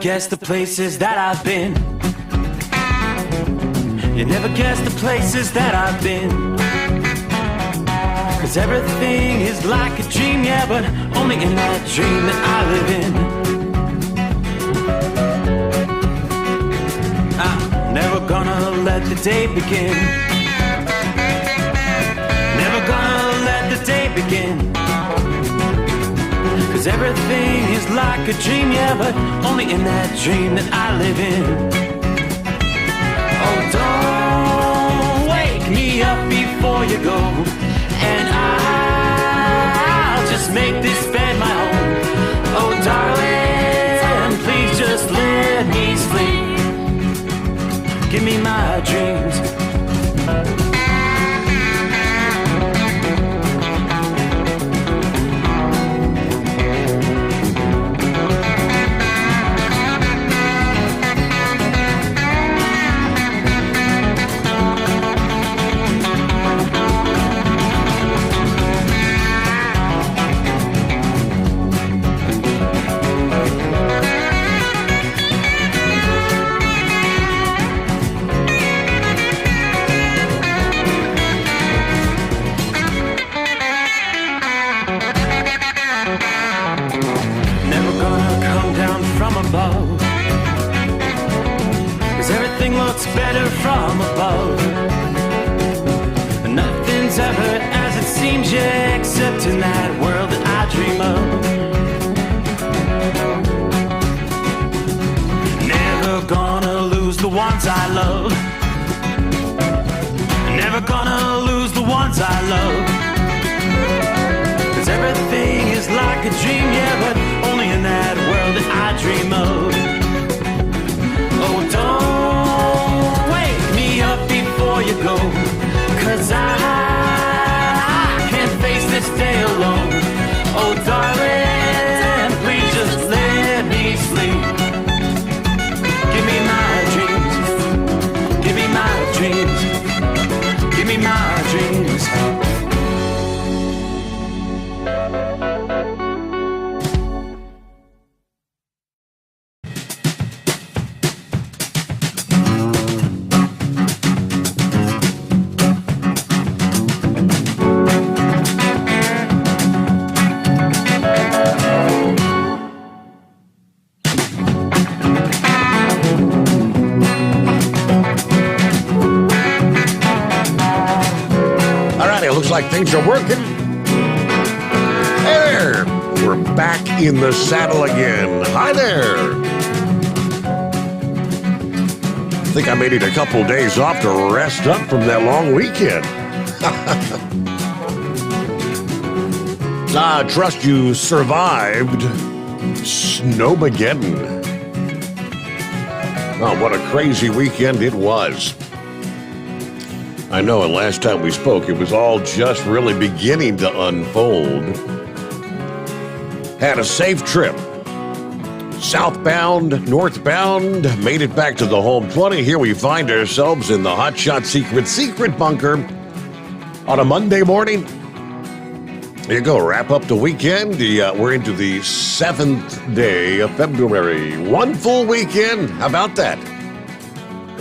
guess the places that I've been. You never guess the places that I've been. 'Cause everything is like a dream, yeah, but only in that dream that I live in. I'm never gonna let the day begin. Never gonna let the day begin. 'Cause everything is like a dream, yeah, but only in that dream that I live in. Oh, don't wake me up before you go, and I'll just make this bed my home. Oh, darling, please just let me sleep. Give me my dreams. Better from above. Nothing's ever as it seems, yeah, except in that world that I dream of. Never gonna lose the ones I love. Never gonna lose the ones I love. 'Cause everything is like a dream, yeah, but only in that world that I dream of. Oh, don't up before you go, 'cause I can't face this day alone. Oh, darling, please just let me sleep. Give me my dreams. Give me my dreams. Give me my dreams. Like things are working. Hey there, we're back in the saddle again. Hi there. I think I may need a couple days off to rest up from that long weekend. I trust you survived Snowmageddon. Oh, what a crazy weekend it was. I know, and last time we spoke, it was all just really beginning to unfold. Had a safe trip. Southbound, northbound, made it back to the home 20. Here we find ourselves in the hotshot secret bunker on a Monday morning. There you go, wrap up the weekend. We're into the 7th day of February. One full weekend. How about that?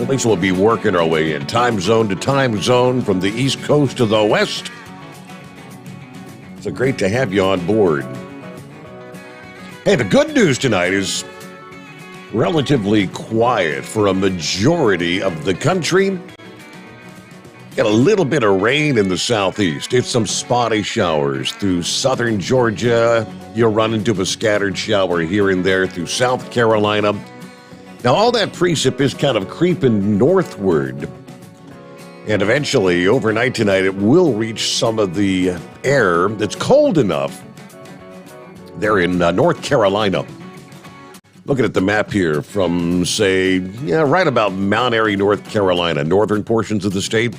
At least we'll be working our way in time zone to time zone from the East Coast to the West. So great to have you on board. Hey, the good news tonight is relatively quiet for a majority of the country. Got a little bit of rain in the southeast. It's some spotty showers through southern Georgia. You'll run into a scattered shower here and there through South Carolina. Now, all that precip is kind of creeping northward, and eventually, overnight tonight, it will reach some of the air that's cold enough there in North Carolina. Looking at the map here from, say, right about Mount Airy, North Carolina, northern portions of the state,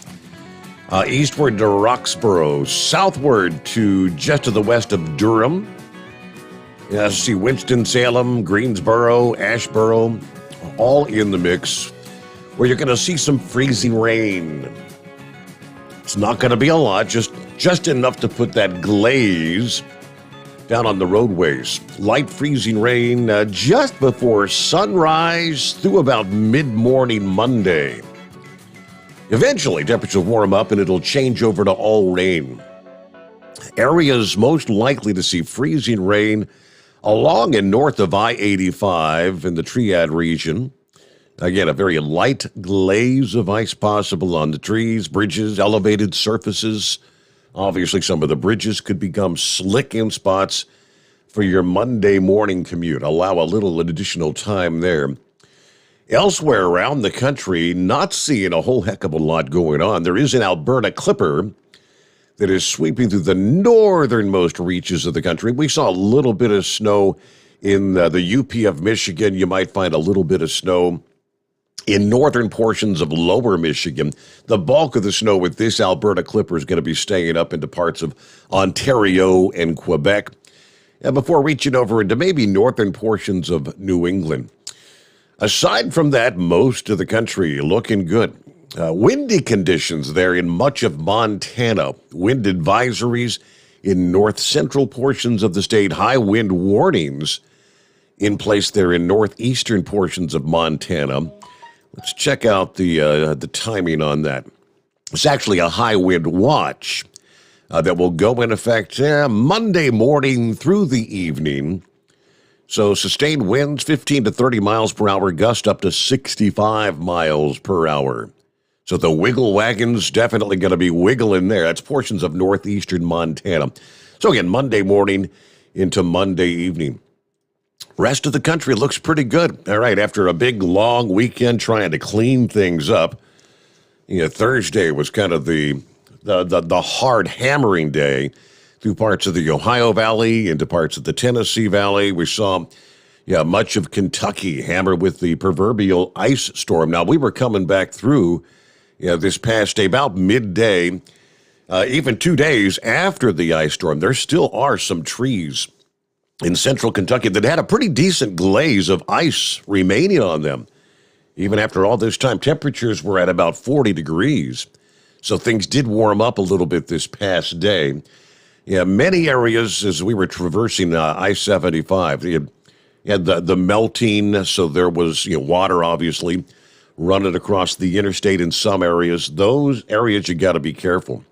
eastward to Roxborough, southward to just to the west of Durham. See Winston-Salem, Greensboro, Asheboro, all in the mix, where you're going to see some freezing rain. It's not going to be a lot, just enough to put that glaze down on the roadways. Light freezing rain just before sunrise through about mid-morning Monday. Eventually, temperatures warm up and it'll change over to all rain. Areas most likely to see freezing rain along and north of I-85 in the Triad region. Again, a very light glaze of ice possible on the trees, bridges, elevated surfaces. Obviously, some of the bridges could become slick in spots for your Monday morning commute. Allow a little additional time there. Elsewhere around the country, not seeing a whole heck of a lot going on. There is an Alberta Clipper that is sweeping through the northernmost reaches of the country. We saw a little bit of snow in the UP of Michigan. You might find a little bit of snow in northern portions of lower Michigan. The bulk of the snow with this Alberta Clipper is going to be staying up into parts of Ontario and Quebec, and before reaching over into maybe northern portions of New England. Aside from that, most of the country looking good. Windy conditions there in much of Montana. Wind advisories in north central portions of the state. High wind warnings in place there in northeastern portions of Montana. Let's check out the timing on that. It's actually a high wind watch that will go in effect Monday morning through the evening. So sustained winds 15 to 30 miles per hour, gust up to 65 miles per hour. So the wiggle wagon's definitely going to be wiggling there. That's portions of northeastern Montana. So again, Monday morning into Monday evening. Rest of the country looks pretty good. All right, after a big, long weekend trying to clean things up, Thursday was kind of the hard hammering day through parts of the Ohio Valley, into parts of the Tennessee Valley. We saw much of Kentucky hammer with the proverbial ice storm. Now, we were coming back through this past day, about midday, even 2 days after the ice storm. There still are some trees in central Kentucky that had a pretty decent glaze of ice remaining on them. Even after all this time, temperatures were at about 40 degrees. So things did warm up a little bit this past day. Many areas, as we were traversing I-75, you had the melting, so there was water, obviously, running across the interstate in some areas. Those areas, you got to be careful.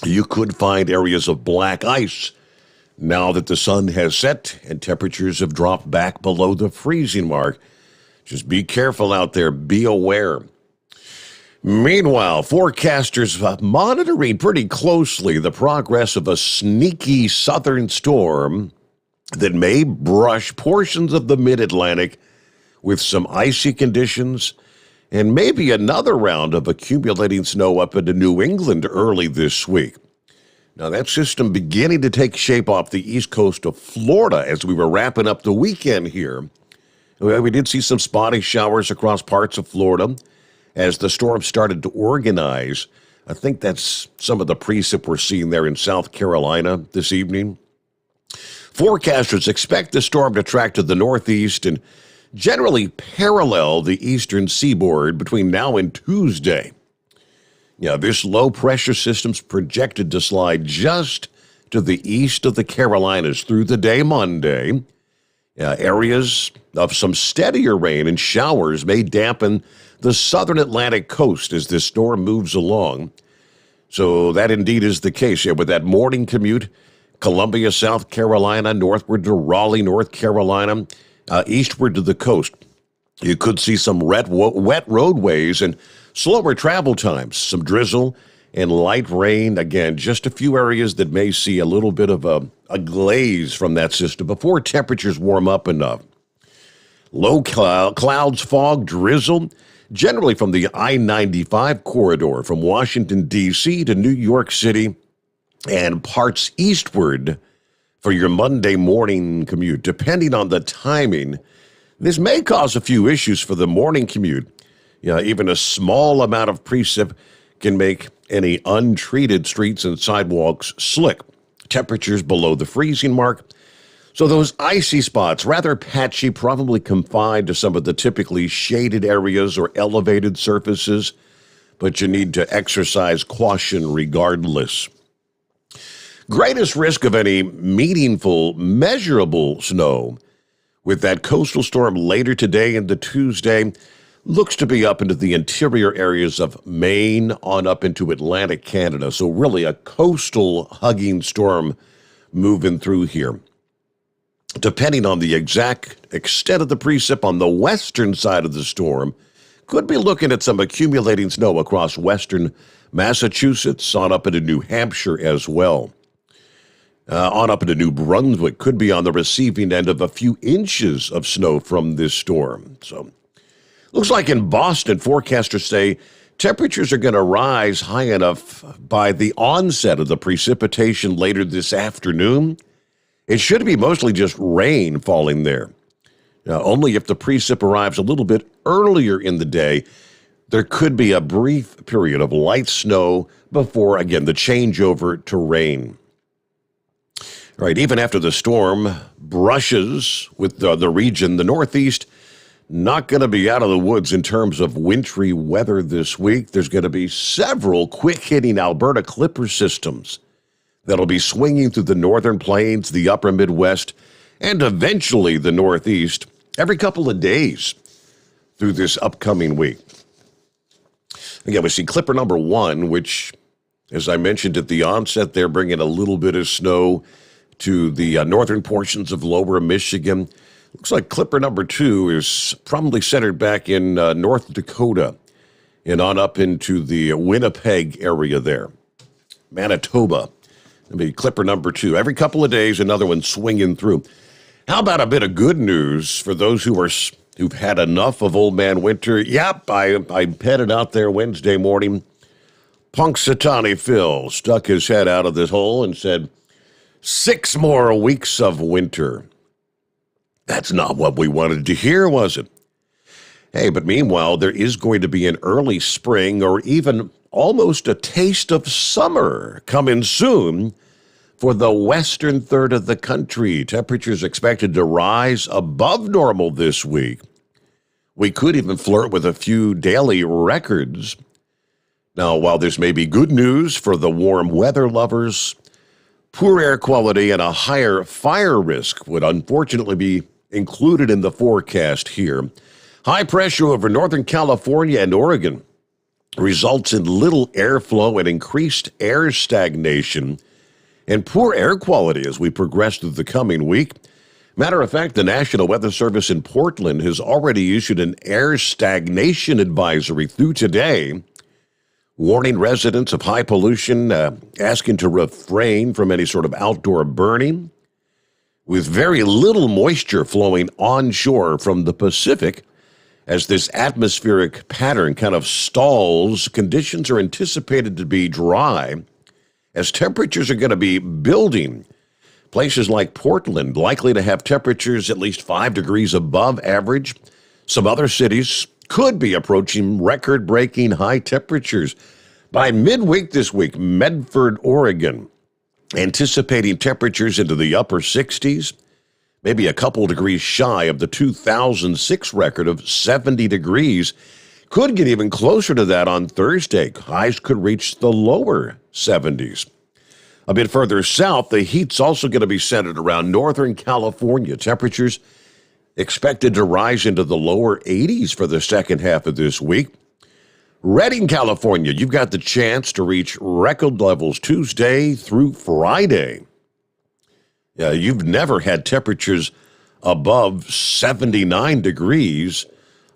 You could find areas of black ice now that the sun has set and temperatures have dropped back below the freezing mark. Just be careful out there. Be aware. Meanwhile, forecasters monitoring pretty closely the progress of a sneaky southern storm that may brush portions of the mid-Atlantic with some icy conditions and maybe another round of accumulating snow up into New England early this week. Now, that system beginning to take shape off the east coast of Florida as we were wrapping up the weekend here. We did see some spotty showers across parts of Florida as the storm started to organize. I think that's some of the precip we're seeing there in South Carolina this evening. Forecasters expect the storm to track to the northeast and generally parallel the eastern seaboard between now and Tuesday. This low-pressure system's projected to slide just to the east of the Carolinas through the day Monday. Areas of some steadier rain and showers may dampen the southern Atlantic coast as this storm moves along. So that indeed is the case. With that morning commute, Columbia, South Carolina, northward to Raleigh, North Carolina, eastward to the coast. You could see some wet roadways and slower travel times, some drizzle and light rain. Again, just a few areas that may see a little bit of a glaze from that system before temperatures warm up enough. Low clouds, fog, drizzle, generally from the I-95 corridor from Washington, D.C. to New York City and parts eastward for your Monday morning commute. Depending on the timing, this may cause a few issues for the morning commute. Even a small amount of precip can make any untreated streets and sidewalks slick. Temperatures below the freezing mark. So those icy spots, rather patchy, probably confined to some of the typically shaded areas or elevated surfaces, but you need to exercise caution regardless. Greatest risk of any meaningful, measurable snow with that coastal storm later today into Tuesday looks to be up into the interior areas of Maine on up into Atlantic Canada. So really a coastal hugging storm moving through here. Depending on the exact extent of the precip on the western side of the storm, could be looking at some accumulating snow across western Massachusetts, on up into New Hampshire as well. On up into New Brunswick, could be on the receiving end of a few inches of snow from this storm. So, looks like in Boston, forecasters say temperatures are going to rise high enough by the onset of the precipitation later this afternoon. It should be mostly just rain falling there. Only if the precip arrives a little bit earlier in the day, there could be a brief period of light snow before, again, the changeover to rain. All right, even after the storm brushes with the region, the Northeast, not going to be out of the woods in terms of wintry weather this week. There's going to be several quick-hitting Alberta Clipper systems that'll be swinging through the northern plains, the upper Midwest, and eventually the Northeast every couple of days through this upcoming week. Again, we see Clipper number 1, which, as I mentioned at the onset, they're bringing a little bit of snow to the northern portions of lower Michigan. Looks like Clipper number 2 is probably centered back in North Dakota and on up into the Winnipeg area there. Manitoba. It'll be Clipper number 2. Every couple of days, another one swinging through. How about a bit of good news for those who've had enough of Old Man Winter? Yep, I headed out there Wednesday morning. Punxsutawney Phil stuck his head out of this hole and said, 6 more weeks of winter. That's not what we wanted to hear, was it? Hey, but meanwhile, there is going to be an early spring or even almost a taste of summer coming soon for the western third of the country. Temperatures expected to rise above normal this week. We could even flirt with a few daily records. Now, while this may be good news for the warm weather lovers, poor air quality and a higher fire risk would unfortunately be included in the forecast here. High pressure over Northern California and Oregon results in little airflow and increased air stagnation and poor air quality as we progress through the coming week. Matter of fact, the National Weather Service in Portland has already issued an air stagnation advisory through today, warning residents of high pollution, asking to refrain from any sort of outdoor burning. With very little moisture flowing onshore from the Pacific, as this atmospheric pattern kind of stalls, conditions are anticipated to be dry, as temperatures are going to be building. Places like Portland likely to have temperatures at least 5 degrees above average. Some other cities could be approaching record-breaking high temperatures. By midweek this week, Medford, Oregon, anticipating temperatures into the upper 60s, maybe a couple degrees shy of the 2006 record of 70 degrees. Could get even closer to that on Thursday. Highs could reach the lower 70s. A bit further south, the heat's also going to be centered around Northern California. Temperatures expected to rise into the lower 80s for the second half of this week. Redding, California, you've got the chance to reach record levels Tuesday through Friday. You've never had temperatures above 79 degrees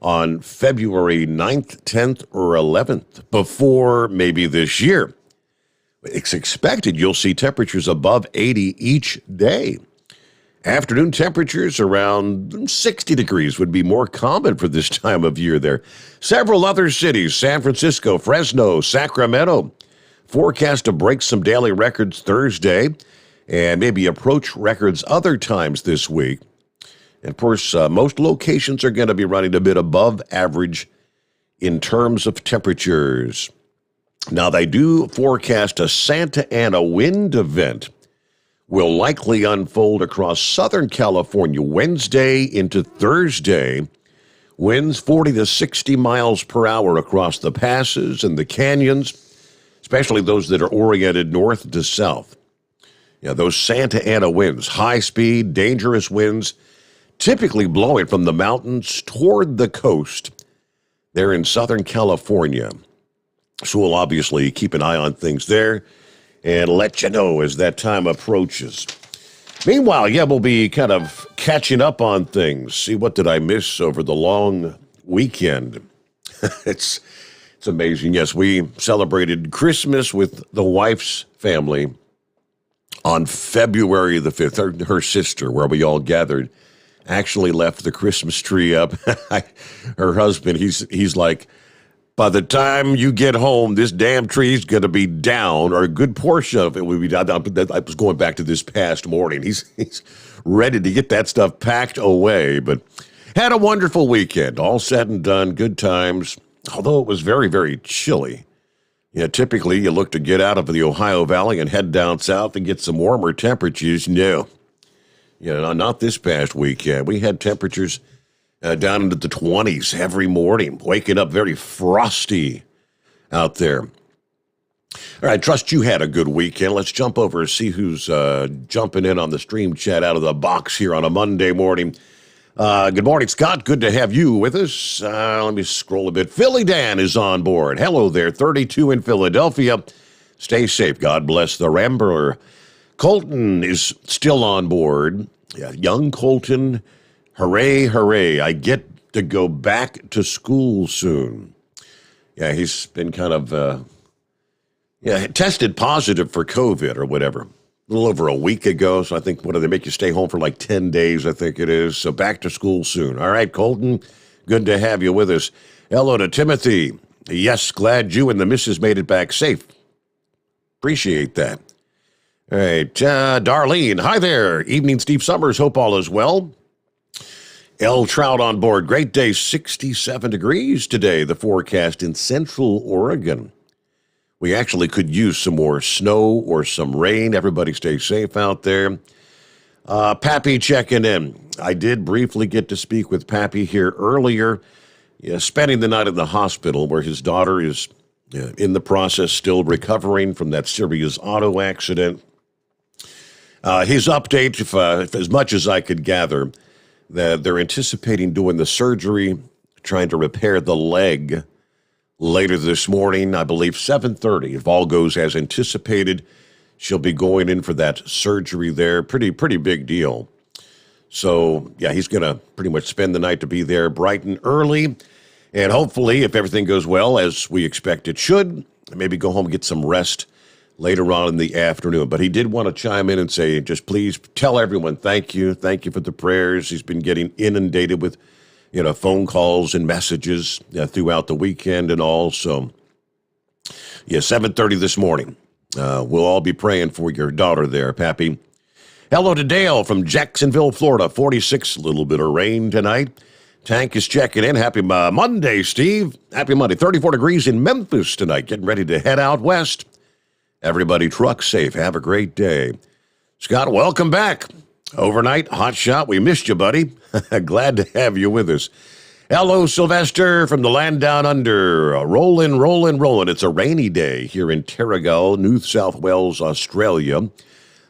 on February 9th, 10th, or 11th before maybe this year. It's expected you'll see temperatures above 80 each day. Afternoon temperatures around 60 degrees would be more common for this time of year there. Several other cities, San Francisco, Fresno, Sacramento, forecast to break some daily records Thursday and maybe approach records other times this week. And of course, most locations are going to be running a bit above average in terms of temperatures. Now, they do forecast a Santa Ana wind event will likely unfold across Southern California Wednesday into Thursday. Winds 40 to 60 miles per hour across the passes and the canyons, especially those that are oriented north to south. Yeah, those Santa Ana winds, high speed, dangerous winds, typically blowing from the mountains toward the coast. They're in Southern California. So we'll obviously keep an eye on things there and let you know as that time approaches. Meanwhile, yeah, we'll be kind of catching up on things. See, what did I miss over the long weekend? It's amazing. Yes, we celebrated Christmas with the wife's family on February the 5th. Her sister, where we all gathered, actually left the Christmas tree up. Her husband, he's like, by the time you get home, this damn tree's going to be down, or a good portion of it will be down. I was going back to this past morning. He's ready to get that stuff packed away, but had a wonderful weekend. All said and done, good times, although it was very, very chilly. Yeah, typically you look to get out of the Ohio Valley and head down south and get some warmer temperatures. No, not this past weekend. We had temperatures down into the 20s every morning, waking up very frosty out there. All right, trust you had a good weekend. Let's jump over and see who's jumping in on the stream chat out of the box here on a Monday morning. Good morning, Scott. Good to have you with us. Let me scroll a bit. Philly Dan is on board. Hello there, 32 in Philadelphia. Stay safe. God bless the Rambler. Colton is still on board. Yeah, young Colton. Hooray, hooray. I get to go back to school soon. Yeah, he's been kind of, tested positive for COVID or whatever. A little over a week ago, so I think, what do they make you stay home for like 10 days, I think it is. So back to school soon. All right, Colton, good to have you with us. Hello to Timothy. Yes, glad you and the missus made it back safe. Appreciate that. All right, Darlene, hi there. Evening, Steve Sommers. Hope all is well. L. Trout on board. Great day, 67 degrees today, the forecast in Central Oregon. We actually could use some more snow or some rain. Everybody stay safe out there. Pappy checking in. I did briefly get to speak with Pappy here earlier, spending the night at the hospital where his daughter is in the process still recovering from that serious auto accident. His update, if as much as I could gather, that they're anticipating doing the surgery, trying to repair the leg later this morning, I believe 7:30. If all goes as anticipated, she'll be going in for that surgery there. Pretty big deal. So, yeah, he's going to pretty much spend the night to be there bright and early. And hopefully, if everything goes well, as we expect it should, maybe go home and get some rest later on in the afternoon. But he did want to chime in and say, just please tell everyone thank you. Thank you for the prayers. He's been getting inundated with, phone calls and messages throughout the weekend and all. So, 7:30 this morning. We'll all be praying for your daughter there, Pappy. Hello to Dale from Jacksonville, Florida. 46, a little bit of rain tonight. Tank is checking in. Happy Monday, Steve. Happy Monday. 34 degrees in Memphis tonight. Getting ready to head out west. Everybody truck safe. Have a great day. Scott, welcome back. Overnight, hot shot. We missed you, buddy. Glad to have you with us. Hello, Sylvester from the land down under. Rolling, rolling, rolling. It's a rainy day here in Terrigal, New South Wales, Australia.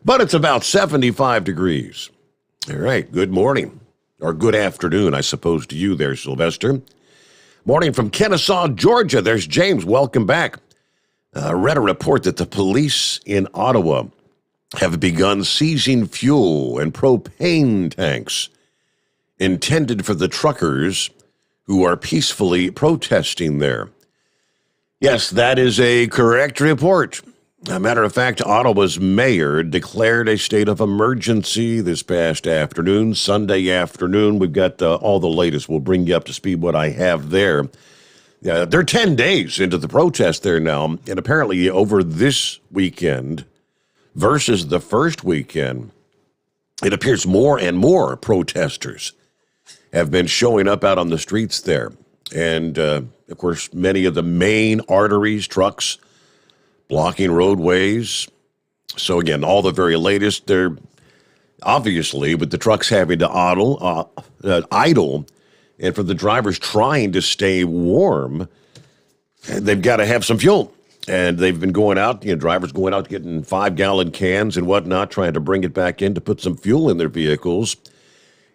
But it's about 75 degrees. All right, good morning. Or good afternoon, I suppose, to you there, Sylvester. Morning from Kennesaw, Georgia. There's James. Welcome back. Read a report that the police in Ottawa have begun seizing fuel and propane tanks intended for the truckers who are peacefully protesting there. Yes, that is a correct report. As a matter of fact, Ottawa's mayor declared a state of emergency this past afternoon, Sunday afternoon. We've got all the latest. We'll bring you up to speed what I have there. They're 10 days into the protest there now, and apparently over this weekend versus the first weekend, it appears more and more protesters have been showing up out on the streets there. And, of course, many of the main arteries, trucks, blocking roadways. So, again, all the very latest, they're obviously with the trucks having to idle, and for the drivers trying to stay warm, they've got to have some fuel. And they've been going out, drivers going out getting 5-gallon cans and whatnot, trying to bring it back in to put some fuel in their vehicles.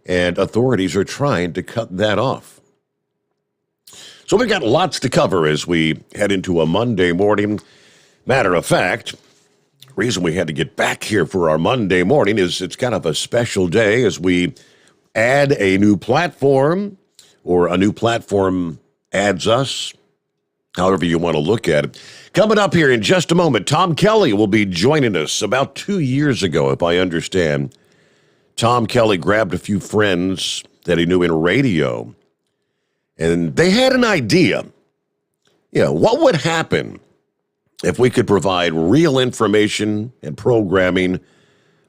And authorities are trying to cut that off. So we've got lots to cover as we head into a Monday morning. Matter of fact, reason we had to get back here for our Monday morning is it's kind of a special day as we add a new platform, or a new platform adds us, however you want to look at it. Coming up here in just a moment, Tom Kelly will be joining us. About 2 years ago, if I understand, Tom Kelly grabbed a few friends that he knew in radio, and they had an idea. What would happen if we could provide real information and programming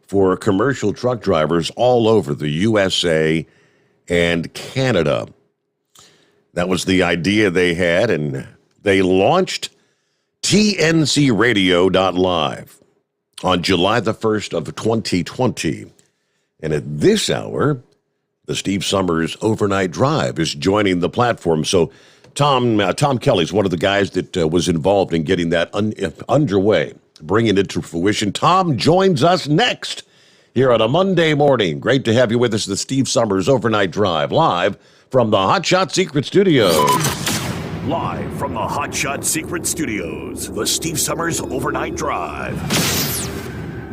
for commercial truck drivers all over the USA and Canada? That was the idea they had, and they launched TNCradio.live on July the 1st of 2020. And at this hour, the Steve Sommers Overnight Drive is joining the platform. So Tom Kelly's one of the guys that was involved in getting that underway, bringing it to fruition. Tom joins us next here on a Monday morning. Great to have you with us, the Steve Sommers Overnight Drive, live from the Hot Shot Secret Studios. Live from the Hot Shot Secret Studios, the Steve Sommers Overnight Drive.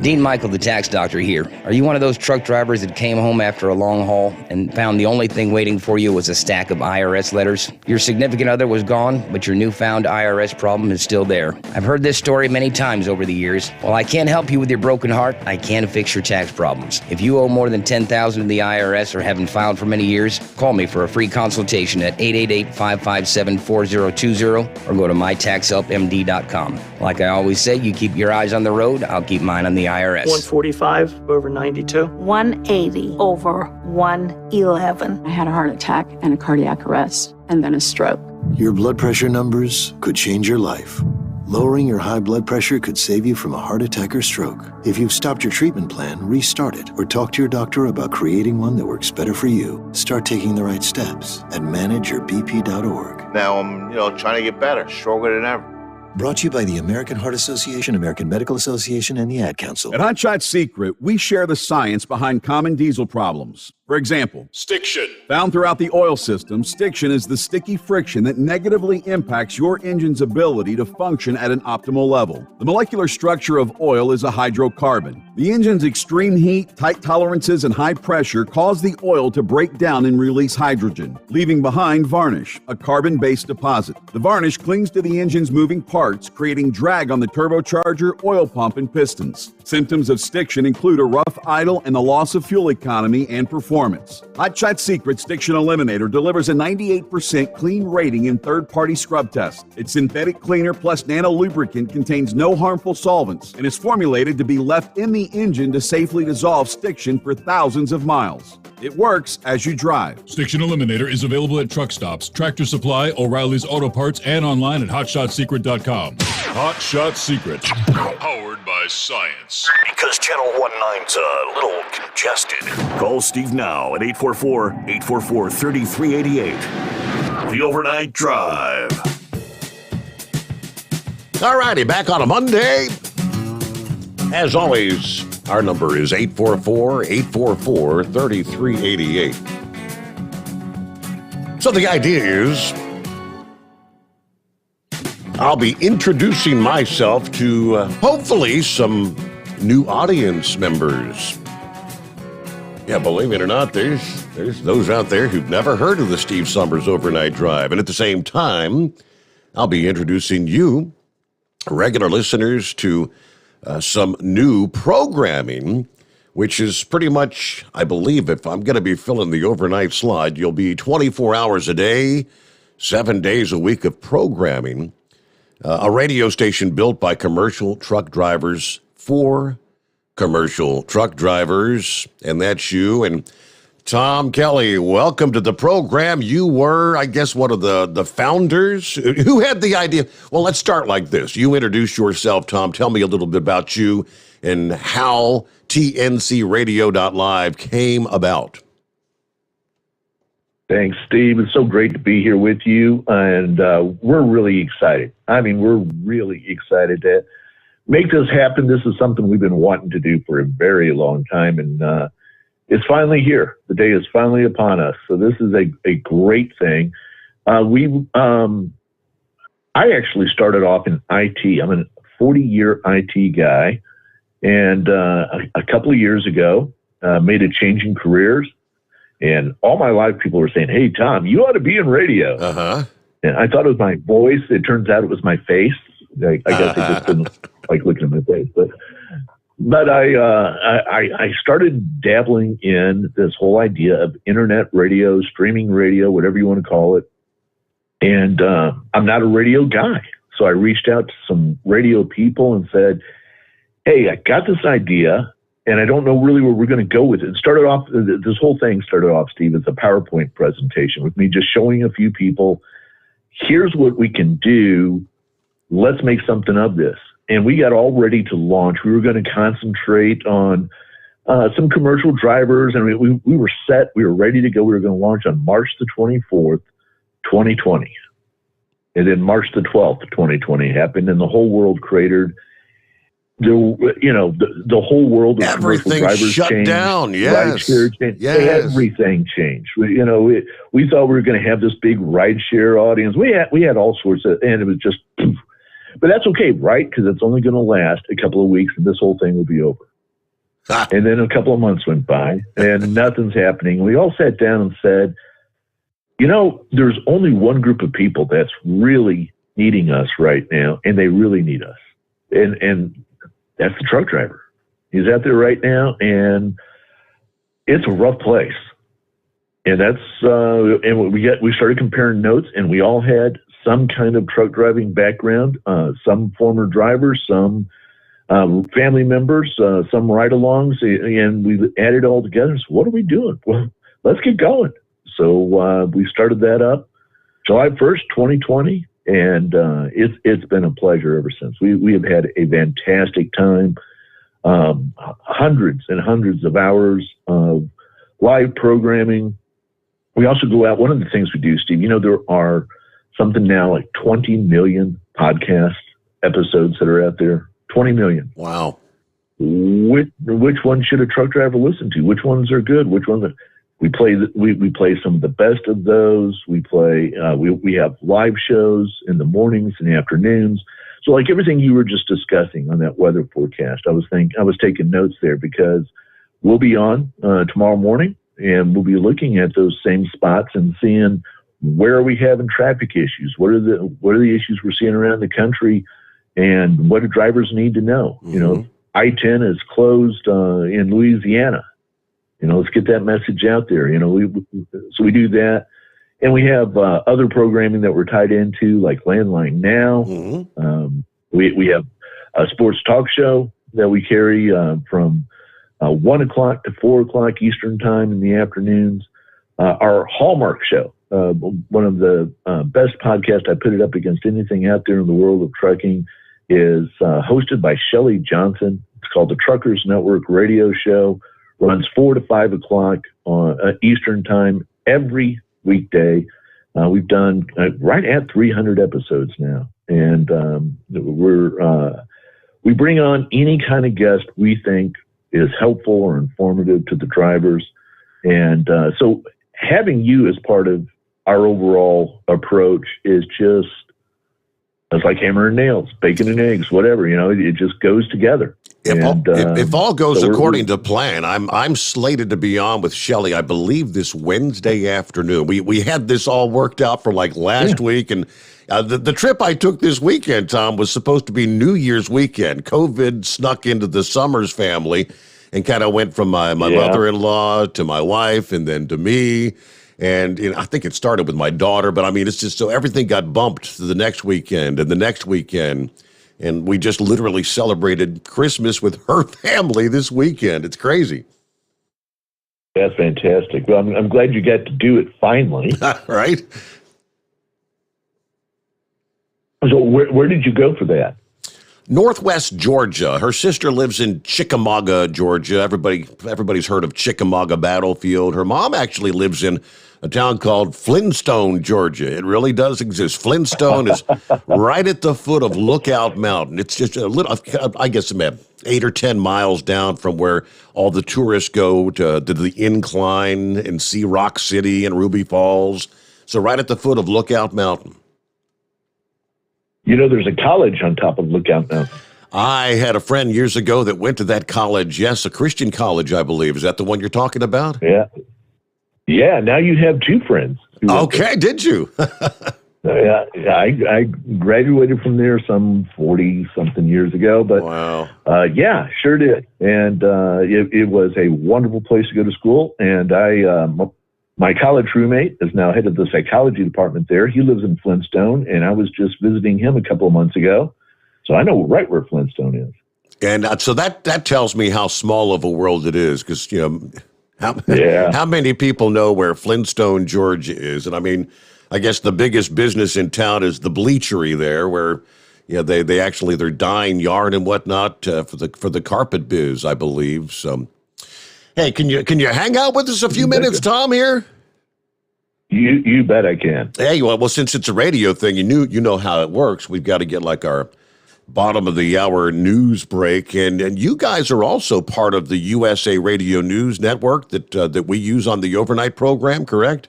Dean Michael, the tax doctor here. Are you one of those truck drivers that came home after a long haul and found the only thing waiting for you was a stack of IRS letters? Your significant other was gone, but your newfound IRS problem is still there. I've heard this story many times over the years. While I can't help you with your broken heart, I can fix your tax problems. If you owe more than $10,000 to the IRS or haven't filed for many years, call me for a free consultation at 888-557-4020 or go to mytaxhelpmd.com. Like I always say, you keep your eyes on the road, I'll keep mine on the IRS. 145 over 92. 180 over 111. I had a heart attack and a cardiac arrest, and then a stroke. Your blood pressure numbers could change your life. Lowering your high blood pressure could save you from a heart attack or stroke. If you've stopped your treatment plan, restart it or talk to your doctor about creating one that works better for you. Start taking the right steps at manageyourbp.org. Now I'm, trying to get better, stronger than ever. Brought to you by the American Heart Association, American Medical Association, and the Ad Council. At Hot Shot Secret, we share the science behind common diesel problems. For example, Stiction. Found throughout the oil system, stiction is the sticky friction that negatively impacts your engine's ability to function at an optimal level. The molecular structure of oil is a hydrocarbon. The engine's extreme heat, tight tolerances, and high pressure cause the oil to break down and release hydrogen, leaving behind varnish, a carbon-based deposit. The varnish clings to the engine's moving parts, creating drag on the turbocharger, oil pump, and pistons. Symptoms of stiction include a rough idle and the loss of fuel economy and performance. Hot Shot Secret Stiction Eliminator delivers a 98% clean rating in third-party scrub tests. Its synthetic cleaner plus nano lubricant contains no harmful solvents and is formulated to be left in the engine to safely dissolve stiction for thousands of miles. It works as you drive. Stiction Eliminator is available at truck stops, Tractor Supply, O'Reilly's Auto Parts, and online at hotshotsecret.com. Hot Shot Secret. Powered by science. Because Channel 19's a little congested. Call Steve now at 844-844-3388. The Overnight Drive. All righty, back on a Monday. As always, our number is 844-844-3388. So the idea is I'll be introducing myself to hopefully some new audience members. Yeah, believe it or not, there's those out there who've never heard of the Steve Sommers Overnight Drive. And at the same time, I'll be introducing you, regular listeners, to some new programming, which is pretty much, I believe, if I'm going to be filling the overnight slot, you'll be 24 hours a day, 7 days a week of programming. A radio station built by commercial truck drivers for commercial truck drivers, and that's you. And Tom Kelly, welcome to the program. You were, I guess, one of the founders. Who had the idea? Well, let's start like this. You introduce yourself, Tom. Tell me a little bit about you and how TNCradio.live came about. Thanks, Steve. It's so great to be here with you, and we're really excited. I mean, we're really excited to make this happen. This is something we've been wanting to do for a very long time, and it's finally here. The day is finally upon us. So this is a great thing. I actually started off in IT. I'm a 40-year IT guy, and a couple of years ago, made a change in careers. And all my life, people were saying, "Hey, Tom, you ought to be in radio." And I thought it was my voice. It turns out it was my face. I guess they just didn't like looking at my face. But I started dabbling in this whole idea of internet radio, streaming radio, whatever you want to call it. And I'm not a radio guy. So I reached out to some radio people and said, "Hey, I got this idea, and I don't know really where we're going to go with it." It started off, this whole thing started off, Steve, as a PowerPoint presentation with me just showing a few people, here's what we can do. Let's make something of this. And we got all ready to launch. We were going to concentrate on some commercial drivers, and we were set. We were ready to go. We were going to launch on March the 24th, 2020. And then March the 12th, 2020 happened, and the whole world cratered. The whole world of everything drivers shut changed, down. Yes. changed. Yes. Everything changed. We thought we were going to have this big rideshare audience. We had all sorts of, and it was just, but that's okay, right? Because it's only going to last a couple of weeks, and this whole thing will be over. And then a couple of months went by, and nothing's happening. We all sat down and said, there's only one group of people that's really needing us right now, and they really need us. And that's the truck driver. He's out there right now, and it's a rough place. And that's and we started comparing notes, and we all had some kind of truck driving background, some former drivers, some family members, some ride-alongs, and we added it all together. So what are we doing? Well, let's get going. So we started that up July 1st, 2020, and it's been a pleasure ever since. We have had a fantastic time, hundreds and hundreds of hours of live programming. We also go out. One of the things we do, Steve, there are something now like 20 million podcast episodes that are out there. 20 million. Wow. Which one should a truck driver listen to? Which ones are good? Which ones are... We play some of the best of those. We play. We have live shows in the mornings and the afternoons. So like everything you were just discussing on that weather forecast, I was taking notes there because we'll be on tomorrow morning, and we'll be looking at those same spots and seeing where are we having traffic issues. What are the issues we're seeing around the country, and what do drivers need to know? Mm-hmm. I-10 is closed in Louisiana. Let's get that message out there. So we do that. And we have other programming that we're tied into, like Landline Now. Mm-hmm. We have a sports talk show that we carry from 1 o'clock to 4 o'clock Eastern time in the afternoons. Our Hallmark show, one of the best podcasts, I put it up against anything out there in the world of trucking, is hosted by Shelley Johnson. It's called the Truckers Network Radio Show. Runs 4 to 5 o'clock on Eastern time every weekday. We've done right at 300 episodes now, and we bring on any kind of guest we think is helpful or informative to the drivers, and so having you as part of our overall approach is just. It's like hammer and nails, bacon and eggs, whatever, it just goes together. If all goes according to plan, I'm slated to be on with Shelley, I believe, this Wednesday afternoon. We had this all worked out for like last week, and the trip I took this weekend, Tom, was supposed to be New Year's weekend. COVID snuck into the Sommers family and kind of went from my mother-in-law to my wife and then to me. And I think it started with my daughter, but I mean, it's just so everything got bumped to the next weekend and the next weekend. And we just literally celebrated Christmas with her family this weekend. It's crazy. That's fantastic. Well, I'm glad you got to do it finally. Right? So where did you go for that? Northwest Georgia. Her sister lives in Chickamauga, Georgia. Everybody's heard of Chickamauga Battlefield. Her mom actually lives in a town called Flintstone, Georgia. It really does exist. Flintstone is right at the foot of Lookout Mountain. It's just a little, I guess, about 8 or 10 miles down from where all the tourists go to the incline and see Rock City and Ruby Falls. So right at the foot of Lookout Mountain. You know, there's a college on top of Lookout Mountain. I had a friend years ago that went to that college. Yes, a Christian college, I believe. Is that the one you're talking about? Yeah. Yeah, now you have two friends. Okay, did you? Yeah, I graduated from there some 40-something years ago, but wow. Yeah, sure did. And it was a wonderful place to go to school. And my college roommate is now head of the psychology department there. He lives in Flintstone, and I was just visiting him a couple of months ago. So I know right where Flintstone is. And so that tells me how small of a world it is, because, you know, how many people know where Flintstone, Georgia is? And I mean, I guess the biggest business in town is the bleachery there, where they actually they're dyeing yarn and whatnot for the carpet biz, I believe. So, hey, can you hang out with us a few minutes, Tom? Here, you bet I can. Hey, well, since it's a radio thing, you know how it works. We've got to get like our bottom of the hour news break, and you guys are also part of the USA Radio News Network that we use on the overnight program, correct?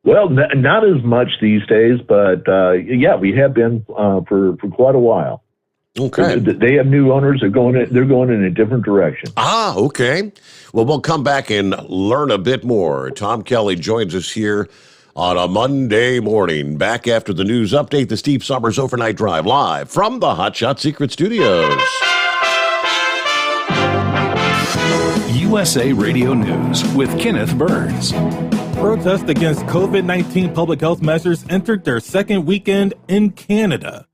Well, not as much these days, but yeah, we have been for quite a while. Okay. They have new owners. They're going in a different direction. Ah, okay. Well, we'll come back and learn a bit more. Tom Kelly joins us here on a Monday morning, back after the news update, the Steve Sommers Overnight Drive, live from the Hot Shot Secret Studios. USA Radio News with Kenneth Burns. Protests against COVID-19 public health measures entered their second weekend in Canada.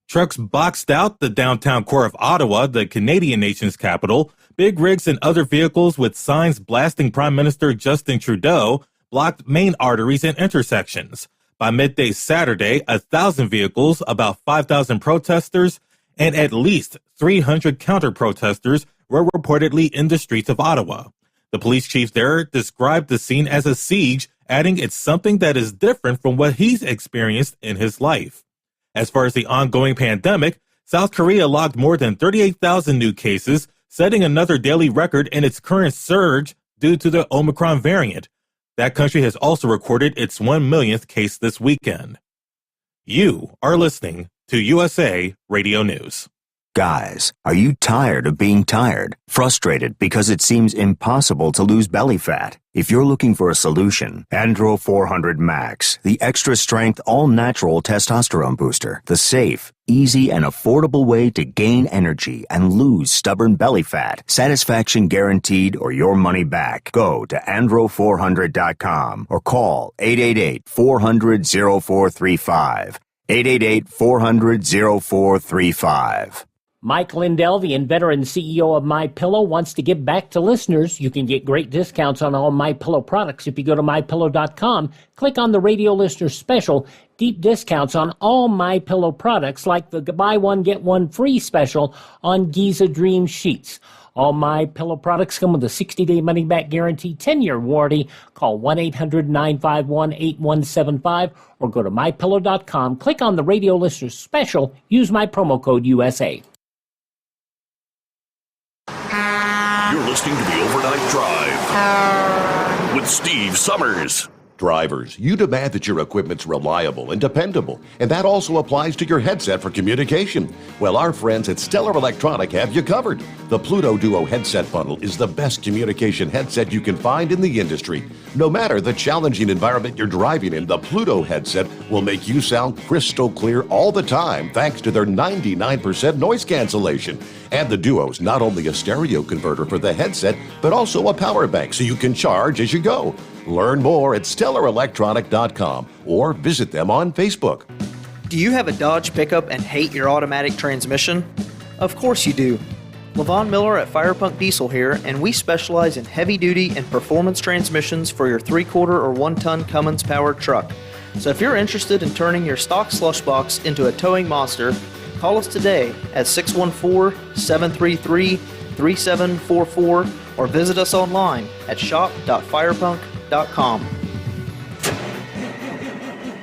Trucks boxed out the downtown core of Ottawa, the Canadian nation's capital. Big rigs and other vehicles with signs blasting Prime Minister Justin Trudeau blocked main arteries and intersections. By midday Saturday, 1,000 vehicles, about 5,000 protesters, and at least 300 counter-protesters were reportedly in the streets of Ottawa. The police chief there described the scene as a siege, adding it's something that is different from what he's experienced in his life. As far as the ongoing pandemic, South Korea logged more than 38,000 new cases, setting another daily record in its current surge due to the Omicron variant. That country has also recorded its 1 millionth case this weekend. You are listening to USA Radio News. Guys, are you tired of being tired? Frustrated because it seems impossible to lose belly fat? If you're looking for a solution, Andro 400 Max, the extra-strength, all-natural testosterone booster, the safe, easy, and affordable way to gain energy and lose stubborn belly fat. Satisfaction guaranteed or your money back. Go to andro400.com or call 888-400-0435. 888-400-0435. Mike Lindell, the inventor and CEO of MyPillow, wants to give back to listeners. You can get great discounts on all MyPillow products if you go to MyPillow.com. Click on the radio listener special. Deep discounts on all MyPillow products, like the buy one, get one free special on Giza Dream Sheets. All MyPillow products come with a 60-day money-back guarantee, 10-year warranty. Call 1-800-951-8175 or go to MyPillow.com. Click on the radio listener special. Use my promo code USA. You're listening to the Overnight Drive with Steve Sommers. Drivers, you demand that your equipment's reliable and dependable, and that also applies to your headset for communication. Well, our friends at Stellar Electronic have you covered. The Pluto Duo headset bundle is the best communication headset you can find in the industry. No matter the challenging environment you're driving in, the Pluto headset will make you sound crystal clear all the time thanks to their 99% noise cancellation. And the Duo's not only a stereo converter for the headset, but also a power bank so you can charge as you go. Learn more at StellarElectronic.com or visit them on Facebook. Do you have a Dodge pickup and hate your automatic transmission? Of course you do. LaVon Miller at Firepunk Diesel here, and we specialize in heavy-duty and performance transmissions for your 3-quarter or 1-ton Cummins-powered truck. So if you're interested in turning your stock slush box into a towing monster, call us today at 614-733-3744 or visit us online at shop.firepunk.com. invade.com.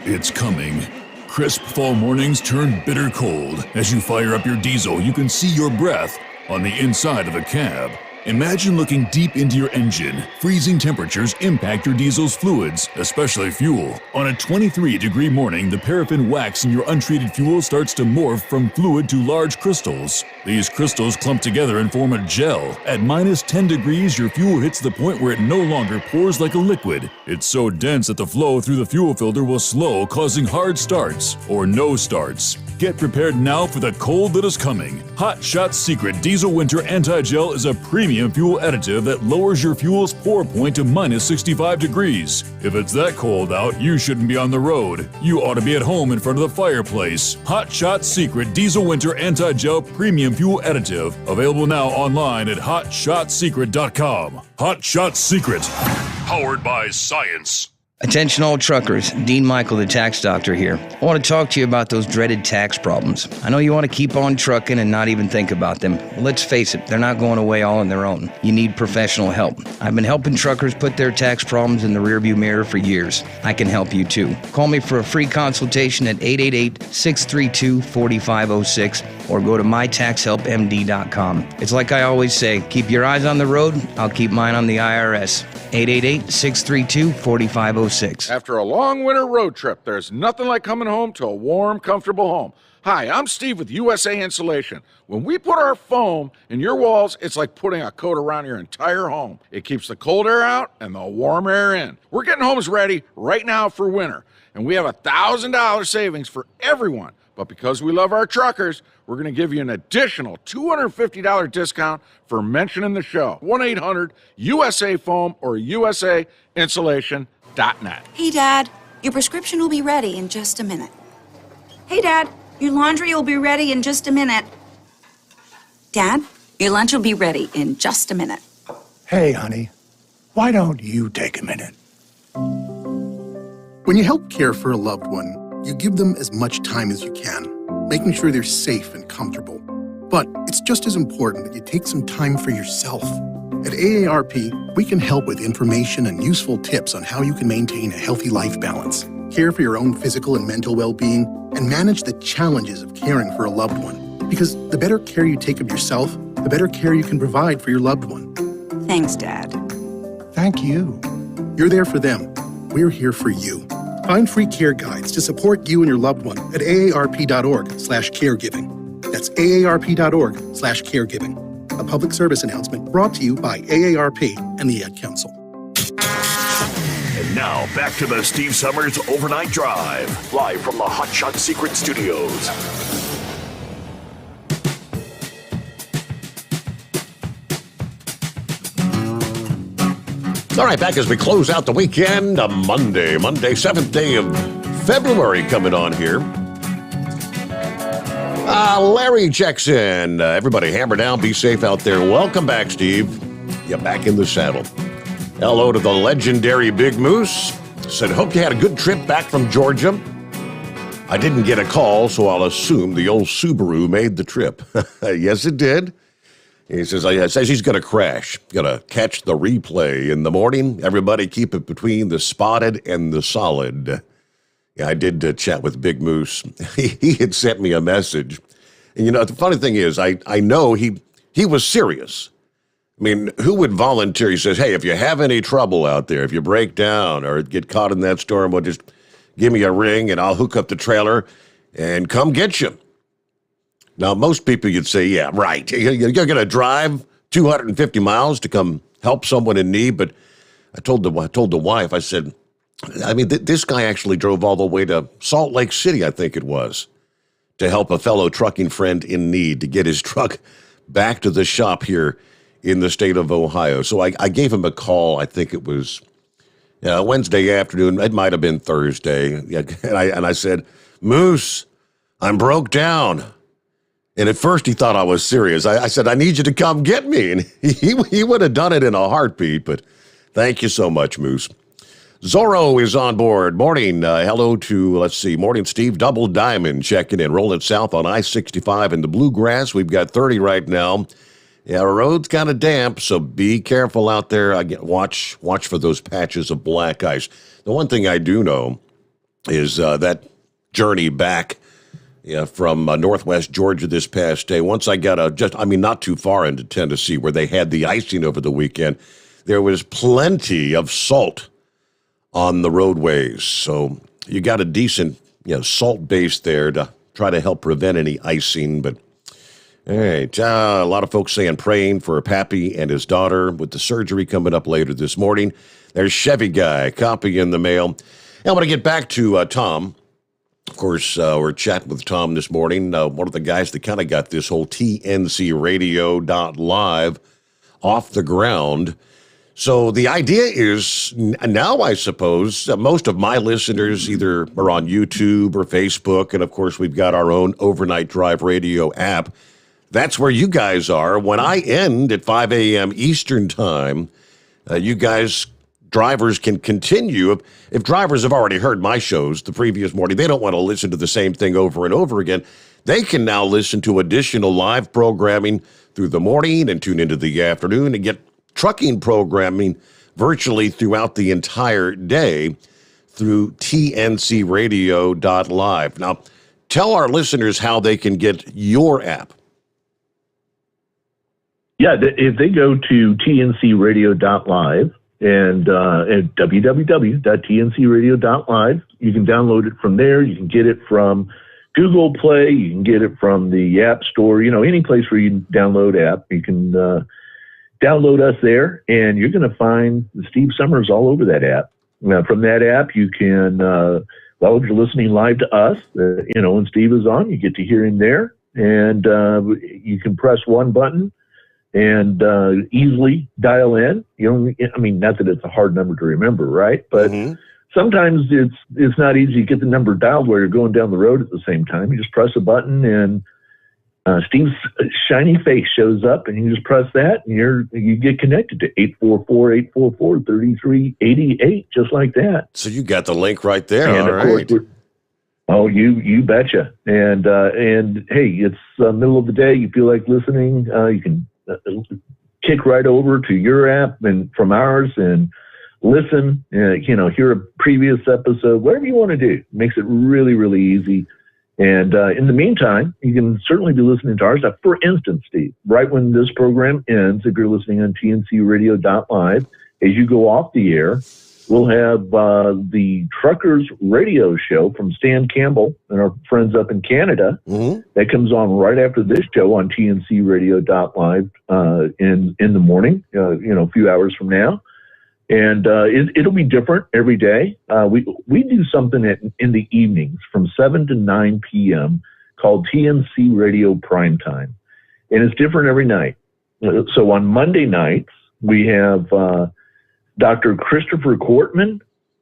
It's coming. Crisp fall mornings turn bitter cold. As you fire up your diesel, you can see your breath on the inside of the cab. Imagine looking deep into your engine. Freezing temperatures impact your diesel's fluids, especially fuel. On a 23-degree morning, the paraffin wax in your untreated fuel starts to morph from fluid to large crystals. These crystals clump together and form a gel. At minus 10 degrees, your fuel hits the point where it no longer pours like a liquid. It's so dense that the flow through the fuel filter will slow, causing hard starts or no starts. Get prepared now for the cold that is coming. Hot Shot's Secret Diesel Winter Anti-Gel is a premium fuel additive that lowers your fuel's pour point to minus 65 degrees. If it's that cold out, you shouldn't be on the road. You ought to be at home in front of the fireplace. Hot Shot's Secret Diesel Winter Anti-Gel Premium Fuel Additive. Available now online at hotshotsecret.com. Hot Shot Secret. Powered by science. Attention all truckers, Dean Michael, the tax doctor here. I want to talk to you about those dreaded tax problems. I know you want to keep on trucking and not even think about them. Well, let's face it, they're not going away all on their own. You need professional help. I've been helping truckers put their tax problems in the rearview mirror for years. I can help you too. Call me for a free consultation at 888-632-4506 or go to mytaxhelpmd.com. It's like I always say, keep your eyes on the road, I'll keep mine on the IRS. 888-632-4506. After a long winter road trip, there's nothing like coming home to a warm, comfortable home. Hi, I'm Steve with USA Insulation. When we put our foam in your walls, it's like putting a coat around your entire home. It keeps the cold air out and the warm air in. We're getting homes ready right now for winter, and we have $1,000 savings for everyone. But because we love our truckers, we're going to give you an additional $250 discount for mentioning the show. 1-800-USA-FOAM or USAinsulation.net. Hey, Dad, your prescription will be ready in just a minute. Hey, Dad, your laundry will be ready in just a minute. Dad, your lunch will be ready in just a minute. Hey, honey, why don't you take a minute? When you help care for a loved one, you give them as much time as you can, making sure they're safe and comfortable. But it's just as important that you take some time for yourself. At AARP, we can help with information and useful tips on how you can maintain a healthy life balance, care for your own physical and mental well-being, and manage the challenges of caring for a loved one. Because the better care you take of yourself, the better care you can provide for your loved one. Thanks, Dad. Thank you. You're there for them. We're here for you. Find free care guides to support you and your loved one at aarp.org/caregiving. That's aarp.org/caregiving. A public service announcement brought to you by AARP and the Ad Council. And now, back to the Steve Summers Overnight Drive, live from the Hot Shot Secret Studios. All right, back as we close out the weekend, Monday, 7th day of February coming on here. Larry checks in. Everybody hammer down, be safe out there. Welcome back, Steve. You're back in the saddle. Hello to the legendary Big Moose. Said, hope you had a good trip back from Georgia. I didn't get a call, so I'll assume the old Subaru made the trip. Yes, it did. He says he's going to crash. Going to catch the replay in the morning. Everybody keep it between the spotted and the solid. Yeah, I did chat with Big Moose. He had sent me a message. And, you know, the funny thing is, I know he was serious. I mean, who would volunteer? He says, hey, if you have any trouble out there, if you break down or get caught in that storm, well, just give me a ring and I'll hook up the trailer and come get you. Now, most people, you'd say, yeah, right. You're going to drive 250 miles to come help someone in need. But I told the wife, I said, I mean, this guy actually drove all the way to Salt Lake City, I think it was, to help a fellow trucking friend in need, to get his truck back to the shop here in the state of Ohio. So I gave him a call. I think it was Wednesday afternoon. It might have been Thursday. And I said, Moose, I'm broke down. And at first he thought I was serious. I said, I need you to come get me. And he would have done it in a heartbeat, but thank you so much, Moose. Zorro is on board. Morning. Hello to, morning, Steve. Double Diamond checking in. Rolling south on I-65 in the Bluegrass. We've got 30 right now. Yeah, the road's kind of damp, so be careful out there. Watch for those patches of black ice. The one thing I do know is that journey back from northwest Georgia this past day. Once I got not too far into Tennessee where they had the icing over the weekend, there was plenty of salt on the roadways. So you got a decent salt base there to try to help prevent any icing. But all right, a lot of folks praying for Pappy and his daughter with the surgery coming up later this morning. There's Chevy Guy, copy in the mail. And I want to get back to Tom. Of course, we're chatting with Tom this morning, one of the guys that kind of got this whole TNCradio.live off the ground. So the idea is now, I suppose, most of my listeners either are on YouTube or Facebook, and of course we've got our own Overnight Drive Radio app. That's where you guys are. When I end at 5 a.m. Eastern time, you guys, drivers, can continue. If drivers have already heard my shows the previous morning, they don't want to listen to the same thing over and over again. They can now listen to additional live programming through the morning and tune into the afternoon and get trucking programming virtually throughout the entire day through tncradio.live. Now, tell our listeners how they can get your app. Yeah, if they go to tncradio.live and at www.tncradio.live, you can download it from there. You can get it from Google Play. You can get it from the App Store. Any place where you can download app, you can download us there, and you're going to find Steve Sommers all over that app. Now, from that app, you can, if you're listening live to us, when Steve is on, you get to hear him there, and you can press one button and easily dial in. Not that it's a hard number to remember, right? But sometimes it's not easy to get the number dialed where you're going down the road at the same time. You just press a button, and Steve's shiny face shows up, and you just press that, and you get connected to 844-844-3388, just like that. So you got the link right there. And all of course, right. You betcha. And hey, it's middle of the day. You feel like listening? You can kick right over to your app and from ours and listen. Hear a previous episode, whatever you want to do. It makes it really, really easy. And in the meantime, you can certainly be listening to our stuff. For instance, Steve, right when this program ends, if you're listening on tncradio.live, as you go off the air, we'll have the Truckers Radio Show from Stan Campbell and our friends up in Canada. That comes on right after this show on tncradio.live in the morning, a few hours from now. And it'll be different every day. We do something in the evenings from 7 to 9 p.m. called TNC Radio Primetime. And it's different every night. So on Monday nights, we have Dr. Christopher Kortman,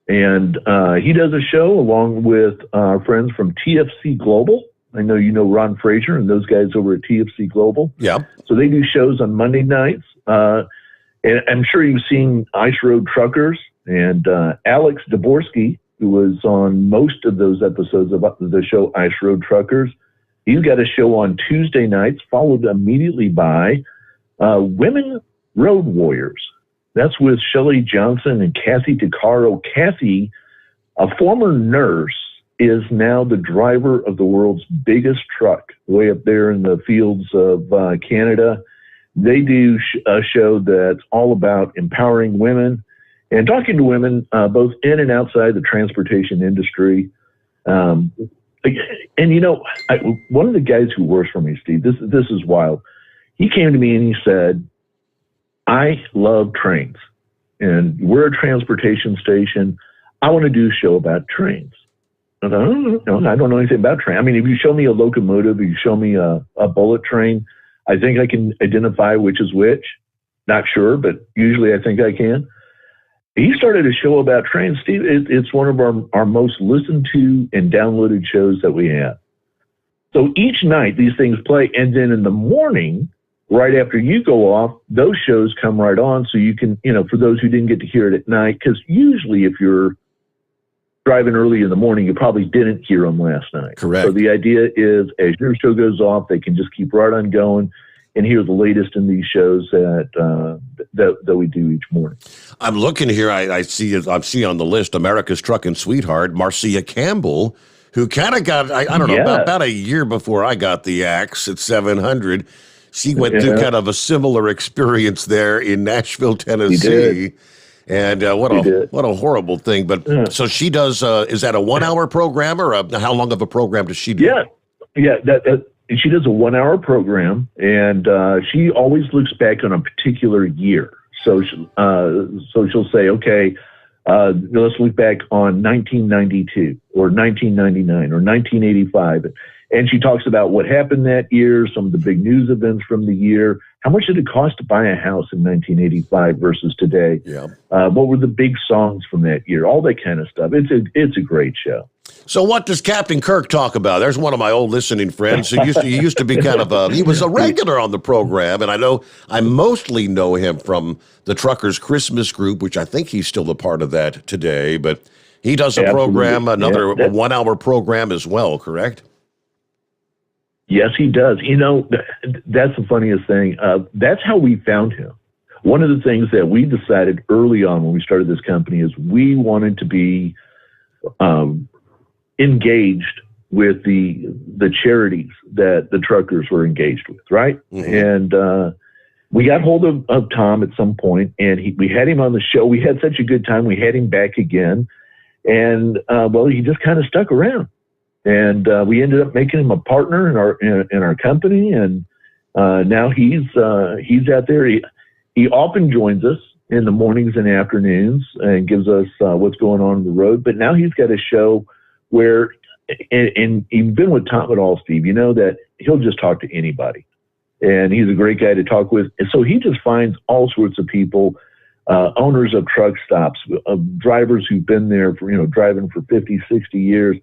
and he does a show along with our friends from TFC Global. I know you know Ron Frazier and those guys over at TFC Global. Yeah. So they do shows on Monday nights. And I'm sure you've seen Ice Road Truckers, and Alex Dvorsky, who was on most of those episodes of the show Ice Road Truckers. He's got a show on Tuesday nights, followed immediately by Women Road Warriors. That's with Shelley Johnson and Kathy DeCaro. Kathy, a former nurse, is now the driver of the world's biggest truck way up there in the fields of Canada. They do a show that's all about empowering women and talking to women both in and outside the transportation industry. And one of the guys who works for me, Steve, this is wild. He came to me and he said, I love trains, and we're a transportation station. I want to do a show about trains. I don't know anything about trains. I mean, if you show me a locomotive, if you show me a bullet train, I think I can identify which is which. Not sure, but usually I think I can. He started a show about trains, Steve. It's one of our most listened to and downloaded shows that we have. So each night these things play, and then in the morning, right after you go off, those shows come right on. So you can, for those who didn't get to hear it at night, because usually if you're driving early in the morning, you probably didn't hear them last night. Correct. So the idea is as your show goes off, they can just keep right on going. and hear the latest in these shows that we do each morning. I'm looking here. I see on the list America's Trucking Sweetheart, Marcia Campbell, who kind of got, I don't know, about a year before I got the axe at 700. She went through kind of a similar experience there in Nashville, Tennessee. And what a horrible thing. But so she does, is that a 1 hour program or how long of a program does she do? Yeah. She does a 1 hour program, and she always looks back on a particular year. So she'll say, okay, let's look back on 1992 or 1999 or 1985. And she talks about what happened that year, some of the big news events from the year. How much did it cost to buy a house in 1985 versus today? Yeah. What were the big songs from that year? All that kind of stuff. It's a great show. So what does Captain Kirk talk about? There's one of my old listening friends who used to be kind of he was a regular on the program, and I mostly know him from the Truckers Christmas Group, which I think he's still a part of that today. But he does a program, another 1 hour program as well, correct? Yes, he does. You know, that's the funniest thing. That's how we found him. One of the things that we decided early on when we started this company is we wanted to be engaged with the charities that the truckers were engaged with, right? Mm-hmm. And we got hold of Tom at some point, and we had him on the show. We had such a good time. We had him back again. And, he just kind of stuck around. And we ended up making him a partner in our company, and now he's out there. He often joins us in the mornings and afternoons and gives us what's going on the road. But now he's got a show where, and you've been with Tom at all, Steve. You know that he'll just talk to anybody, and he's a great guy to talk with. And so he just finds all sorts of people, owners of truck stops, drivers who've been there for driving for 50, 60 years.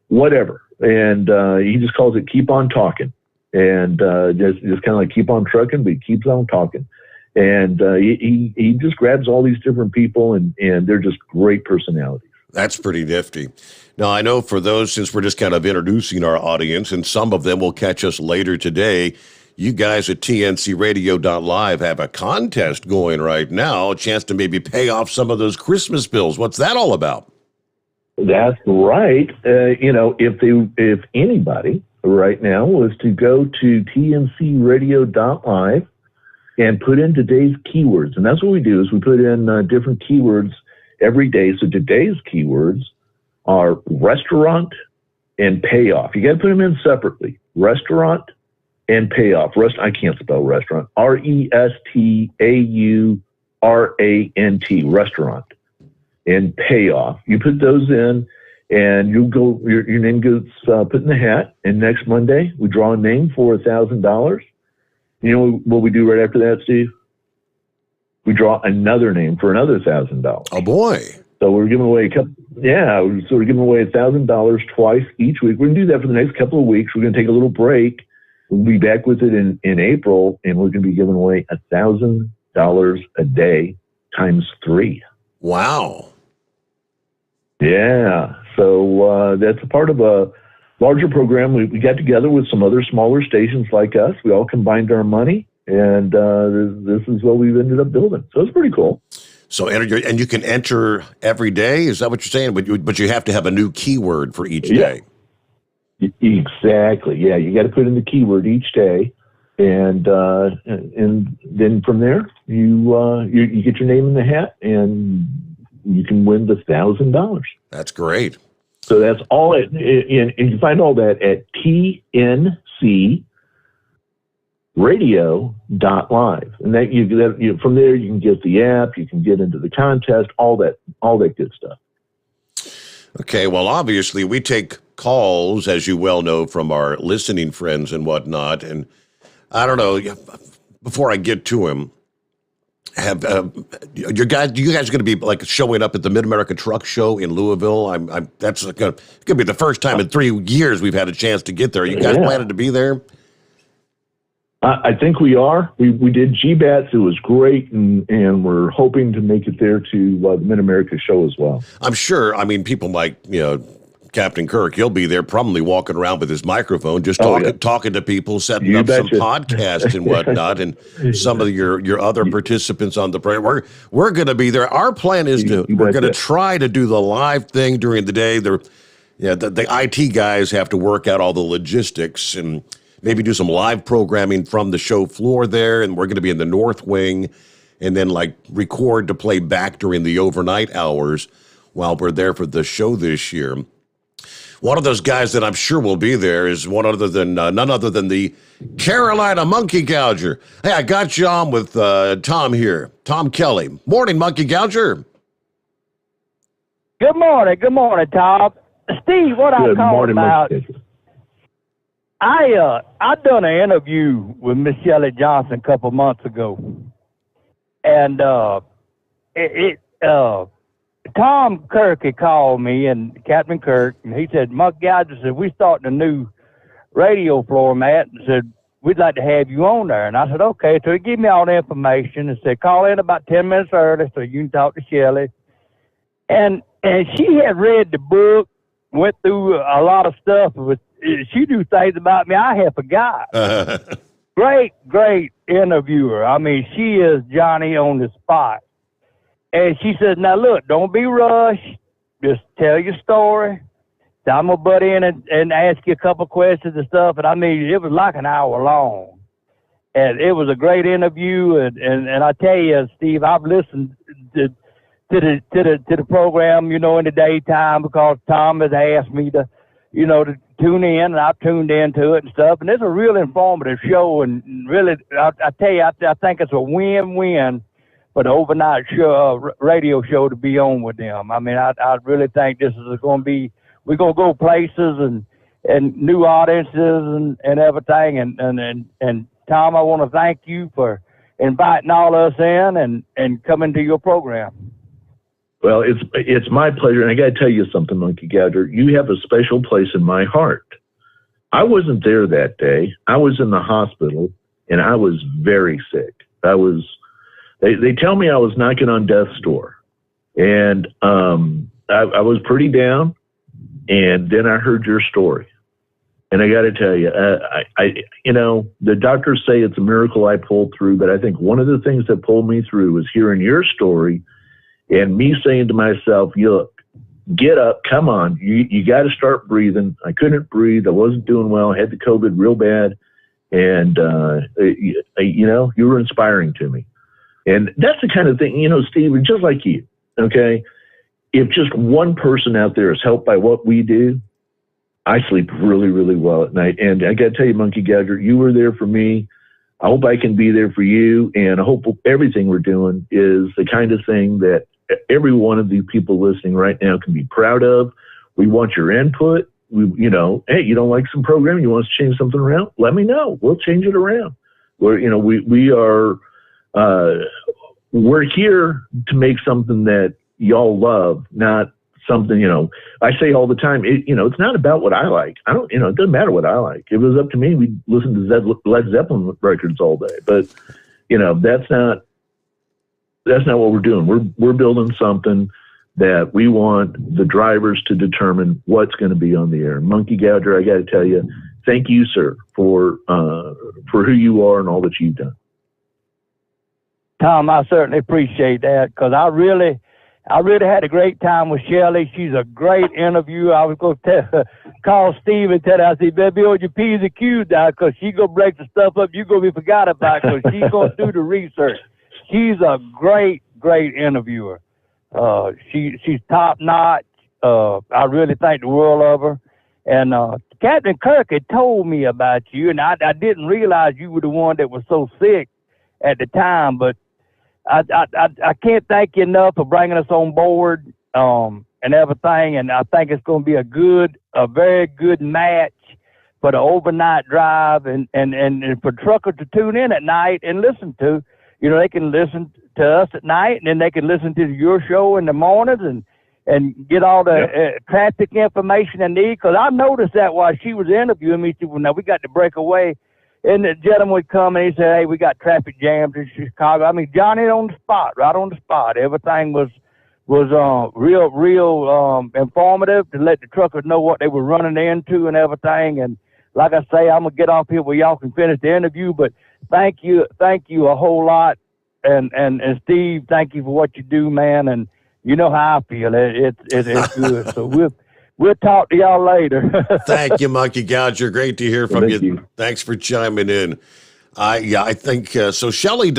Whatever. And he just calls it keep on talking. And just kind of like keep on trucking, but he keeps on talking. And he just grabs all these different people, and they're just great personalities. That's pretty nifty. Now, I know for those, since we're just kind of introducing our audience, and some of them will catch us later today, you guys at tncradio.live have a contest going right now, a chance to maybe pay off some of those Christmas bills. What's that all about? That's right. If anybody right now was to go to tncradio.live and put in today's keywords, and that's what we do is we put in different keywords every day. So today's keywords are restaurant and payoff. You got to put them in separately. Restaurant and payoff. I can't spell restaurant. RESTAURANT. Restaurant. And payoff. You put those in, and you go. Your name gets put in the hat. And next Monday, we draw a name for $1,000. You know what we do right after that, Steve? We draw another name for another $1,000. Oh boy! So we're giving away so we're giving away $1,000 twice each week. We're gonna do that for the next couple of weeks. We're gonna take a little break. We'll be back with it in April, and we're gonna be giving away $1,000 a day times 3. Wow. Yeah. So that's a part of a larger program. We got together with some other smaller stations like us. We all combined our money, and this is what we've ended up building. So it's pretty cool. So and you can enter every day? Is that what you're saying? But you have to have a new keyword for each day. Exactly. Yeah. You got to put in the keyword each day. And then from there, you get your name in the hat, and you can win the $1,000. That's great. So that's all and you can find all that at tncradio.live. And that from there you can get the app, you can get into the contest, all that good stuff. Okay, well, obviously we take calls, as you well know, from our listening friends and whatnot. And I don't know, before I get to him, you guys are going to be like showing up at the Mid-America Truck Show in Louisville? That's going to be the first time in 3 years we've had a chance to get there. Are you guys planning to be there? I think we are. We did GBATS. It was great, and we're hoping to make it there to the Mid-America Show as well. I'm sure. I mean, people might, Captain Kirk, he'll be there probably walking around with his microphone, just talking to people, setting You up betcha. some podcasts and whatnot, and some of your other participants on the program. We're going to be there. Our plan is we're going to try to do the live thing during the day. The IT guys have to work out all the logistics and maybe do some live programming from the show floor there, and we're going to be in the North Wing, and then record to play back during the overnight hours while we're there for the show this year. One of those guys that I'm sure will be there is none other than the Carolina Monkey Gouger. Hey, I got you on with Tom here. Tom Kelly. Morning, Monkey Gouger. Good morning, Tom. Steve, what I called about, I done an interview with Miss Shelley Johnson a couple months ago, and Tom Kirk had called me, and Captain Kirk, and he said, Monk Gouger said, we starting a new radio format, and said, we'd like to have you on there. And I said, okay. So he gave me all the information and said, call in about 10 minutes early so you can talk to Shelley. And she had read the book, went through a lot of stuff. She knew things about me I had forgot. Great interviewer. I mean, she is Johnny on the spot. And she says, now look, don't be rushed. Just tell your story. So I'm going to butt in and ask you a couple questions and stuff. And I mean, it was like an hour long. And it was a great interview. And I tell you, Steve, I've listened to the program, in the daytime, because Tom has asked me to tune in, and I've tuned into it and stuff. And it's a real informative show. And really, I tell you, I think it's a win-win for the overnight show, radio show to be on with them. I mean, I really think this is going to be, we're going to go places and new audiences and everything. And Tom, I want to thank you for inviting all us in and coming to your program. Well, it's my pleasure. And I got to tell you something, Monkey Gouger. You have a special place in my heart. I wasn't there that day. I was in the hospital, and I was very sick. They tell me I was knocking on death's door, and I was pretty down, and then I heard your story, and I got to tell you, the doctors say it's a miracle I pulled through, but I think one of the things that pulled me through was hearing your story and me saying to myself, look, get up, come on, you got to start breathing. I couldn't breathe. I wasn't doing well. I had the COVID real bad, and you were inspiring to me. And that's the kind of thing, Steve, just like you, okay? If just one person out there is helped by what we do, I sleep really, really well at night. And I got to tell you, Monkey Gouger, you were there for me. I hope I can be there for you. And I hope everything we're doing is the kind of thing that every one of the people listening right now can be proud of. We want your input. Hey, you don't like some programming? You want us to change something around? Let me know. We'll change it around. We're here to make something that y'all love, not something, I say all the time, it's not about what I like. It doesn't matter what I like. If it was up to me, we'd listen to Led Zeppelin records all day. But, that's not what we're doing. We're building something that we want the drivers to determine what's going to be on the air. Monkey Gouger, I got to tell you, thank you, sir, for who you are and all that you've done. Tom, I certainly appreciate that, because I really had a great time with Shelley. She's a great interviewer. I was going to call Steve and tell her, I said, better be on your P's and Q's now, because she's going to break the stuff up you're going to be forgot about, because she's going to do the research. She's a great interviewer. She's top notch. I really think the world of her. And Captain Kirk had told me about you, and I didn't realize you were the one that was so sick at the time, but I can't thank you enough for bringing us on board and everything. And I think it's going to be a very good match for the overnight drive and for truckers to tune in at night and listen to. They can listen to us at night, and then they can listen to your show in the mornings and get all the traffic information they need. Because I noticed that while she was interviewing me, she said, well, now we got to break away. And the gentleman would come and he said, hey, we got traffic jams in Chicago. I mean, Johnny right on the spot. Everything was real informative to let the truckers know what they were running into and everything. And like I say, I'm gonna get off here where y'all can finish the interview. But thank you a whole lot, and Steve, thank you for what you do, man. And you know how I feel. It's good. So we'll talk to y'all later. Thank you, Monkey Gouger. Great to hear from you. Thanks for chiming in. I think so. Shelley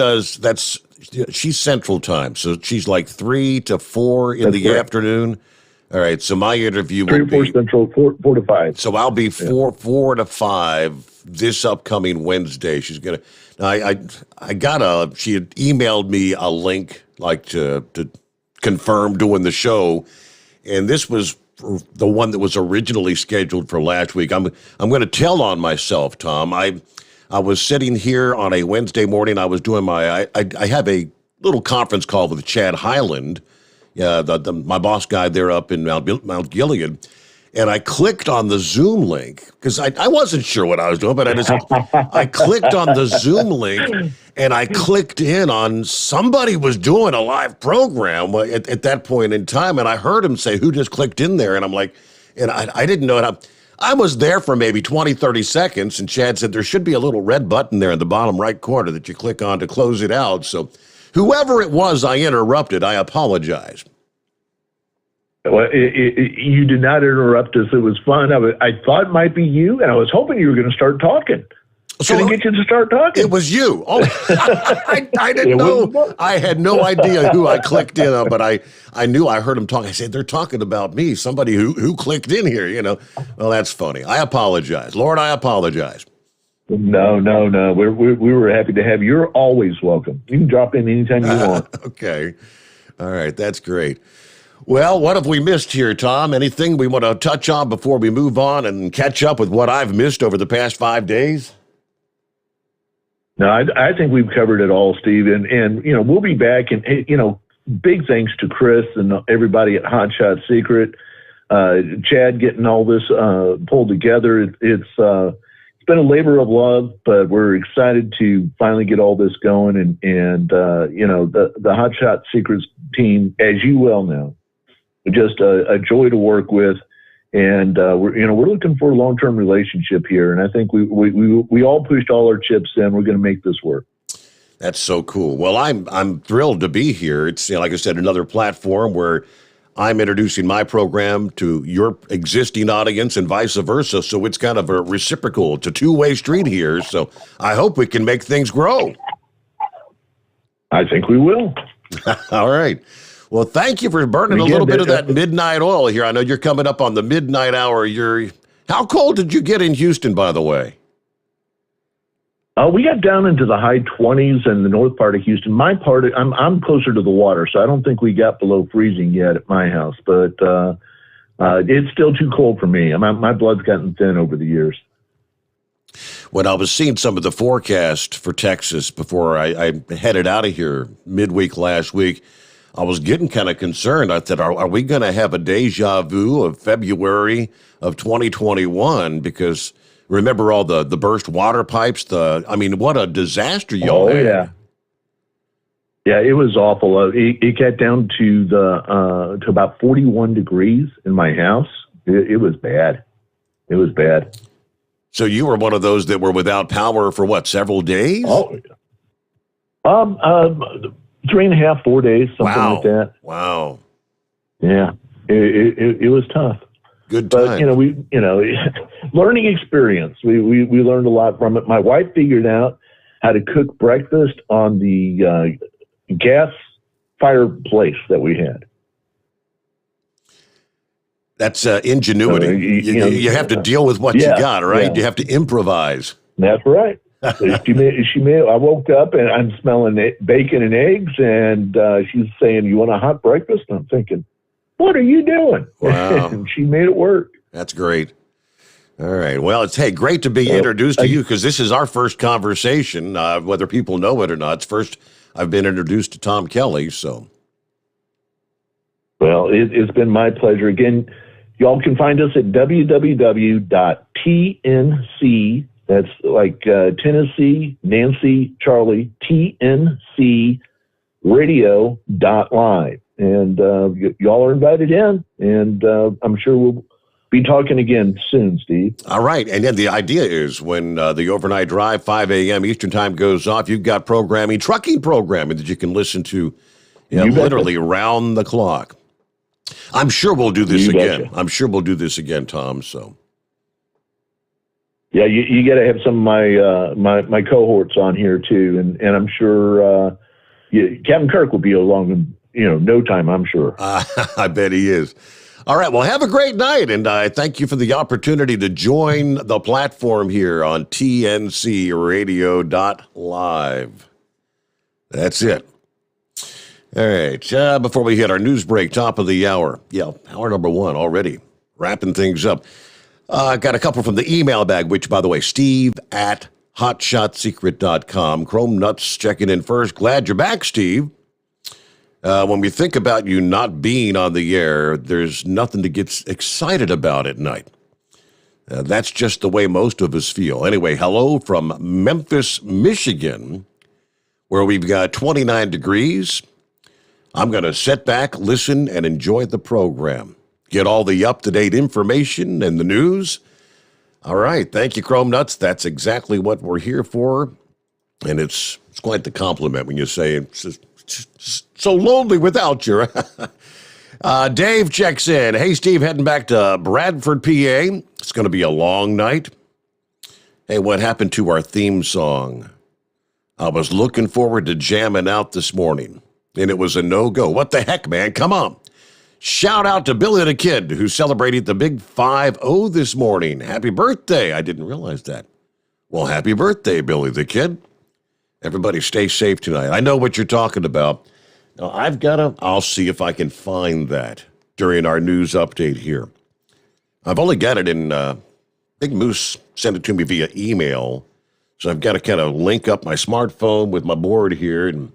she's Central Time, so she's like 3 to 4 in the afternoon. All right, so my interview will be 3 to 4 Central, 4 to 5. So I'll be 4 to 5 this upcoming Wednesday. She's gonna. She had emailed me a link like to confirm doing the show, and this was the one that was originally scheduled for last week. I'm going to tell on myself, Tom. I was sitting here on a Wednesday morning. I was doing I have a little conference call with Chad Highland, my boss guy there up in Mount Gilead, and I clicked on the Zoom link because I wasn't sure what I was doing, but I clicked on the Zoom link and I clicked in on somebody was doing a live program at that point in time, and I heard him say, "Who just clicked in there?" And I'm like, and I didn't know it. I was there for maybe 20, 30 seconds, and Chad said there should be a little red button there in the bottom right corner that you click on to close it out. So whoever it was I interrupted, I apologize. Well, you did not interrupt us. It was fun. I thought it might be you, and I was hoping you were going to start talking. So going to get you to start talking. It was you. Oh, I didn't know. I had no idea who I clicked in on, but I knew I heard him talk. I said, they're talking about me, somebody who clicked in here, you know. Well, that's funny. I apologize. Lord, I apologize. No. We were happy to have you. You're always welcome. You can drop in anytime you want. Okay. All right. That's great. Well, what have we missed here, Tom? Anything we want to touch on before we move on and catch up with what I've missed over the past 5 days? No, I think we've covered it all, Steve. And you know, we'll be back. And, you know, big thanks to Chris and everybody at Hot Shot Secret. Chad getting all this pulled together. It's been a labor of love, but we're excited to finally get all this going. And you know, the Hot Shot Secrets team, as you well know, just a joy to work with. And we're looking for a long-term relationship here, and I think we all pushed all our chips in. We're going to make this work. That's so cool. Well, I'm thrilled to be here. It's, you know, like I said, another platform where I'm introducing my program to your existing audience and vice versa. So it's kind of a reciprocal. It's a two-way street here. So I hope we can make things grow. I think we will. All right. Well, thank you for burning a little bit of that midnight oil here. I know you're coming up on the midnight hour. How cold did you get in Houston, by the way? We got down into the high 20s in the north part of Houston. My part, I'm closer to the water, so I don't think we got below freezing yet at my house. But it's still too cold for me. My blood's gotten thin over the years. When I was seeing some of the forecast for Texas before I headed out of here midweek last week, I was getting kind of concerned. I said, are we going to have a deja vu of February of 2021? Because remember all the burst water pipes? What a disaster y'all had. Yeah. Yeah, it was awful. It got down to about 41 degrees in my house. It was bad. It was bad. So you were one of those that were without power for what, several days? Oh, 3.5, 4 days, something like that. Wow. Yeah, it was tough. Good time. But learning experience. We learned a lot from it. My wife figured out how to cook breakfast on the gas fireplace that we had. That's ingenuity. You have to deal with what you got, right? Yeah. You have to improvise. That's right. She made. I woke up and I'm smelling bacon and eggs, and she's saying, "You want a hot breakfast?" And I'm thinking, "What are you doing?" Wow. And she made it work. That's great. All right. Well, it's great to be introduced to you because this is our first conversation, whether people know it or not. It's first I've been introduced to Tom Kelly. So, well, it's been my pleasure. Again, y'all can find us at www.tnc. That's like Tennessee, Nancy, Charlie, TNC radio.live. and y'all are invited in. And I'm sure we'll be talking again soon, Steve. All right. And then the idea is when the overnight drive, 5 a.m. Eastern time goes off, you've got programming, trucking programming that you can listen to literally round the clock. I'm sure we'll do this again. I'm sure we'll do this again, Tom. So. Yeah, you got to have some of my cohorts on here too, and I'm sure Captain Kirk will be along in no time. I'm sure. I bet he is. All right. Well, have a great night, and I thank you for the opportunity to join the platform here on TNCRadio.live. That's it. All right. Before we hit our news break, top of the hour. Yeah, hour number 1 already. Wrapping things up. Got a couple from the email bag, which, by the way, steve@hotshotsecret.com. Chrome Nuts checking in first. Glad you're back, Steve. When we think about you not being on the air, there's nothing to get excited about at night. That's just the way most of us feel. Anyway, hello from Memphis, Michigan, where we've got 29 degrees. I'm going to sit back, listen, and enjoy the program. Get all the up-to-date information and the news. All right. Thank you, Chrome Nuts. That's exactly what we're here for. And it's quite the compliment when you say it's just so lonely without you. Dave checks in. Hey, Steve, heading back to Bradford, PA. It's going to be a long night. Hey, what happened to our theme song? I was looking forward to jamming out this morning, and it was a no-go. What the heck, man? Come on. Shout out to Billy the Kid, who celebrated the big 5-0 this morning. Happy birthday. I didn't realize that. Well, happy birthday, Billy the Kid. Everybody stay safe tonight. I know what you're talking about. Now, I'll see if I can find that during our news update here. I've only got it in, Big Moose sent it to me via email. So I've got to kind of link up my smartphone with my board here, and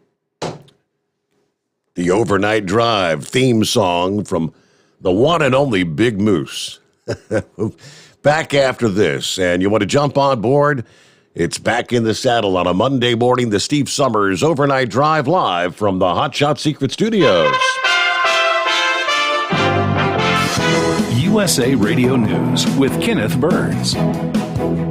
the overnight drive theme song from the one and only Big Moose. Back after this, and you want to jump on board? It's Back in the Saddle on a Monday morning, the Steve Sommers Overnight Drive live from the Hot Shot Secret Studios. USA Radio News with Kenneth Burns.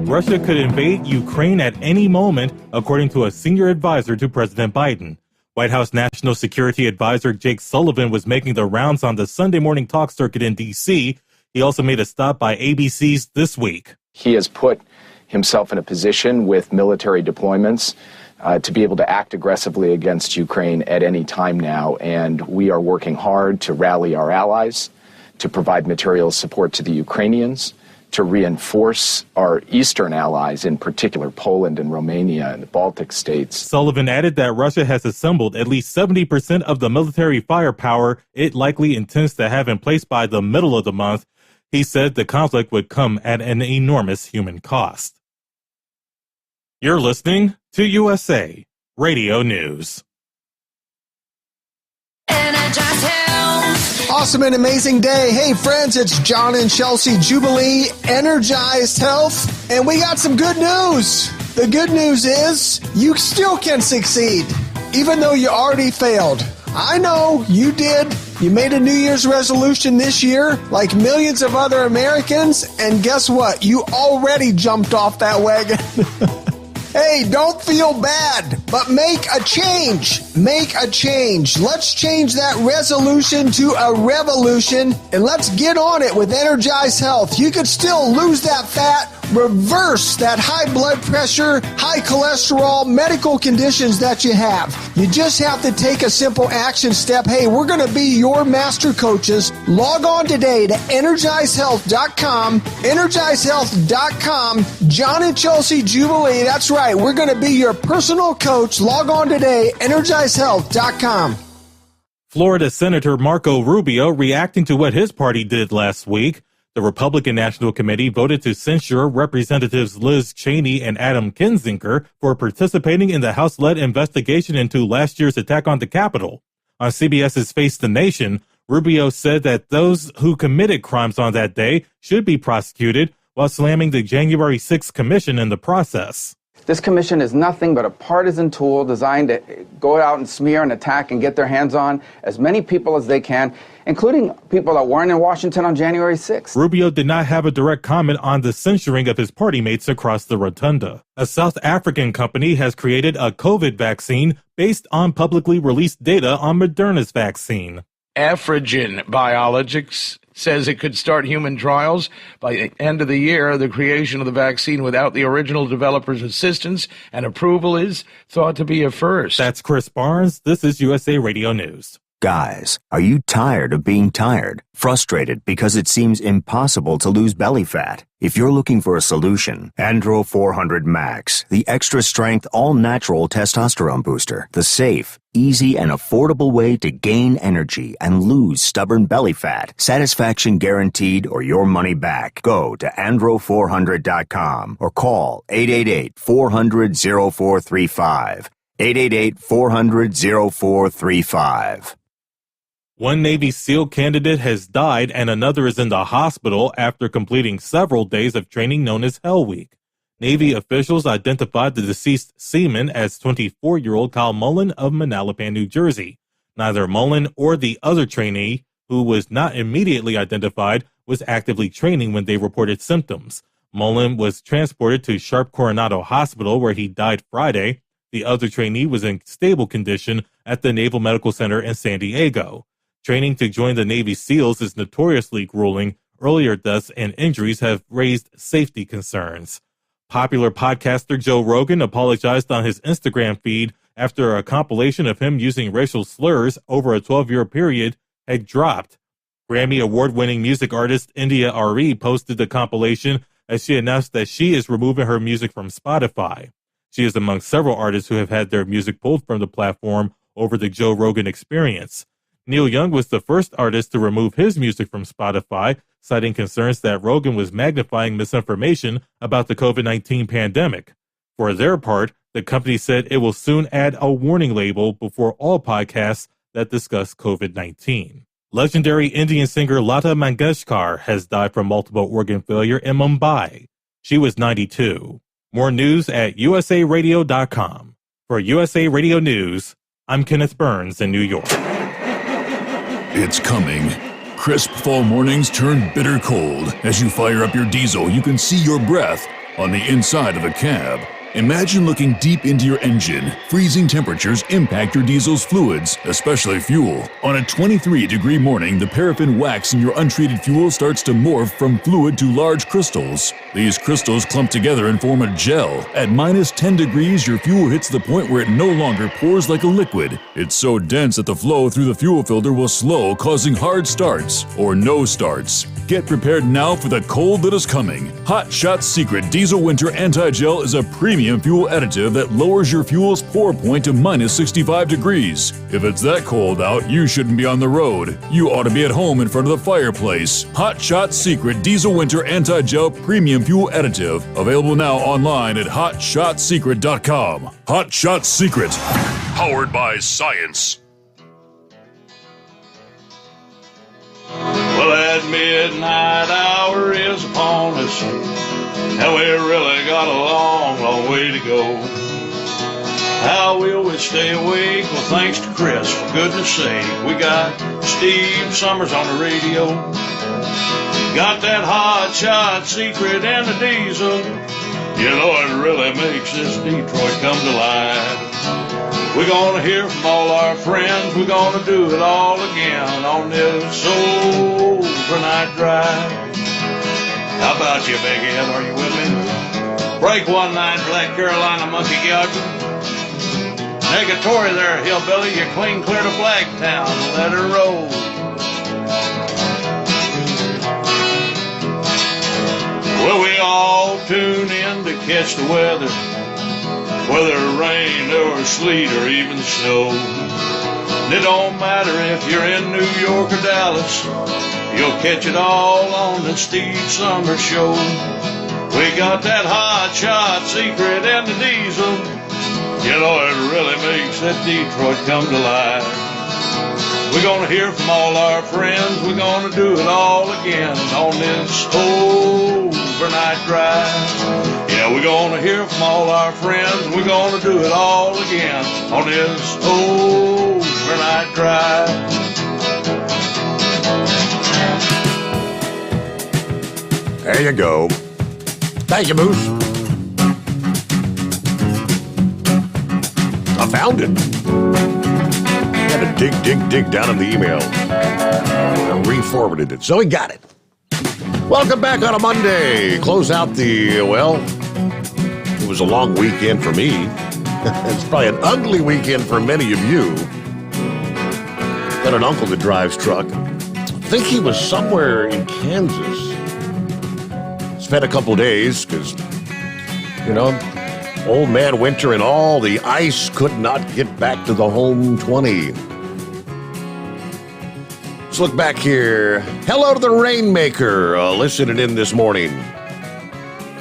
Russia could invade Ukraine at any moment, according to a senior advisor to President Biden. White House National Security Advisor Jake Sullivan was making the rounds on the Sunday morning talk circuit in D.C. He also made a stop by ABC's This Week. He has put himself in a position with military deployments to be able to act aggressively against Ukraine at any time now. And we are working hard to rally our allies, to provide material support to the Ukrainians, to reinforce our eastern allies, in particular Poland and Romania and the Baltic states. Sullivan added that Russia has assembled at least 70% of the military firepower it likely intends to have in place by the middle of the month. He said the conflict would come at an enormous human cost. You're listening to USA Radio News. Awesome and amazing day. Hey friends, it's John and Chelsea Jubilee Energized Health, and we got some good news. The good news is you still can succeed, even though you already failed. I know you did. You made a New Year's resolution this year, like millions of other Americans, and guess what? You already jumped off that wagon. Hey, don't feel bad, but make a change. Make a change. Let's change that resolution to a revolution, and let's get on it with Energized Health. You could still lose that fat, reverse that high blood pressure, high cholesterol, medical conditions that you have. You just have to take a simple action step. Hey, we're going to be your master coaches. Log on today to EnergizedHealth.com, EnergizedHealth.com, John and Chelsea Jubilee. That's right. We're going to be your personal coach. Log on today, EnergizedHealth.com. Florida Senator Marco Rubio reacting to what his party did last week. The Republican National Committee voted to censure Representatives Liz Cheney and Adam Kinzinger for participating in the House-led investigation into last year's attack on the Capitol. On CBS's Face the Nation, Rubio said that those who committed crimes on that day should be prosecuted while slamming the January 6th commission in the process. This commission is nothing but a partisan tool designed to go out and smear and attack and get their hands on as many people as they can, including people that weren't in Washington on January 6th. Rubio did not have a direct comment on the censoring of his party mates across the rotunda. A South African company has created a COVID vaccine based on publicly released data on Moderna's vaccine. Afrigen Biologics says it could start human trials by the end of the year. The creation of the vaccine without the original developer's assistance and approval is thought to be a first. That's Chris Barnes. This is USA Radio News. Guys, are you tired of being tired? Frustrated because it seems impossible to lose belly fat? If you're looking for a solution, Andro 400 Max, the extra strength, all-natural testosterone booster, the safe, easy, and affordable way to gain energy and lose stubborn belly fat. Satisfaction guaranteed or your money back. Go to andro400.com or call 888-400-0435. 888-400-0435. One Navy SEAL candidate has died and another is in the hospital after completing several days of training known as Hell Week. Navy officials identified the deceased seaman as 24-year-old Kyle Mullen of Manalapan, New Jersey. Neither Mullen or the other trainee, who was not immediately identified, was actively training when they reported symptoms. Mullen was transported to Sharp Coronado Hospital, where he died Friday. The other trainee was in stable condition at the Naval Medical Center in San Diego. Training to join the Navy SEALs is notoriously grueling. Earlier deaths and injuries have raised safety concerns. Popular podcaster Joe Rogan apologized on his Instagram feed after a compilation of him using racial slurs over a 12-year period had dropped. Grammy award-winning music artist India Arie posted the compilation as she announced that she is removing her music from Spotify. She is among several artists who have had their music pulled from the platform over the Joe Rogan Experience. Neil Young was the first artist to remove his music from Spotify, citing concerns that Rogan was magnifying misinformation about the COVID-19 pandemic. For their part, the company said it will soon add a warning label before all podcasts that discuss COVID-19. Legendary Indian singer Lata Mangeshkar has died from multiple organ failure in Mumbai. She was 92. More news at usaradio.com. For USA Radio News, I'm Kenneth Burns in New York. It's coming. Crisp fall mornings turn bitter cold. As you fire up your diesel, you can see your breath on the inside of the cab. Imagine looking deep into your engine. Freezing temperatures impact your diesel's fluids, especially fuel. On a 23-degree morning, the paraffin wax in your untreated fuel starts to morph from fluid to large crystals. These crystals clump together and form a gel. At minus 10 degrees, your fuel hits the point where it no longer pours like a liquid. It's so dense that the flow through the fuel filter will slow, causing hard starts or no starts. Get prepared now for the cold that is coming. Hot Shot Secret Diesel Winter Anti-Gel is a premium fuel additive that lowers your fuel's pour point to minus 65 degrees. If it's that cold out, you shouldn't be on the road. You ought to be at home in front of the fireplace. Hot Shot Secret Diesel Winter Anti-Gel Premium Fuel Additive. Available now online at hotshotsecret.com. Hot Shot Secret. Powered by science. Well, that midnight hour is upon us, and we really got a long, long way to go. How will we stay awake? Well, thanks to Chris, for goodness sake. We got Steve Sommers on the radio. Got that hot shot secret and the diesel. You know it really makes this Detroit come to life. We're gonna hear from all our friends. We're gonna do it all again on this overnight drive. How about you, Big Ed? Are you with me? Break one night, Black Carolina monkey gouging. Negatory there, hillbilly. You clean clear to Blacktown. Let her roll. Well, we all tune in to catch the weather, whether rain or sleet or even snow. And it don't matter if you're in New York or Dallas, you'll catch it all on the Steve Sommers Show. We got that hot shot secret and the diesel. You know it really makes that Detroit come to life. We're gonna hear from all our friends. We're gonna do it all again on this whole overnight drive. Yeah, we're gonna hear from all our friends, and we're gonna do it all again on this overnight drive. There you go. Thank you, Moose. I found it. Had to dig down in the email. I re-forwarded it, so we got it. Welcome back on a Monday. Close out it was a long weekend for me. It's probably an ugly weekend for many of you. Got an uncle that drives truck. I think he was somewhere in Kansas. Spent a couple days because, old man winter and all the ice could not get back to the home 20. Let's look back here. Hello to the Rainmaker, listening in this morning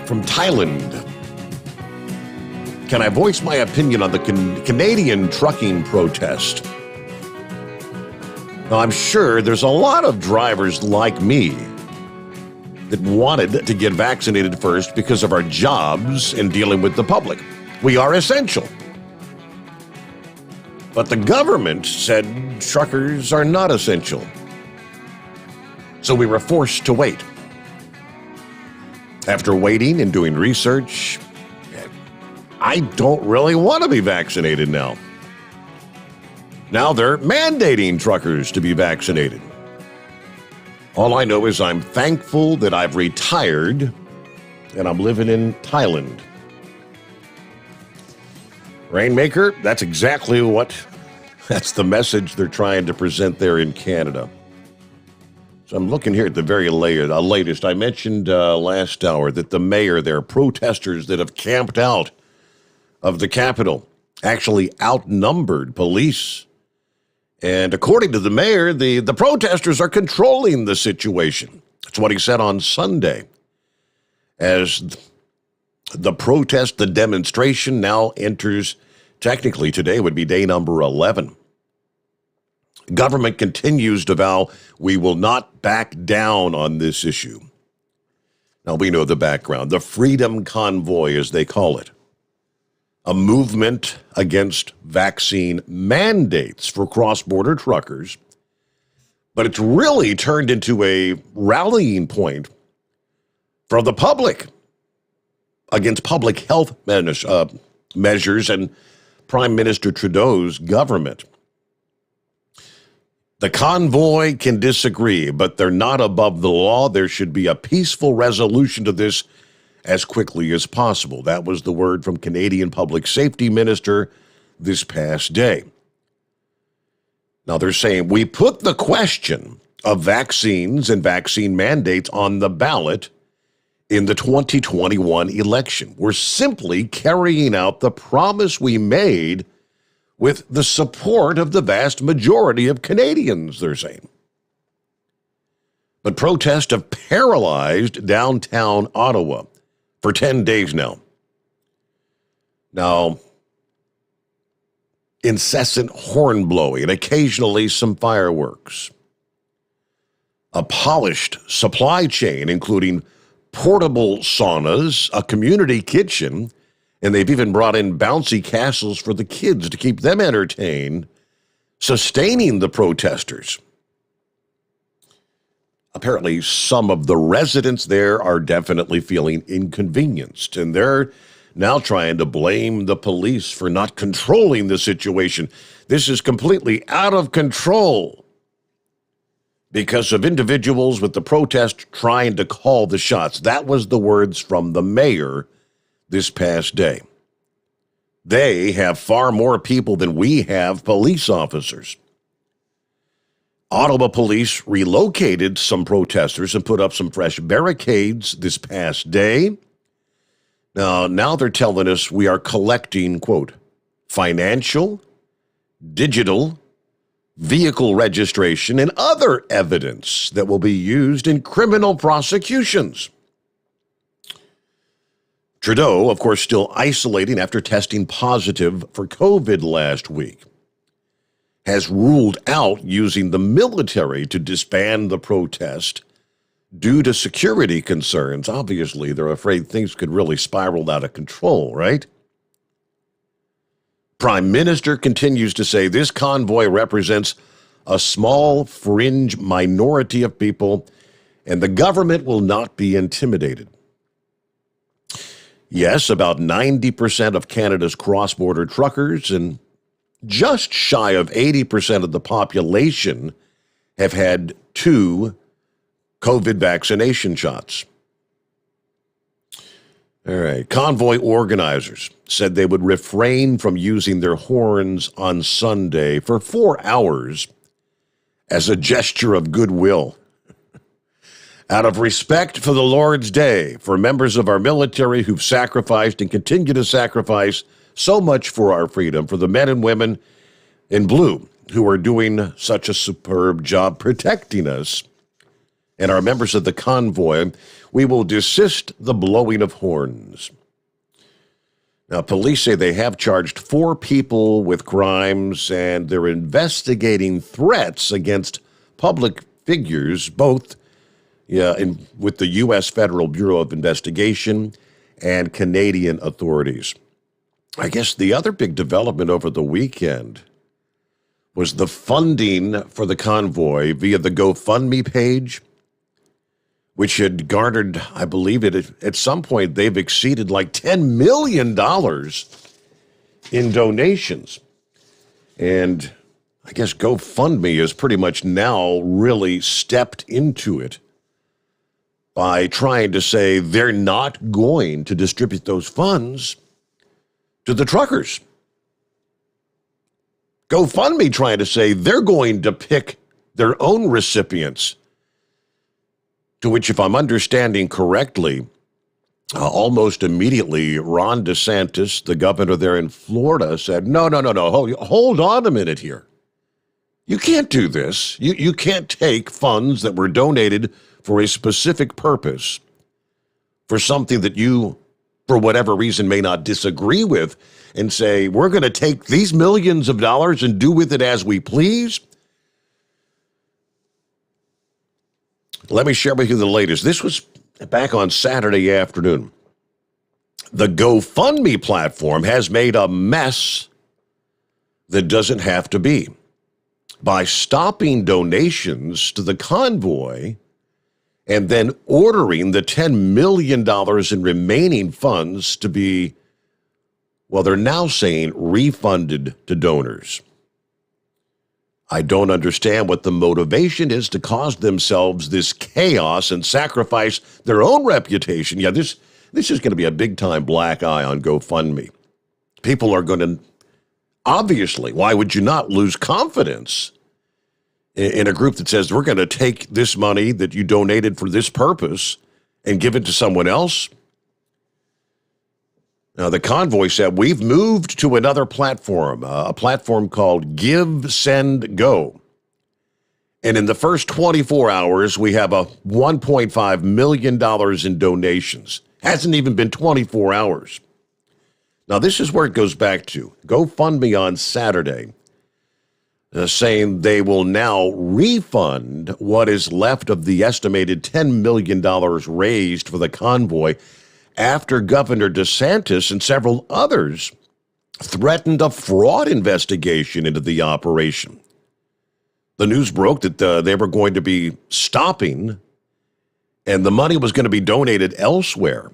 from Thailand. Can I voice my opinion on the Canadian trucking protest? Now, I'm sure there's a lot of drivers like me that wanted to get vaccinated first because of our jobs and dealing with the public. We are essential. But the government said truckers are not essential. So we were forced to wait. After waiting and doing research, I don't really want to be vaccinated now. Now they're mandating truckers to be vaccinated. All I know is I'm thankful that I've retired and I'm living in Thailand. Rainmaker, that's the message they're trying to present there in Canada. So I'm looking here at the very latest. I mentioned last hour that the mayor there, protesters that have camped out of the Capitol, actually outnumbered police. And according to the mayor, the protesters are controlling the situation. That's what he said on Sunday. As the demonstration now enters, technically today would be day number 11. Government continues to vow we will not back down on this issue. Now we know the background, the Freedom Convoy, as they call it. A movement against vaccine mandates for cross-border truckers, but it's really turned into a rallying point for the public against public health measures and Prime Minister Trudeau's government. The convoy can disagree, but they're not above the law. There should be a peaceful resolution to this as quickly as possible. That was the word from Canadian Public Safety Minister this past day. Now they're saying, we put the question of vaccines and vaccine mandates on the ballot in the 2021 election. We're simply carrying out the promise we made with the support of the vast majority of Canadians, they're saying. But protests have paralyzed downtown Ottawa for 10 days now. Now, incessant horn blowing and occasionally some fireworks. A polished supply chain, including portable saunas, a community kitchen, and they've even brought in bouncy castles for the kids to keep them entertained, sustaining the protesters. Apparently, some of the residents there are definitely feeling inconvenienced, and they're now trying to blame the police for not controlling the situation. This is completely out of control because of individuals with the protest trying to call the shots. That was the words from the mayor this past day. They have far more people than we have police officers. Ottawa police relocated some protesters and put up some fresh barricades this past day. Now they're telling us we are collecting, quote, financial, digital, vehicle registration, and other evidence that will be used in criminal prosecutions. Trudeau, of course, still isolating after testing positive for COVID last week, has ruled out using the military to disband the protest due to security concerns. Obviously, they're afraid things could really spiral out of control, right? Prime Minister continues to say this convoy represents a small fringe minority of people, and the government will not be intimidated. Yes, about 90% of Canada's cross-border truckers and just shy of 80% of the population have had 2 COVID vaccination shots. All right. Convoy organizers said they would refrain from using their horns on Sunday for 4 hours as a gesture of goodwill. Out of respect for the Lord's Day, for members of our military who've sacrificed and continue to sacrifice so much for our freedom, for the men and women in blue who are doing such a superb job protecting us, and our members of the convoy, we will desist the blowing of horns. Now, police say they have charged 4 people with crimes, and they're investigating threats against public figures, both with the U.S. Federal Bureau of Investigation and Canadian authorities. I guess the other big development over the weekend was the funding for the convoy via the GoFundMe page, which had garnered, I believe at some point, they've exceeded like $10 million in donations. And I guess GoFundMe has pretty much now really stepped into it by trying to say they're not going to distribute those funds to the truckers. GoFundMe trying to say they're going to pick their own recipients. To which, if I'm understanding correctly, almost immediately, Ron DeSantis, the governor there in Florida, said, no, hold on a minute here. You can't do this. You can't take funds that were donated for a specific purpose for something that you, for whatever reason, may not disagree with, and say, we're going to take these millions of dollars and do with it as we please. Let me share with you the latest. This was back on Saturday afternoon. The GoFundMe platform has made a mess that doesn't have to be by stopping donations to the convoy and then ordering the $10 million in remaining funds to be, well, they're now saying refunded to donors. I don't understand what the motivation is to cause themselves this chaos and sacrifice their own reputation. Yeah, this is going to be a big-time black eye on GoFundMe. People are going to, obviously, why would you not lose confidence in a group that says we're going to take this money that you donated for this purpose and give it to someone else? Now, the convoy said, we've moved to another platform, a platform called Give, Send, Go. And in the first 24 hours, we have a $1.5 million in donations. Hasn't even been 24 hours. Now, this is where it goes back to. GoFundMe on Saturday, saying they will now refund what is left of the estimated $10 million raised for the convoy after Governor DeSantis and several others threatened a fraud investigation into the operation. The news broke that they were going to be stopping and the money was going to be donated elsewhere.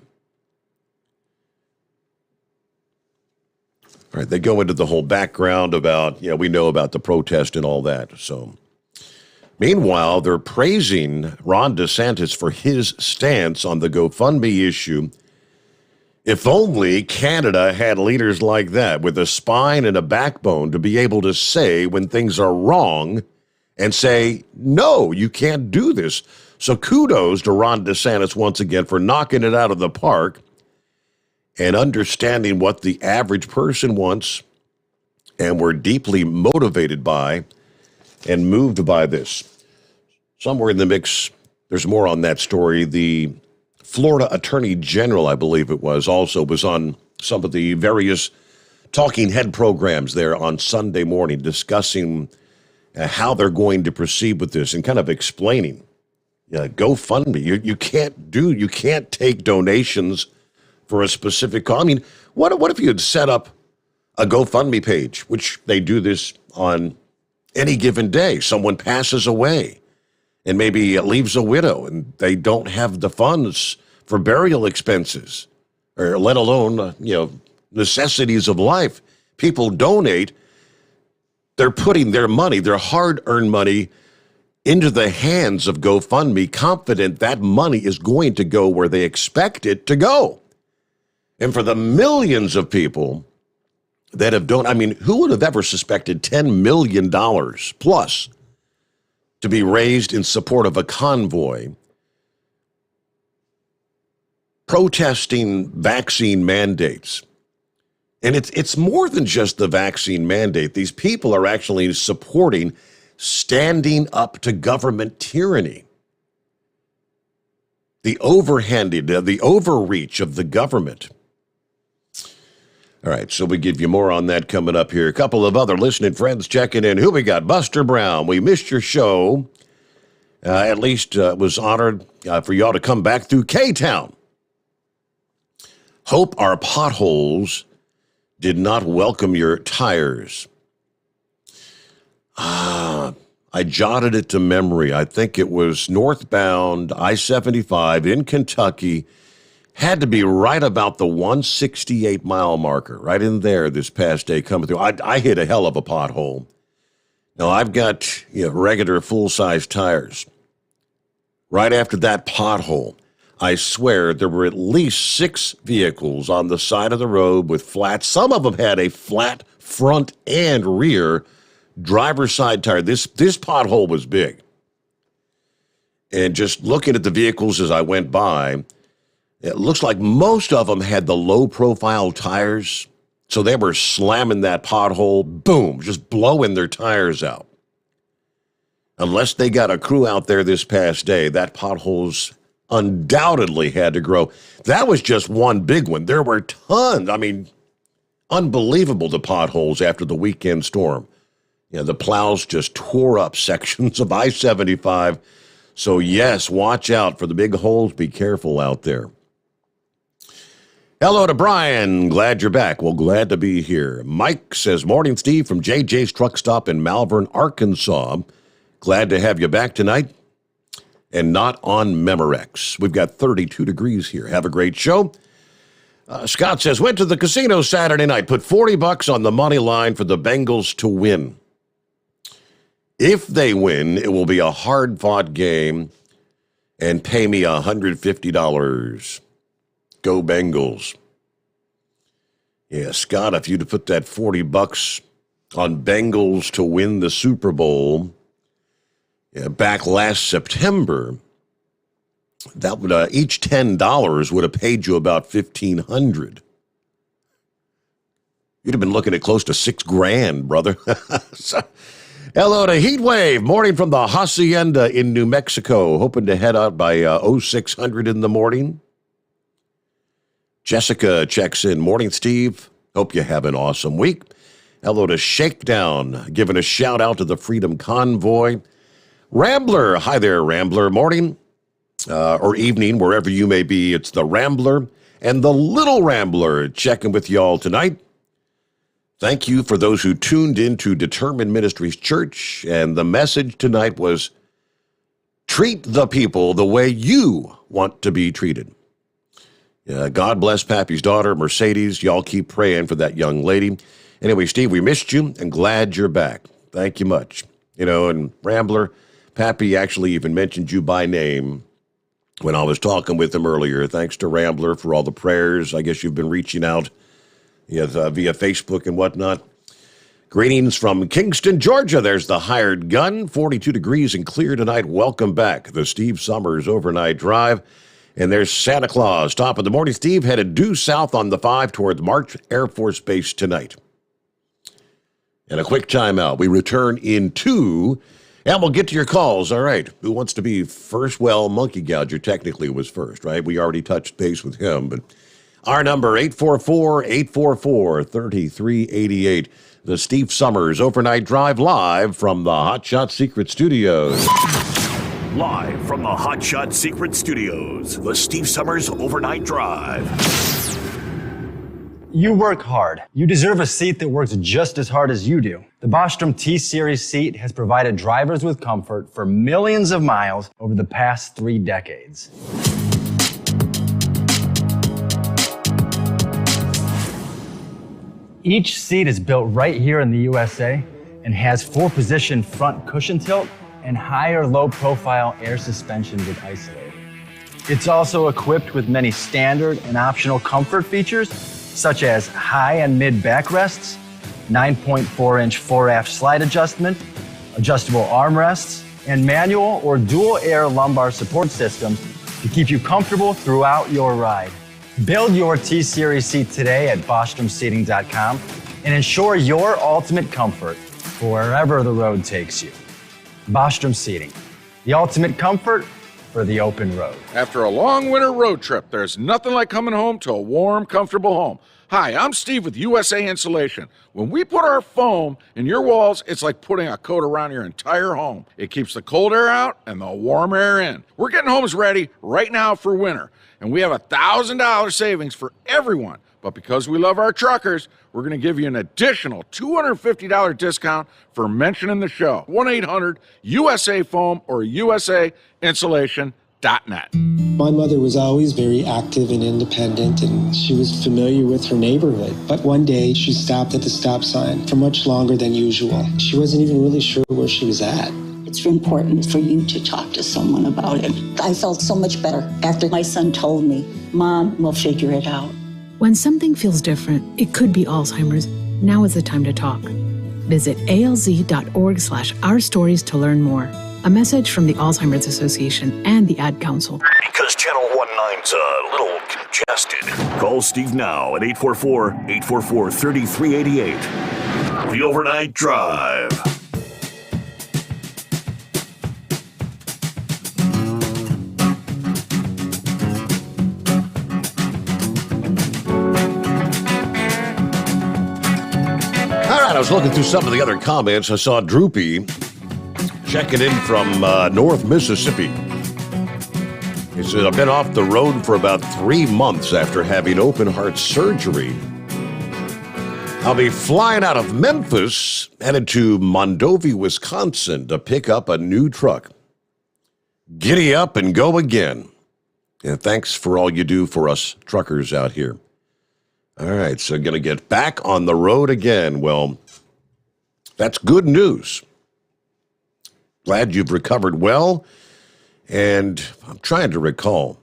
All right, they go into the whole background about, we know about the protest and all that. So, meanwhile, they're praising Ron DeSantis for his stance on the GoFundMe issue. If only Canada had leaders like that with a spine and a backbone to be able to say when things are wrong and say, no, you can't do this. So kudos to Ron DeSantis once again for knocking it out of the park and understanding what the average person wants, and we're deeply motivated by and moved by this. Somewhere in the mix, there's more on that story. The Florida Attorney General, I believe it was, also was on some of the various talking head programs there on Sunday morning discussing how they're going to proceed with this and kind of explaining, GoFundMe. You can't take donations for a specific cause. I mean, what if you had set up a GoFundMe page, which they do this on any given day? Someone passes away and maybe leaves a widow and they don't have the funds for burial expenses, or let alone, necessities of life. People donate. They're putting their money, their hard-earned money, into the hands of GoFundMe, confident that money is going to go where they expect it to go. And for the millions of people that have donated, I mean, who would have ever suspected $10 million plus to be raised in support of a convoy protesting vaccine mandates? And it's more than just the vaccine mandate. These people are actually supporting standing up to government tyranny. The overhanded, the overreach of the government. All right, so we give you more on that coming up here. A couple of other listening friends checking in. Who we got? Buster Brown. We missed your show. At least was honored for y'all to come back through K-Town. Hope our potholes did not welcome your tires. I jotted it to memory. I think it was northbound I-75 in Kentucky. Had to be right about the 168-mile marker, right in there this past day coming through. I hit a hell of a pothole. Now, I've got regular full-size tires. Right after that pothole, I swear there were at least 6 vehicles on the side of the road with flat. Some of them had a flat front and rear driver's side tire. This pothole was big. And just looking at the vehicles as I went by, it looks like most of them had the low-profile tires, so they were slamming that pothole, boom, just blowing their tires out. Unless they got a crew out there this past day, that pothole's undoubtedly had to grow. That was just one big one. There were tons. I mean, unbelievable, the potholes after the weekend storm. The plows just tore up sections of I-75. So, yes, watch out for the big holes. Be careful out there. Hello to Brian. Glad you're back. Well, glad to be here. Mike says, morning, Steve, from JJ's Truck Stop in Malvern, Arkansas. Glad to have you back tonight. And not on Memorex. We've got 32 degrees here. Have a great show. Scott says, went to the casino Saturday night, put $40 on the money line for the Bengals to win. If they win, it will be a hard-fought game and pay me $150. Go Bengals. Yeah, Scott, if you'd put that $40 on Bengals to win the Super Bowl back last September, that would each $10 would have paid you about $1,500. You'd have been looking at close to $6,000, brother. So, hello to Heatwave, morning from the Hacienda in New Mexico, hoping to head out by 0600 in the morning. Jessica checks in, morning, Steve. Hope you have an awesome week. Hello to Shakedown, giving a shout out to the Freedom Convoy. Rambler, hi there, Rambler. Morning or evening, wherever you may be. It's the Rambler and the Little Rambler checking with y'all tonight. Thank you for those who tuned in to Determined Ministries Church. And the message tonight was, treat the people the way you want to be treated. God bless Pappy's daughter, Mercedes. Y'all keep praying for that young lady. Anyway, Steve, we missed you and glad you're back. Thank you much. And Rambler, Pappy actually even mentioned you by name when I was talking with him earlier. Thanks to Rambler for all the prayers. I guess you've been reaching out via Facebook and whatnot. Greetings from Kingston, Georgia. There's the hired gun. 42 degrees and clear tonight. Welcome back. The Steve Sommers Overnight Drive. And there's Santa Claus. Top of the morning, Steve, headed due south on the 5 toward March Air Force Base tonight. And a quick timeout. We return in 2, and we'll get to your calls. All right. Who wants to be first? Well, Monkey Gouger technically was first, right? We already touched base with him. But our number, 844-844-3388. The Steve Sommers Overnight Drive live from the Hot Shot Secret Studios. Live from the Hot Shot Secret Studios, the Steve Summers Overnight Drive. You work hard. You deserve a seat that works just as hard as you do. The Bostrom T-Series seat has provided drivers with comfort for millions of miles over the past 3 decades. Each seat is built right here in the USA and has 4-position front cushion tilt and higher low-profile air suspension with Isolator. It's also equipped with many standard and optional comfort features, such as high and mid backrests, 9.4-inch fore-aft slide adjustment, adjustable armrests, and manual or dual air lumbar support systems to keep you comfortable throughout your ride. Build your T-Series seat today at BostromSeating.com and ensure your ultimate comfort for wherever the road takes you. Bostrom Seating, the ultimate comfort for the open road. After a long winter road trip, there's nothing like coming home to a warm, comfortable home. Hi, I'm Steve with USA Insulation. When we put our foam in your walls, it's like putting a coat around your entire home. It keeps the cold air out and the warm air in. We're getting homes ready right now for winter, and we have $1,000 savings for everyone. But because we love our truckers, we're going to give you an additional $250 discount for mentioning the show. 1-800-USA-FOAM or USAinsulation.net. My mother was always very active and independent, and she was familiar with her neighborhood. But one day, she stopped at the stop sign for much longer than usual. She wasn't even really sure where she was at. It's important for you to talk to someone about it. I felt so much better after my son told me, Mom, we'll figure it out. When something feels different, it could be Alzheimer's. Now is the time to talk. Visit alz.org/ourstories to learn more. A message from the Alzheimer's Association and the Ad Council. Because Channel 19's a little congested. Call Steve now at 844-844-3388. The Overnight Drive. I was looking through some of the other comments. I saw Droopy checking in from North Mississippi. He said, I've been off the road for about 3 months after having open heart surgery. I'll be flying out of Memphis, headed to Mondovi, Wisconsin to pick up a new truck. Giddy up and go again. And thanks for all you do for us truckers out here. All right, so going to get back on the road again. Well, that's good news. Glad you've recovered well. And I'm trying to recall.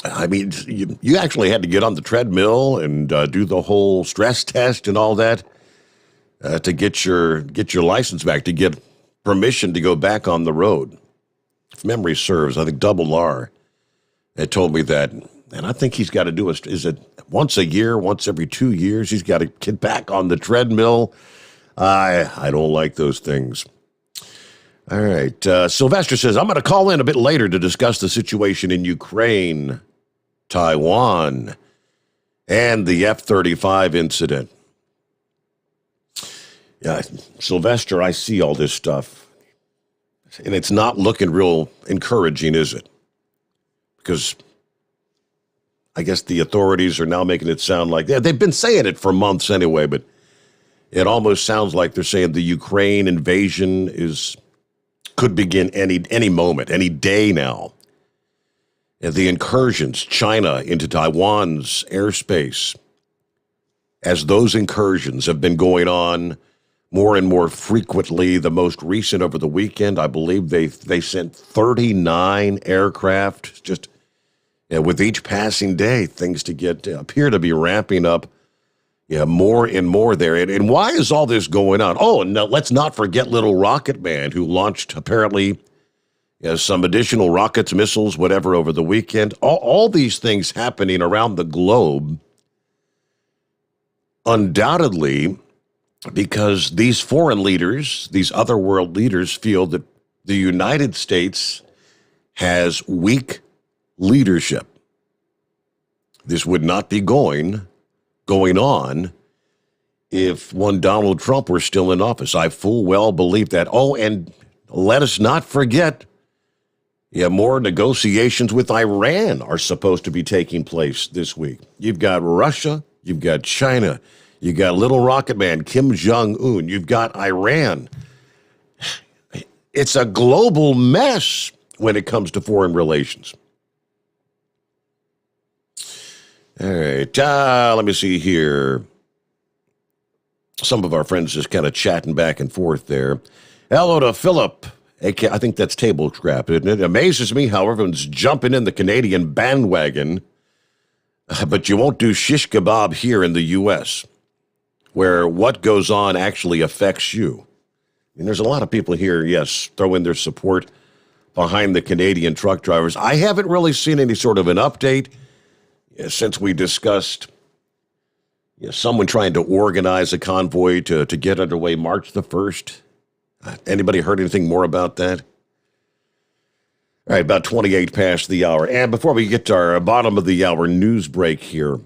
I mean, you actually had to get on the treadmill and do the whole stress test and all that to get your license back, to get permission to go back on the road. If memory serves, I think Double R had told me that. And I think he's got to do is it once a year, once every 2 years, he's got to get back on the treadmill. I don't like those things. All right. Sylvester says, I'm going to call in a bit later to discuss the situation in Ukraine, Taiwan, and the F-35 incident. Yeah, Sylvester, I see all this stuff. And it's not looking real encouraging, is it? Because I guess the authorities are now making it sound like, they've been saying it for months anyway, but it almost sounds like they're saying the Ukraine invasion could begin any moment, any day now. And the incursions, China into Taiwan's airspace, as those incursions have been going on more and more frequently. The most recent over the weekend, I believe they sent 39 aircraft. Just with each passing day, things appear to be ramping up. Yeah, more and more there. And why is all this going on? Oh, and let's not forget little Rocket Man, who launched apparently some additional rockets, missiles, whatever, over the weekend. All these things happening around the globe, undoubtedly, because these foreign leaders, these other world leaders, feel that the United States has weak leadership. This would not be going on if one Donald Trump were still in office. I full well believe that. Oh, and let us not forget Yeah, more negotiations with Iran are supposed to be taking place this week. You've got Russia, you've got China, you've got little rocket man Kim Jong-un, you've got Iran. It's a global mess when it comes to foreign relations. All right, let me see here. Some of our friends just kind of chatting back and forth there. Hello to Philip. I think that's table scrap, isn't it? It amazes me how everyone's jumping in the Canadian bandwagon, but you won't do shish kebab here in the U.S., where what goes on actually affects you. And there's a lot of people here, yes, throw in their support behind the Canadian truck drivers. I haven't really seen any sort of an update since we discussed someone trying to organize a convoy to get underway March the 1st. Anybody heard anything more about that? All right, about 28 past the hour. And before we get to our bottom of the hour news break here,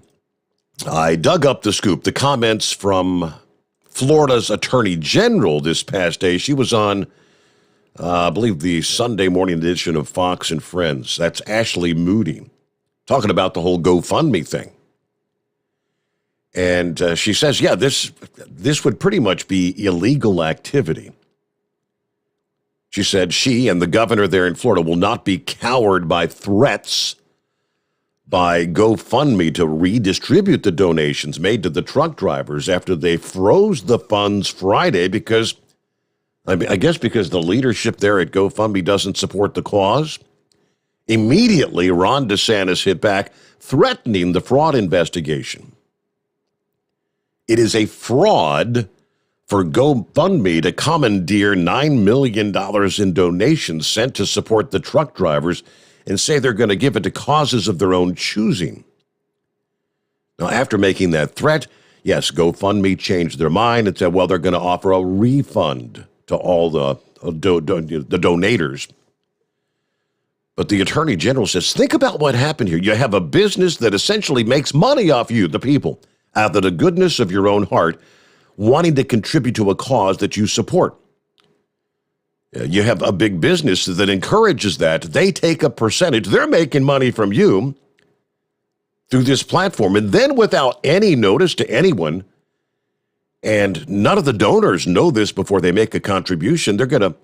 I dug up the scoop, the comments from Florida's Attorney General this past day. She was on, I believe, the Sunday morning edition of Fox and Friends. That's Ashley Moody, talking about the whole GoFundMe thing. And she says, yeah, this would pretty much be illegal activity. She said she and the governor there in Florida will not be cowered by threats by GoFundMe to redistribute the donations made to the truck drivers after they froze the funds Friday because, I guess because the leadership there at GoFundMe doesn't support the cause. Immediately, Ron DeSantis hit back, threatening the fraud investigation. It is a fraud for GoFundMe to commandeer $9 million in donations sent to support the truck drivers and say they're going to give it to causes of their own choosing. Now, after making that threat, yes, GoFundMe changed their mind and said, well, they're going to offer a refund to all the donators. But the Attorney General says, think about what happened here. You have a business that essentially makes money off you, the people, out of the goodness of your own heart, wanting to contribute to a cause that you support. You have a big business that encourages that. They take a percentage. They're making money from you through this platform. And then without any notice to anyone, and none of the donors know this before they make a contribution, they're going to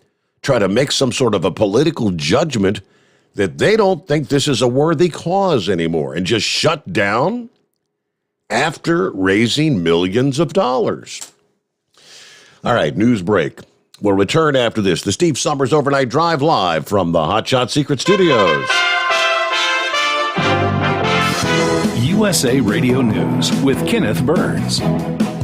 try to make some sort of a political judgment that they don't think this is a worthy cause anymore and just shut down after raising millions of dollars. All right, news break. We'll return after this. The Steve Sommers Overnight Drive live from the Hot Shot Secret Studios. USA Radio News with Kenneth Burns.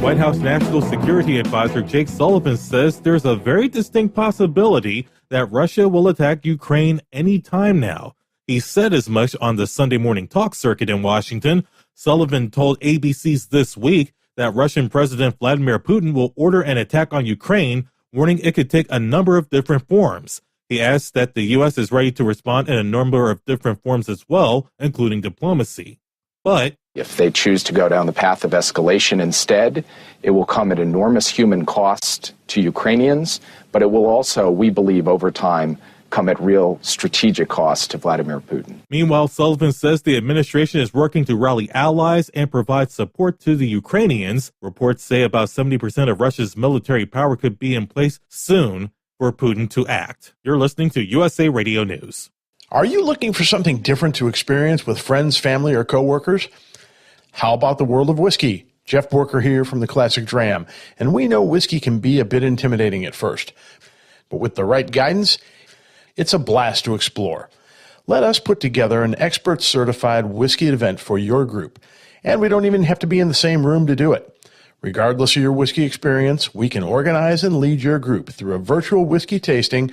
White House National Security Advisor Jake Sullivan says there's a very distinct possibility that Russia will attack Ukraine any time now. He said as much on the Sunday morning talk circuit in Washington. Sullivan told ABC's This Week that Russian President Vladimir Putin will order an attack on Ukraine, warning it could take a number of different forms. He asked that the U.S. is ready to respond in a number of different forms as well, including diplomacy. But if they choose to go down the path of escalation instead, it will come at enormous human cost to Ukrainians, but it will also, we believe, over time, come at real strategic cost to Vladimir Putin. Meanwhile, Sullivan says the administration is working to rally allies and provide support to the Ukrainians. Reports say about 70% of Russia's military power could be in place soon for Putin to act. You're listening to USA Radio News. Are you looking for something different to experience with friends, family, or coworkers? How about the world of whiskey? Jeff Borker here from the Classic Dram, and we know whiskey can be a bit intimidating at first, but with the right guidance, it's a blast to explore. Let us put together an expert-certified whiskey event for your group, and we don't even have to be in the same room to do it. Regardless of your whiskey experience, we can organize and lead your group through a virtual whiskey tasting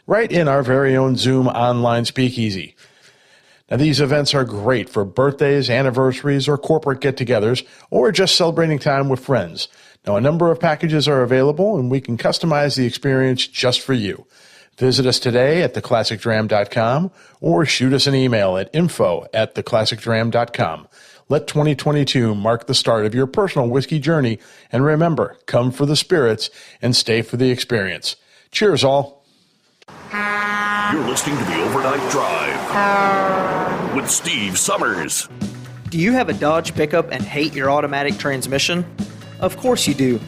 right in our very own Zoom online speakeasy. Now, these events are great for birthdays, anniversaries, or corporate get-togethers, or just celebrating time with friends. Now, a number of packages are available, and we can customize the experience just for you. Visit us today at theclassicdram.com or shoot us an email at info@theclassicdram.com. Let 2022 mark the start of your personal whiskey journey, and remember, come for the spirits and stay for the experience. Cheers, all. You're listening to the Overnight Drive with Steve Summers. Do you have a Dodge pickup and hate your automatic transmission? Of course you do.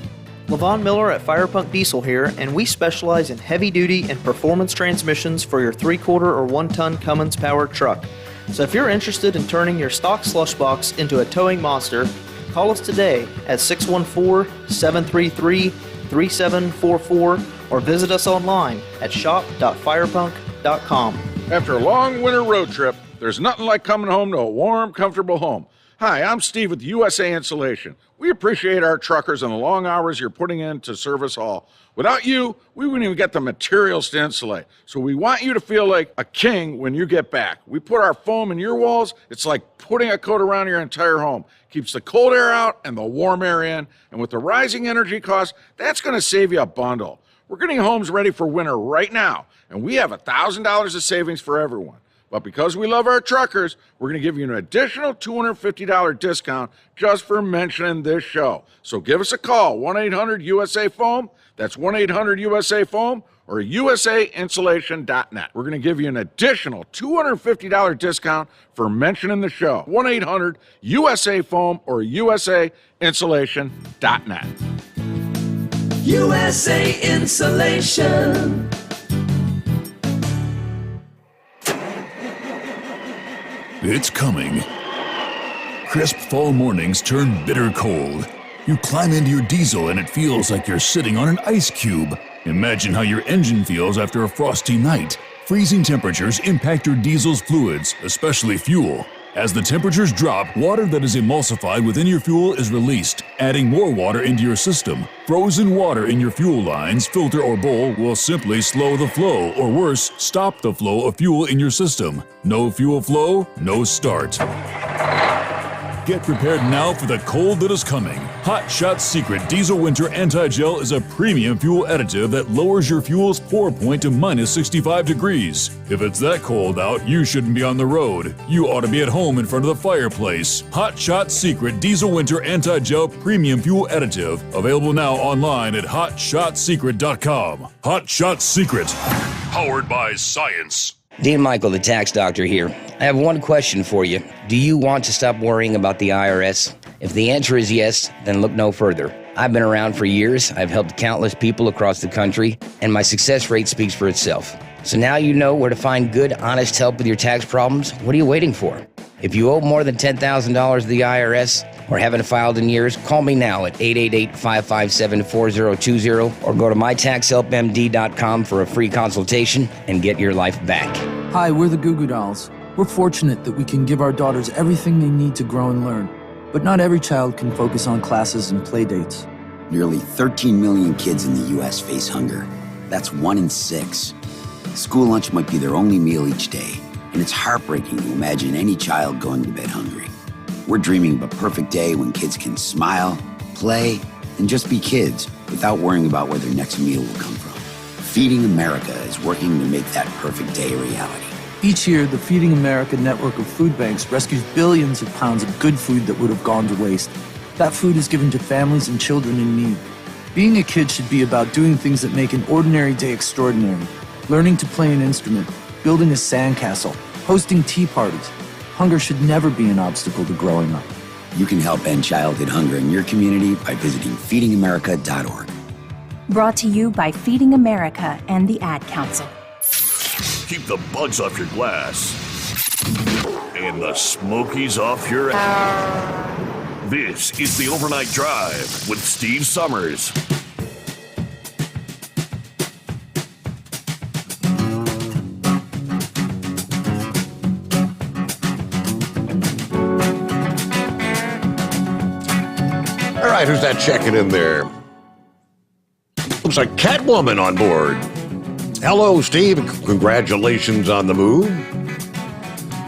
LaVon Miller at Firepunk Diesel here, and we specialize in heavy-duty and performance transmissions for your 3-quarter or 1-ton Cummins-powered truck. So if you're interested in turning your stock slush box into a towing monster, call us today at 614-733-3744 or visit us online at shop.firepunk.com. After a long winter road trip, there's nothing like coming home to a warm, comfortable home. Hi, I'm Steve with USA Insulation. We appreciate our truckers and the long hours you're putting in to serve us all. Without you, we wouldn't even get the materials to insulate. So we want you to feel like a king when you get back. We put our foam in your walls. It's like putting a coat around your entire home. Keeps the cold air out and the warm air in. And with the rising energy costs, that's going to save you a bundle. We're getting homes ready for winter right now, and we have $1,000 of savings for everyone. But because we love our truckers, we're going to give you an additional $250 discount just for mentioning this show. So give us a call, 1-800-USA-FOAM. That's 1-800-USA-FOAM or usainsulation.net. We're going to give you an additional $250 discount for mentioning the show, 1-800-USA-FOAM or usainsulation.net. USA Insulation. It's coming. Crisp fall mornings turn bitter cold. You climb into your diesel and it feels like you're sitting on an ice cube. Imagine how your engine feels after a frosty night. Freezing temperatures impact your diesel's fluids, especially fuel. As the temperatures drop, water that is emulsified within your fuel is released, adding more water into your system. Frozen water in your fuel lines, filter, or bowl will simply slow the flow, or worse, stop the flow of fuel in your system. No fuel flow, no start. Get prepared now for the cold that is coming. Hot Shot Secret Diesel Winter Anti-Gel is a premium fuel additive that lowers your fuel's pour point to minus 65 degrees. If it's that cold out, you shouldn't be on the road. You ought to be at home in front of the fireplace. Hot Shot Secret Diesel Winter Anti-Gel Premium Fuel Additive. Available now online at hotshotsecret.com. Hot Shot Secret. Powered by science. Dean Michael, the tax doctor here. I have one question for you. Do you want to stop worrying about the IRS? If the answer is yes, then look no further. I've been around for years, I've helped countless people across the country, and my success rate speaks for itself. So now you know where to find good, honest help with your tax problems. What are you waiting for? If you owe more than $10,000 to the IRS or haven't filed in years, call me now at 888-557-4020 or go to mytaxhelpmd.com for a free consultation and get your life back. Hi, we're the Goo Goo Dolls. We're fortunate that we can give our daughters everything they need to grow and learn. But not every child can focus on classes and play dates. Nearly 13 million kids in the U.S. face hunger. That's 1 in 6. School lunch might be their only meal each day, and it's heartbreaking to imagine any child going to bed hungry. We're dreaming of a perfect day when kids can smile, play, and just be kids without worrying about where their next meal will come from. Feeding America is working to make that perfect day a reality. Each year, the Feeding America network of food banks rescues billions of pounds of good food that would have gone to waste. That food is given to families and children in need. Being a kid should be about doing things that make an ordinary day extraordinary. Learning to play an instrument, building a sandcastle, hosting tea parties. Hunger should never be an obstacle to growing up. You can help end childhood hunger in your community by visiting feedingamerica.org. Brought to you by Feeding America and the Ad Council. Keep the bugs off your glass and the smokies off your ass. This is the Overnight Drive with Steve Summers. All right, who's that checking in there? Looks like Catwoman on board. Hello, Steve. Congratulations on the move.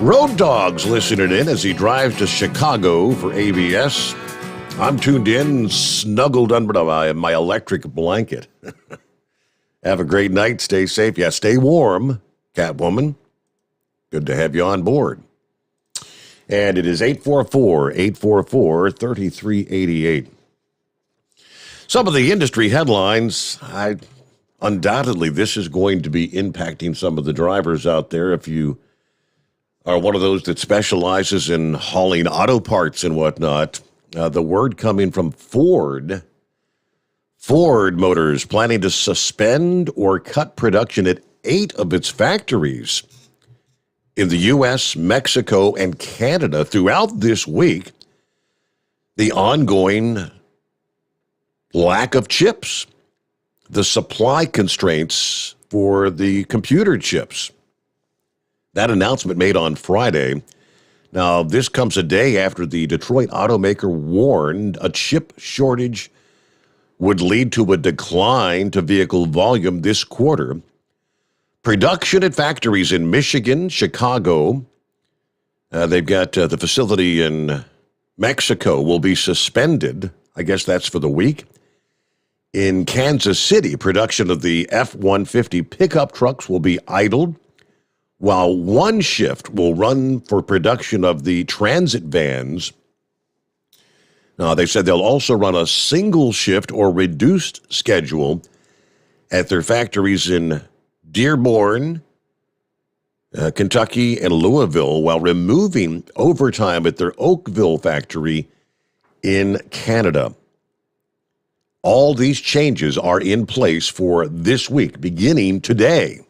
Road Dog's listening in as he drives to Chicago for ABS. I'm tuned in, snuggled under my electric blanket. Have a great night. Stay safe. Yeah, stay warm, Catwoman. Good to have you on board. And it is 844-844-3388. Some of the industry headlines, I undoubtedly this is going to be impacting some of the drivers out there. If you are one of those that specializes in hauling auto parts and whatnot, the word coming from Ford Motors planning to suspend or cut production at 8 of its factories in the U.S., Mexico, and Canada throughout this week. The ongoing lack of chips, the supply constraints for the computer chips. That announcement made on Friday. Now, this comes a day after the Detroit automaker warned a chip shortage would lead to a decline to vehicle volume this quarter. Production at factories in Michigan, Chicago, they've got the facility in Mexico will be suspended. I guess that's for the week. In Kansas City, production of the F-150 pickup trucks will be idled, while one shift will run for production of the transit vans. Now, they said they'll also run a single shift or reduced schedule at their factories in Dearborn, Kentucky, and Louisville, while removing overtime at their Oakville factory in Canada. All these changes are in place for this week, beginning today.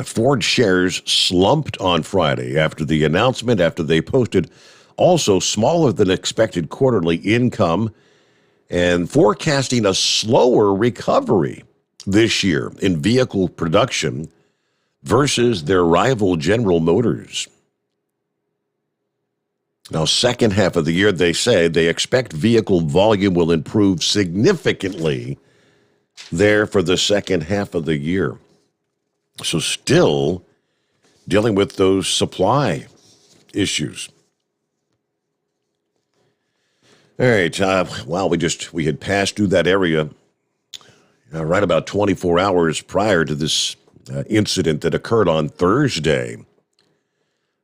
Ford shares slumped on Friday after the announcement, after they posted also smaller than expected quarterly income and forecasting a slower recovery this year in vehicle production versus their rival General Motors. Now, second half of the year, they say they expect vehicle volume will improve significantly there for the second half of the year. So still dealing with those supply issues. All right, we had passed through that area right about 24 hours prior to this incident that occurred on Thursday.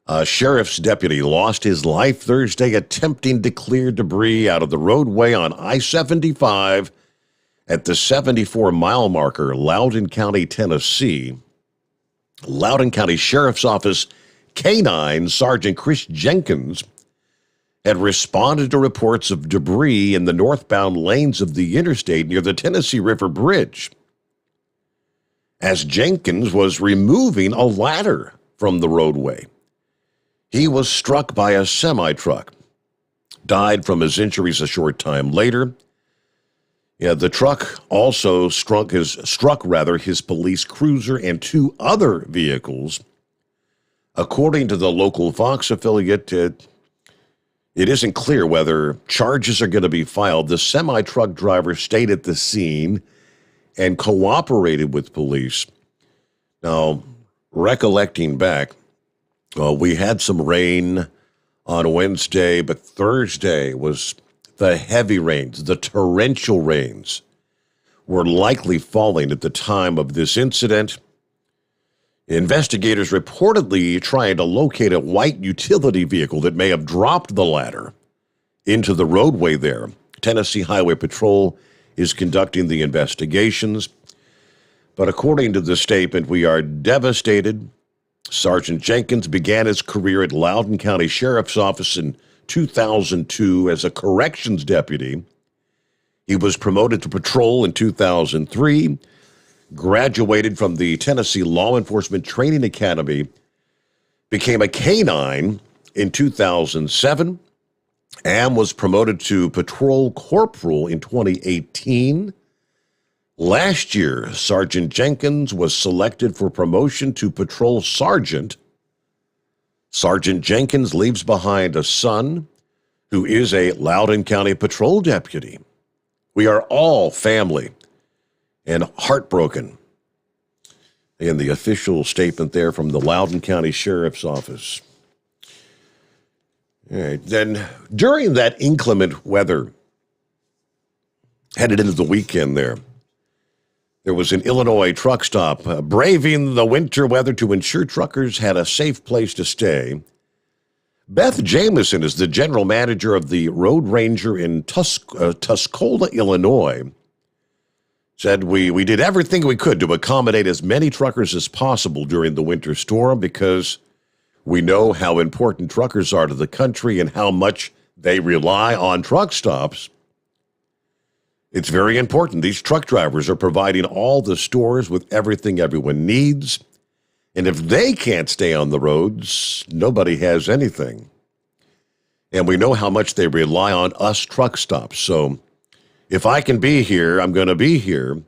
A sheriff's deputy lost his life Thursday attempting to clear debris out of the roadway on I-75 at the 74-mile marker, Loudoun County, Tennessee. Loudoun County Sheriff's Office K-9 Sergeant Chris Jenkins had responded to reports of debris in the northbound lanes of the interstate near the Tennessee River Bridge. As Jenkins was removing a ladder from the roadway, he was struck by a semi-truck, died from his injuries a short time later. The truck also struck his police cruiser and 2 other vehicles. According to the local Fox affiliate, it isn't clear whether charges are going to be filed. The semi-truck driver stayed at the scene and cooperated with police. Now, recollecting back, we had some rain on Wednesday, but Thursday was the heavy rains, the torrential rains were likely falling at the time of this incident. Investigators reportedly trying to locate a white utility vehicle that may have dropped the ladder into the roadway there. Tennessee Highway Patrol is conducting the investigations. But according to the statement, we are devastated. Sergeant Jenkins began his career at Loudoun County Sheriff's Office in 2002 as a corrections deputy. He was promoted to patrol in 2003, graduated from the Tennessee Law Enforcement Training Academy, became a K-9 in 2007, and was promoted to patrol corporal in 2018. Last year, Sergeant Jenkins was selected for promotion to patrol sergeant. Sergeant Jenkins leaves behind a son who is a Loudoun County patrol deputy. We are all family and heartbroken. In the official statement there from the Loudoun County Sheriff's Office. All right, then during that inclement weather headed into the weekend there was an Illinois truck stop braving the winter weather to ensure truckers had a safe place to stay. Beth Jamison is the general manager of the Road Ranger in Tuscola, Illinois. said we did everything we could to accommodate as many truckers as possible during the winter storm because we know how important truckers are to the country and how much they rely on truck stops. It's very important. These truck drivers are providing all the stores with everything everyone needs. And if they can't stay on the roads, nobody has anything. And we know how much they rely on us truck stops. So if I can be here, I'm going to be here.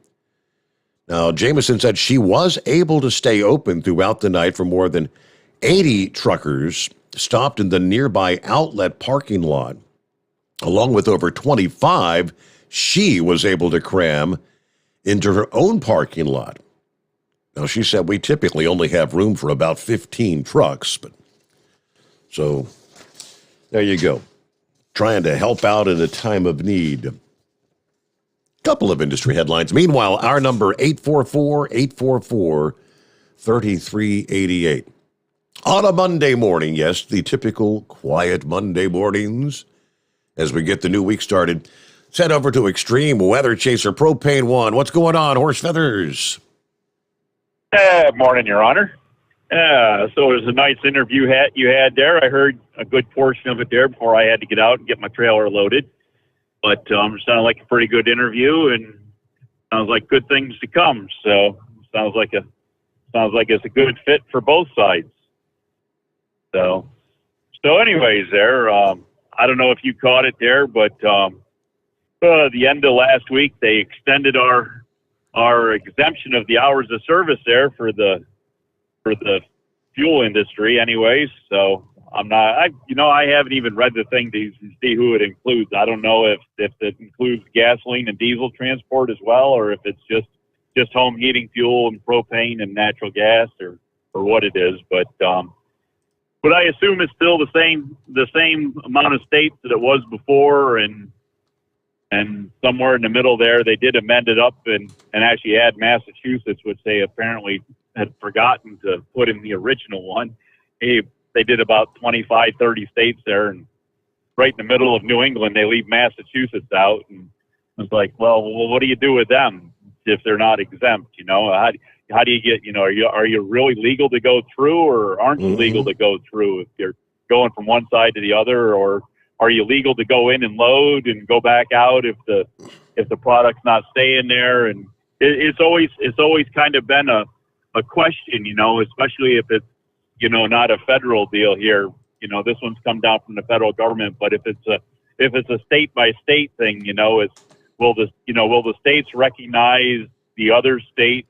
Now, Jameson said she was able to stay open throughout the night for more than 80 truckers stopped in the nearby outlet parking lot. Along with over 25, she was able to cram into her own parking lot. Now, she said we typically only have room for about 15 trucks, but so there you go. Trying to help out in a time of need. Couple of industry headlines. Meanwhile, our number 844-844-3388. On a Monday morning, yes, the typical quiet Monday mornings as we get the new week started. Let's head over to Extreme Weather Chaser Propane One. What's going on, Horse Feathers? Morning, Your Honor. So it was a nice interview you had there. I heard a good portion of it there before I had to get out and get my trailer loaded. But it sounded like a pretty good interview and sounds like good things to come. So sounds like it's a good fit for both sides. So anyways, there. I don't know if you caught it there, but the end of last week they extended our exemption of the hours of service there for the fuel industry anyways. So I haven't even read the thing to see who it includes. I don't know if it includes gasoline and diesel transport as well, or if it's just home heating fuel and propane and natural gas or what it is. But I assume it's still the same amount of states that it was before, and somewhere in the middle there, they did amend it up and actually add Massachusetts, which they apparently had forgotten to put in the original one. They did about 25, 30 states there, and right in the middle of New England, they leave Massachusetts out. And it's like, well, what do you do with them if they're not exempt? How do you get, are you really legal to go through, or aren't you legal to go through if you're going from one side to the other, or are you legal to go in and load and go back out if the product's not staying there? And it's always kind of been a question, especially if it's, not a federal deal here. This one's come down from the federal government, but if it's a state by state thing, will the states recognize the other state,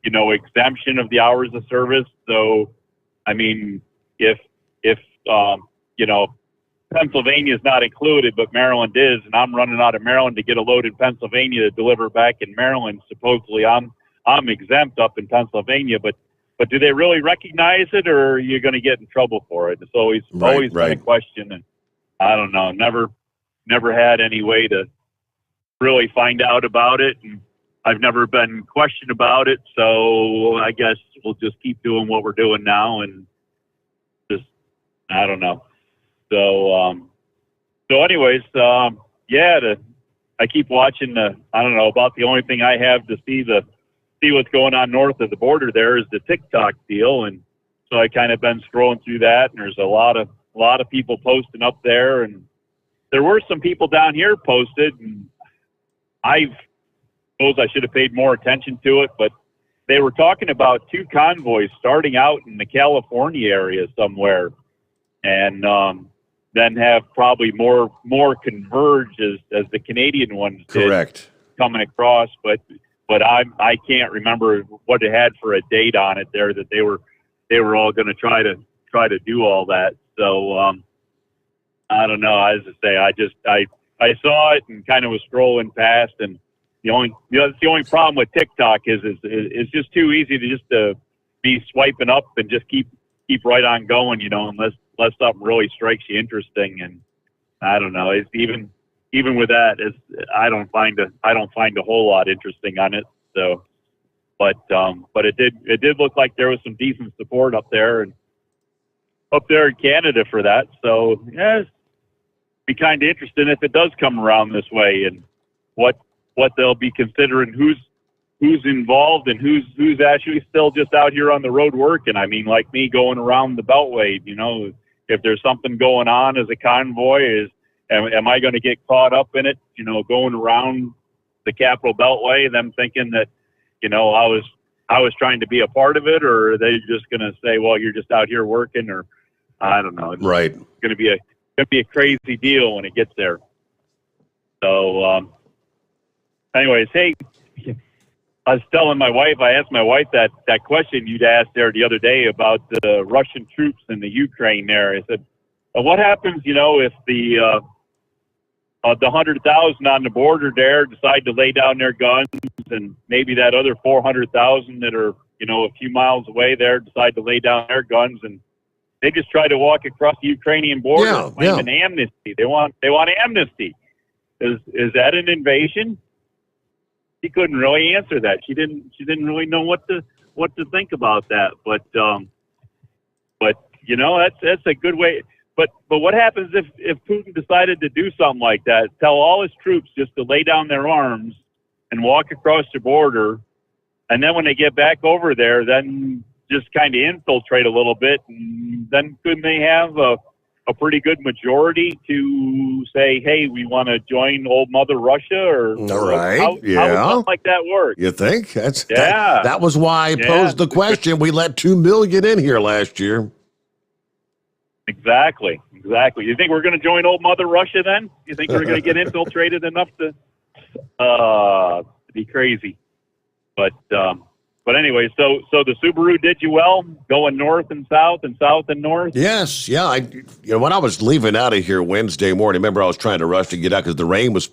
exemption of the hours of service? So, I mean, if Pennsylvania is not included, but Maryland is, and I'm running out of Maryland to get a load in Pennsylvania to deliver back in Maryland, supposedly I'm exempt up in Pennsylvania, but do they really recognize it, or are you going to get in trouble for it? It's always been a question, and I don't know. Never had any way to really find out about it, and I've never been questioned about it. So I guess we'll just keep doing what we're doing now, and just I don't know. So anyways, I keep watching I don't know, about the only thing I have to see what's going on north of the border there is the TikTok deal. And so I kind of been scrolling through that, and there's a lot of people posting up there, and there were some people down here posted, and I suppose I should have paid more attention to it, but they were talking about two convoys starting out in the California area somewhere, and then have probably more converge as the Canadian ones did. Correct. Coming across, but I can't remember what it had for a date on it there that they were all going to try to do all that. So I don't know. As I say, I saw it and kind of was scrolling past, and the only problem with TikTok is it's just too easy to just be swiping up and just keep right on going, unless something really strikes you interesting. And I don't know. It's even with that, I don't find a whole lot interesting on it. So, but it did look like there was some decent support up there in Canada for that. So yeah, it'd be kind of interesting if it does come around this way, and what they'll be considering, who's involved and who's actually still just out here on the road working. I mean, like me going around the Beltway, if there's something going on as a convoy, am I going to get caught up in it, going around the Capitol Beltway, them thinking that, I was trying to be a part of it, or are they just going to say, well, you're just out here working, or I don't know. It's going to be a crazy deal when it gets there. So, anyways, hey, I was telling my wife, I asked my wife that question you'd asked there the other day about the Russian troops in the Ukraine there. I said, what happens, if the 100,000 on the border there decide to lay down their guns, and maybe that other 400,000 that are, a few miles away there decide to lay down their guns, and they just try to walk across the Ukrainian border claiming amnesty. They want amnesty. Is that an invasion? She couldn't really answer that. She didn't really know what to think about that. But that's a good way. But what happens if Putin decided to do something like that? Tell all his troops just to lay down their arms and walk across the border, and then when they get back over there, then just kind of infiltrate a little bit, and then couldn't they have a pretty good majority to say, hey, we want to join old Mother Russia? Or how would something like that work? You think? That was why I posed the question. We let 2 million in here last year. Exactly. You think we're going to join old Mother Russia then? You think we're going to get infiltrated enough to be crazy? But anyway, so the Subaru did you well, going north and south and north? Yes, yeah. When I was leaving out of here Wednesday morning, remember I was trying to rush to get out because the rain was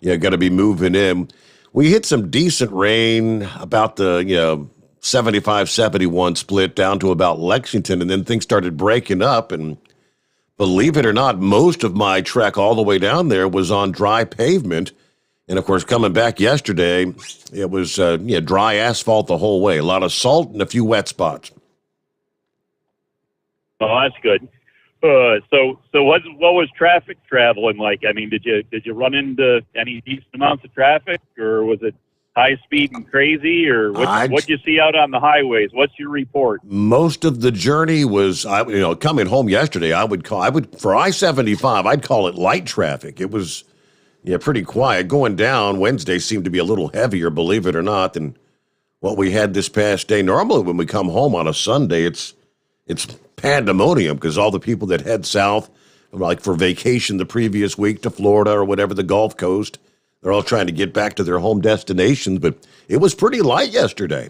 going to be moving in. We hit some decent rain about the 75-71 split down to about Lexington, and then things started breaking up. And believe it or not, most of my trek all the way down there was on dry pavement. And, of course, coming back yesterday, it was dry asphalt the whole way. A lot of salt and a few wet spots. Oh, that's good. So what was traffic traveling like? I mean, did you run into any decent amounts of traffic, or was it high speed and crazy, or what you see out on the highways? What's your report? Most of the journey was, coming home yesterday, I would for I-75, I'd call it light traffic. It was pretty quiet. Going down Wednesday seemed to be a little heavier, believe it or not, than what we had this past day. Normally when we come home on a Sunday, it's pandemonium because all the people that head south, like for vacation the previous week to Florida or whatever, the Gulf Coast, they're all trying to get back to their home destinations, but it was pretty light yesterday.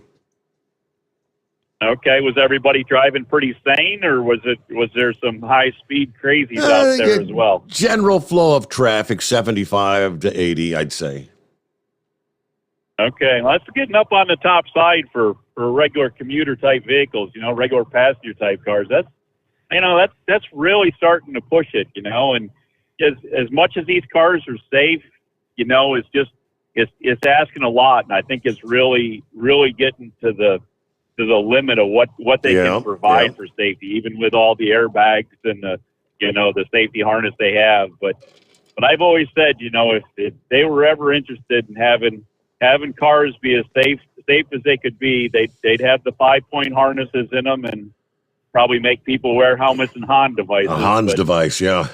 Okay, was everybody driving pretty sane, or was there some high speed crazies out there as well? General flow of traffic, 75 to 80, I'd say. Okay, well, that's getting up on the top side for regular commuter type vehicles, regular passenger type cars. That's really starting to push it, and as much as these cars are safe, it's asking a lot, and I think it's really getting to the limit of what they can provide for safety, even with all the airbags and the safety harness they have. But I've always said, if they were ever interested in having cars be as safe as they could be, they'd have the 5-point harnesses in them and probably make people wear helmets and HON devices. A HON's device, yeah.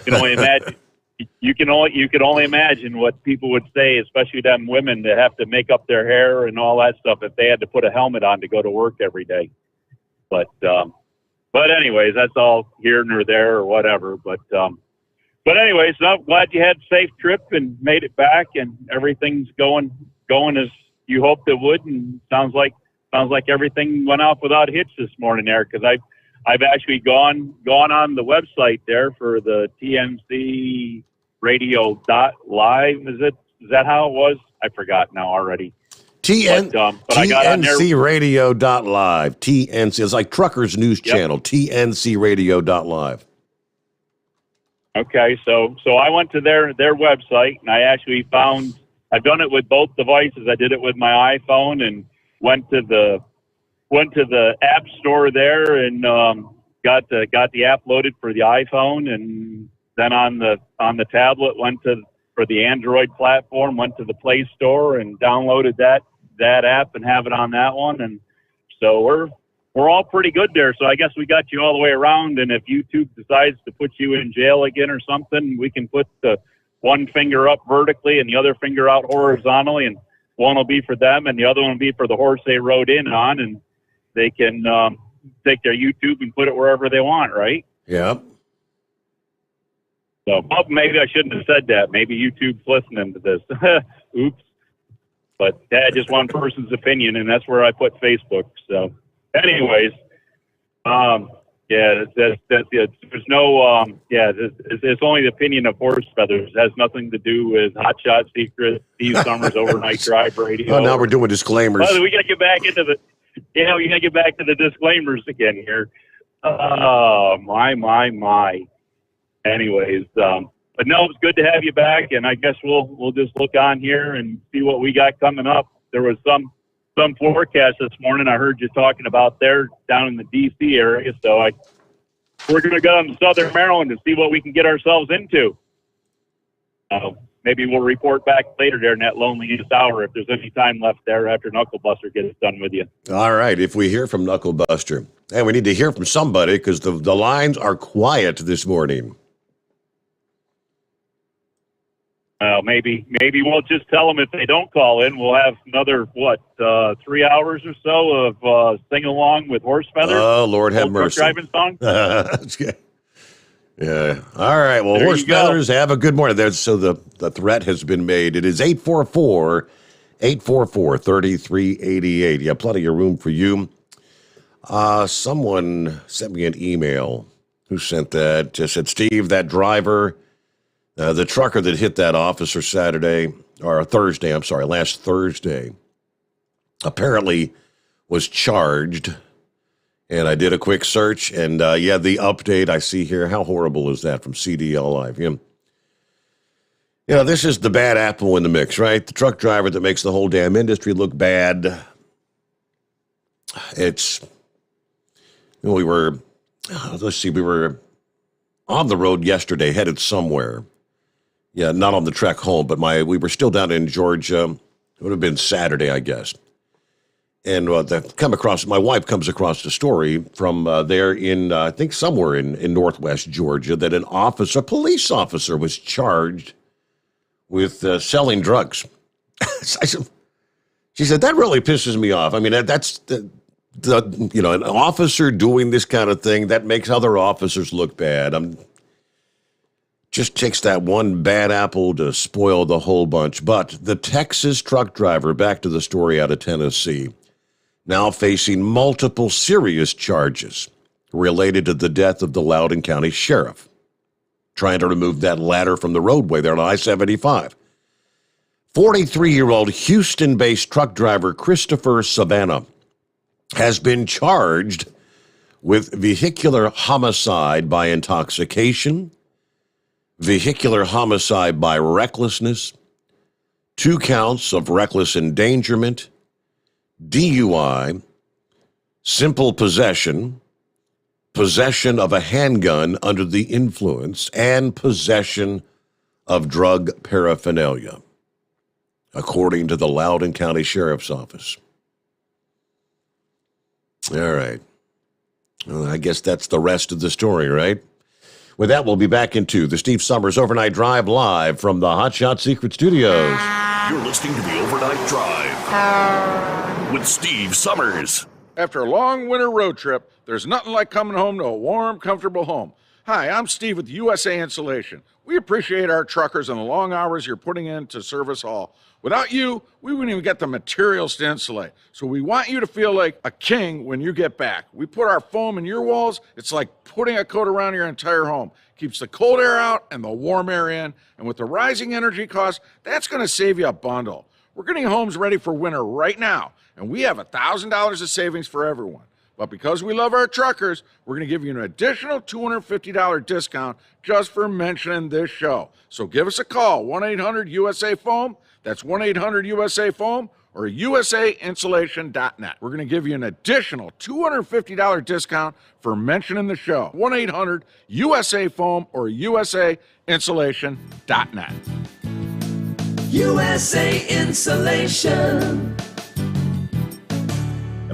You can only imagine what people would say, especially them women that have to make up their hair and all that stuff, if they had to put a helmet on to go to work every day. But anyways, that's all here nor there or whatever. But anyways, I'm glad you had a safe trip and made it back, and everything's going as you hoped it would. And sounds like everything went off without hitch this morning there, because I've actually gone on the website there for the TNC radio.live. Is that how it was? I forgot now already. TNC radio.live. TNC is like Truckers News Channel. TNC radio.live. Okay, so I went to their website, and I actually found, I've done it with both devices. I did it with my iPhone and went to the app store there and got the app loaded for the iPhone, and then on the tablet for the Android platform, went to the Play Store and downloaded that that app and have it on that one. And so we're all pretty good there. So I guess we got you all the way around. And if YouTube decides to put you in jail again or something, we can put the one finger up vertically and the other finger out horizontally, and one will be for them and the other one will be for the horse they rode in on, and they can take their YouTube and put it wherever they want, right? Yeah. So maybe I shouldn't have said that. Maybe YouTube's listening to this. Oops. But that's just one person's opinion, and that's where I put Facebook. So anyways, yeah, that's it. There's no, it's only the opinion of horse feathers. It has nothing to do with Hot Shot Secrets, Steve Sommers Overnight Drive Radio. Oh, now we're doing disclaimers. We got to get back into the, we got to get back to the disclaimers again here. Oh, my. Anyways, but no, it's good to have you back, and I guess we'll just look on here and see what we got coming up. There was some forecast this morning I heard you talking about there down in the D.C. area, so we're going to go to Southern Maryland and see what we can get ourselves into. Maybe we'll report back later there in that loneliest hour if there's any time left there after Knucklebuster gets done with you. All right, if we hear from Knucklebuster. And we need to hear from somebody because the lines are quiet this morning. Maybe we'll just tell them if they don't call in, we'll have another, 3 hours or so of sing-along with Horse Feathers. Oh, Lord have mercy. Driving song. Yeah. All right. Well, There Horse you go. Feathers, have a good morning. So the threat has been made. It is 844-3388. Yeah, plenty of room for you. Someone sent me an email. Who sent that? Just said, Steve, that driver, the trucker that hit that officer last Thursday, apparently was charged. And I did a quick search, and the update I see here, how horrible is that from CDL Live? This is the bad apple in the mix, right? The truck driver that makes the whole damn industry look bad. We were on the road yesterday, headed somewhere. Yeah, not on the trek home, but we were still down in Georgia. It would have been Saturday, I guess. And my wife comes across the story from there in, I think somewhere in northwest Georgia, that a police officer was charged with selling drugs. She said, that really pisses me off. I mean, that's an officer doing this kind of thing, that makes other officers look bad. Just takes that one bad apple to spoil the whole bunch. But the Texas truck driver, back to the story out of Tennessee, now facing multiple serious charges related to the death of the Loudoun County Sheriff, trying to remove that ladder from the roadway there on I-75. 43-year-old Houston-based truck driver Christopher Savannah has been charged with vehicular homicide by intoxication, vehicular homicide by recklessness, 2 counts of reckless endangerment, DUI, simple possession, possession of a handgun under the influence, and possession of drug paraphernalia, according to the Loudoun County Sheriff's Office. All right. Well, I guess that's the rest of the story, right? With that, we'll be back into the Steve Sommers Overnight Drive live from the Hot Shot Secret Studios. You're listening to the Overnight Drive with Steve Sommers. After a long winter road trip, there's nothing like coming home to a warm, comfortable home. Hi, I'm Steve with USA Insulation. We appreciate our truckers and the long hours you're putting in to serve us all. Without you, we wouldn't even get the materials to insulate. So we want you to feel like a king when you get back. We put our foam in your walls. It's like putting a coat around your entire home. Keeps the cold air out and the warm air in. And with the rising energy costs, that's going to save you a bundle. We're getting homes ready for winter right now, and we have $1,000 of savings for everyone. But because we love our truckers, we're going to give you an additional $250 discount just for mentioning this show. So give us a call, 1-800-USA-FOAM. That's 1-800-USA-FOAM or usainsulation.net. We're going to give you an additional $250 discount for mentioning the show. 1-800-USA-FOAM or usainsulation.net. USA Insulation.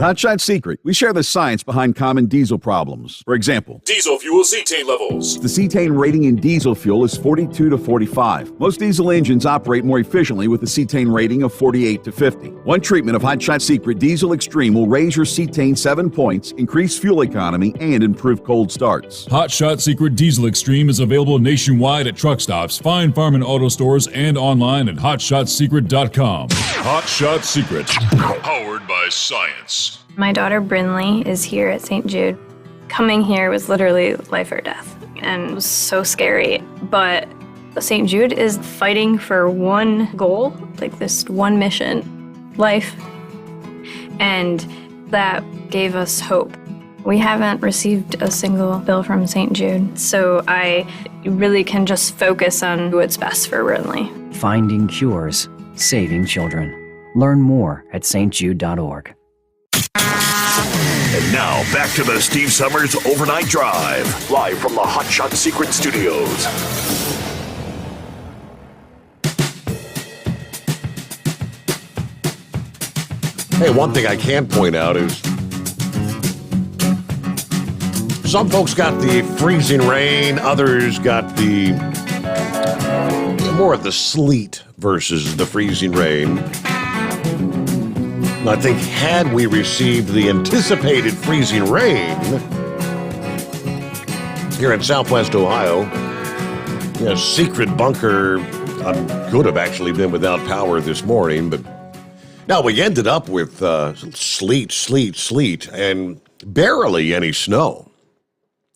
Hotshot Secret, we share the science behind common diesel problems. For example, Diesel fuel cetane levels. the cetane rating in diesel fuel is 42 to 45. Most diesel engines operate more efficiently with a cetane rating of 48 to 50. One treatment of Hotshot Secret Diesel Extreme will raise your cetane 7 points, increase fuel economy, and improve cold starts. Hotshot Secret Diesel Extreme is available nationwide at truck stops, fine farm and auto stores, and online at hotshotsecret.com. Hotshot Secret. Powered by science. My daughter Brinley is here at St. Jude. Coming here was literally life or death, and it was so scary. But St. Jude is fighting for one goal, like this one mission, life. And that gave us hope. We haven't received a single bill from St. Jude, so I really can just focus on what's best for Brinley. Finding cures, saving children. Learn more at stjude.org. And now, back to the Steve Sommers Overnight Drive, live from the Hotshot Secret Studios. Hey, one thing I can point out is some folks got the freezing rain, others got the more of the sleet versus the freezing rain. I think had we received the anticipated freezing rain here in Southwest Ohio, secret bunker could have actually been without power this morning, but no, we ended up with sleet, and barely any snow.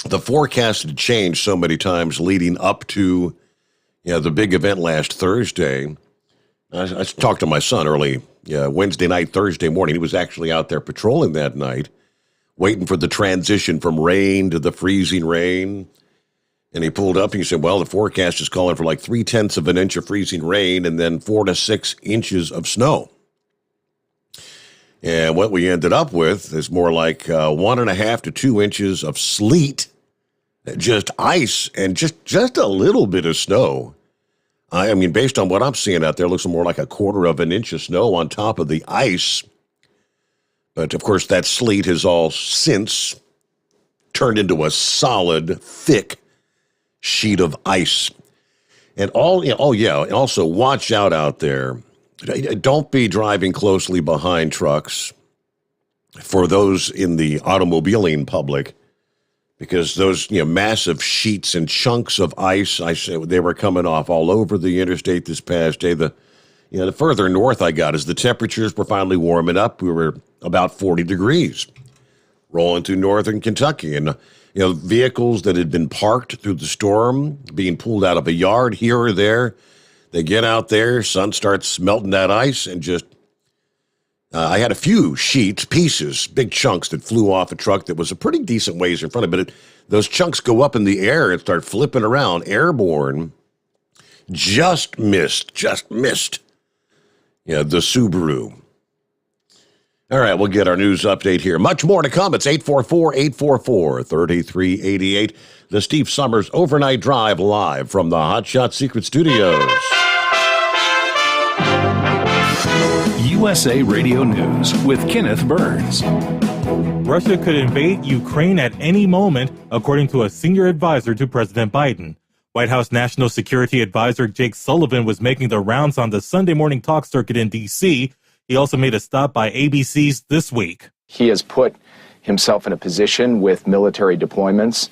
The forecast had changed so many times leading up to the big event last Thursday. I talked to my son early Wednesday night, Thursday morning. He was actually out there patrolling that night, waiting for the transition from rain to the freezing rain. And he pulled up and he said, well, the forecast is calling for like 0.3 of an inch of freezing rain and then 4 to 6 inches of snow. And what we ended up with is more like 1.5 to 2 inches of sleet, just ice, and just a little bit of snow. I mean, based on what I'm seeing out there, it looks more like 1/4 of an inch of snow on top of the ice. But, of course, that sleet has all since turned into a solid, thick sheet of ice. And also watch out there. Don't be driving closely behind trucks for those in the automobiling public, because those massive sheets and chunks of ice, they were coming off all over the interstate this past day. The further north I got, as the temperatures were finally warming up, we were about 40 degrees rolling through northern Kentucky, and vehicles that had been parked through the storm being pulled out of a yard here or there. They get out there, sun starts melting that ice, and I had a few pieces, big chunks that flew off a truck that was a pretty decent ways in front of it. Those chunks go up in the air and start flipping around, airborne. Just missed. The Subaru. All right, we'll get our news update here. Much more to come. It's 844-844-3388. The Steve Sommers Overnight Drive, live from the Hotshot Secret Studios. USA Radio News with Kenneth Burns. Russia could invade Ukraine at any moment, according to a senior advisor to President Biden. White House National Security Advisor Jake Sullivan was making the rounds on the Sunday morning talk circuit in D.C. He also made a stop by ABC's This Week. He has put himself in a position with military deployments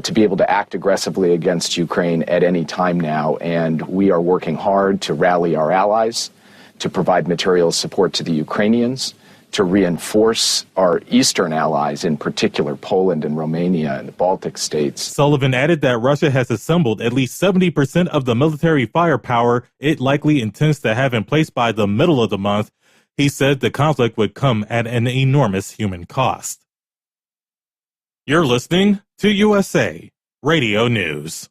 to be able to act aggressively against Ukraine at any time now, and we are working hard to rally our allies, to provide material support to the Ukrainians, to reinforce our eastern allies, in particular Poland and Romania and the Baltic states. Sullivan added that Russia has assembled at least 70% of the military firepower it likely intends to have in place by the middle of the month. He said the conflict would come at an enormous human cost. You're listening to USA Radio News.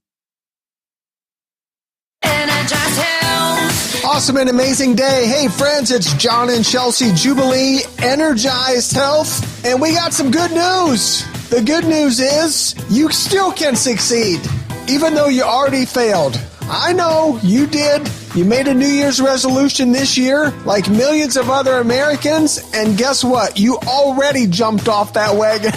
Awesome and amazing day. Hey friends, it's John and Chelsea Jubilee Energized Health, and we got some good news. The good news is you still can succeed, even though you already failed. I know you did. You made a New Year's resolution this year, like millions of other Americans, and guess what? You already jumped off that wagon.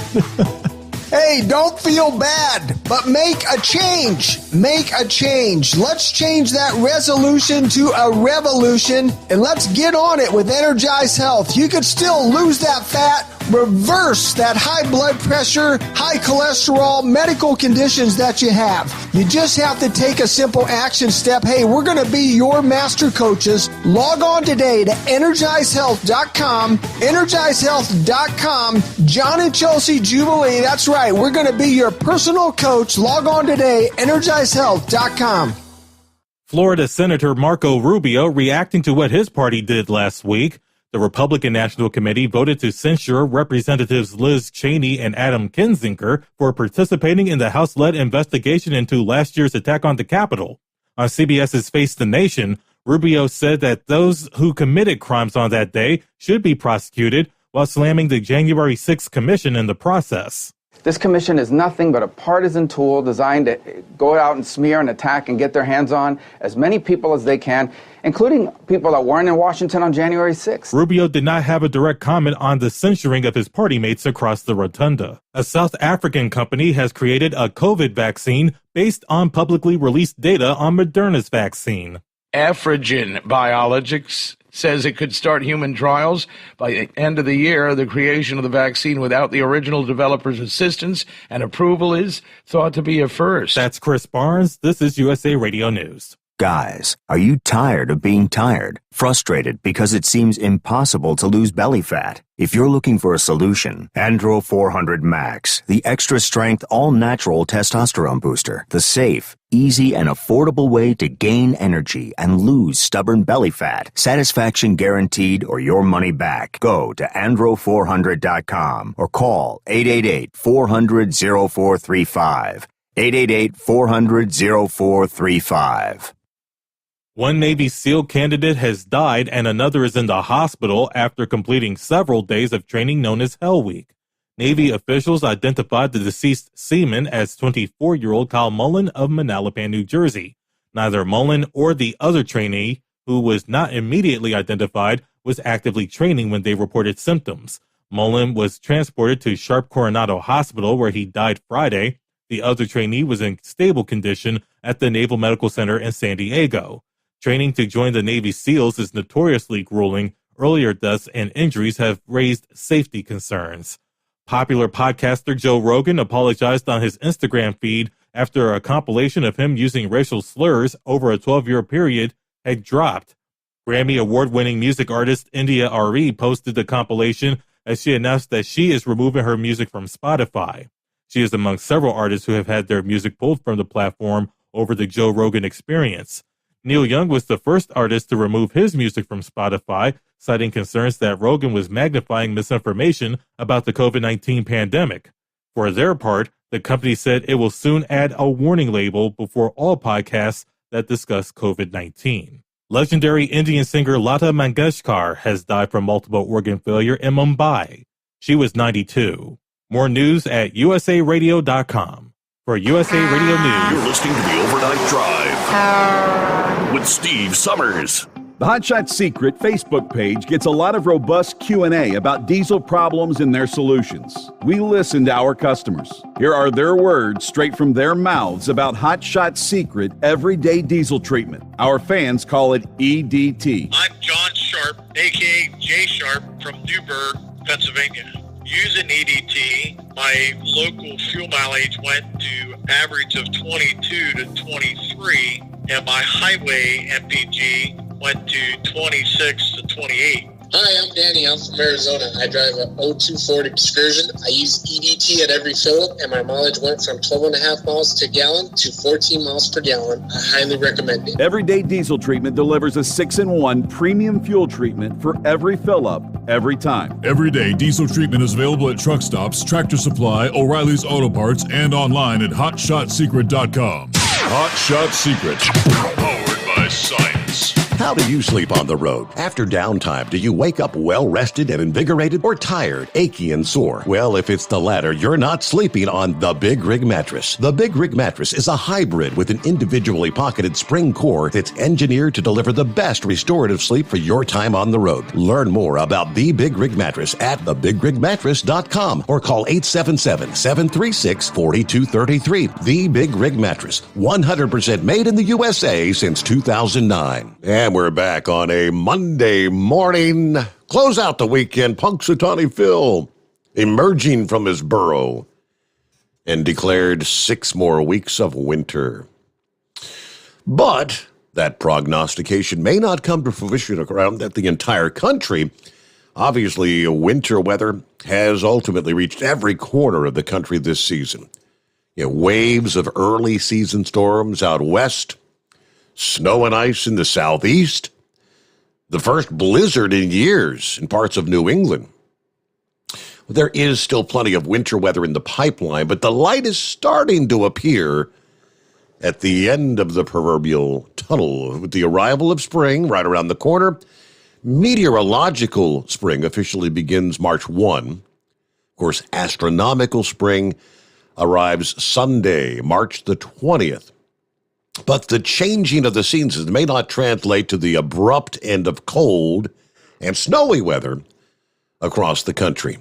Hey, don't feel bad, but make a change. Make a change. Let's change that resolution to a revolution, and let's get on it with Energize Health. You could still lose that fat, reverse that high blood pressure, high cholesterol, medical conditions that you have. You just have to take a simple action step. Hey, we're going to be your master coaches. Log on today to EnergizeHealth.com, EnergizeHealth.com, John and Chelsea Jubilee. That's right. We're going to be your personal coach. Log on today, EnergizeHealth.com. Florida Senator Marco Rubio reacting to what his party did last week. The Republican National Committee voted to censure Representatives Liz Cheney and Adam Kinzinger for participating in the House-led investigation into last year's attack on the Capitol. On CBS's Face the Nation, Rubio said that those who committed crimes on that day should be prosecuted, while slamming the January 6th commission in the process. This commission is nothing but a partisan tool designed to go out and smear and attack and get their hands on as many people as they can, including people that weren't in Washington on January 6th. Rubio did not have a direct comment on the censuring of his party mates across the rotunda. A South African company has created a COVID vaccine based on publicly released data on Moderna's vaccine. Afrigen Biologics says it could start human trials by the end of the year. The creation of the vaccine without the original developer's assistance and approval is thought to be a first. That's Chris Barnes. This is USA Radio News. Guys, are you tired of being tired? Frustrated because it seems impossible to lose belly fat? If you're looking for a solution, Andro 400 Max, the extra strength, all natural testosterone booster, the safe, easy, and affordable way to gain energy and lose stubborn belly fat. Satisfaction guaranteed or your money back. Go to andro400.com or call 888-400-0435. 888-400-0435. One Navy SEAL candidate has died and another is in the hospital after completing several days of training known as Hell Week. Navy officials identified the deceased seaman as 24-year-old Kyle Mullen of Manalapan, New Jersey. Neither Mullen or the other trainee, who was not immediately identified, was actively training when they reported symptoms. Mullen was transported to Sharp Coronado Hospital, where he died Friday. The other trainee was in stable condition at the Naval Medical Center in San Diego. Training to join the Navy SEALs is notoriously grueling. Earlier deaths and injuries have raised safety concerns. Popular podcaster Joe Rogan apologized on his Instagram feed after a compilation of him using racial slurs over a 12-year period had dropped. Grammy award-winning music artist India Arie posted the compilation as she announced that she is removing her music from Spotify. She is among several artists who have had their music pulled from the platform over the Joe Rogan Experience. Neil Young was the first artist to remove his music from Spotify, citing concerns that Rogan was magnifying misinformation about the COVID-19 pandemic. For their part, the company said it will soon add a warning label before all podcasts that discuss COVID-19. Legendary Indian singer Lata Mangeshkar has died from multiple organ failure in Mumbai. She was 92. More news at usaradio.com. For USA Radio News, you're listening to the Overnight Drive with Steve Sommers. The Hot Shot Secret Facebook page gets a lot of robust Q&A about diesel problems and their solutions. We listen to our customers. Here are their words straight from their mouths about Hot Shot Secret everyday diesel treatment. Our fans call it EDT. I'm John Sharp, a.k.a. Jay Sharp from Newburgh, Pennsylvania. Using EDT, my local fuel mileage went to average of 22 to 23, and my highway MPG went to 26 to 28. Hi, I'm Danny. I'm from Arizona. I drive a 02 Ford Excursion. I use EDT at every fill-up, and my mileage went from 12.5 miles per gallon to 14 miles per gallon. I highly recommend it. Everyday diesel treatment delivers a 6-in-1 premium fuel treatment for every fill-up, every time. Everyday diesel treatment is available at truck stops, Tractor Supply, O'Reilly's Auto Parts, and online at HotShotSecret.com. Hot Shot Secret, powered by science. How do you sleep on the road? After downtime, do you wake up well-rested and invigorated or tired, achy, and sore? Well, if it's the latter, you're not sleeping on the Big Rig Mattress. The Big Rig Mattress is a hybrid with an individually pocketed spring core that's engineered to deliver the best restorative sleep for your time on the road. Learn more about the Big Rig Mattress at thebigrigmattress.com or call 877-736-4233. The Big Rig Mattress, 100% made in the USA since 2009. And we're back on a Monday morning. Close out the weekend. Punxsutawney Phil emerging from his burrow and declared 6 more weeks of winter. But that prognostication may not come to fruition around the entire country. Obviously, winter weather has ultimately reached every corner of the country this season. Waves of early season storms out west, snow and ice in the southeast, the first blizzard in years in parts of New England. There is still plenty of winter weather in the pipeline, but the light is starting to appear at the end of the proverbial tunnel. With the arrival of spring right around the corner, meteorological spring officially begins March 1. Of course, astronomical spring arrives Sunday, March the 20th. But the changing of the seasons may not translate to the abrupt end of cold and snowy weather across the country.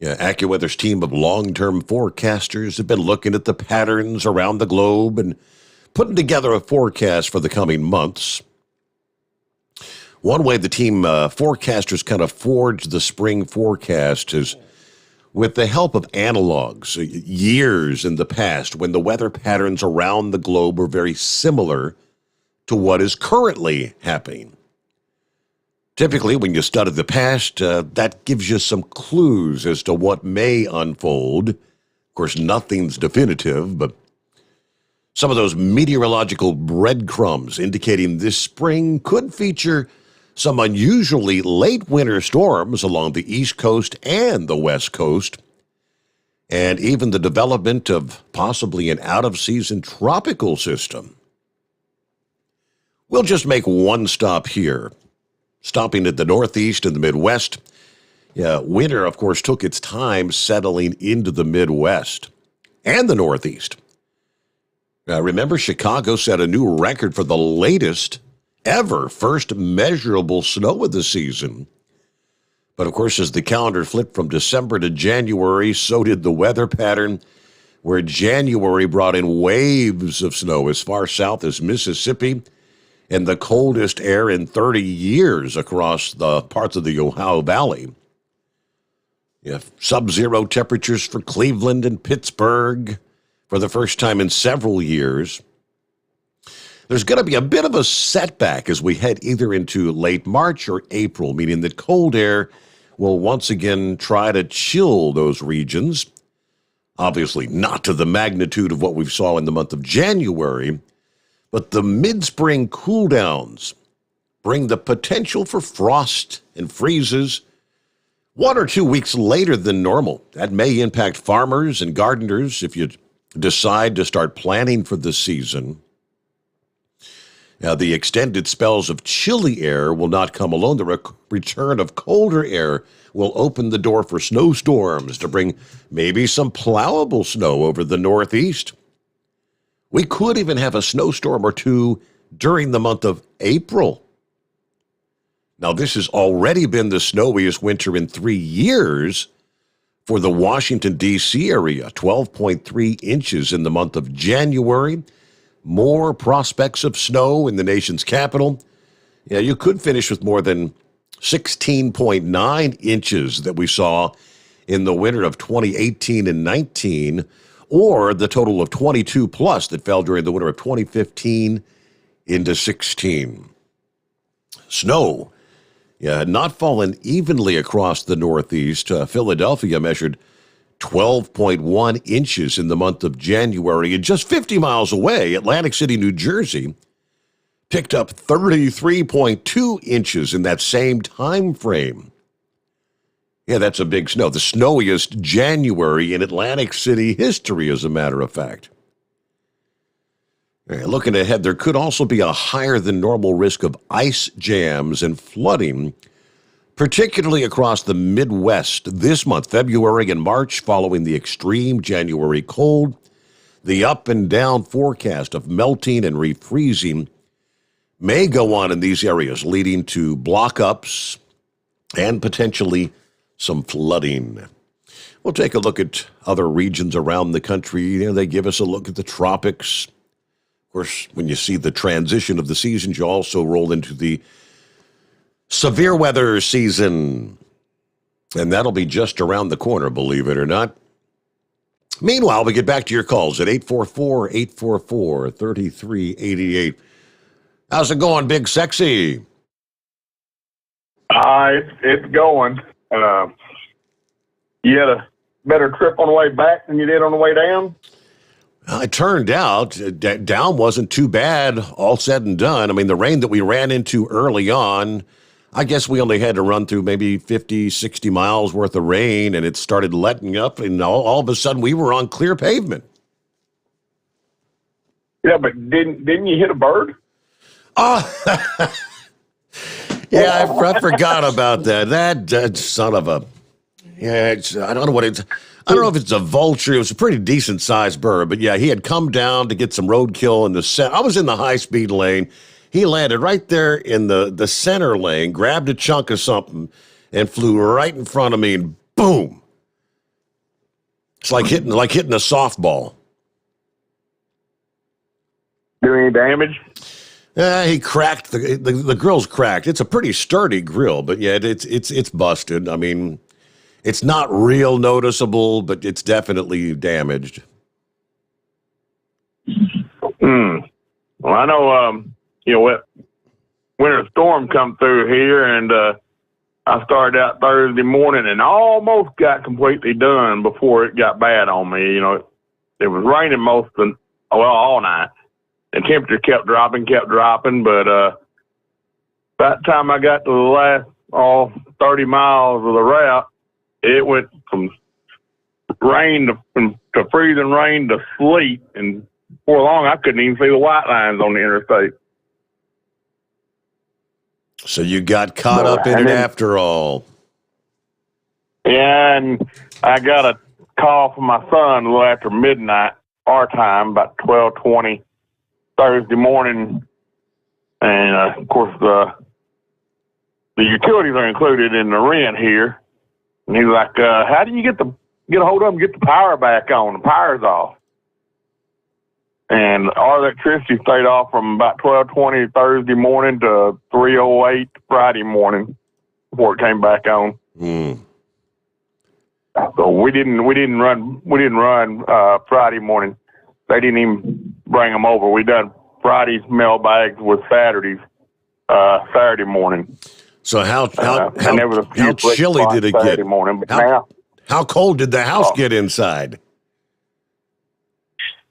AccuWeather's team of long-term forecasters have been looking at the patterns around the globe and putting together a forecast for the coming months. One way the team forecasters kind of forged the spring forecast is with the help of analogs, years in the past when the weather patterns around the globe were very similar to what is currently happening. Typically, when you study the past, that gives you some clues as to what may unfold. Of course, nothing's definitive, but some of those meteorological breadcrumbs indicating this spring could feature some unusually late winter storms along the East Coast and the West Coast, and even the development of possibly an out-of-season tropical system. We'll just make one stop here, stopping at the Northeast and the Midwest. Winter, of course, took its time settling into the Midwest and the Northeast. Remember, Chicago set a new record for the latest ever first measurable snow of the season. But of course, as the calendar flipped from December to January, so did the weather pattern, where January brought in waves of snow as far south as Mississippi and the coldest air in 30 years across the parts of the Ohio Valley. Sub-zero temperatures for Cleveland and Pittsburgh for the first time in several years. There's going to be a bit of a setback as we head either into late March or April, meaning that cold air will once again try to chill those regions. Obviously not to the magnitude of what we saw in the month of January, but the mid-spring cool-downs bring the potential for frost and freezes 1 or 2 weeks later than normal. That may impact farmers and gardeners if you decide to start planning for the season. Now, the extended spells of chilly air will not come alone. The return of colder air will open the door for snowstorms to bring maybe some plowable snow over the Northeast. We could even have a snowstorm or two during the month of April. Now, this has already been the snowiest winter in 3 years for the Washington, D.C. area, 12.3 inches in the month of January. More prospects of snow in the nation's capital. You could finish with more than 16.9 inches that we saw in the winter of 2018 and 19, or the total of 22 plus that fell during the winter of 2015 into 16. Snow had not fallen evenly across the Northeast. Philadelphia measured 12.1 inches in the month of January, and just 50 miles away, Atlantic City, New Jersey, picked up 33.2 inches in that same time frame. That's a big snow. The snowiest January in Atlantic City history, as a matter of fact. Looking ahead, there could also be a higher than normal risk of ice jams and flooding, particularly across the Midwest this month, February and March, following the extreme January cold. The up and down forecast of melting and refreezing may go on in these areas, leading to block-ups and potentially some flooding. We'll take a look at other regions around the country. They give us a look at the tropics. Of course, when you see the transition of the seasons, you also roll into the severe weather season, and that'll be just around the corner, believe it or not. Meanwhile, we get back to your calls at 844-844-3388. How's it going, Big Sexy? It's going. You had a better trip on the way back than you did on the way down? It turned out down wasn't too bad, all said and done. I mean, the rain that we ran into early on, I guess we only had to run through maybe 50, 60 miles worth of rain, and it started letting up, and all of a sudden we were on clear pavement. Yeah, but didn't you hit a bird? Oh, yeah, I forgot about that. That son of a... Yeah, I don't know what it's... I don't know if it's a vulture. It was a pretty decent-sized bird, but yeah, he had come down to get some roadkill in the center. I was in the high-speed lane. He landed right there in the center lane, grabbed a chunk of something, and flew right in front of me, and boom! It's like hitting a softball. Do any damage? He cracked the grill's cracked. It's a pretty sturdy grill, but yeah, it's busted. I mean, it's not real noticeable, but it's definitely damaged. Well, I know, winter storm come through here, and I started out Thursday morning and almost got completely done before it got bad on me. It was raining all night. The temperature kept dropping, but by the time I got to the last 30 miles of the route, it went from rain to freezing rain to sleet, and before long I couldn't even see the white lines on the interstate. So you got caught up in it after all. Yeah, and I got a call from my son a little after midnight, our time, about 12:20 Thursday morning, and of course the utilities are included in the rent here. And he was like, "How do you get a hold of them, get the power back on? The power's off." And our electricity stayed off from about 12:20 Thursday morning to 3:08 Friday morning before it came back on. So we didn't run Friday morning. They didn't even bring them over. We done Friday's mailbags with Saturday morning. So how chilly did it Saturday get? Morning, but how cold did the house get inside?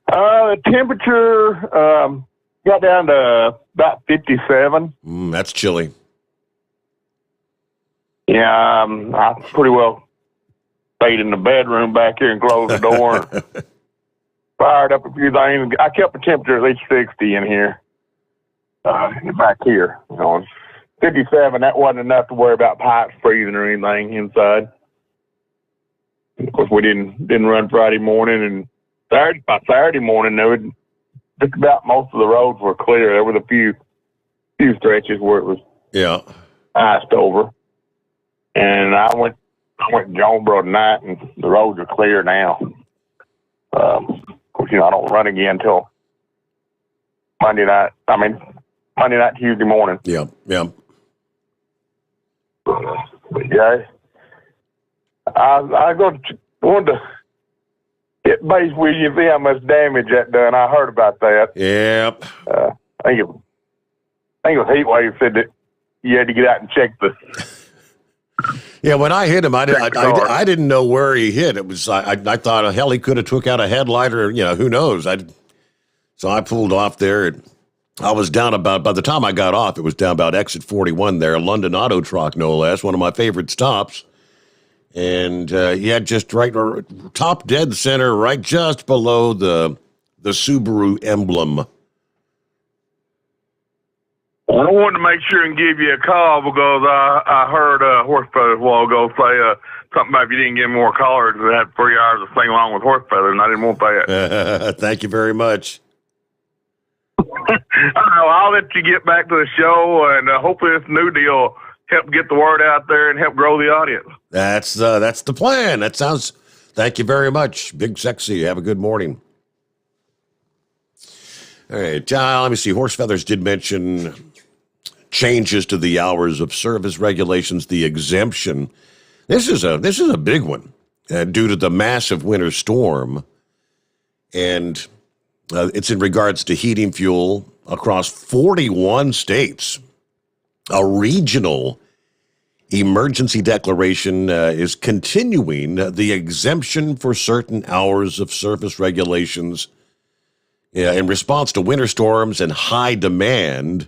The temperature got down to about 57. That's chilly. Yeah, I pretty well stayed in the bedroom back here and closed the door. Fired up a few things. I kept the temperature at least 60 in here, back here. 57, that wasn't enough to worry about pipes freezing or anything inside. Of course, we didn't run Friday morning, and by Saturday morning, just about most of the roads were clear. There were a few stretches where it was iced over. And I went to Jonesboro tonight, and the roads are clear now. Of course, I don't run again until Monday night, Tuesday morning. Yeah. But yeah, I wanted to hit base with you, see how much damage that done. I heard about that. Yep. I think it was Heatwave said that you had to get out and check the. Yeah, when I hit him, I didn't know where he hit. It was I thought, hell, he could have took out a headlight or who knows. So I pulled off there. And I was down by the time I got off, it was down about exit 41 there, London Auto Truck, no less, one of my favorite stops. And he had just right top dead center, right just below the Subaru emblem Well, I wanted to make sure and give you a call because I heard Horse Feathers a while ago say something about if you didn't get more callers, they had 3 hours to sing along with Horse Feathers, and I didn't want that. Thank you very much. I'll let you get back to the show, and hopefully this new deal help get the word out there and help grow the audience. That's the plan. That sounds. Thank you very much, Big Sexy. Have a good morning. All right, let me see. Horse Feathers did mention changes to the hours of service regulations, the exemption. This is a big one due to the massive winter storm, and it's in regards to heating fuel across 41 states. A regional emergency declaration is continuing the exemption for certain hours of service regulations in response to winter storms and high demand,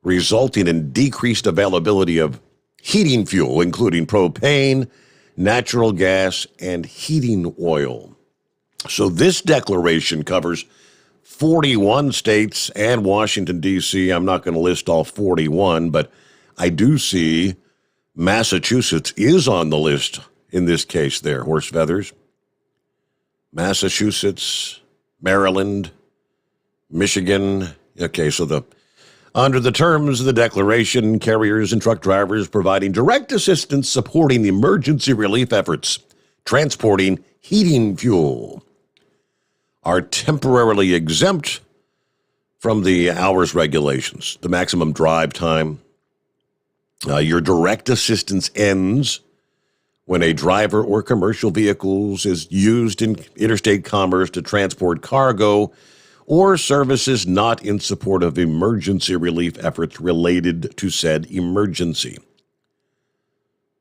resulting in decreased availability of heating fuel, including propane, natural gas, and heating oil. So this declaration covers 41 states and Washington, D.C. I'm not going to list all 41, but I do see Massachusetts is on the list in this case there, Horse Feathers. Massachusetts, Maryland, Michigan. Okay, so under the terms of the declaration, carriers and truck drivers providing direct assistance supporting emergency relief efforts, transporting heating fuel, are temporarily exempt from the hours regulations, the maximum drive time. Your direct assistance ends when a driver or commercial vehicles is used in interstate commerce to transport cargo or services not in support of emergency relief efforts related to said emergency.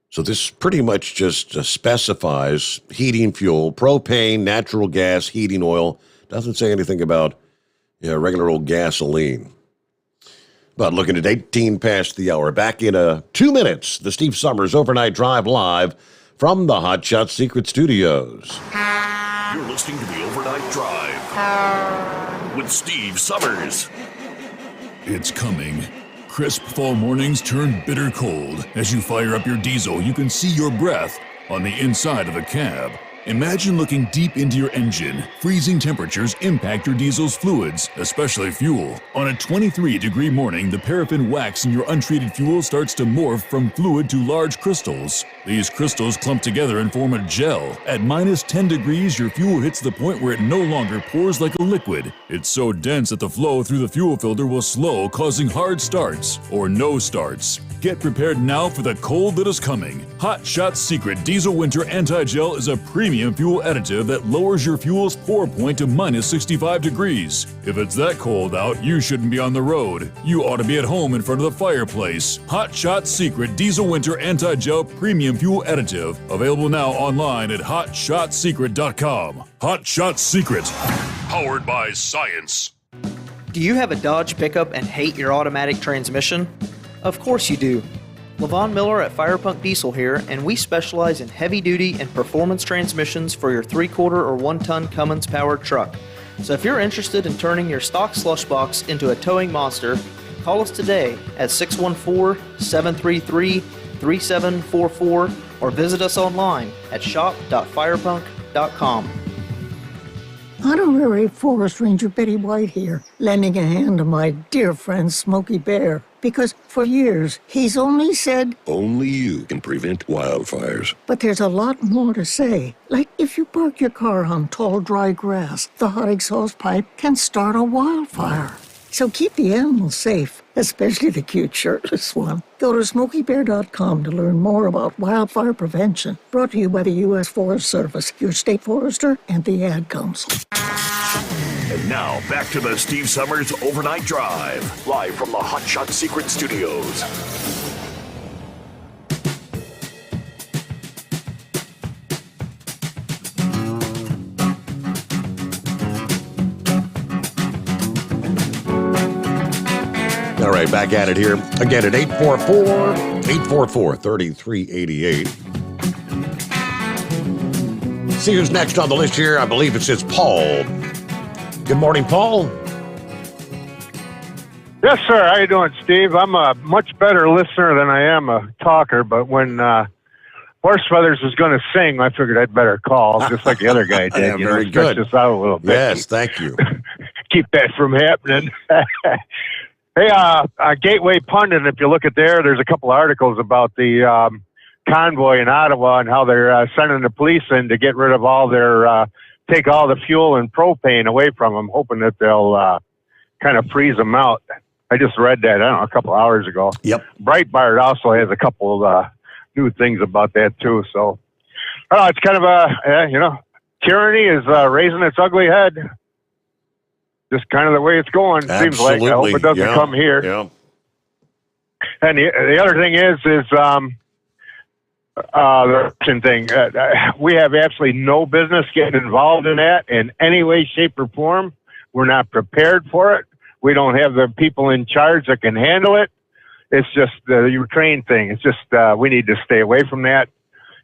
So this pretty much just specifies heating fuel, propane, natural gas, heating oil. Doesn't say anything about regular old gasoline. But looking at 18 past the hour. Back in 2 minutes, the Steve Sommers Overnight Drive live from the Hot Shot Secret Studios. You're listening to the Overnight Drive with Steve Sommers. It's coming. Crisp fall mornings turn bitter cold. As you fire up your diesel, you can see your breath on the inside of the cab. Imagine looking deep into your engine. Freezing temperatures impact your diesel's fluids, especially fuel. On a 23-degree morning, the paraffin wax in your untreated fuel starts to morph from fluid to large crystals. These crystals clump together and form a gel. At minus 10 degrees, your fuel hits the point where it no longer pours like a liquid. It's so dense that the flow through the fuel filter will slow, causing hard starts or no starts. Get prepared now for the cold that is coming. Hot Shot Secret Diesel Winter Anti-Gel is a premium fuel additive that lowers your fuel's pour point to minus 65 degrees. If it's that cold out, you shouldn't be on the road. You ought to be at home in front of the fireplace. Hot Shot Secret Diesel Winter Anti-Gel Premium Fuel Additive. Available now online at hotshotsecret.com. Hot Shot Secret. Powered by science. Do you have a Dodge pickup and hate your automatic transmission? Of course you do. Levon Miller at Firepunk Diesel here, and we specialize in heavy-duty and performance transmissions for your 3/4 or 1-ton Cummins-powered truck. So if you're interested in turning your stock slush box into a towing monster, call us today at 614-733-3744 or visit us online at shop.firepunk.com. Honorary Forest Ranger Betty White here, lending a hand to my dear friend Smokey Bear. Because for years, he's only said, only you can prevent wildfires. But there's a lot more to say. Like if you park your car on tall, dry grass, the hot exhaust pipe can start a wildfire. So keep the animals safe, especially the cute shirtless one. Go to SmokeyBear.com to learn more about wildfire prevention. Brought to you by the U.S. Forest Service, your state forester, and the Ad Council. And now, back to the Steve Sommers Overnight Drive, live from the Hot Shot Secret Studios. All right, back at it here. Again at 844-3388. See who's next on the list here. I believe it says Paul. Good morning, Paul. Yes, sir. How you doing, Steve? I'm a much better listener than I am a talker, but when Horse Feathers was going to sing, I figured I'd better call, just like the other guy did. Yeah, very stretch good. this out a little bit. Yes, thank you. Keep that from happening. Hey, Gateway Pundit, if you look at there's a couple articles about the convoy in Ottawa and how they're sending the police in to get rid of all their, take all the fuel and propane away from them, hoping that they'll kind of freeze them out. I just read that, I don't know, a couple hours ago. Yep. Breitbart also has a couple of new things about that, too. So, it's kind of tyranny is raising its ugly head. Just kind of the way it's going. Absolutely. Seems like. I hope it doesn't come here. Yeah. And the other thing is the Russian thing. We have absolutely no business getting involved in that in any way, shape, or form. We're not prepared for it. We don't have the people in charge that can handle it. It's just the Ukraine thing. It's just we need to stay away from that.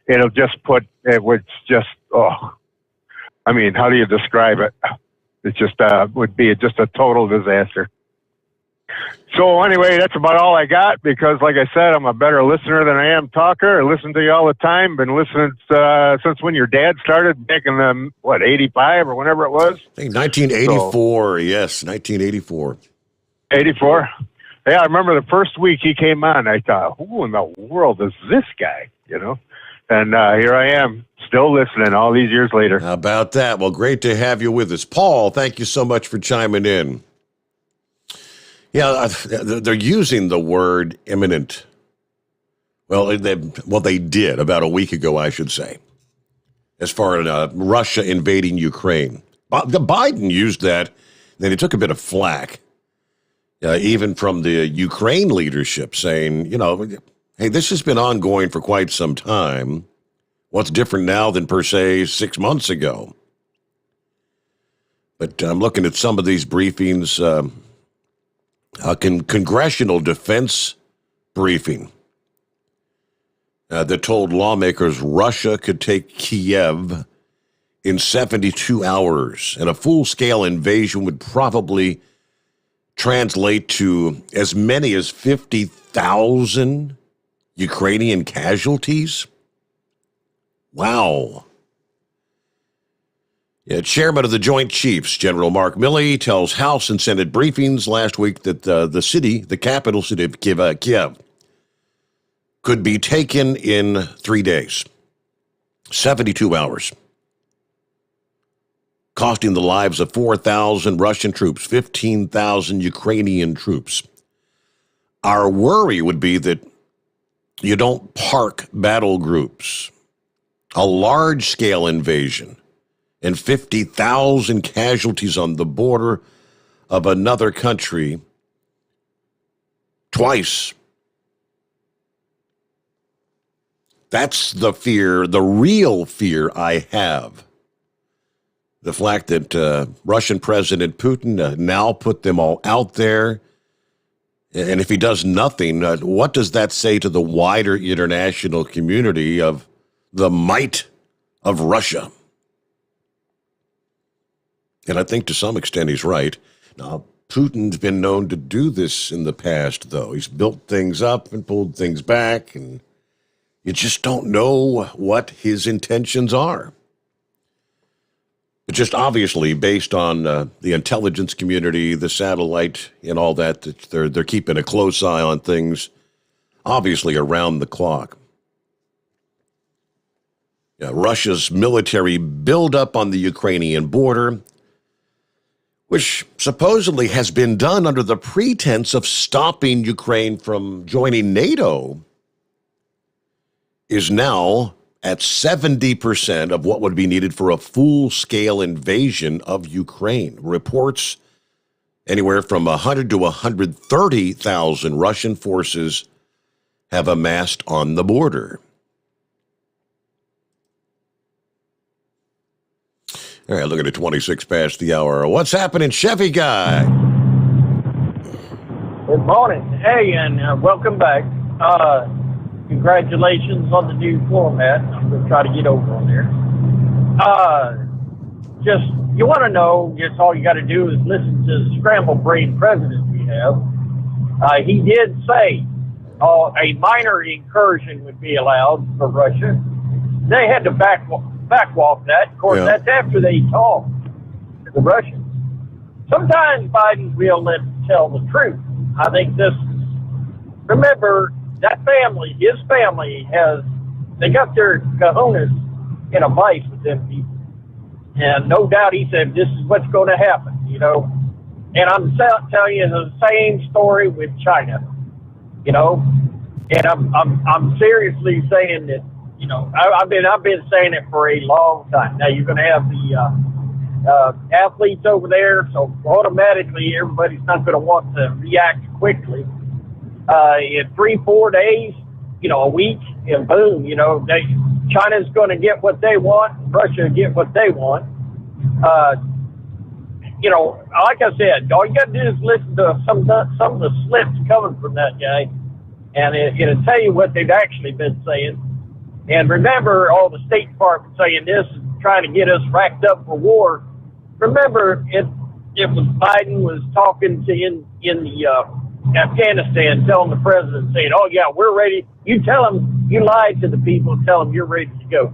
It'll just I mean, how do you describe it? It just would be just a total disaster. So anyway, that's about all I got because, like I said, I'm a better listener than I am talker. I listen to you all the time. Been listening since when your dad started back in the, 85 or whenever it was? I think 1984, yes, 1984. 84? Yeah, I remember the first week he came on, I thought, who in the world is this guy, And here I am, still listening all these years later. How about that? Well, great to have you with us. Paul, thank you so much for chiming in. Yeah, they're using the word imminent. Well, they did about a week ago, I should say, as far as Russia invading Ukraine. Biden used that, then he took a bit of flack, even from the Ukraine leadership, saying, hey, this has been ongoing for quite some time. What's different now than, per se, 6 months ago? But I'm looking at some of these briefings. Congressional defense briefing that told lawmakers Russia could take Kiev in 72 hours, and a full-scale invasion would probably translate to as many as 50,000 Ukrainian casualties. Wow. Yeah, Chairman of the Joint Chiefs, General Mark Milley, tells House and Senate briefings last week that the capital city of Kiev, could be taken in 3 days, 72 hours, costing the lives of 4,000 Russian troops, 15,000 Ukrainian troops. Our worry would be that you don't park battle groups. A large-scale invasion and 50,000 casualties on the border of another country twice. That's the fear, the real fear I have. The fact that Russian President Putin now put them all out there. And if he does nothing, what does that say to the wider international community of the might of Russia? And I think to some extent he's right. Now, Putin's been known to do this in the past, though. He's built things up and pulled things back, and you just don't know what his intentions are. But just obviously, based on the intelligence community, the satellite, and all that, they're keeping a close eye on things, obviously around the clock. Yeah, Russia's military buildup on the Ukrainian border, which supposedly has been done under the pretense of stopping Ukraine from joining NATO, is now at 70% of what would be needed for a full-scale invasion of Ukraine. Reports anywhere from 100 to 130,000 Russian forces have amassed on the border. All right, looking at 26 past the hour. What's happening, Chevy Guy? Good morning. Hey, and welcome back. Congratulations on the new format. I'm going to try to get over on there. You want to know, just all you got to do is listen to the scramble brain president we have. He did say a minor incursion would be allowed for Russia. They had to backwalk that. Of course, that's after they talked to the Russians. Sometimes Biden will tell the truth. I think remember, that family, his family they got their kahunas in a vice with them people. And no doubt he said, this is what's going to happen, And I'm telling you the same story with China, And I'm seriously saying that, I've been saying it for a long time. Now you're going to have the athletes over there, so automatically everybody's not going to want to react quickly. In 3-4 days, a week, and boom, China's going to get what they want, Russia get what they want. Like I said, all you got to do is listen to some of the slips coming from that guy, and it'll tell you what they've actually been saying. And remember, all the State Department saying this and trying to get us racked up for war. Remember, it was Biden was talking to in the Afghanistan, telling the president, saying, "Oh yeah, we're ready." You tell them, you lied to the people, tell them you're ready to go.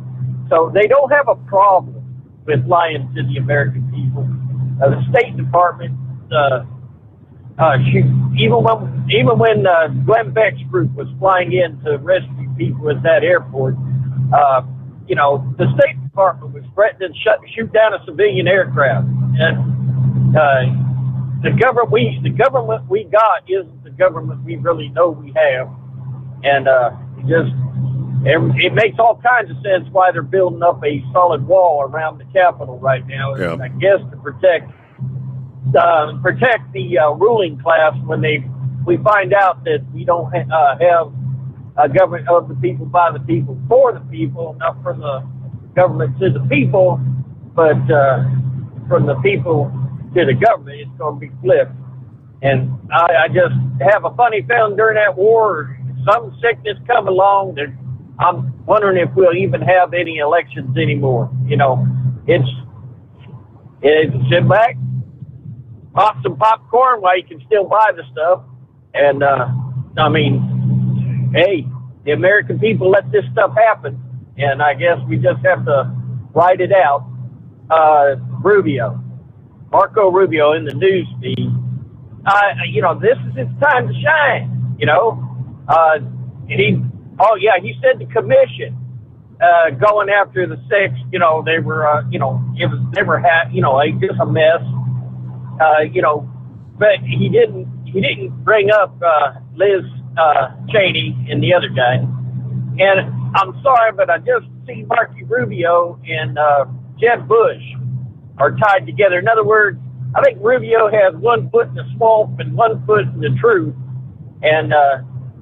So they don't have a problem with lying to the American people. The State Department, even when Glenn Beck's group was flying in to rescue people at that airport, the State Department was threatening to shoot down a civilian aircraft. And the government we got isn't the government we really know we have, and it makes all kinds of sense why they're building up a solid wall around the Capitol right now. Yeah. I guess to protect the ruling class when we find out that we don't have a government of the people, by the people, for the people, not from the government to the people, but from the people to the government. It's going to be flipped. And I just have a funny feeling during that war, some sickness come along that I'm wondering if we'll even have any elections anymore. It's sit back, pop some popcorn while you can still buy the stuff. And, hey, the American people let this stuff happen. And I guess we just have to ride it out. Marco Rubio in the news feed. This is his time to shine. He said the commission going after the six. They were, just a mess. But he didn't bring up Liz Cheney and the other guy. And I'm sorry, but I just see Marco Rubio and Jeb Bush are tied together. In other words, I think Rubio has 1 foot in the swamp and 1 foot in the truth, and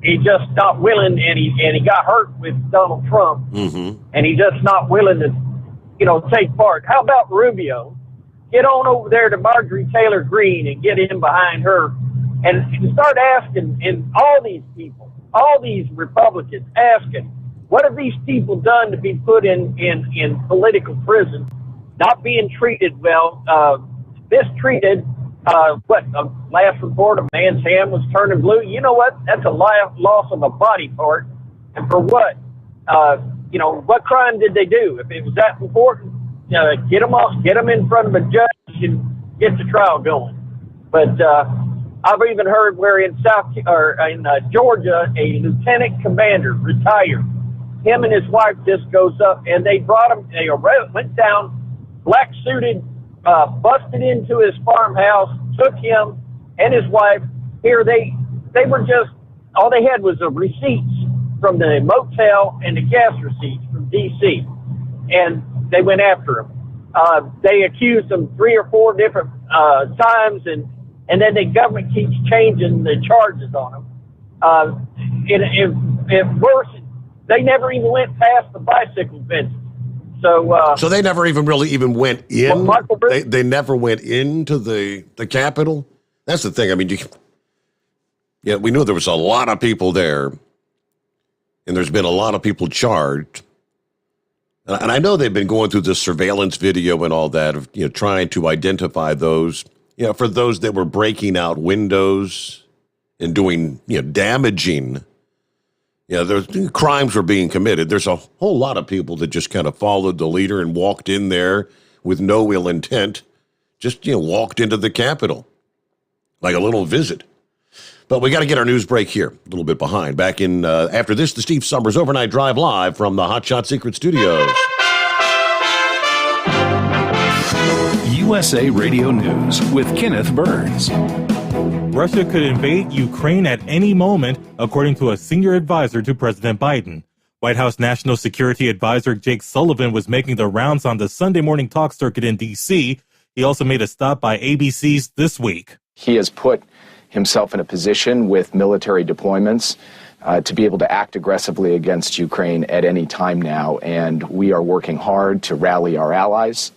he just not willing. And he got hurt with Donald Trump, and he just not willing to, take part. How about Rubio? Get on over there to Marjorie Taylor Greene and get in behind her, and start asking, and all these people, all these Republicans asking, what have these people done to be put in political prison? Not being treated well, mistreated. Last report, a man's hand was turning blue. You know what? That's a loss of a body part. And for what? What crime did they do? If it was that important, get them in front of a judge and get the trial going. But I've even heard where in Georgia, a lieutenant commander retired. Him and his wife just goes up, and they brought him. They went down, black suited, busted into his farmhouse, took him and his wife. Here they were just, all they had was the receipts from the motel and the gas receipts from D.C. And they went after him. They accused him 3 or 4 different times, and then the government keeps changing the charges on him. If worse, they never even went past the bicycle fences. So they never even went in. They never went into the Capitol. That's the thing. I mean, we knew there was a lot of people there, and there's been a lot of people charged. And I know they've been going through the surveillance video and all that of trying to identify those, for those that were breaking out windows and doing, damaging. There's crimes were being committed. There's a whole lot of people that just kind of followed the leader and walked in there with no ill intent, just, walked into the Capitol like a little visit. But we got to get our news break here, a little bit behind. Back in, after this, the Steve Sommers Overnight Drive live from the Hot Shot Secret Studios. USA Radio News with Kenneth Burns. Russia could invade Ukraine at any moment, according to a senior advisor to President Biden. White House National Security Advisor Jake Sullivan was making the rounds on the Sunday morning talk circuit in D.C. He also made a stop by ABC's This Week. He has put himself in a position with military deployments to be able to act aggressively against Ukraine at any time now, and we are working hard to rally our allies,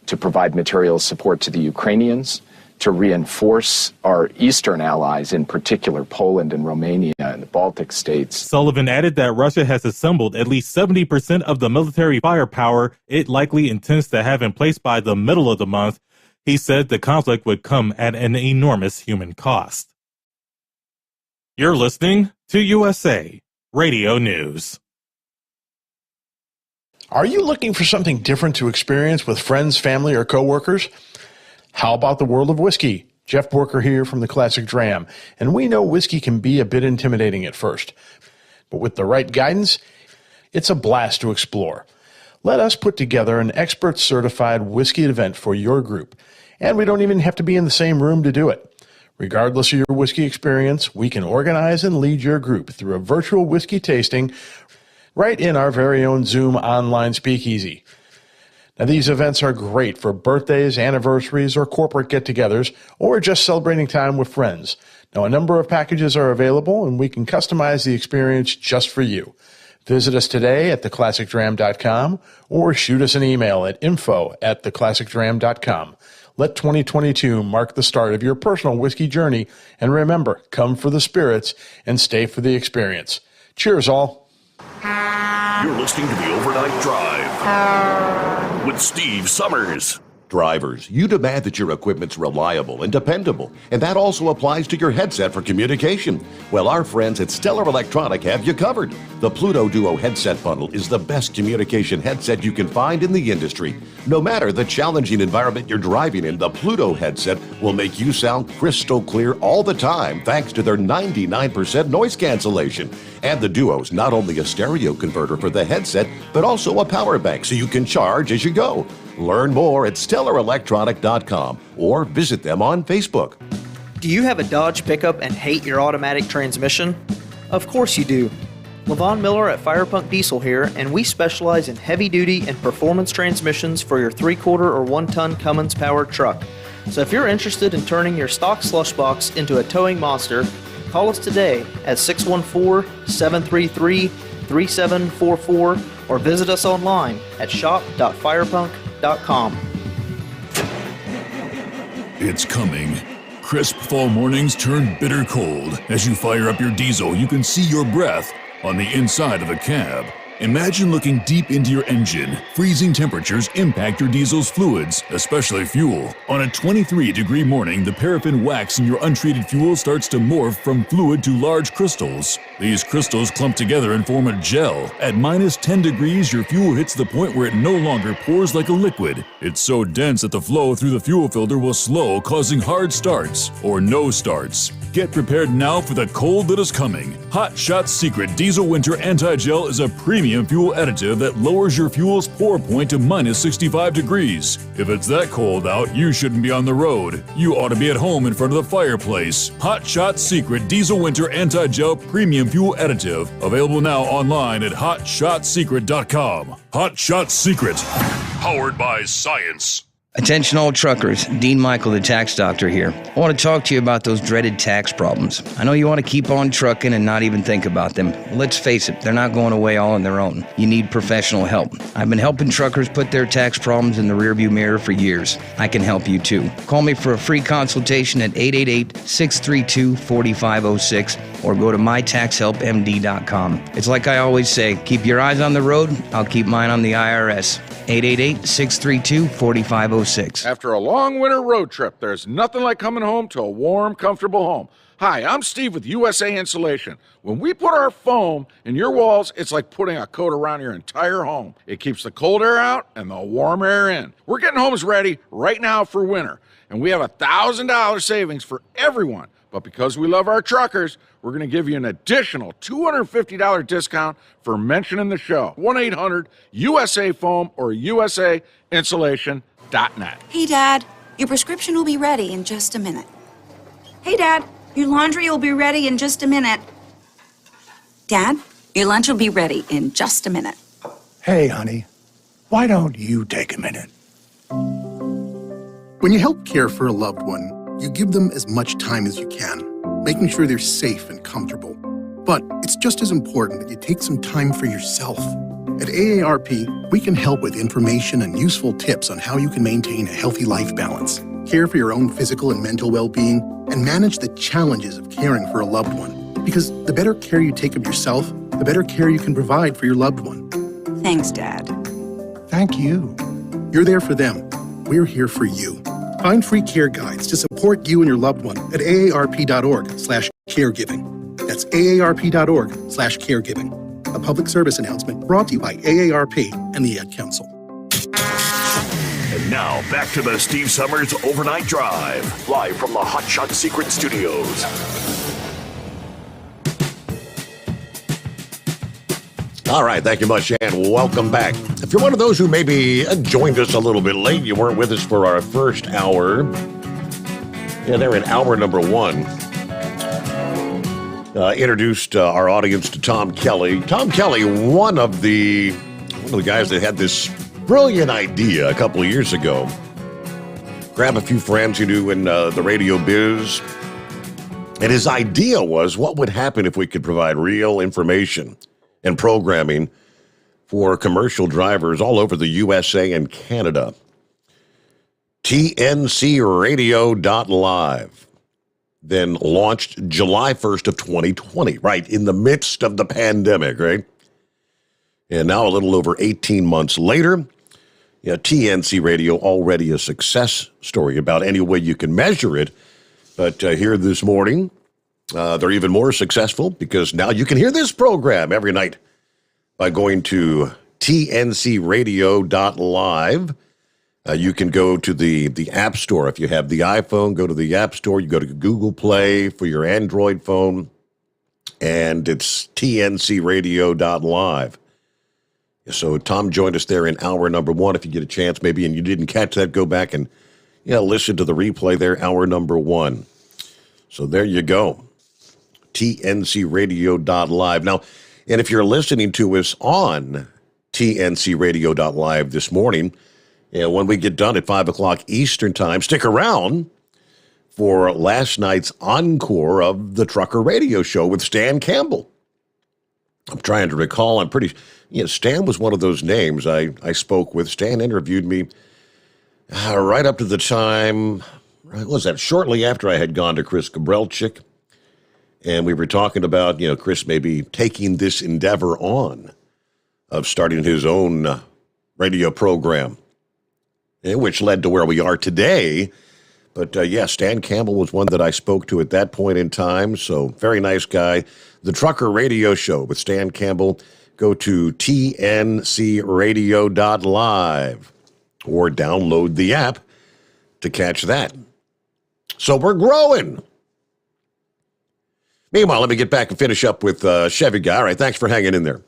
to provide material support to the Ukrainians, to reinforce our eastern allies, in particular Poland and Romania and the Baltic states. Sullivan added that Russia has assembled at least 70% of the military firepower it likely intends to have in place by the middle of the month. He said the conflict would come at an enormous human cost. You're listening to USA Radio News. Are you looking for something different to experience with friends, family, or coworkers? How about the world of whiskey? Jeff Borker here from the Classic Dram, and we know whiskey can be a bit intimidating at first, but with the right guidance, it's a blast to explore. Let us put together an expert-certified whiskey event for your group, and we don't even have to be in the same room to do it. Regardless of your whiskey experience, we can organize and lead your group through a virtual whiskey tasting right in our very own Zoom online speakeasy. Now, these events are great for birthdays, anniversaries, or corporate get-togethers, or just celebrating time with friends. Now, a number of packages are available, and we can customize the experience just for you. Visit us today at theclassicdram.com or shoot us an email at info@theclassicdram.com. Let 2022 mark the start of your personal whiskey journey, and remember, come for the spirits and stay for the experience. Cheers, all. You're listening to the Overnight Drive with Steve Sommers. Drivers, you demand that your equipment's reliable and dependable, and that also applies to your headset for communication. Well, our friends at Stellar Electronic have you covered. The Pluto Duo headset bundle is the best communication headset you can find in the industry. No matter the challenging environment you're driving in, the Pluto headset will make you sound crystal clear all the time thanks to their 99% noise cancellation. And the Duo's not only a stereo converter for the headset, but also a power bank so you can charge as you go. Learn more at StellarElectronic.com or visit them on Facebook. Do you have a Dodge pickup and hate your automatic transmission? Of course you do. Levon Miller at Firepunk Diesel here, and we specialize in heavy-duty and performance transmissions for your 3-quarter or 1-ton Cummins-powered truck. So if you're interested in turning your stock slush box into a towing monster, call us today at 614-733-3744 or visit us online at shop.firepunk.com. It's coming. Crisp fall mornings turn bitter cold. As you fire up your diesel, you can see your breath on the inside of a cab. Imagine looking deep into your engine. Freezing temperatures impact your diesel's fluids, especially fuel. On a 23-degree morning, the paraffin wax in your untreated fuel starts to morph from fluid to large crystals. These crystals clump together and form a gel. At minus 10 degrees, your fuel hits the point where it no longer pours like a liquid. It's so dense that the flow through the fuel filter will slow, causing hard starts or no starts. Get prepared now for the cold that is coming. Hot Shot's Secret Diesel Winter Anti-Gel is a premium fuel additive that lowers your fuel's pour point to minus 65 degrees. If it's that cold out, you shouldn't be on the road. You ought to be at home in front of the fireplace. Hot Shot's Secret Diesel Winter Anti-Gel Premium Fuel Additive. Available now online at HotShotSecret.com. Hot Shot Secret. Powered by science. Attention all truckers, Dean Michael, the tax doctor here. I want to talk to you about those dreaded tax problems. I know you want to keep on trucking and not even think about them. Let's face it, they're not going away all on their own. You need professional help. I've been helping truckers put their tax problems in the rearview mirror for years. I can help you too. Call me for a free consultation at 888-632-4506 or go to mytaxhelpmd.com. It's like I always say, keep your eyes on the road, I'll keep mine on the IRS. 888-632-4506. After a long winter road trip, there's nothing like coming home to a warm, comfortable home. Hi, I'm Steve with USA Insulation. When we put our foam in your walls, it's like putting a coat around your entire home. It keeps the cold air out and the warm air in. We're getting homes ready right now for winter, and we have $1,000 savings for everyone. But because we love our truckers, we're going to give you an additional $250 discount for mentioning the show. 1-800-USA-FOAM or USAinsulation.net. Hey, Dad, your prescription will be ready in just a minute. Hey, Dad, your laundry will be ready in just a minute. Dad, your lunch will be ready in just a minute. Hey, honey, why don't you take a minute? When you help care for a loved one, you give them as much time as you can, making sure they're safe and comfortable. But it's just as important that you take some time for yourself. At AARP, we can help with information and useful tips on how you can maintain a healthy life balance, care for your own physical and mental well-being, and manage the challenges of caring for a loved one. Because the better care you take of yourself, the better care you can provide for your loved one. Thanks, Dad. Thank you. You're there for them. We're here for you. Find free care guides to support you and your loved one at aarp.org/caregiving. That's aarp.org/caregiving. A public service announcement brought to you by AARP and the Ad Council. And now, back to the Steve Sommers Overnight Drive, live from the Hot Shot Secret Studios. All right, thank you much, and welcome back. If you're one of those who maybe joined us a little bit late, you weren't with us for our first hour. Yeah, they're in hour number one. Introduced our audience to Tom Kelly. Tom Kelly, one of the guys that had this brilliant idea a couple of years ago. Grab a few friends you knew in the radio biz. And his idea was, what would happen if we could provide real information and programming for commercial drivers all over the USA and Canada. TNCradio.live. Then launched July 1st of 2020, right in the midst of the pandemic, right? And now a little over 18 months later, TNC Radio already a success story about any way you can measure it. But here this morning, they're even more successful because now you can hear this program every night by going to tncradio.live. You can go to the App Store. If you have the iPhone, go to the App Store. You go to Google Play for your Android phone, and it's tncradio.live. So Tom joined us there in hour number one. If you get a chance, maybe, and you didn't catch that, go back and listen to the replay there, hour number one. So there you go, tncradio.live. Now, and if you're listening to us on tncradio.live this morning, when we get done at 5 o'clock Eastern Time, stick around for last night's encore of the Trucker Radio Show with Stan Campbell. I'm trying to recall. I'm pretty, Stan was one of those names I spoke with. Stan interviewed me right up to the time, what was that, shortly after I had gone to Chris Gabrelchik. And we were talking about, Chris maybe taking this endeavor on of starting his own radio program, which led to where we are today. But, Stan Campbell was one that I spoke to at that point in time. So very nice guy. The Trucker Radio Show with Stan Campbell. Go to tncradio.live or download the app to catch that. So we're growing. Meanwhile, let me get back and finish up with Chevy Guy. All right, thanks for hanging in there.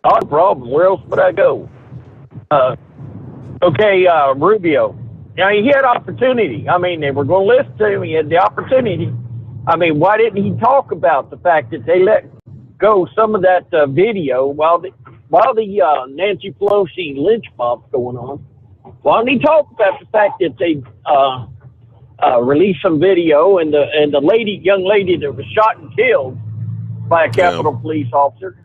Not a problem. Where else would I go? Rubio. He had opportunity. I mean, they were going to listen to him. He had the opportunity. I mean, why didn't he talk about the fact that they let go some of that video while the Nancy Pelosi lynch mob's going on? Why didn't he talk about the fact that they released some video and the young lady that was shot and killed by a Capitol Police officer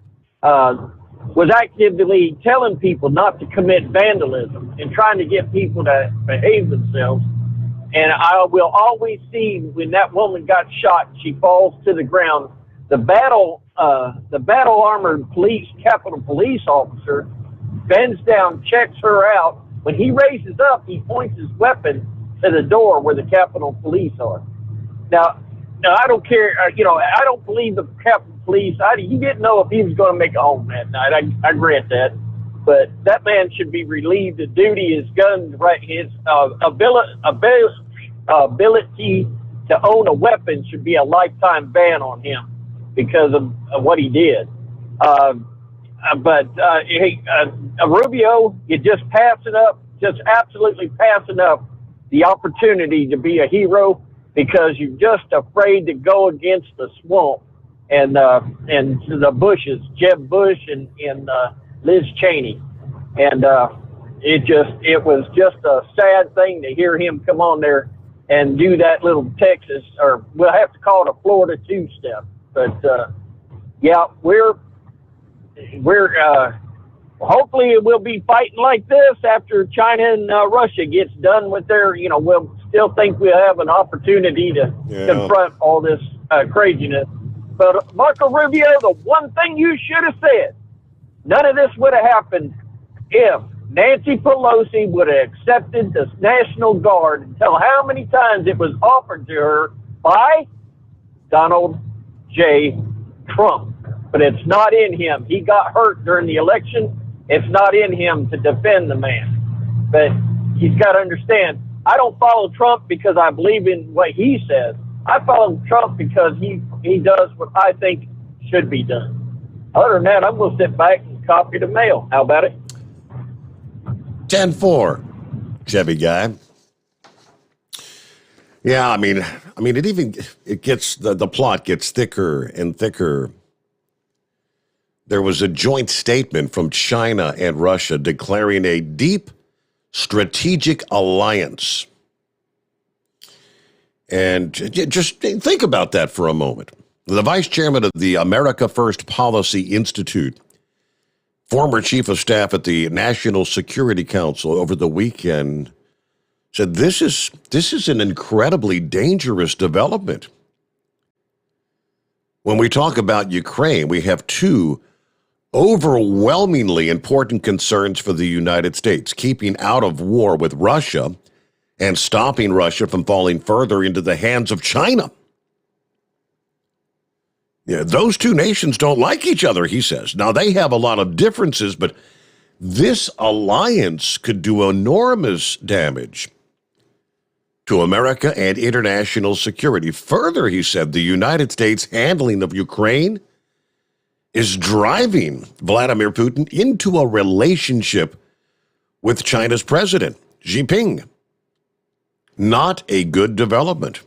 was actively telling people not to commit vandalism and trying to get people to behave themselves. And I will always see when that woman got shot, she falls to the ground. The battle armored Capitol Police officer bends down, checks her out. When he raises up, he points his weapon to the door where the Capitol Police are. Now, I don't care. I don't believe the Captain Police. He didn't know if he was going to make it home that night. I grant that, but that man should be relieved of duty. His gun, right? His ability to own a weapon should be a lifetime ban on him because of what he did. But Rubio, you're just absolutely passing up the opportunity to be a hero because you're just afraid to go against the swamp and the Bushes, Jeb Bush and Liz Cheney. And it was just a sad thing to hear him come on there and do that little Texas, or we'll have to call it a Florida two-step. But yeah, we're hopefully we'll be fighting like this after China and Russia gets done with their, we'll still think we'll have an opportunity to confront all this craziness. But Marco Rubio, the one thing you should have said, none of this would have happened if Nancy Pelosi would have accepted the National Guard and tell how many times it was offered to her by Donald J. Trump. But it's not in him. He got hurt during the election. It's not in him to defend the man. But he's got to understand, I don't follow Trump because I believe in what he says. I follow Trump because he does what I think should be done. Other than that, I'm going to sit back and copy the mail. How about it? 10-4, Chevy guy. Yeah, I mean, it gets, the plot gets thicker and thicker. There was a joint statement from China and Russia declaring a deep strategic alliance. And just think about that for a moment. The vice chairman of the America First Policy Institute, former chief of staff at the National Security Council over the weekend, said this is an incredibly dangerous development. When we talk about Ukraine, we have two overwhelmingly important concerns for the United States: keeping out of war with Russia and stopping Russia from falling further into the hands of China. Yeah, those two nations don't like each other, he says. Now, they have a lot of differences, but this alliance could do enormous damage to America and international security. Further, he said, the United States' handling of Ukraine is driving Vladimir Putin into a relationship with China's president, Xi Jinping. Not a good development.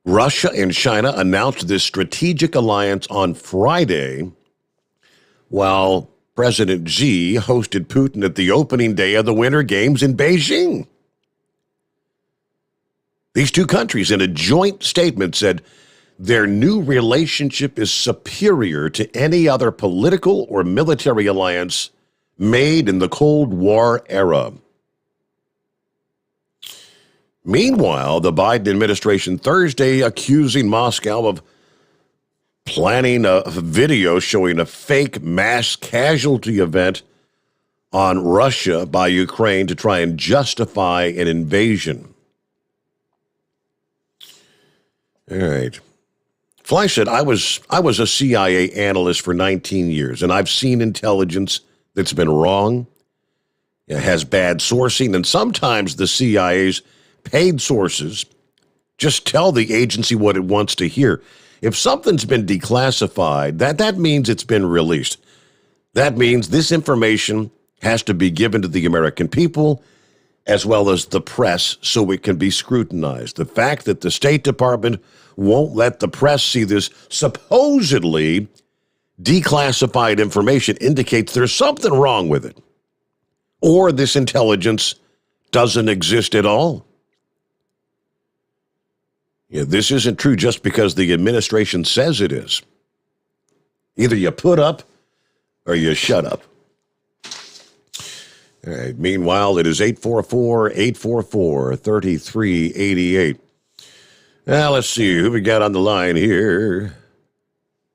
Russia and China announced this strategic alliance on Friday, while President Xi hosted Putin at the opening day of the Winter Games in Beijing. These two countries, in a joint statement, said their new relationship is superior to any other political or military alliance made in the Cold War era. Meanwhile, the Biden administration Thursday accusing Moscow of planning a video showing a fake mass casualty event on Russia by Ukraine to try and justify an invasion. All right. Fly said, I was a CIA analyst for 19 years, and I've seen intelligence that's been wrong, it has bad sourcing, and sometimes the CIA's paid sources just tell the agency what it wants to hear. If something's been declassified, that means it's been released. That means this information has to be given to the American people as well as the press so it can be scrutinized. The fact that the State Department won't let the press see this supposedly declassified information indicates there's something wrong with it, or this intelligence doesn't exist at all. Yeah, this isn't true just because the administration says it is. Either you put up or you shut up. All right. Meanwhile, it is 844-844-3388. Now, let's see who we got on the line here.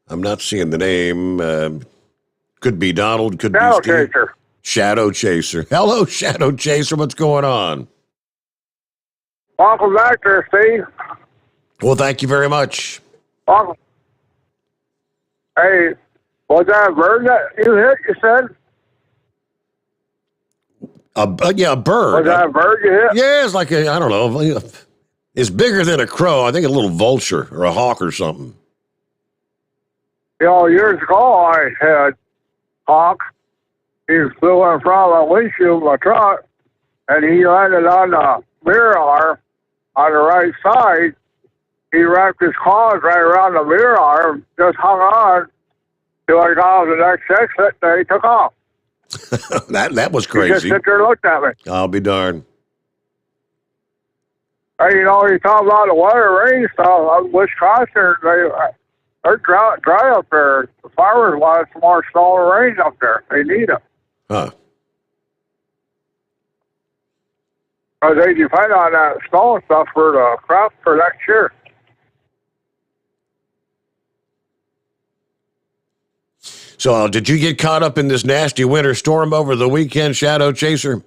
I'm not seeing the name. Could be Donald, could be Steve. Chaser. Shadow Chaser. Hello, Shadow Chaser. What's going on? Welcome back there, Steve. Well, thank you very much. Awesome. Hey, was that a bird that you hit, you said? Yeah, a bird. Was that a bird you hit? Yeah, it's like I don't know. It's bigger than a crow. I think a little vulture or a hawk or something. You know, years ago I had hawk. He flew in front of the windshield of my truck, and he landed on the mirror arm on the right side. He wrapped his claws right around the mirror arm, just hung on till I got off the next exit, and he took off. that was He crazy. just sit there and looked at me. I'll be darned. Hey, you know, you talk about the weather, rain stuff. Wisconsin, they're dry up there. The farmers want some more snow and rain up there. They need it. Huh. Because they depend on that snow and stuff for the crop for next year. So, did you get caught up in this nasty winter storm over the weekend, Shadow Chaser?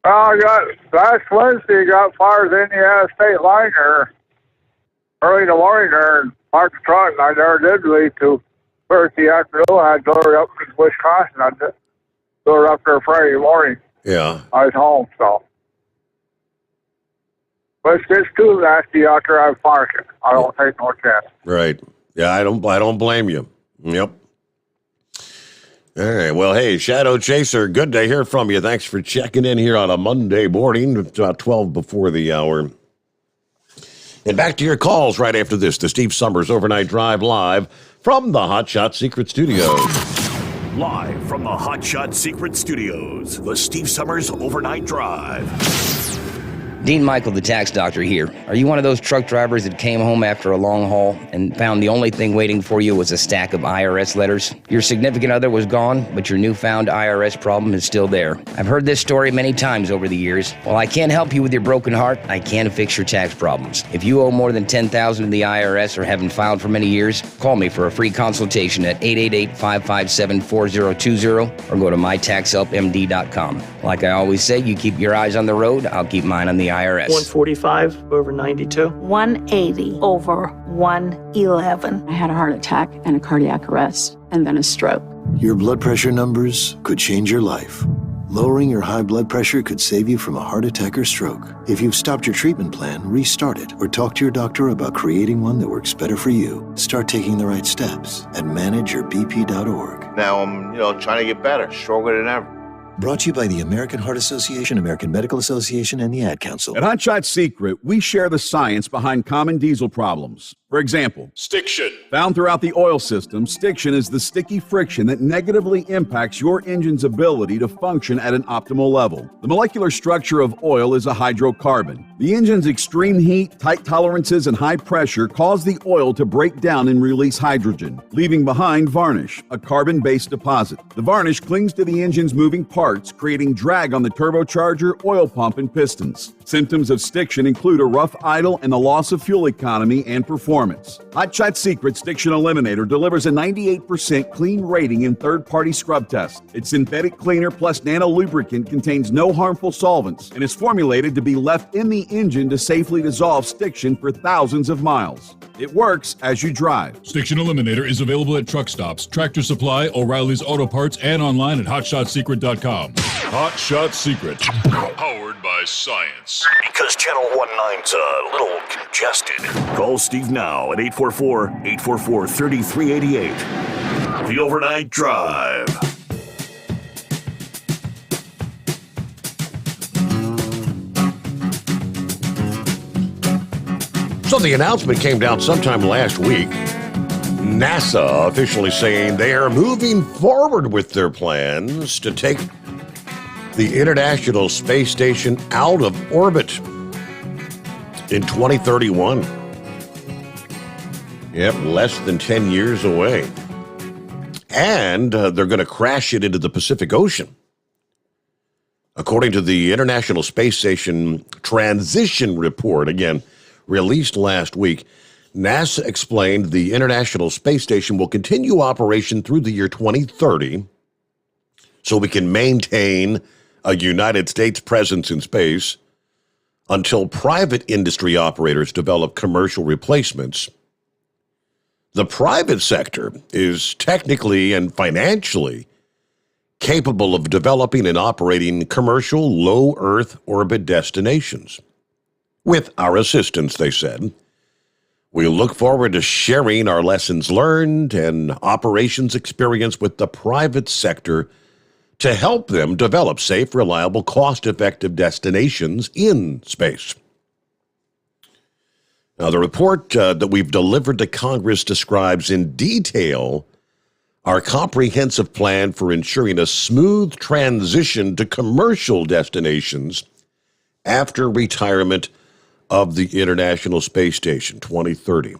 Last Wednesday, got fired in the state line there early in the morning there and parked the truck, and I never did leave to Thursday afternoon. I delivered up to Wisconsin. I delivered up there Friday morning. Yeah. I was home, so. But it's too nasty out there. I'm parking. I don't take no chance. Right. Yeah, I don't blame you. Yep. All right. Well, hey, Shadow Chaser, good to hear from you. Thanks for checking in here on a Monday morning, about 12 before the hour. And back to your calls right after this. The Steve Sommers Overnight Drive live from the Hot Shot Secret Studios. Live from the Hot Shot Secret Studios, the Steve Sommers Overnight Drive. Dean Michael, the tax doctor here. Are you one of those truck drivers that came home after a long haul and found the only thing waiting for you was a stack of IRS letters? Your significant other was gone, but your newfound IRS problem is still there. I've heard this story many times over the years. While I can't help you with your broken heart, I can fix your tax problems. If you owe more than $10,000 to the IRS or haven't filed for many years, call me for a free consultation at 888-557-4020 or go to mytaxhelpmd.com. Like I always say, you keep your eyes on the road, I'll keep mine on the IRS. 145 over 92. 180 over 111. I had a heart attack and a cardiac arrest and then a stroke. Your blood pressure numbers could change your life. Lowering your high blood pressure could save you from a heart attack or stroke. If you've stopped your treatment plan, restart it or talk to your doctor about creating one that works better for you. Start taking the right steps at manageyourbp.org. Now I'm, trying to get better, stronger than ever. Brought to you by the American Heart Association, American Medical Association, and the Ad Council. At Hot Shot Secret, we share the science behind common diesel problems. For example, stiction. Found throughout the oil system, stiction is the sticky friction that negatively impacts your engine's ability to function at an optimal level. The molecular structure of oil is a hydrocarbon. The engine's extreme heat, tight tolerances, and high pressure cause the oil to break down and release hydrogen, leaving behind varnish, a carbon-based deposit. The varnish clings to the engine's moving parts, creating drag on the turbocharger, oil pump, and pistons. Symptoms of stiction include a rough idle and the loss of fuel economy and performance. Hot Shot Secret Stiction Eliminator delivers a 98% clean rating in third-party scrub tests. Its synthetic cleaner plus nano lubricant contains no harmful solvents and is formulated to be left in the engine to safely dissolve stiction for thousands of miles. It works as you drive. Stiction Eliminator is available at truck stops, Tractor Supply, O'Reilly's Auto Parts, and online at hotshotsecret.com. Hot Shot Secret. Powered by science. Because Channel 19's a little congested. Call Steve now at 844-844-3388. The Overnight Drive. So the announcement came down sometime last week. NASA officially saying they are moving forward with their plans to take the International Space Station out of orbit in 2031. Yep, less than 10 years away. And they're going to crash it into the Pacific Ocean. According to the International Space Station Transition Report, again, released last week, NASA explained the International Space Station will continue operation through the year 2030 so we can maintain a United States presence in space until private industry operators develop commercial replacements. The private sector is technically and financially capable of developing and operating commercial low Earth orbit destinations. With our assistance, they said. We look forward to sharing our lessons learned and operations experience with the private sector to help them develop safe, reliable, cost-effective destinations in space. Now, the report that we've delivered to Congress describes in detail our comprehensive plan for ensuring a smooth transition to commercial destinations after retirement of the International Space Station 2030.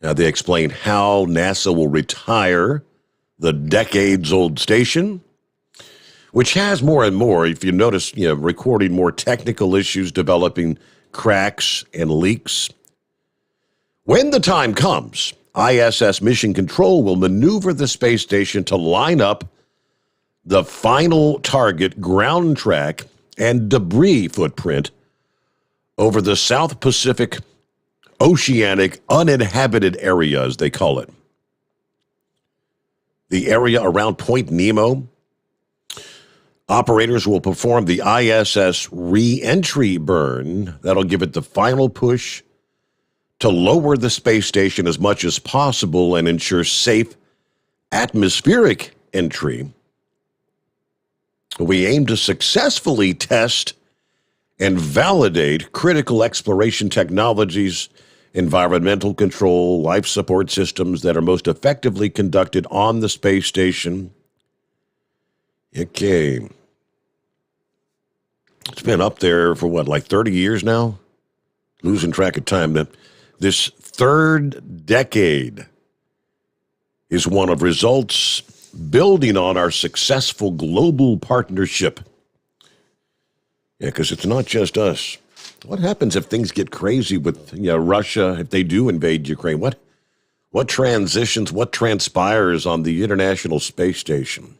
Now, they explain how NASA will retire the decades-old station, which has more and more, if you notice, recording more technical issues, developing cracks and leaks. When the time comes, ISS Mission Control will maneuver the space station to line up the final target ground track and debris footprint over the South Pacific Oceanic uninhabited area, as they call it. The area around Point Nemo. Operators will perform the ISS re-entry burn. That'll give it the final push to lower the space station as much as possible and ensure safe atmospheric entry. We aim to successfully test and validate critical exploration technologies, environmental control, life support systems that are most effectively conducted on the space station. Okay. It's been up there for like 30 years now? Losing track of time. This third decade is one of results building on our successful global partnership. Yeah, because it's not just us. What happens if things get crazy with Russia, if they do invade Ukraine? What transitions, what transpires on the International Space Station?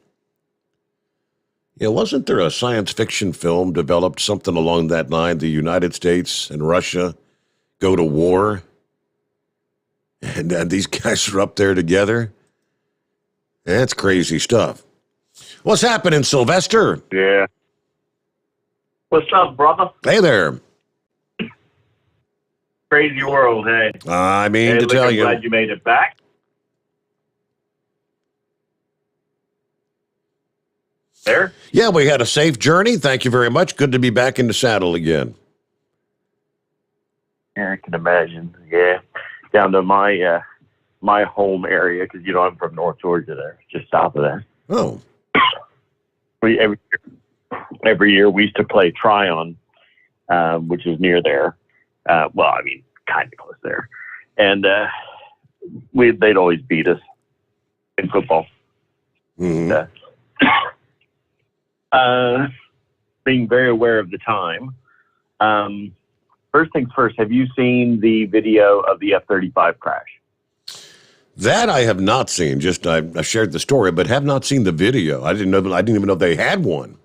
Yeah, wasn't there a science fiction film developed something along that line? The United States and Russia go to war, and these guys are up there together? That's crazy stuff. What's happening, Sylvester? Yeah. What's up, brother? Hey there. Crazy world, hey. I mean, to tell you. I'm glad you made it back. There? Yeah, we had a safe journey. Thank you very much. Good to be back in the saddle again. Yeah, I can imagine. Yeah. Down to my my home area, because, I'm from North Georgia there, just south of there. Oh. Every year we used to play Tryon, which is near there. Kind of close there. And they'd always beat us in football. Mm-hmm. Being very aware of the time. First things first, have you seen the video of the F-35 crash? That I have not seen. Just I shared the story, but have not seen the video. I didn't even know they had one.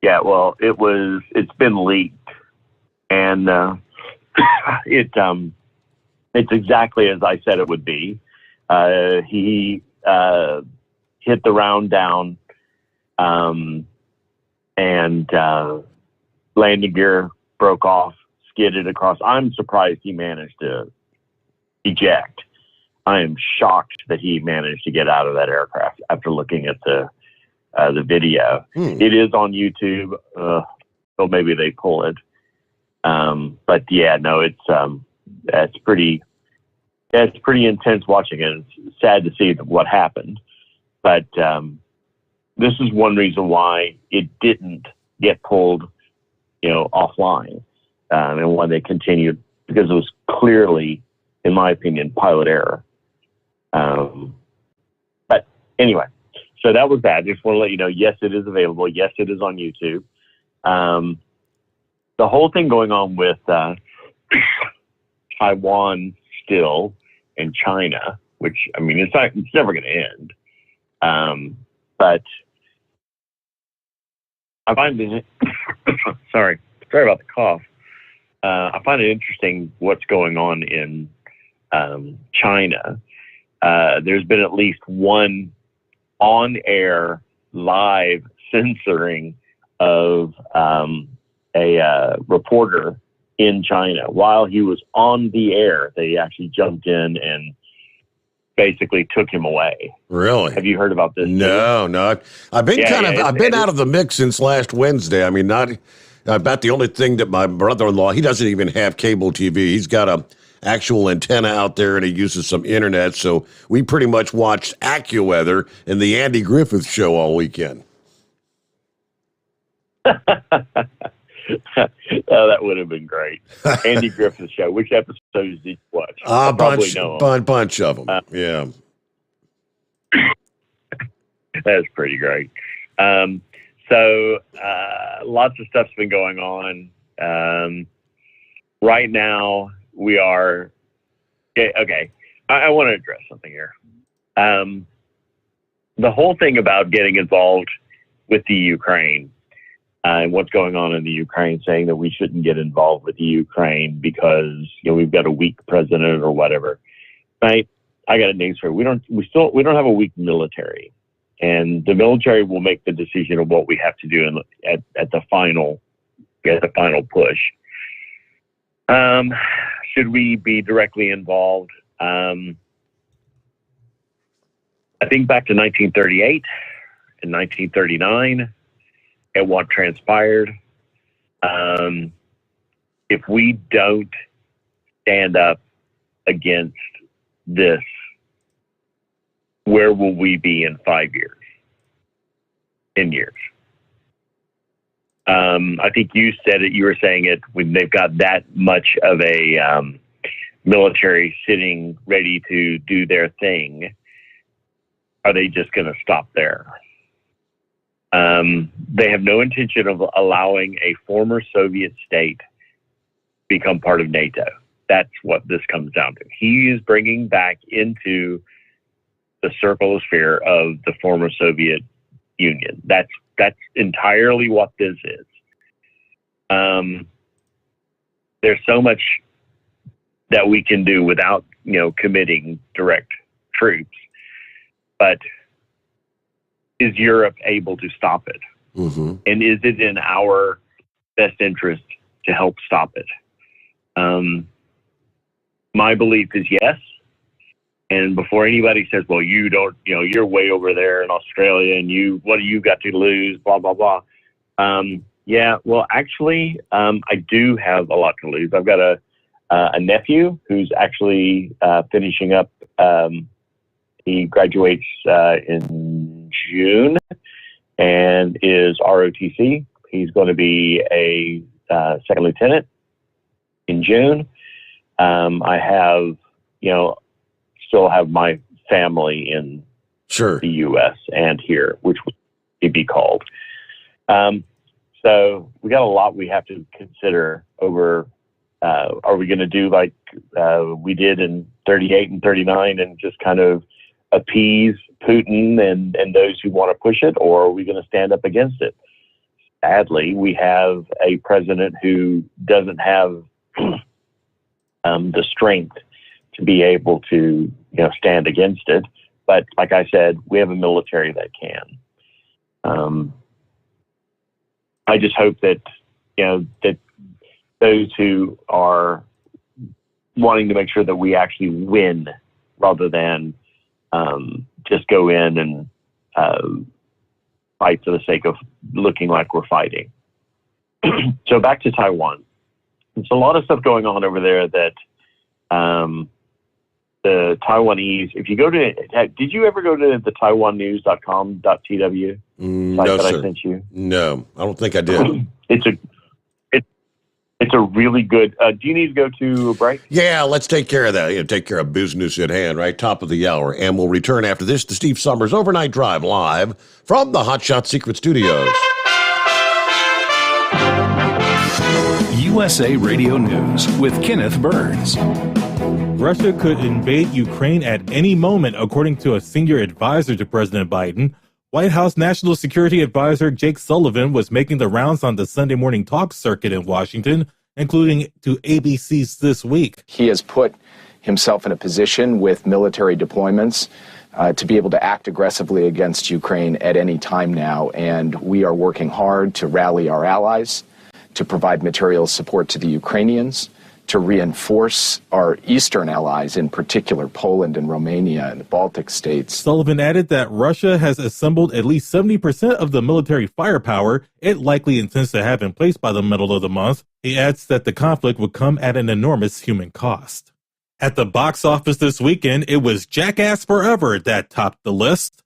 Yeah, well, it's been leaked, and it's exactly as I said it would be. He hit the round down, and landing gear broke off, skidded across. I'm surprised he managed to eject. I am shocked that he managed to get out of that aircraft after looking at the video. It is on YouTube, so maybe they pull it. But yeah, no, it's pretty intense watching it. It's sad to see what happened, but this is one reason why it didn't get pulled, offline, and why they continued, because it was clearly, in my opinion, pilot error. But anyway, so that was that. Just want to let you know, yes, it is available. Yes, it is on YouTube. The whole thing going on with Taiwan still and China, which, it's never going to end. But I find Sorry about the cough. I find it interesting what's going on in China. There's been at least one on-air live censoring of a reporter in China. While he was on the air, they actually jumped in and basically took him away. Really? Have you heard about this? No. I've been I've been out of the mix since last Wednesday. I mean, about the only thing that my brother-in-law, he doesn't even have cable TV. He's got a actual antenna out there and he uses some internet. So we pretty much watched AccuWeather and the Andy Griffith Show all weekend. Oh, that would have been great. Andy Griffith Show. Which episodes did you watch? A bunch of them. Yeah. That's pretty great. So lots of stuff's been going on. Right now, we are... Okay. I want to address something here. The whole thing about getting involved with the Ukraine and what's going on in the Ukraine, saying that we shouldn't get involved with the Ukraine because we've got a weak president or whatever. Right? I got a news for you. We don't have a weak military, and the military will make the decision of what we have to do at the final push. Should we be directly involved? I think back to 1938 and 1939. And what transpired. If we don't stand up against this, where will we be in 5 years? 10 years? I think you said it. You were saying it when they've got that much of a military sitting ready to do their thing. Are they just going to stop there? They have no intention of allowing a former Soviet state become part of NATO. That's what this comes down to. He is bringing back into the circle of sphere of the former Soviet Union. That's entirely what this is. There's so much that we can do without, committing direct troops, but is Europe able to stop it? Mm-hmm. And is it in our best interest to help stop it? My belief is yes. And before anybody says, well, you don't, you're way over there in Australia and what do you got to lose, blah, blah, blah. Yeah, well, actually, I do have a lot to lose. I've got a nephew who's actually finishing up. He graduates in June and is ROTC. He's going to be a second lieutenant in June. I have, still have my family in the U.S. and here, which would be called. So we got a lot we have to consider over. Are we going to do like we did in 38 and 39 and just kind of appease Putin and those who want to push it, or are we going to stand up against it? Sadly, we have a president who doesn't have the strength to be able to, stand against it. But like I said, we have a military that can. I just hope that, that those who are wanting to make sure that we actually win rather than just go in and fight for the sake of looking like we're fighting. So back to Taiwan. There's a lot of stuff going on over there that the Taiwanese, if you go to, did you ever go to the taiwannews.com.tw no, that sir. I sent you? No, I don't think I did. It's a really good, do you need to go to a break? Yeah, let's take care of that. Take care of business at hand, right? Top of the hour. And we'll return after this to Steve Sommers' Overnight Drive live from the Hot Shot Secret Studios. USA Radio News with Kenneth Burns. Russia could invade Ukraine at any moment, according to a senior advisor to President Biden. White House National Security Advisor Jake Sullivan was making the rounds on the Sunday morning talk circuit in Washington, including to ABC's This Week. He has put himself in a position with military deployments to be able to act aggressively against Ukraine at any time now, and we are working hard to rally our allies, to provide material support to the Ukrainians, to reinforce our eastern allies, in particular Poland and Romania and the Baltic states. Sullivan added that Russia has assembled at least 70% of the military firepower it likely intends to have in place by the middle of the month. He adds that the conflict would come at an enormous human cost. At the box office this weekend, it was Jackass Forever that topped the list.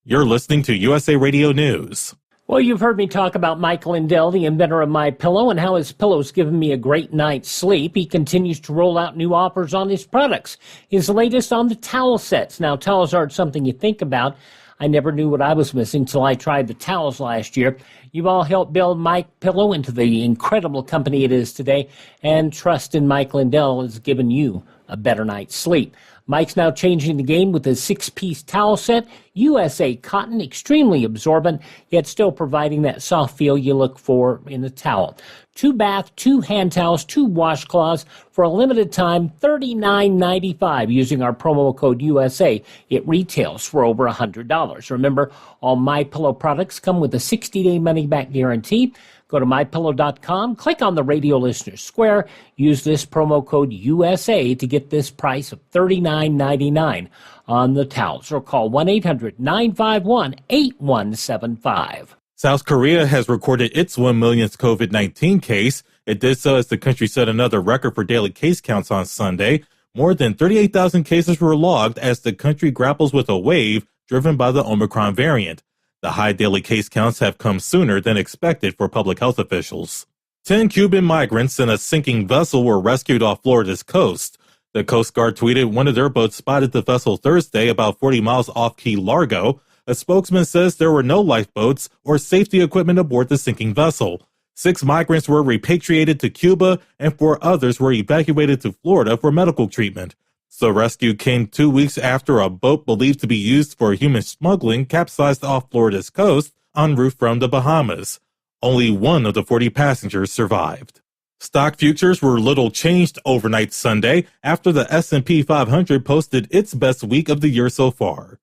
You're listening to USA Radio News. Well, you've heard me talk about Mike Lindell, the inventor of MyPillow, and how his pillow's given me a great night's sleep. He continues to roll out new offers on his products. His latest on the towel sets. Now, towels aren't something you think about. I never knew what I was missing till I tried the towels last year. You've all helped build MyPillow into the incredible company it is today, and trust in Mike Lindell has given you a better night's sleep. Mike's now changing the game with a 6-piece towel set, USA cotton, extremely absorbent, yet still providing that soft feel you look for in a towel. 2 bath, 2 hand towels, 2 washcloths for a limited time, $39.95 using our promo code USA. It retails for over $100. Remember, all MyPillow products come with a 60-day money-back guarantee. Go to MyPillow.com, click on the Radio Listeners Square, use this promo code USA to get this price of $39.99 on the towels, or call 1-800-951-8175. South Korea has recorded its 1 millionth COVID-19 case. It did so as the country set another record for daily case counts on Sunday. More than 38,000 cases were logged as the country grapples with a wave driven by the Omicron variant. The high daily case counts have come sooner than expected for public health officials. 10 Cuban migrants in a sinking vessel were rescued off Florida's coast. The Coast Guard tweeted one of their boats spotted the vessel Thursday about 40 miles off Key Largo. A spokesman says there were no lifeboats or safety equipment aboard the sinking vessel. 6 migrants were repatriated to Cuba, and 4 others were evacuated to Florida for medical treatment. The rescue came 2 weeks after a boat believed to be used for human smuggling capsized off Florida's coast en route from the Bahamas. Only 1 of the 40 passengers survived. Stock futures were little changed overnight Sunday after the S&P 500 posted its best week of the year so far.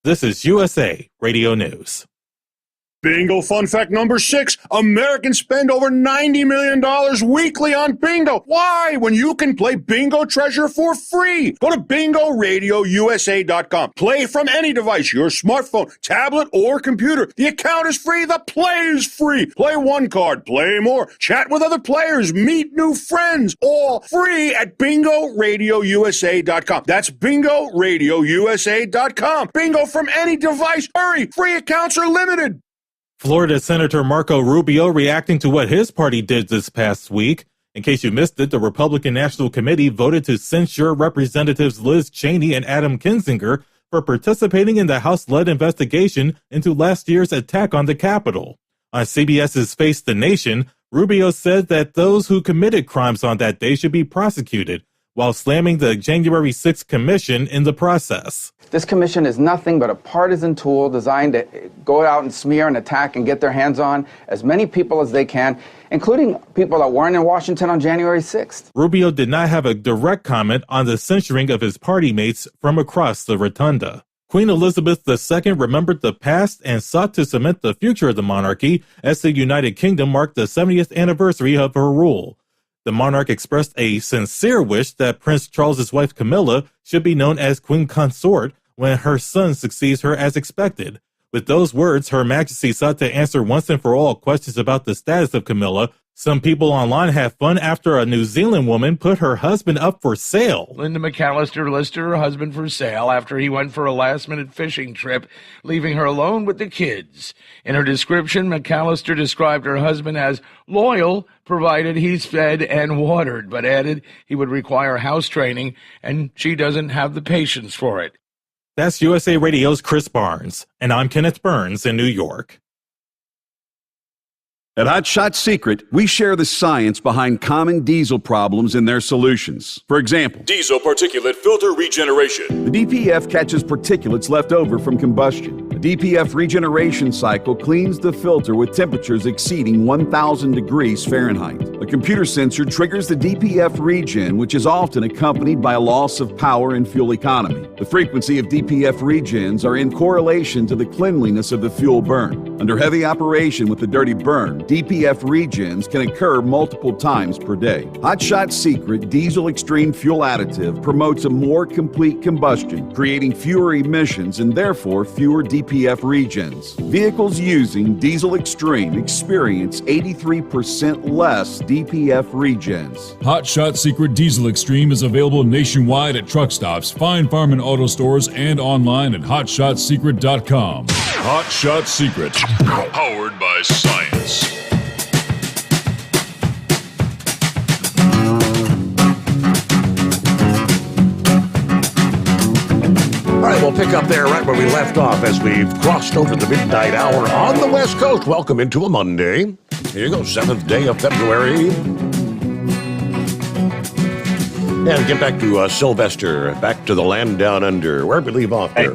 This is USA Radio News. Bingo fun fact number 6. Americans spend over $90 million weekly on bingo. Why? When you can play Bingo Treasure for free. Go to BingoRadioUSA.com. Play from any device, your smartphone, tablet, or computer. The account is free. The play is free. Play 1 card. Play more. Chat with other players. Meet new friends. All free at BingoRadioUSA.com. That's BingoRadioUSA.com. Bingo from any device. Hurry. Free accounts are limited. Florida Senator Marco Rubio reacting to what his party did this past week. In case you missed it, the Republican National Committee voted to censure Representatives Liz Cheney and Adam Kinzinger for participating in the House-led investigation into last year's attack on the Capitol. On CBS's Face the Nation, Rubio said that those who committed crimes on that day should be prosecuted, while slamming the January 6th commission in the process. This commission is nothing but a partisan tool designed to go out and smear and attack and get their hands on as many people as they can, including people that weren't in Washington on January 6th. Rubio did not have a direct comment on the censuring of his party mates from across the rotunda. Queen Elizabeth II remembered the past and sought to cement the future of the monarchy as the United Kingdom marked the 70th anniversary of her rule. The monarch expressed a sincere wish that Prince Charles's wife Camilla should be known as Queen Consort when her son succeeds her as expected. With those words, Her Majesty sought to answer once and for all questions about the status of Camilla. Some people online had fun after a New Zealand woman put her husband up for sale. Linda McAllister listed her husband for sale after he went for a last-minute fishing trip, leaving her alone with the kids. In her description, McAllister described her husband as loyal, provided he's fed and watered, but added he would require house training, and she doesn't have the patience for it. That's USA Radio's Chris Barnes, and I'm Kenneth Burns in New York. At Hot Shot Secret, we share the science behind common diesel problems and their solutions. For example, diesel particulate filter regeneration. The DPF catches particulates left over from combustion. The DPF regeneration cycle cleans the filter with temperatures exceeding 1,000 degrees Fahrenheit. A computer sensor triggers the DPF regen, which is often accompanied by a loss of power and fuel economy. The frequency of DPF regens are in correlation to the cleanliness of the fuel burn. Under heavy operation with the dirty burn, DPF regens can occur multiple times per day. Hot Shot Secret Diesel Extreme Fuel Additive promotes a more complete combustion, creating fewer emissions and therefore fewer DPF regens. Vehicles using Diesel Extreme experience 83% less DPF regens. Hot Shot Secret Diesel Extreme is available nationwide at truck stops, fine farm and auto stores, and online at hotshotsecret.com. Hot Shot Secret. Powered by science. All right, we'll pick up there right where we left off as we've crossed over the midnight hour on the West Coast. Welcome into a Monday. Here you go, 7th day of February. And get back to Sylvester, back to the land down under. Where did we leave off there?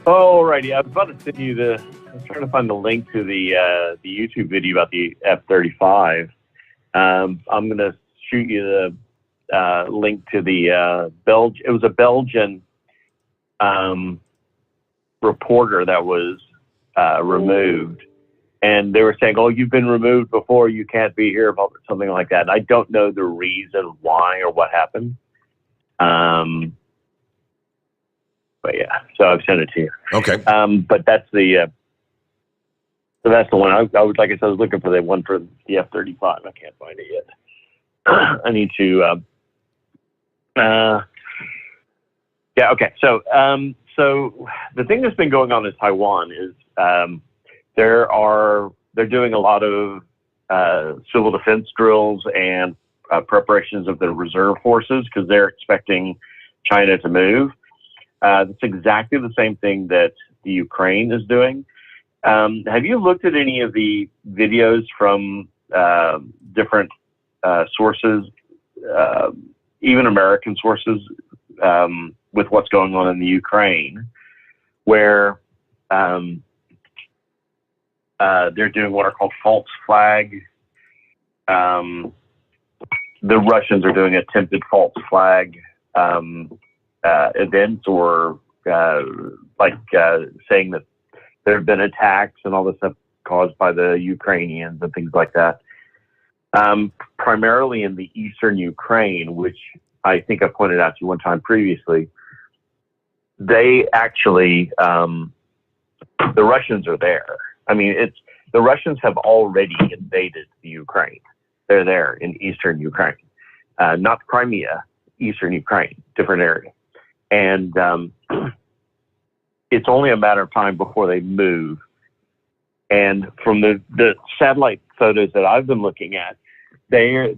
Alrighty, I was about to send you I was trying to find the link to the YouTube video about the F-35. I'm going to shoot you the link to the it was a Belgian reporter that was removed, and they were saying, "Oh, you've been removed before, you can't be here," about something like that. And I don't know the reason why or what happened. But yeah, so I've sent it to you. Okay. But that's the so that's the one. I was, like I said, I was looking for the one for the F-35. I can't find it yet. I need to. Yeah. Okay. So the thing that's been going on in Taiwan is they're doing a lot of civil defense drills and preparations of the reserve forces because they're expecting China to move. That's exactly the same thing that the Ukraine is doing. Have you looked at any of the videos from different sources, even American sources, with what's going on in the Ukraine, where they're doing what are called false flag. The Russians are doing attempted false flag events, or saying that there have been attacks and all this stuff caused by the Ukrainians and things like that. Primarily in the eastern Ukraine, which I think I pointed out to you one time previously, they actually, the Russians are there. I mean, the Russians have already invaded the Ukraine. They're there in eastern Ukraine, not Crimea, eastern Ukraine, different area. And it's only a matter of time before they move. And from the satellite photos that I've been looking at, they've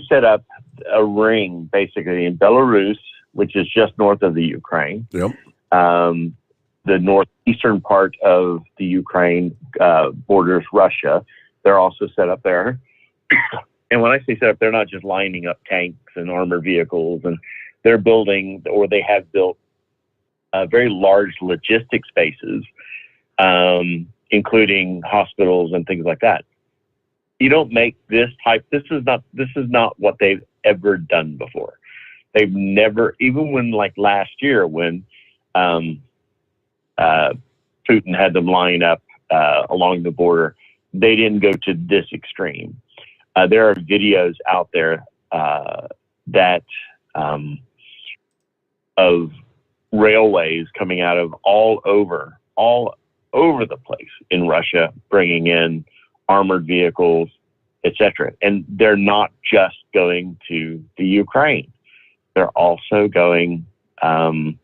set up a ring basically in Belarus, which is just north of the Ukraine. Yep. The northeastern part of the Ukraine borders Russia. They're also set up there. And when I say set up, they're not just lining up tanks and armored vehicles, and they're building, or they have built, very large logistics bases, including hospitals and things like that. You don't make this is not what they've ever done before. They've never, even when like last year when Putin had them line up along the border, they didn't go to this extreme. There are videos out there that of railways coming out of all over the place in Russia, bringing in armored vehicles, etc. And they're not just going to the Ukraine. They're also going, again,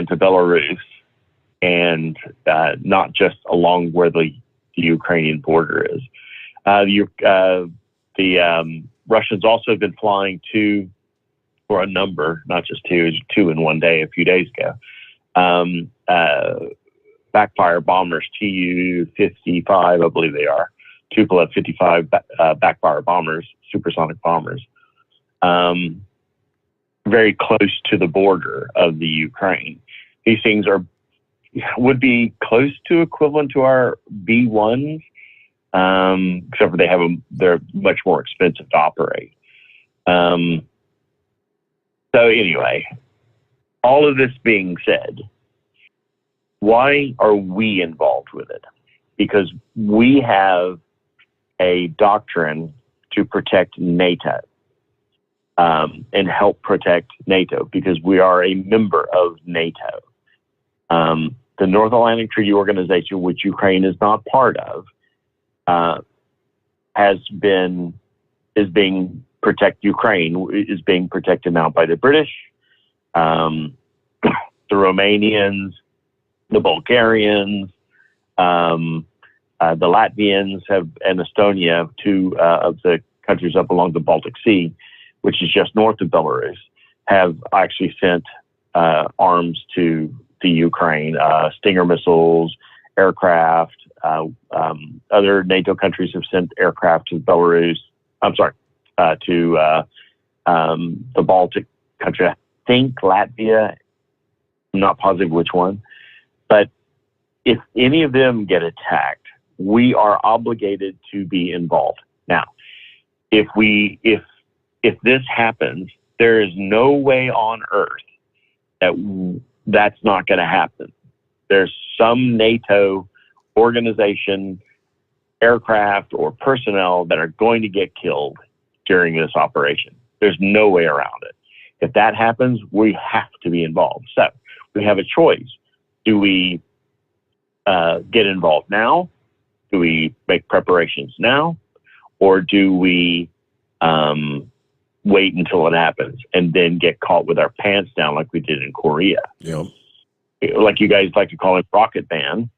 to Belarus, and not just along where the Ukrainian border is. The Russians also have been flying for a number, not just two in one day, a few days ago, backfire bombers, Tu-55, I believe they are, Tupolev 55 backfire bombers, supersonic bombers. very close to the border of the Ukraine. These things would be close to equivalent to our B1s, except for they're much more expensive to operate. So anyway, all of this being said, why are we involved with it? Because we have a doctrine to protect NATO and help protect NATO because we are a member of NATO. The North Atlantic Treaty Organization, which Ukraine is not part of, Ukraine is being protected now by the British, the Romanians, the Bulgarians, the Latvians and Estonia, two of the countries up along the Baltic Sea, which is just north of Belarus, have actually sent arms to the Ukraine, Stinger missiles, aircraft. Other NATO countries have sent aircraft to Belarus. To the Baltic country. I think Latvia. I'm not positive which one. But if any of them get attacked, we are obligated to be involved. Now, if this happens, there is no way on earth that's not going to happen. There's some NATO organization, aircraft, or personnel that are going to get killed during this operation. There's no way around it. If that happens, we have to be involved. So we have a choice. Do we get involved now? Do we make preparations now? Or do we wait until it happens and then get caught with our pants down like we did in Korea? Yeah. Like you guys like to call him Rocket Man,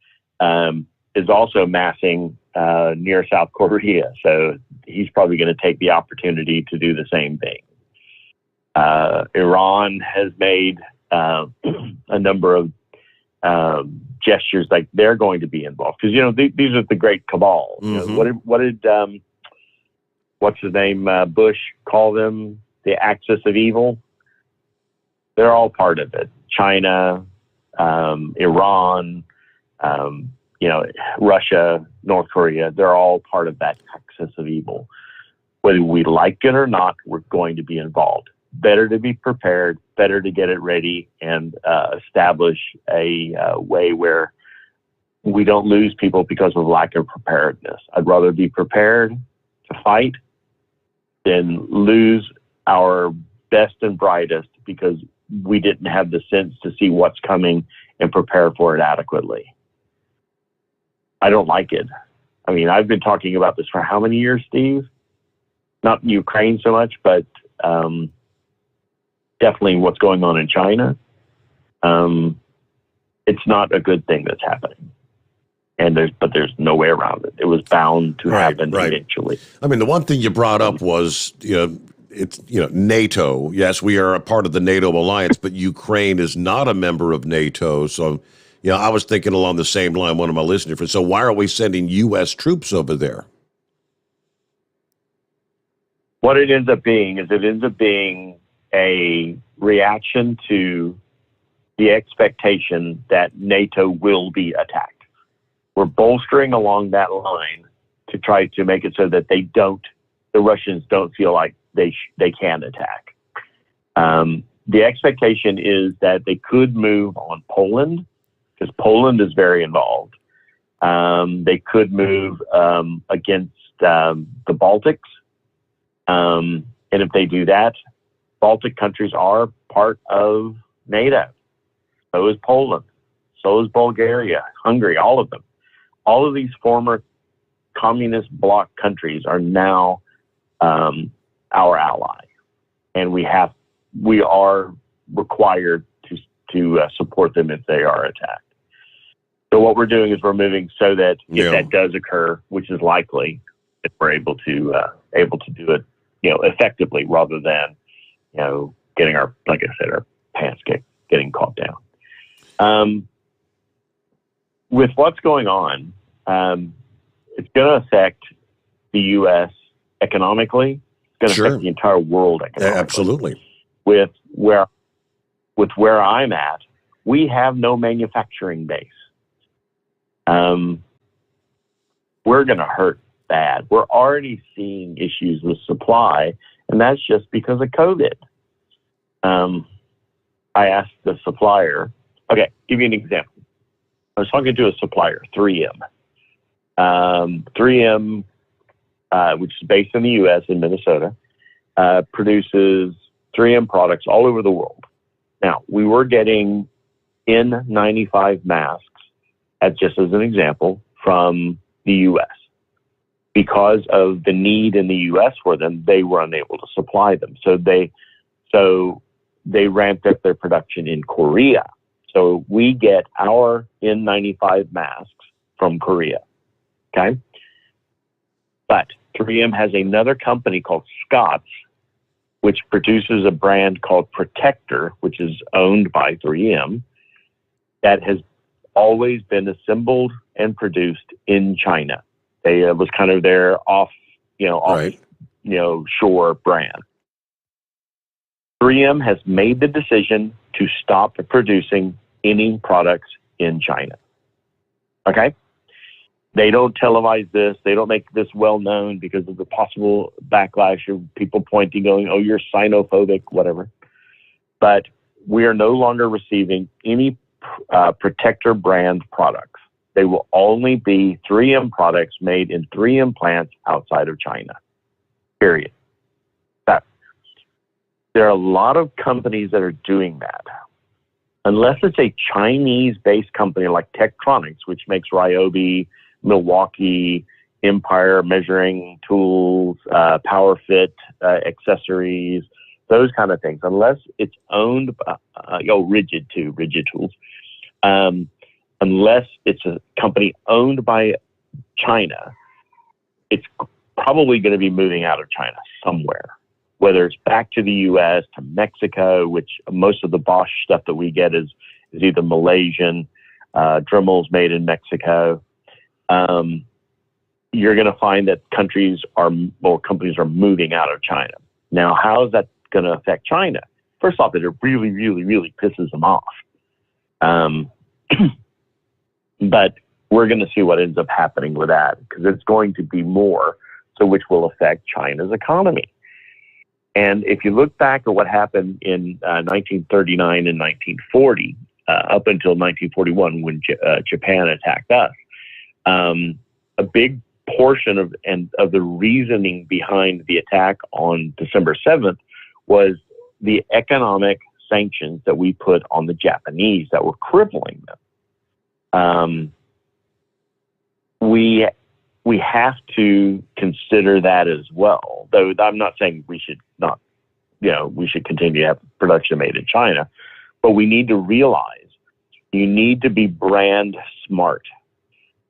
is also massing near South Korea. So he's probably going to take the opportunity to do the same thing. Iran has made a number of gestures like they're going to be involved. Because, these are the great cabal. Mm-hmm. What did what's his name, Bush, call them? The axis of evil? They're all part of it. China, Iran, Russia, North Korea, they're all part of that axis of evil. Whether we like it or not, we're going to be involved. Better to be prepared, better to get it ready and establish a way where we don't lose people because of lack of preparedness. I'd rather be prepared to fight than lose our best and brightest because we didn't have the sense to see what's coming and prepare for it adequately. I don't like it. I mean, I've been talking about this for how many years, Steve? Not Ukraine so much, but definitely what's going on in China. It's not a good thing that's happening. But there's no way around it. It was bound to happen eventually. I mean, the one thing you brought up was, it's NATO. Yes, we are a part of the NATO alliance, but Ukraine is not a member of NATO. So, I was thinking along the same line, one of my listeners. So why are we sending U.S. troops over there? What it ends up being is a reaction to the expectation that NATO will be attacked. We're bolstering along that line to try to make it so that the Russians don't feel like they can attack. The expectation is that they could move on Poland, because Poland is very involved. They could move against the Baltics. And if they do that, Baltic countries are part of NATO. So is Poland. So is Bulgaria, Hungary, all of them. All of these former communist bloc countries are now our ally. And we are required to support them if they are attacked. So what we're doing is we're moving so that if that does occur, which is likely, that we're able to do it, effectively rather than, getting our pants kicked, getting caught down. With what's going on, it's going to affect the U.S. economically. It's going to affect the entire world economically. Absolutely. with where I'm at, we have no manufacturing base. We're going to hurt bad. We're already seeing issues with supply, and that's just because of COVID. I asked the supplier, okay, give you an example. I was talking to a supplier, 3M. 3M, which is based in the U.S. in Minnesota, produces 3M products all over the world. Now, we were getting N95 masks, just as an example, from the U.S. Because of the need in the U.S. for them, they were unable to supply them. So they ramped up their production in Korea. So we get our N95 masks from Korea. Okay? But 3M has another company called Scott's, which produces a brand called Protector, which is owned by 3M, that has always been assembled and produced in China. It was kind of their shore brand. 3M has made the decision to stop producing any products in China. Okay? They don't televise this. They don't make this well known because of the possible backlash of people pointing, going, oh, you're xenophobic, whatever. But we are no longer receiving any Protector brand products. They will only be 3M products made in 3M plants outside of China. Period. There are a lot of companies that are doing that. Unless it's a Chinese-based company like Tektronix, which makes Ryobi, Milwaukee, Empire measuring tools, PowerFit accessories, those kind of things. Unless it's owned by, Rigid tools. Unless it's a company owned by China, it's probably going to be moving out of China somewhere. Whether it's back to the U.S., to Mexico, which most of the Bosch stuff that we get is either Malaysian, Dremel's made in Mexico. You're going to find that companies are moving out of China. Now, how is that going to affect China? First off, it really, really, really pisses them off. But we're going to see what ends up happening with that, because it's going to be more, so which will affect China's economy. And if you look back at what happened in 1939 and 1940, up until 1941 when Japan attacked us, a big portion of the reasoning behind the attack on December 7th was the economic sanctions that we put on the Japanese that were crippling them. We have to consider that as well, though I'm not saying we should not, we should continue to have production made in China, but we need to realize you need to be brand smart.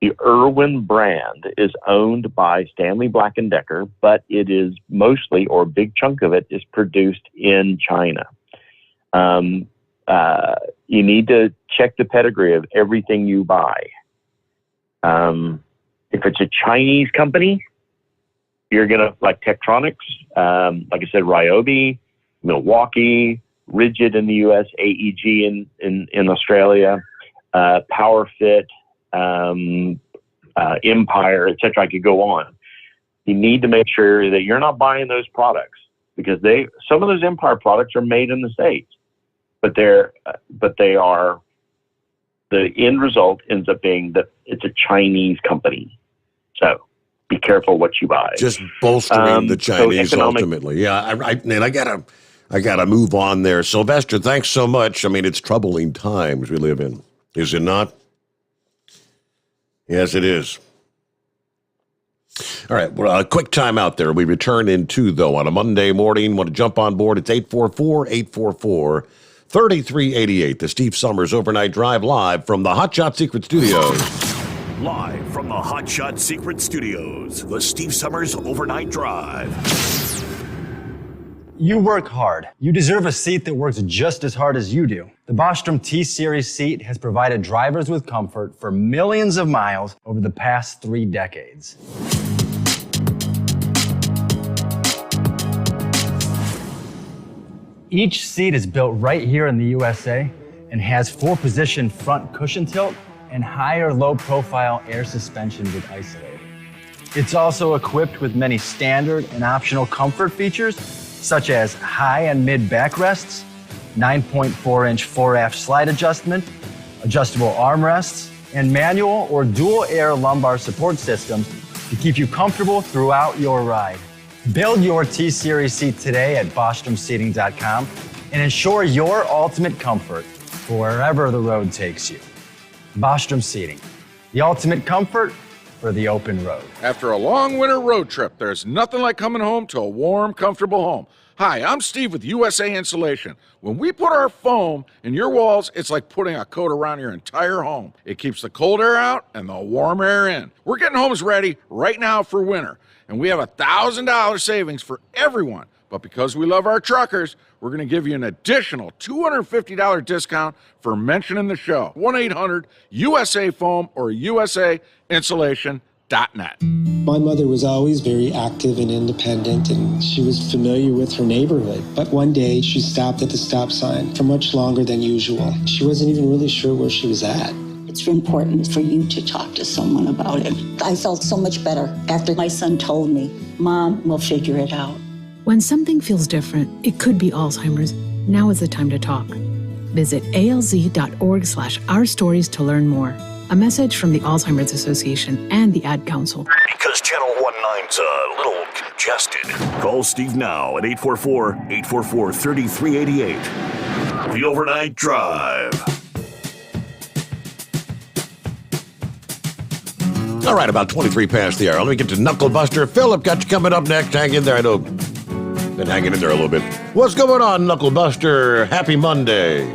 The Irwin brand is owned by Stanley Black & Decker, but it is mostly, or a big chunk of it, is produced in China. You need to check the pedigree of everything you buy. If it's a Chinese company, you're going to, like Tektronix, like I said, Ryobi, Milwaukee, Rigid in the U.S., AEG in Australia, PowerFit, Empire, etc. I could go on. You need to make sure that you're not buying those products, because some of those Empire products are made in the States, but the end result ends up being that it's a Chinese company. So be careful what you buy. Just bolstering the Chinese ultimately. Yeah, I gotta move on there. Sylvester, thanks so much. I mean, it's troubling times we live in, is it not? Yes, it is. All right, well, a quick time out there. We return in 2, though, on a Monday morning. Want to jump on board? It's 844-844-3388. The Steve Sommers Overnight Drive, live from the Hot Shot Secret Studios. Live from the Hot Shot Secret Studios, the Steve Sommers Overnight Drive. You work hard. You deserve a seat that works just as hard as you do. The Bostrom T-Series seat has provided drivers with comfort for millions of miles over the past 3 decades. Each seat is built right here in the USA and has 4-position front cushion tilt and higher low-profile air suspension with isolator. It's also equipped with many standard and optional comfort features, such as high and mid backrests, 9.4-inch fore-aft slide adjustment, adjustable armrests, and manual or dual air lumbar support systems to keep you comfortable throughout your ride. Build your T-Series seat today at BostromSeating.com and ensure your ultimate comfort for wherever the road takes you. Bostrom Seating, the ultimate comfort for the open road. After a long winter road trip, there's nothing like coming home to a warm, comfortable home. Hi, I'm Steve with USA Insulation. When we put our foam in your walls, it's like putting a coat around your entire home. It keeps the cold air out and the warm air in. We're getting homes ready right now for winter, and we have $1,000 savings for everyone. But because we love our truckers, we're going to give you an additional $250 discount for mentioning the show. 1-800-USA-FOAM or USAinsulation.net. My mother was always very active and independent, and she was familiar with her neighborhood. But one day, she stopped at the stop sign for much longer than usual. She wasn't even really sure where she was at. It's important for you to talk to someone about it. I felt so much better after my son told me, Mom, we'll figure it out. When something feels different, it could be Alzheimer's. Now is the time to talk. Visit alz.org/ourstories to learn more. A message from the Alzheimer's Association and the Ad Council. Because Channel 19's a little congested. Call Steve now at 844-844-3388. The Overnight Drive. All right, about 23 past the hour. Let me get to Knucklebuster. Philip, got you coming up next. Hang in there. I know been hanging in there a little bit. What's going on, Knucklebuster? Happy Monday.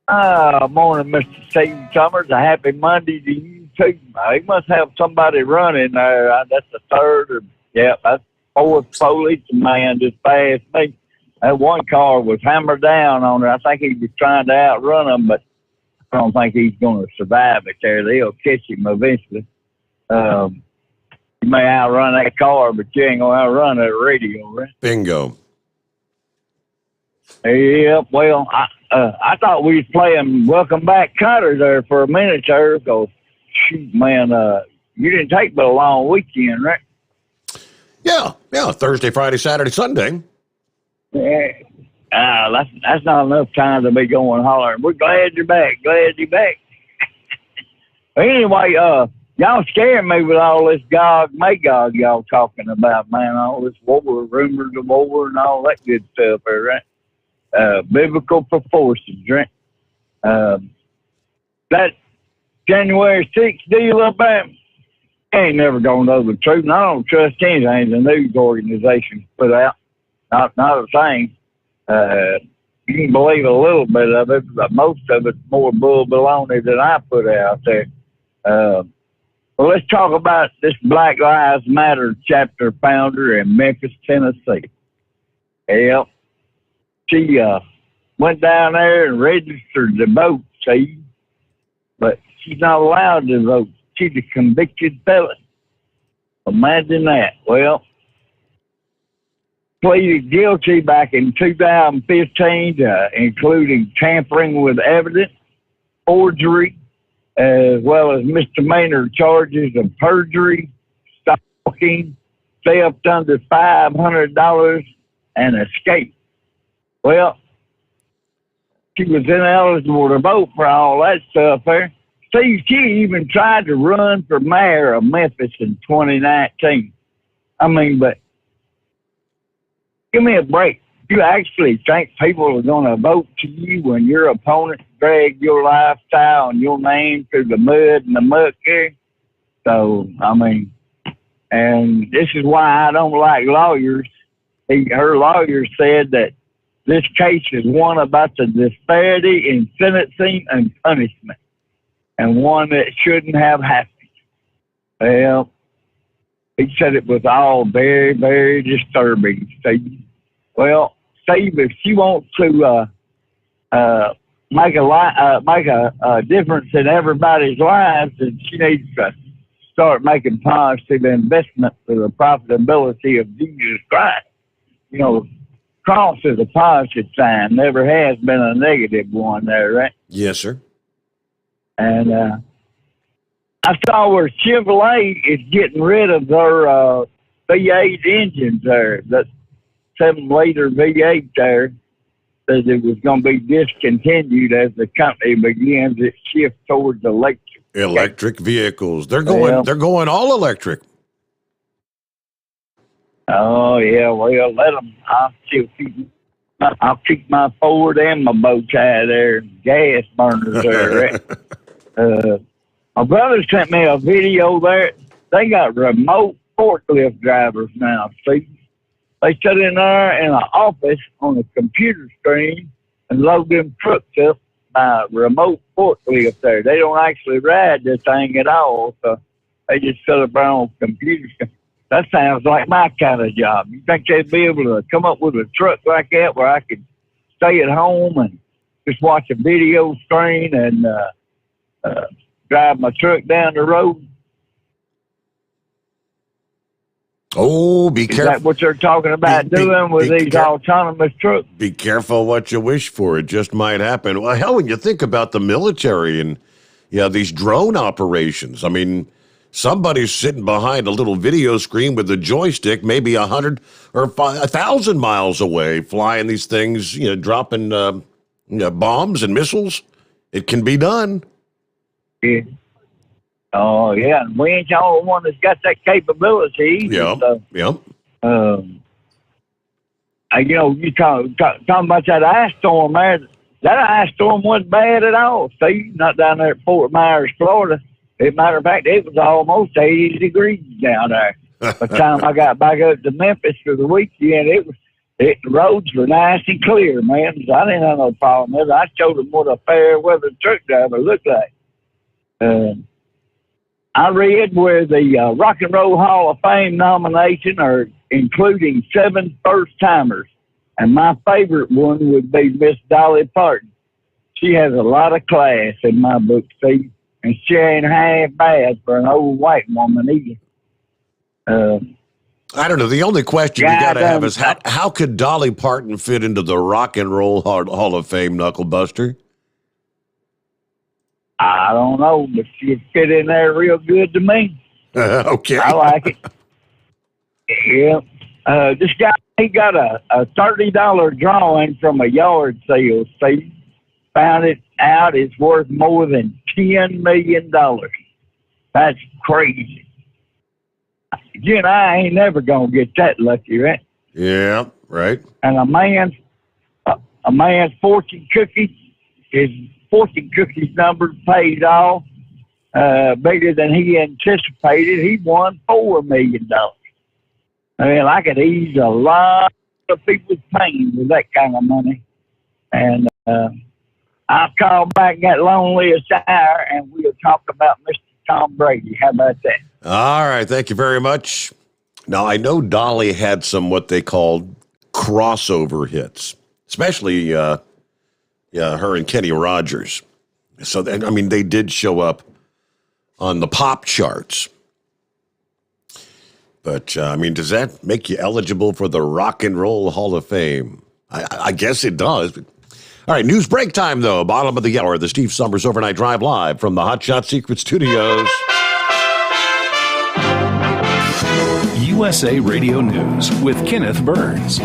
Morning, Mr. Steve Sommers. A happy Monday to you, too. He must have somebody running there. That's the third or, that's fourth police man just passed me. That one car was hammered down on it. I think he was trying to outrun them, but I don't think he's going to survive it there. They'll catch him eventually. You may outrun that car, but you ain't going to outrun that radio, right? Bingo. Yeah, well, I thought we was playing Welcome Back Country there for a minute there, because, shoot, man, you didn't take but a long weekend, right? Yeah, Thursday, Friday, Saturday, Sunday. Yeah. That's not enough time to be going hollering. We're glad you're back. Anyway, y'all scaring me with all this Magog y'all talking about, man. All this war, rumors of war, and all that good stuff there, right? Biblical proportions, right? That January 6th deal up there, ain't never gonna know the truth. And I don't trust anything the news organizations put out. Not a thing. You can believe a little bit of it, but most of it's more bull baloney than I put out there. Well, let's talk about this Black Lives Matter chapter founder in Memphis, Tennessee. Yep. She went down there and registered to vote, see? But she's not allowed to vote. She's a convicted felon. Imagine that. Well, pleaded guilty back in 2015 including tampering with evidence, forgery, as well as misdemeanor charges of perjury, stalking, theft under $500, and escape. Well, she was ineligible to vote for all that stuff there. See, she even tried to run for mayor of Memphis in 2019. I mean, but give me a break. You actually think people are going to vote to you when your opponent dragged your lifestyle and your name through the mud and the muck here? So, I mean, and this is why I don't like lawyers. Her lawyer said that this case is one about the disparity in sentencing and punishment, and one that shouldn't have happened. Well, he said it was all very, very disturbing, Steve. Well, Steve, if she wants to make a difference in everybody's lives, then she needs to start making positive investments for the profitability of Jesus Christ. You know, cross is a positive sign. Never has been a negative one there, right? Yes, sir. And I saw where Chevrolet is getting rid of their V8 engines there, that 7-liter V8 there, that it was going to be discontinued as the company begins its shift towards electric vehicles. They're going all electric. Oh yeah, well let them. I'll keep my Ford and my bow tie there, gas burners there. Right? My brother sent me a video there. They got remote forklift drivers now. See, they sit in there in an office on a computer screen and load them trucks up by remote forklift there. They don't actually ride the thing at all, so they just sit up there on computers. That sounds like my kind of job. You think they'd be able to come up with a truck like that where I could stay at home and just watch a video screen and drive my truck down the road? Oh, be careful. Is that what they're talking about doing with these autonomous trucks? Be careful what you wish for. It just might happen. Well, hell, when you think about the military and these drone operations, I mean, somebody's sitting behind a little video screen with a joystick, maybe 100 or 1,000 miles away, flying these things, dropping bombs and missiles. It can be done. Yeah. Oh, yeah. And we ain't the only one that's got that capability. Yeah. So, yep. You talking about that ice storm there. That ice storm wasn't bad at all. See, not down there at Fort Myers, Florida. As a matter of fact, it was almost 80 degrees down there. By the time I got back up to Memphis for the weekend, the roads were nice and clear, man. So I didn't have no problem with it. I showed them what a fair weather truck driver looked like. I read where the Rock and Roll Hall of Fame nomination are including 7 first-timers. And my favorite one would be Miss Dolly Parton. She has a lot of class in my book, see? And she ain't half bad for an old white woman either. I don't know. The only question you got to have is how could Dolly Parton fit into the Rock and Roll Hall of Fame, Knucklebuster? I don't know, but she fit in there real good to me. Okay. I like it. Yeah. This guy, he got a $30 drawing from a yard sale. See, found it out it's worth more than $10 million. That's crazy. You and I ain't never gonna get that lucky, right? Yeah, right. And a man's fortune cookie, his fortune cookies number paid off bigger than he anticipated. He won $4 million. I mean, I could ease a lot of people's pain with that kind of money. And I'll call back that loneliest hour, and we'll talk about Mr. Tom Brady. How about that? All right. Thank you very much. Now, I know Dolly had some what they called crossover hits, especially her and Kenny Rogers. So, I mean, they did show up on the pop charts. But, I mean, does that make you eligible for the Rock and Roll Hall of Fame? I guess it does. All right, news break time, though. Bottom of the hour, the Steve Sommers Overnight Drive live from the Hot Shot Secret Studios. USA Radio News with Kenneth Burns.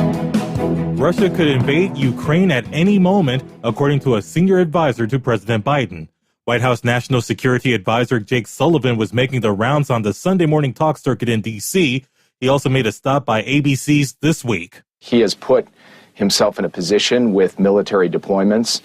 Russia could invade Ukraine at any moment, according to a senior advisor to President Biden. White House National Security Advisor Jake Sullivan was making the rounds on the Sunday morning talk circuit in D.C. He also made a stop by ABC's This Week. He has put himself in a position with military deployments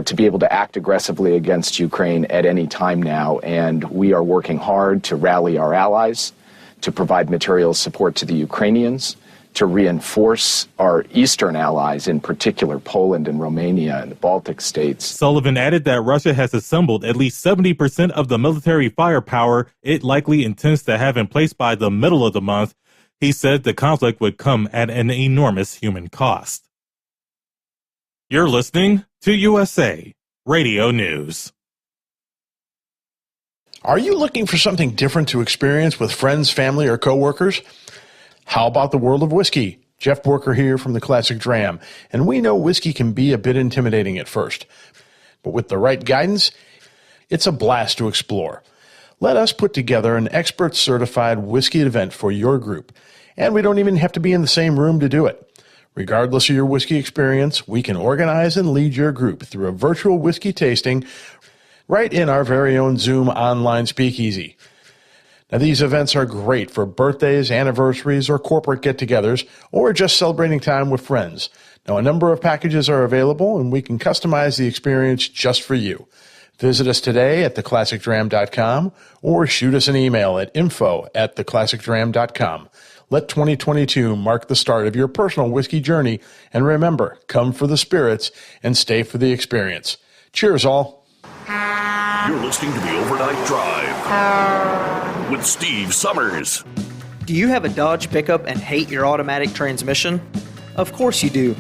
to be able to act aggressively against Ukraine at any time now. And we are working hard to rally our allies, to provide material support to the Ukrainians, to reinforce our eastern allies, in particular Poland and Romania and the Baltic states. Sullivan added that Russia has assembled at least 70% of the military firepower it likely intends to have in place by the middle of the month. He said the conflict would come at an enormous human cost. You're listening to USA Radio News. Are you looking for something different to experience with friends, family, or coworkers? How about the world of whiskey? Jeff Borker here from the Classic Dram, and we know whiskey can be a bit intimidating at first. But with the right guidance, it's a blast to explore. Let us put together an expert-certified whiskey event for your group, and we don't even have to be in the same room to do it. Regardless of your whiskey experience, we can organize and lead your group through a virtual whiskey tasting right in our very own Zoom online speakeasy. Now, these events are great for birthdays, anniversaries, or corporate get-togethers, or just celebrating time with friends. Now, a number of packages are available, and we can customize the experience just for you. Visit us today at theclassicdram.com or shoot us an email at info@theclassicdram.com. Let 2022 mark the start of your personal whiskey journey, and remember, come for the spirits and stay for the experience. Cheers, all. You're listening to the Overnight Drive with Steve Sommers. Do you have a Dodge pickup and hate your automatic transmission? Of course you do.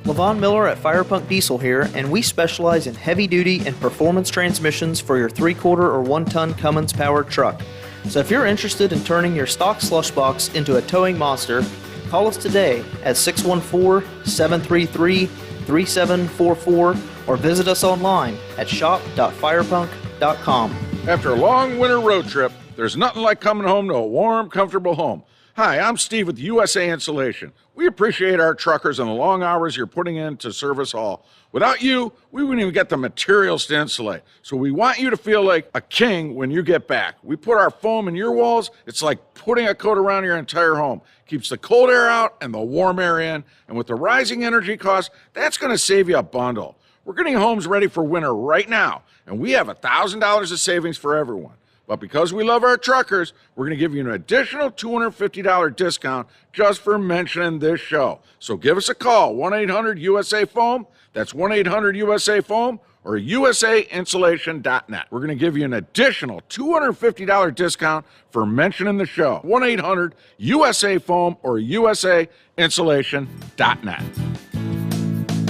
Levon Miller at Firepunk Diesel here, and we specialize in heavy-duty and performance transmissions for your 3/4 or 1-ton Cummins-powered truck. So if you're interested in turning your stock slush box into a towing monster, call us today at 614-733-3744 or visit us online at shop.firepunk.com. After a long winter road trip, there's nothing like coming home to a warm, comfortable home. Hi, I'm Steve with USA Insulation. We appreciate our truckers and the long hours you're putting in to serve us all. Without you, we wouldn't even get the materials to insulate. So we want you to feel like a king when you get back. We put our foam in your walls. It's like putting a coat around your entire home. Keeps the cold air out and the warm air in. And with the rising energy costs, that's going to save you a bundle. We're getting homes ready for winter right now, and we have $1,000 of savings for everyone. But because we love our truckers, we're going to give you an additional $250 discount just for mentioning this show. So give us a call, 1-800-USA-FOAM. That's 1-800-USA-FOAM or usainsulation.net. We're going to give you an additional $250 discount for mentioning the show, 1-800-USA-FOAM or usainsulation.net.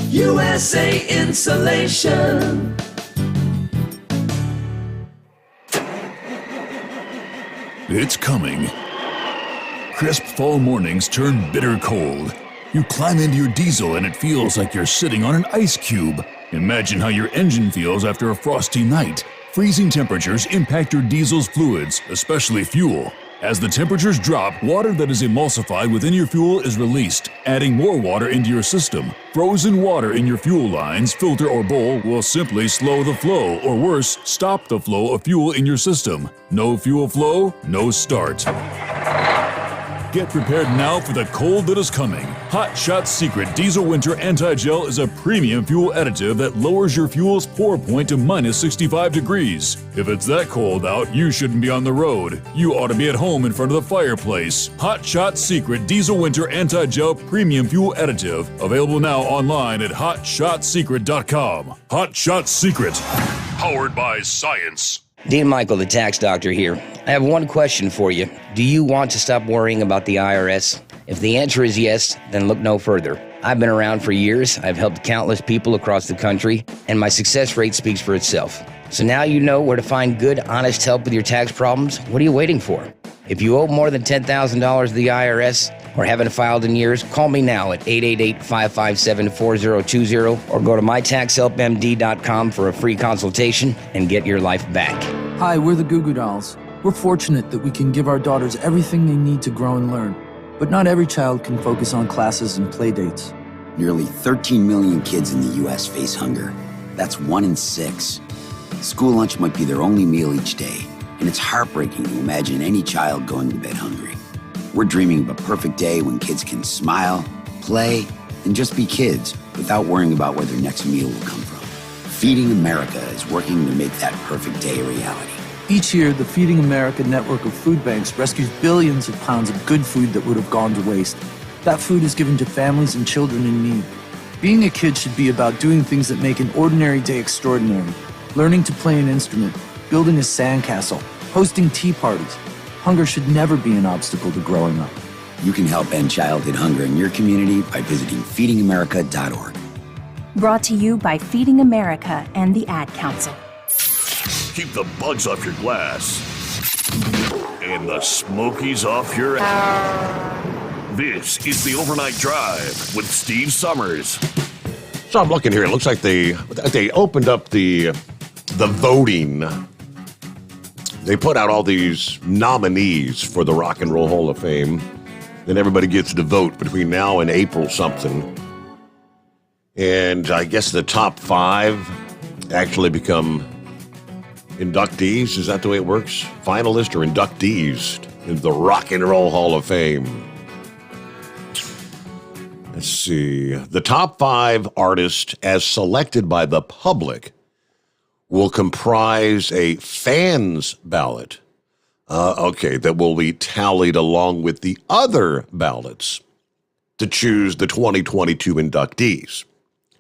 USA Insulation. It's coming. Crisp fall mornings turn bitter cold. You climb into your diesel and it feels like you're sitting on an ice cube. Imagine how your engine feels after a frosty night. Freezing temperatures impact your diesel's fluids, especially fuel. As the temperatures drop, water that is emulsified within your fuel is released, adding more water into your system. Frozen water in your fuel lines, filter, or bowl will simply slow the flow, or worse, stop the flow of fuel in your system. No fuel flow, no start. Get prepared now for the cold that is coming. Hot Shot's Secret Diesel Winter Anti-Gel is a premium fuel additive that lowers your fuel's pour point to minus 65 degrees. If it's that cold out, you shouldn't be on the road. You ought to be at home in front of the fireplace. Hot Shot's Secret Diesel Winter Anti-Gel Premium Fuel Additive. Available now online at hotshotsecret.com. Hot Shot Secret. Powered by science. Dean Michael, the tax doctor here. I have one question for you. Do you want to stop worrying about the IRS? If the answer is yes, then look no further. I've been around for years, I've helped countless people across the country, and my success rate speaks for itself. So now you know where to find good, honest help with your tax problems. What are you waiting for? If you owe more than $10,000 to the IRS or haven't filed in years, call me now at 888-557-4020 or go to mytaxhelpmd.com for a free consultation and get your life back. Hi, we're the Goo Goo Dolls. We're fortunate that we can give our daughters everything they need to grow and learn. But not every child can focus on classes and play dates. Nearly 13 million kids in the U.S. face hunger. That's 1 in 6. School lunch might be their only meal each day, and it's heartbreaking to imagine any child going to bed hungry. We're dreaming of a perfect day when kids can smile, play, and just be kids without worrying about where their next meal will come from. Feeding America is working to make that perfect day a reality. Each year, the Feeding America network of food banks rescues billions of pounds of good food that would have gone to waste. That food is given to families and children in need. Being a kid should be about doing things that make an ordinary day extraordinary. Learning to play an instrument, building a sandcastle, hosting tea parties. Hunger should never be an obstacle to growing up. You can help end childhood hunger in your community by visiting feedingamerica.org. Brought to you by Feeding America and the Ad Council. Keep the bugs off your glass and the smokies off your ass. This is the Overnight Drive with Steve Sommers. So I'm looking here. It looks like they opened up the voting. They put out all these nominees for the Rock and Roll Hall of Fame. Then everybody gets to vote between now and April something. And I guess the top 5 actually become inductees. Is that the way it works? Finalists or inductees into the Rock and Roll Hall of Fame. Let's see. The top 5 artists as selected by the public will comprise a fans ballot. That will be tallied along with the other ballots to choose the 2022 inductees.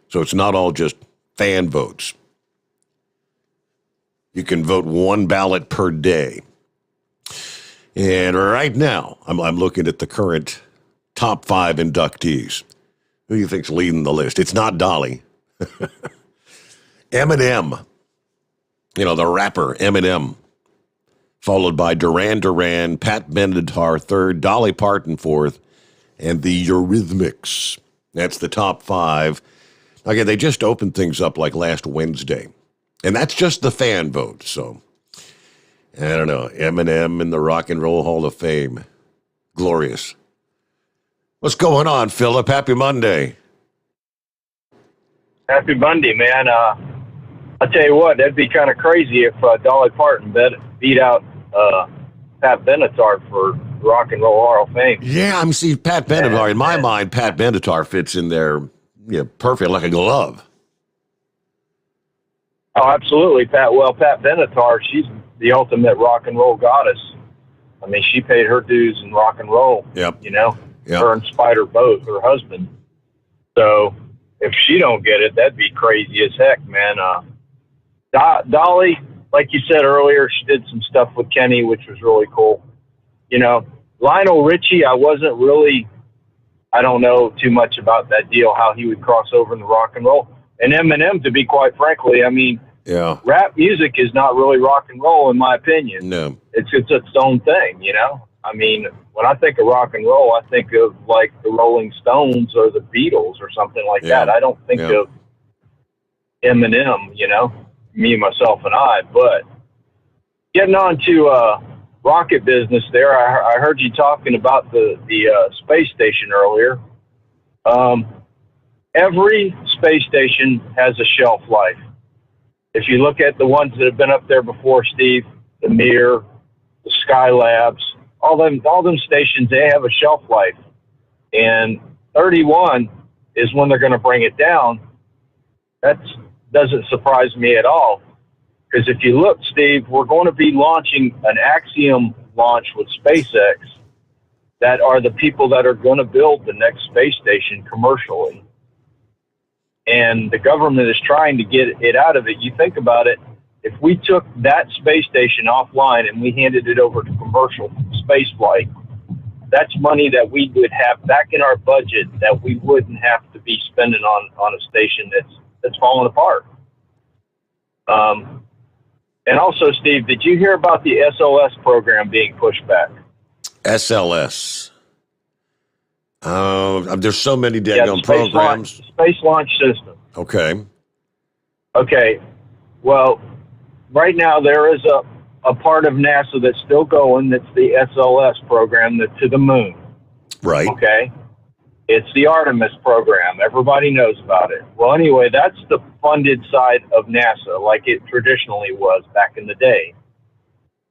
So it's not all just fan votes. You can vote 1 ballot per day. And right now, I'm looking at the current top 5 inductees. Who do you think's leading the list? It's not Dolly. Eminem. The rapper Eminem. Followed by Duran Duran, Pat Benatar third, Dolly Parton fourth, and the Eurythmics. That's the top 5. Okay, they just opened things up like last Wednesday. And that's just the fan vote, so I don't know. Eminem in the Rock and Roll Hall of Fame. Glorious. What's going on, Philip? Happy Monday. Happy Monday, man. I'll tell you what, that'd be kind of crazy if Dolly Parton beat out Pat Benatar for Rock and Roll Hall of Fame. Yeah, I'm seeing Pat Benatar. In my mind, Pat Benatar fits in there perfect like a glove. Oh, absolutely, Pat. Well, Pat Benatar, she's the ultimate rock and roll goddess. I mean, she paid her dues in rock and roll. Yep. Her and Spider both, her husband. So if she don't get it, that'd be crazy as heck, man. Dolly, like you said earlier, she did some stuff with Kenny, which was really cool. Lionel Richie, I don't know too much about that deal, how he would cross over in the rock and roll. And Eminem, to be quite frankly, I mean, rap music is not really rock and roll, in my opinion. No. It's its own thing, I mean, when I think of rock and roll, I think of like the Rolling Stones or the Beatles or something like that. I don't think of Eminem, me, myself, and I. But getting on to rocket business there, I heard you talking about the space station earlier. Every space station has a shelf life. If you look at the ones that have been up there before, Steve, the Mir, the Skylabs, all them stations, they have a shelf life. And 31 is when they're going to bring it down. That doesn't surprise me at all. Because if you look, Steve, we're going to be launching an Axiom launch with SpaceX that are the people that are going to build the next space station commercially. And the government is trying to get it out of it. You think about it, if we took that space station offline and we handed it over to commercial space flight, that's money that we would have back in our budget that we wouldn't have to be spending on a station that's falling apart. And also, Steve, did you hear about the SLS program being pushed back? SLS. There's so many daggone programs. Space launch system. Okay. Okay. Well, right now there is a part of NASA that's still going. That's the SLS program, to the moon. Right. Okay. It's the Artemis program. Everybody knows about it. Well, anyway, that's the funded side of NASA, like it traditionally was back in the day.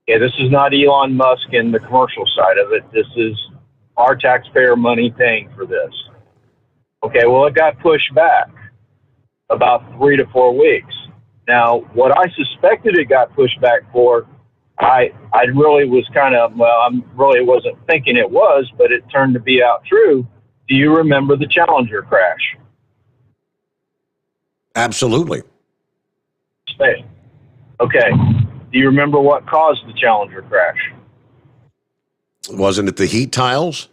Okay, this is not Elon Musk and the commercial side of it. This is our taxpayer money paying for this. Okay, well, it got pushed back about 3 to 4 weeks. Now, what I suspected it got pushed back for, I really was I wasn't thinking it was, but it turned to be out true. Do you remember the Challenger crash? Absolutely. Okay. Do you remember what caused the Challenger crash? Wasn't it the heat tiles?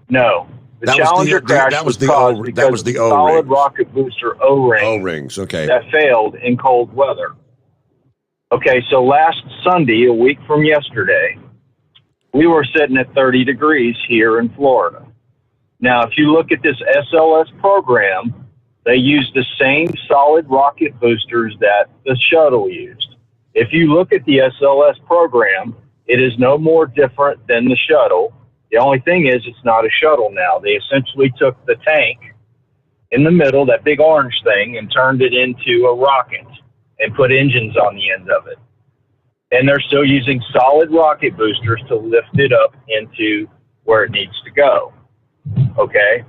No. The Challenger crash was caused because the solid rocket booster O-rings, okay. That failed in cold weather. Okay, so last Sunday, a week from yesterday, we were sitting at 30 degrees here in Florida. Now, if you look at this SLS program, they use the same solid rocket boosters that the shuttle used. If you look at the SLS program, it is no more different than the shuttle. The only thing is it's not a shuttle now. They essentially took the tank in the middle, that big orange thing, and turned it into a rocket and put engines on the end of it. And they're still using solid rocket boosters to lift it up into where it needs to go. Okay?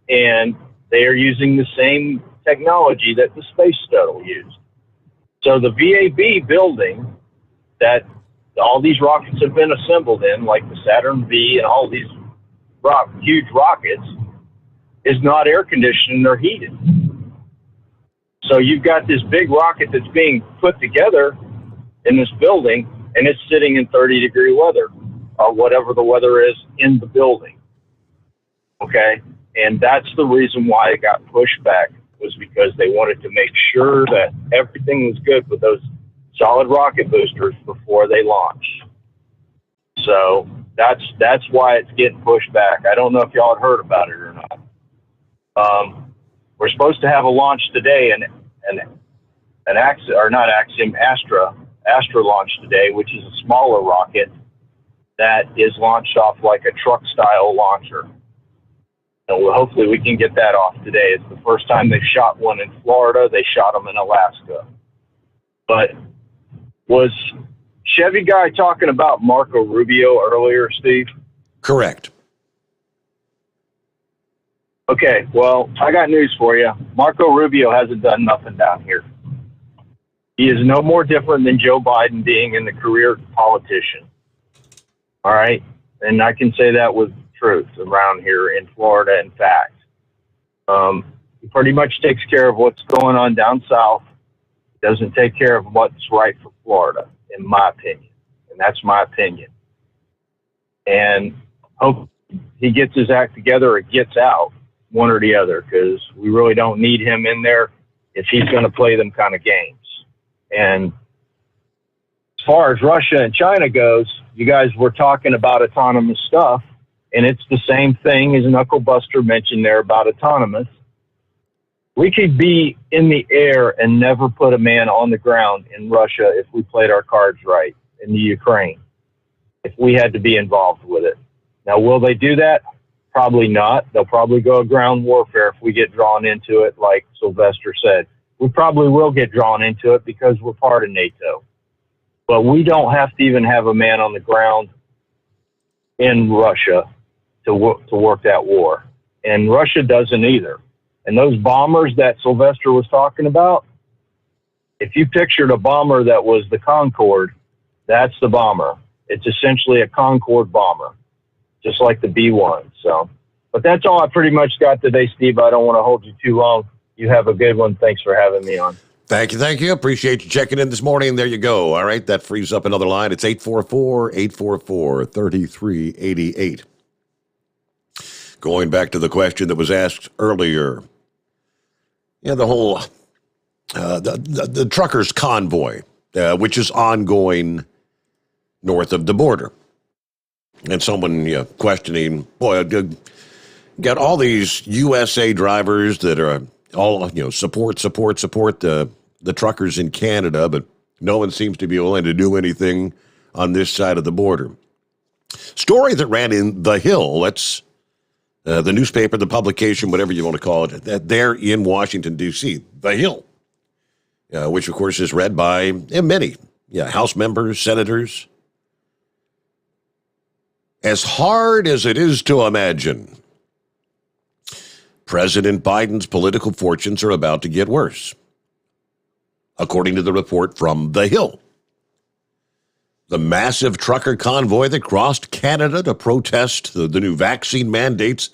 And they are using the same technology that the space shuttle used. So the VAB building that all these rockets have been assembled in, like the Saturn V and all these huge rockets, is not air conditioned or heated. So you've got this big rocket that's being put together in this building, and it's sitting in 30-degree weather, or whatever the weather is in the building. Okay? And that's the reason why it got pushed back, was because they wanted to make sure that everything was good with those solid rocket boosters before they launched. So that's why it's getting pushed back. I don't know if y'all had heard about it or not. We're supposed to have a launch today, Astra launch today, which is a smaller rocket that is launched off like a truck-style launcher. And hopefully we can get that off today. It's the first time they've shot one in Florida. They shot them in Alaska. But was Chevy guy talking about Marco Rubio earlier, Steve? Correct. Okay, well, I got news for you. Marco Rubio hasn't done nothing down here. He is no more different than Joe Biden being in the career politician. All right? And I can say that with truth around here in Florida, in fact. He pretty much takes care of what's going on down south. He doesn't take care of what's right for Florida, in my opinion. And that's my opinion. And hope he gets his act together or gets out, one or the other, because we really don't need him in there if he's going to play them kind of games. And as far as Russia and China goes, you guys were talking about autonomous stuff, and it's the same thing as Knuckle Buster mentioned there about autonomous. We could be in the air and never put a man on the ground in Russia if we played our cards right in the Ukraine, if we had to be involved with it. Now, will they do that? Probably not. They'll probably go ground warfare if we get drawn into it, like Sylvester said. We probably will get drawn into it because we're part of NATO. But we don't have to even have a man on the ground in Russia to work that war. And Russia doesn't either. And those bombers that Sylvester was talking about, if you pictured a bomber that was the Concorde, that's the bomber. It's essentially a Concorde bomber, just like the B-1. So, but that's all I pretty much got today, Steve. I don't want to hold you too long. You have a good one. Thanks for having me on. Thank you. Appreciate you checking in this morning. There you go. All right, that frees up another line. It's 844-844-3388. Going back to the question that was asked earlier, the whole the truckers' convoy, which is ongoing north of the border. And someone questioning, boy, got all these USA drivers that are all, support the truckers in Canada, but no one seems to be willing to do anything on this side of the border. Story that ran in The Hill, that's the newspaper, the publication, whatever you want to call it, that they're in Washington, D.C., The Hill, which, of course, is read by many House members, senators. As hard as it is to imagine, President Biden's political fortunes are about to get worse, according to the report from The Hill. The massive trucker convoy that crossed Canada to protest the new vaccine mandates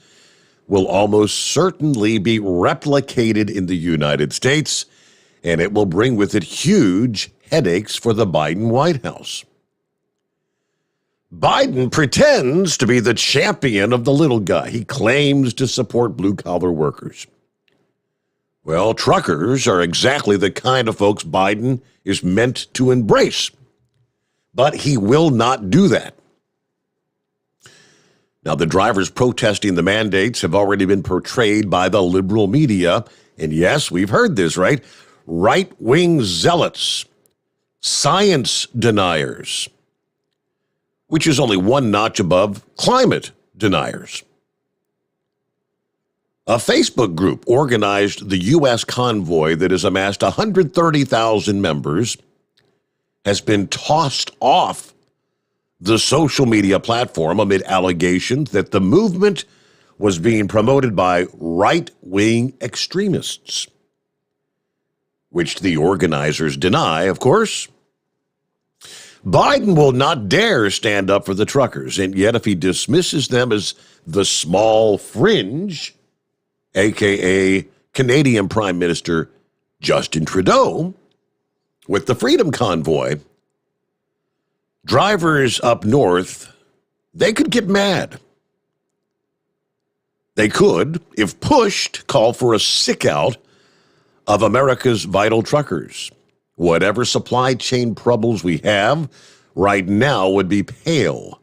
will almost certainly be replicated in the United States, and it will bring with it huge headaches for the Biden White House. Biden pretends to be the champion of the little guy. He claims to support blue-collar workers. Well, truckers are exactly the kind of folks Biden is meant to embrace. But he will not do that. Now, the drivers protesting the mandates have already been portrayed by the liberal media. And yes, we've heard this, right? Right-wing zealots, science deniers, which is only one notch above climate deniers. A Facebook group organized the U.S. convoy that has amassed 130,000 members has been tossed off the social media platform amid allegations that the movement was being promoted by right-wing extremists, which the organizers deny, of course. Biden will not dare stand up for the truckers, and yet if he dismisses them as the small fringe, a.k.a. Canadian Prime Minister Justin Trudeau, with the Freedom Convoy, drivers up north, they could get mad. They could, if pushed, call for a sick-out of America's vital truckers. Whatever supply chain troubles we have right now would be pale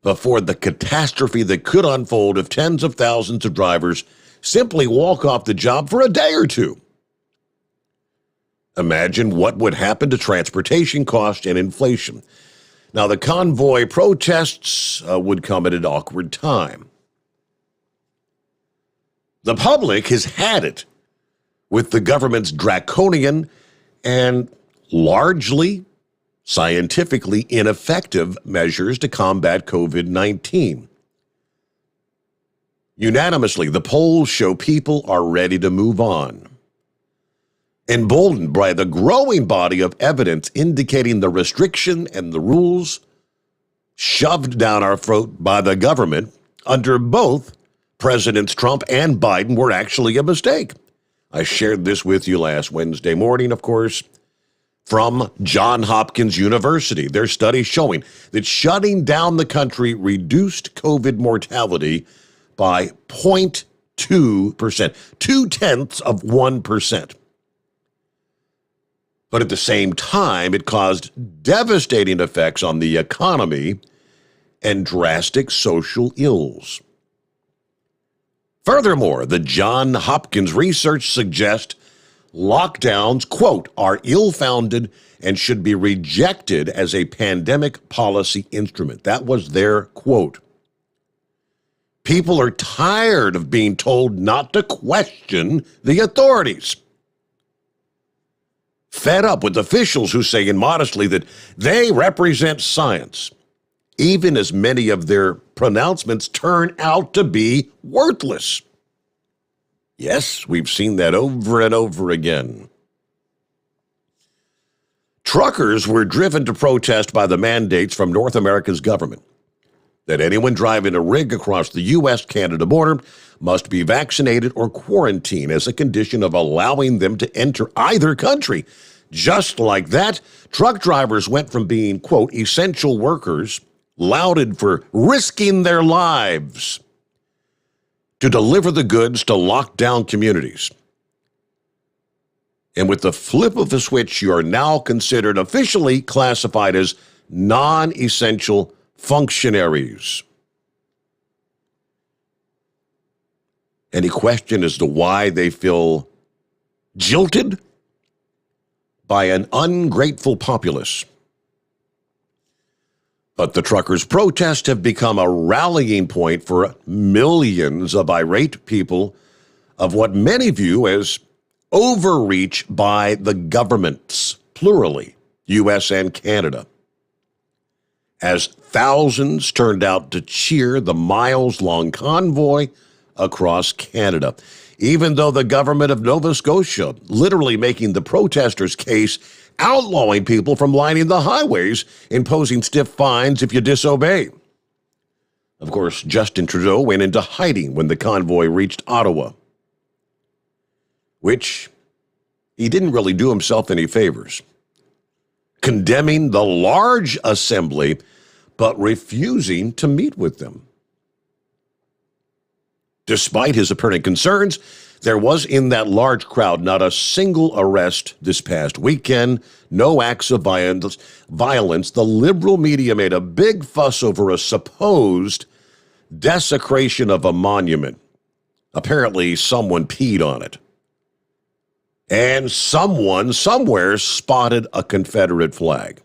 before the catastrophe that could unfold if tens of thousands of drivers simply walk off the job for a day or two. Imagine what would happen to transportation costs and inflation. Now, the convoy protests would come at an awkward time. The public has had it with the government's draconian and largely scientifically ineffective measures to combat COVID-19. Unanimously, the polls show people are ready to move on. Emboldened by the growing body of evidence indicating the restriction and the rules shoved down our throat by the government under both Presidents Trump and Biden were actually a mistake. I shared this with you last Wednesday morning, of course, from Johns Hopkins University. Their study showing that shutting down the country reduced COVID mortality by 0.2%, 0.2%. But at the same time, it caused devastating effects on the economy and drastic social ills. Furthermore, the Johns Hopkins research suggests lockdowns, quote, are ill-founded and should be rejected as a pandemic policy instrument. That was their quote. People are tired of being told not to question the authorities. Fed up with officials who say immodestly that they represent science, even as many of their pronouncements turn out to be worthless. Yes, we've seen that over and over again. Truckers were driven to protest by the mandates from North America's government that anyone driving a rig across the U.S.-Canada border must be vaccinated or quarantined as a condition of allowing them to enter either country. Just like that, truck drivers went from being, quote, essential workers, lauded for risking their lives, to deliver the goods to lockdown communities. And with the flip of the switch, you are now considered officially classified as non-essential functionaries. Any question as to why they feel jilted by an ungrateful populace? But the truckers' protests have become a rallying point for millions of irate people of what many view as overreach by the governments, plurally, U.S. and Canada, as thousands turned out to cheer the miles-long convoy across Canada, even though the government of Nova Scotia literally making the protesters' case, outlawing people from lining the highways, imposing stiff fines if you disobey. Of course, Justin Trudeau went into hiding when the convoy reached Ottawa, which he didn't really do himself any favors, condemning the large assembly but refusing to meet with them. Despite his apparent concerns, there was in that large crowd not a single arrest this past weekend, no acts of violence. The liberal media made a big fuss over a supposed desecration of a monument. Apparently, someone peed on it. And someone somewhere spotted a Confederate flag.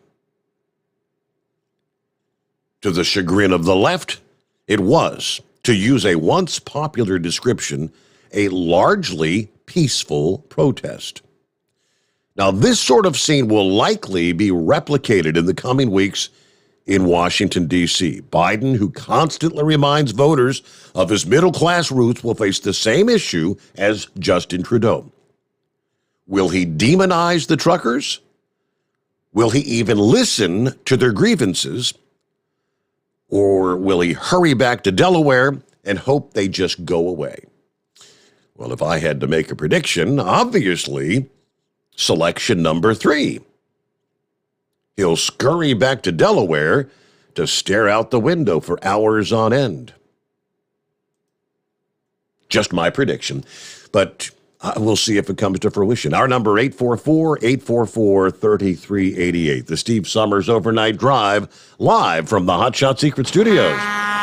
To the chagrin of the left, it was, to use a once popular description, a largely peaceful protest. Now, this sort of scene will likely be replicated in the coming weeks in Washington, D.C. Biden, who constantly reminds voters of his middle-class roots, will face the same issue as Justin Trudeau. Will he demonize the truckers? Will he even listen to their grievances? Or will he hurry back to Delaware and hope they just go away? Well, if I had to make a prediction, obviously, selection number 3. He'll scurry back to Delaware to stare out the window for hours on end. Just my prediction, but we'll see if it comes to fruition. Our number, 844-844-3388. The Steve Sommers Overnight Drive, live from the Hot Shot Secret Studios.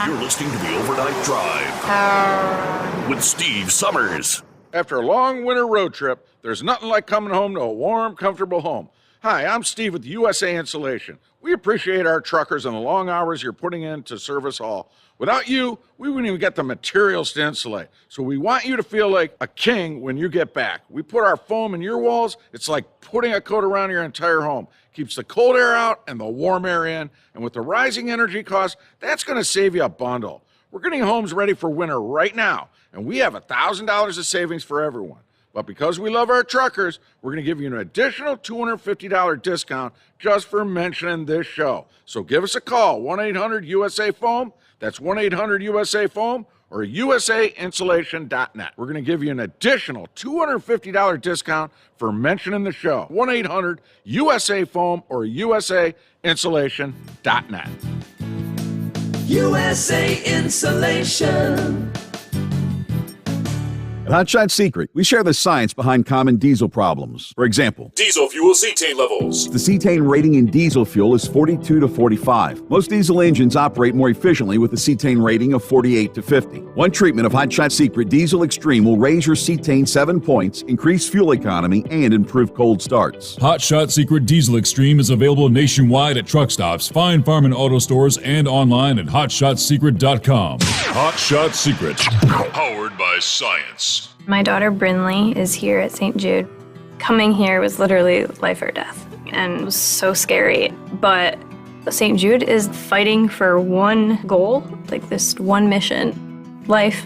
You're listening to the Overnight Drive with Steve Sommers. After a long winter road trip, there's nothing like coming home to a warm, comfortable home. Hi, I'm Steve with USA Insulation. We appreciate our truckers and the long hours you're putting in to serve us all. Without you, we wouldn't even get the materials to insulate. So we want you to feel like a king when you get back. We put our foam in your walls. It's like putting a coat around your entire home. Keeps the cold air out and the warm air in. And with the rising energy costs, that's going to save you a bundle. We're getting homes ready for winter right now, and we have $1,000 of savings for everyone. But because we love our truckers, we're going to give you an additional $250 discount just for mentioning this show. So give us a call, 1-800-USA-FOAM. That's 1-800-USA-FOAM or usainsulation.net. We're going to give you an additional $250 discount for mentioning the show. 1-800-USA-FOAM or usainsulation.net. USA Insulation. At Hot Shot Secret, we share the science behind common diesel problems. For example, Diesel fuel cetane levels. the cetane rating in diesel fuel is 42 to 45. Most diesel engines operate more efficiently with a cetane rating of 48 to 50. One treatment of Hot Shot Secret Diesel Extreme will raise your cetane 7 points, increase fuel economy, and improve cold starts. Hot Shot Secret Diesel Extreme is available nationwide at truck stops, fine farm and auto stores, and online at hotshotsecret.com. Hot Shot Secret. Powered by science. My daughter Brinley is here at St. Jude. Coming here was literally life or death, and it was so scary. But St. Jude is fighting for one goal, like this one mission, life.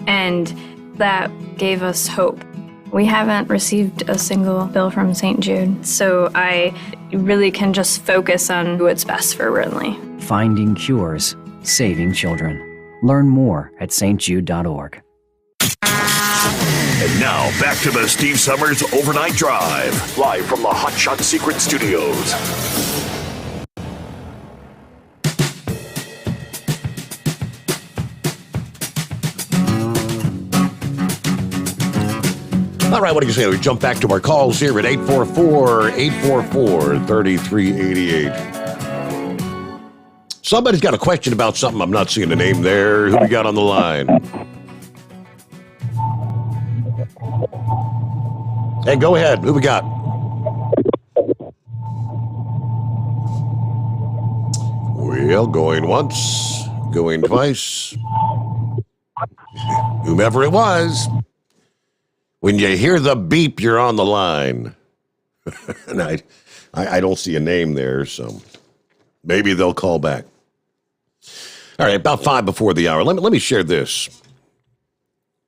And that gave us hope. We haven't received a single bill from St. Jude, so I really can just focus on what's best for Brinley. Finding cures, saving children. Learn more at stjude.org. And now, back to the Steve Sommers Overnight Drive, live from the Hot Shot Secret Studios. All right, what do you say? We jump back to our calls here at 844-844-3388. Somebody's got a question about something. I'm not seeing a name there. Who we got on the line? Hey, go ahead. Who we got? Well, going once, going twice. Whomever it was. When you hear the beep, you're on the line. And I don't see a name there, so maybe they'll call back. All right, about 5 before the hour. Let me share this.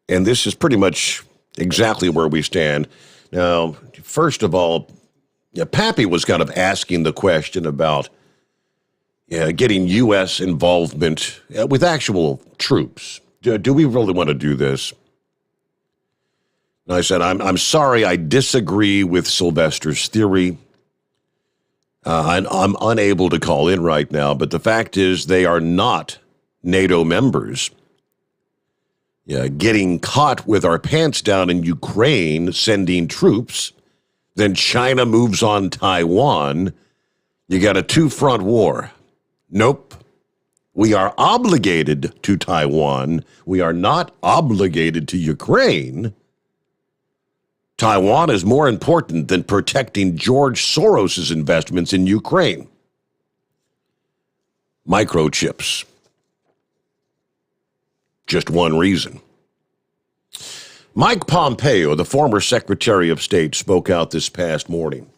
And this is pretty much exactly where we stand. Now, first of all, Pappy was kind of asking the question about getting U.S. involvement with actual troops. Do we really want to do this? And I said, I'm sorry, I disagree with Sylvester's theory. I'm unable to call in right now, but the fact is they are not NATO members. Getting caught with our pants down in Ukraine, sending troops, then China moves on Taiwan. You got a two-front war. Nope. We are obligated to Taiwan. We are not obligated to Ukraine. Taiwan is more important than protecting George Soros's investments in Ukraine. Microchips. Just one reason. Mike Pompeo, the former Secretary of State, spoke out this past morning.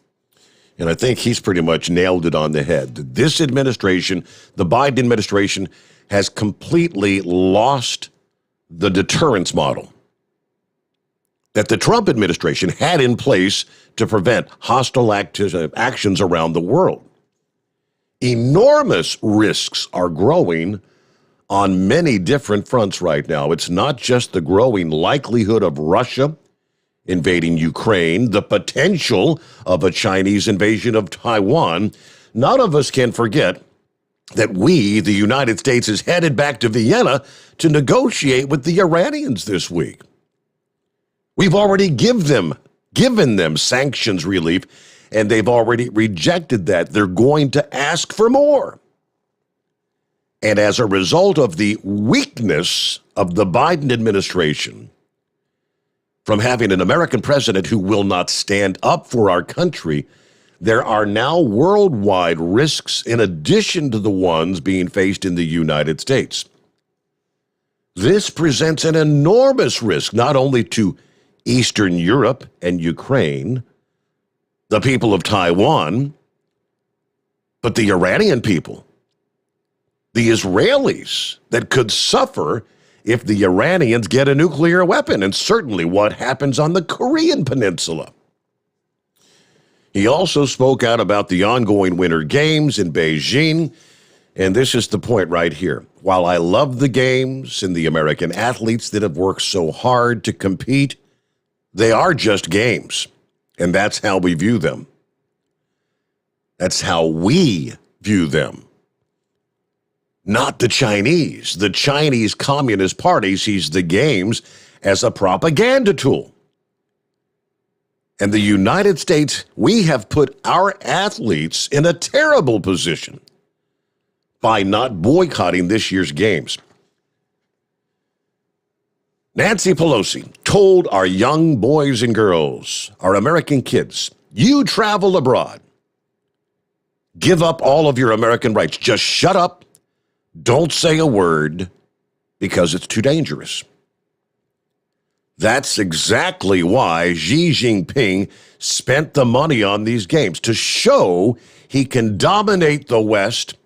And I think he's pretty much nailed it on the head. This administration, the Biden administration, has completely lost the deterrence model that the Trump administration had in place to prevent hostile actions around the world. Enormous risks are growing on many different fronts right now. It's not just the growing likelihood of Russia invading Ukraine, the potential of a Chinese invasion of Taiwan. None of us can forget that we, the United States, is headed back to Vienna to negotiate with the Iranians this week. We've already given them sanctions relief, and they've already rejected that. They're going to ask for more. And as a result of the weakness of the Biden administration, from having an American president who will not stand up for our country, there are now worldwide risks in addition to the ones being faced in the United States. This presents an enormous risk not only to Eastern Europe and Ukraine, the people of Taiwan, but the Iranian people, the Israelis that could suffer if the Iranians get a nuclear weapon, and certainly what happens on the Korean Peninsula. He also spoke out about the ongoing Winter Games in Beijing, and this is the point right here. While I love the games and the American athletes that have worked so hard to compete, they are just games, and that's how we view them. That's how we view them. Not the Chinese. The Chinese Communist Party sees the games as a propaganda tool. And the United States, we have put our athletes in a terrible position by not boycotting this year's games. Nancy Pelosi told our young boys and girls, our American kids, you travel abroad. Give up all of your American rights. Just shut up. Don't say a word because it's too dangerous. That's exactly why Xi Jinping spent the money on these games, to show he can dominate the West,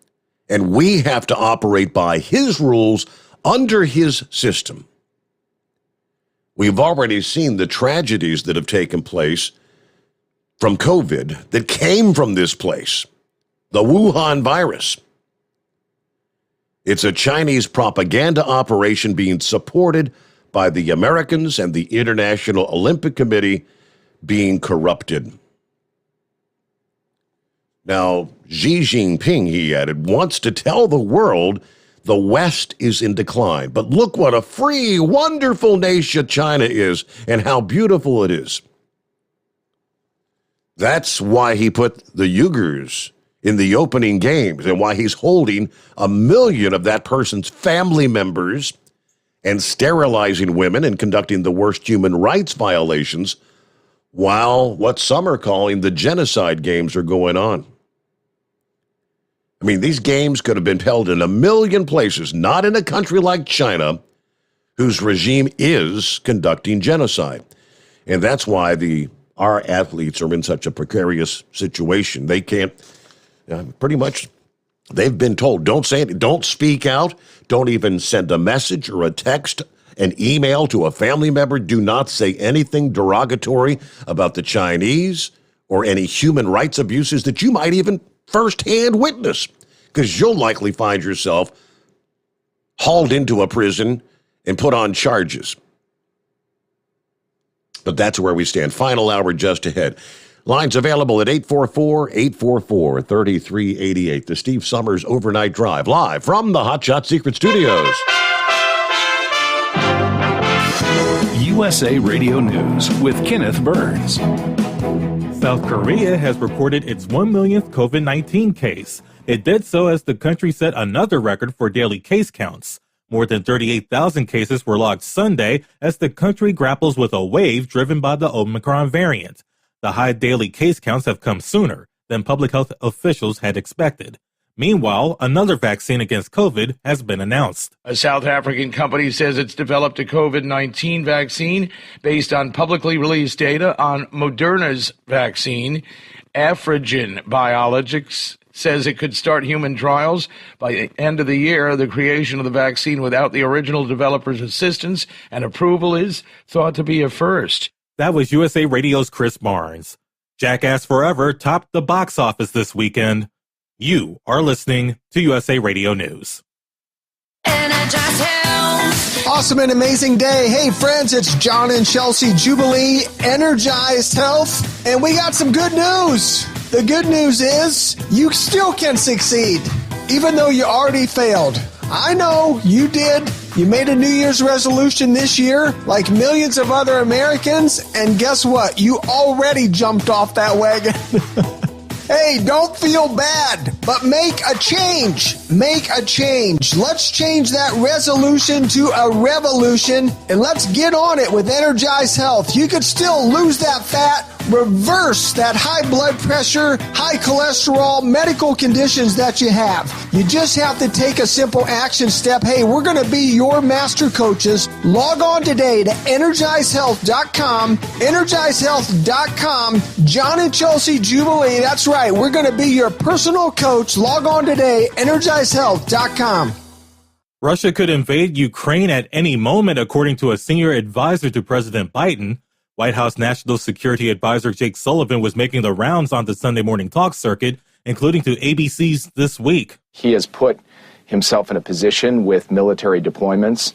and we have to operate by his rules under his system. We've already seen the tragedies that have taken place from COVID that came from this place, the Wuhan virus. It's a Chinese propaganda operation being supported by the Americans and the International Olympic Committee being corrupted. Now, Xi Jinping, he added, wants to tell the world the West is in decline. But look what a free, wonderful nation China is and how beautiful it is. That's why he put the Uyghurs in the opening games and why he's holding 1 million of that person's family members and sterilizing women and conducting the worst human rights violations while what some are calling the genocide games are going on. I mean, these games could have been held in 1 million places, not in a country like China, whose regime is conducting genocide. And that's why our athletes are in such a precarious situation. They can't, pretty much, they've been told, don't say it, don't speak out, don't even send a message or a text, an email to a family member. Do not say anything derogatory about the Chinese or any human rights abuses that you might even firsthand witness, because you'll likely find yourself hauled into a prison and put on charges. But that's where we stand. Final hour just ahead. Lines available at 844-844-3388. The Steve Sommers Overnight Drive, live from the Hot Shot Secret Studios. USA Radio News with Kenneth Burns. South Korea has reported its 1 millionth COVID-19 case. It did so as the country set another record for daily case counts. More than 38,000 cases were logged Sunday as the country grapples with a wave driven by the Omicron variant. The high daily case counts have come sooner than public health officials had expected. Meanwhile, another vaccine against COVID has been announced. A South African company says it's developed a COVID-19 vaccine based on publicly released data on Moderna's vaccine. Afrigen Biologics says it could start human trials by the end of the year. The creation of the vaccine without the original developer's assistance and approval is thought to be a first. That was USA Radio's Chris Barnes. Jackass Forever topped the box office this weekend. You are listening to USA Radio News. Awesome and amazing day. Hey friends, it's John and Chelsea Jubilee, Energized Health, and we got some good news. The good news is you still can succeed, even though you already failed. I know you did. You made a New Year's resolution this year, like millions of other Americans, and guess what? You already jumped off that wagon. Hey, don't feel bad, but make a change. Make a change. Let's change that resolution to a revolution, and let's get on it with Energized Health. You could still lose that fat, reverse that high blood pressure, high cholesterol, medical conditions that you have. You just have to take a simple action step. Hey, we're going to be your master coaches. Log on today to EnergizedHealth.com, EnergizedHealth.com, John and Chelsea Jubilee. That's right. We're going to be your personal coach. Log on today, EnergizedHealth.com. Russia could invade Ukraine at any moment, according to a senior advisor to President Biden. White House National Security Advisor Jake Sullivan was making the rounds on the Sunday morning talk circuit, including to ABC's This Week. He has put himself in a position with military deployments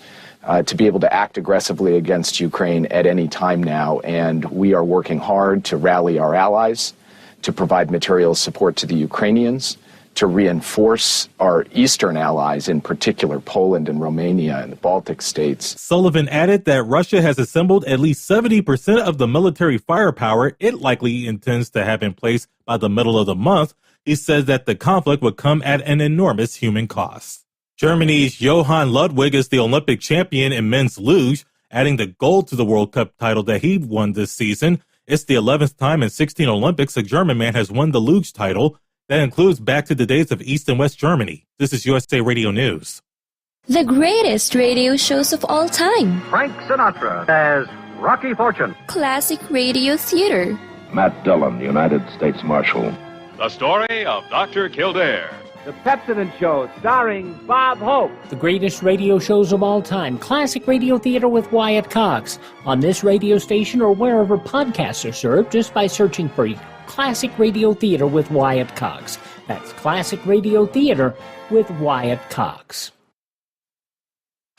to be able to act aggressively against Ukraine at any time now, and we are working hard to rally our allies, to provide material support to the Ukrainians, to reinforce our eastern allies, in particular Poland and Romania and the Baltic states. Sullivan added that Russia has assembled at least 70% of the military firepower it likely intends to have in place by the middle of the month. He said that the conflict would come at an enormous human cost. Germany's Johann Ludwig is the Olympic champion in men's luge, adding the gold to the World Cup title that he won this season. It's the 11th time in 16 Olympics a German man has won the luge title. That includes back to the days of East and West Germany. This is USA Radio News. The greatest radio shows of all time. Frank Sinatra as Rocky Fortune. Classic radio theater. Matt Dillon, United States Marshal. The story of Dr. Kildare. The Pepsodent Show, starring Bob Hope. The greatest radio shows of all time. Classic radio theater with Wyatt Cox. On this radio station or wherever podcasts are served, just by searching for Classic Radio Theater with Wyatt Cox. That's Classic Radio Theater with Wyatt Cox.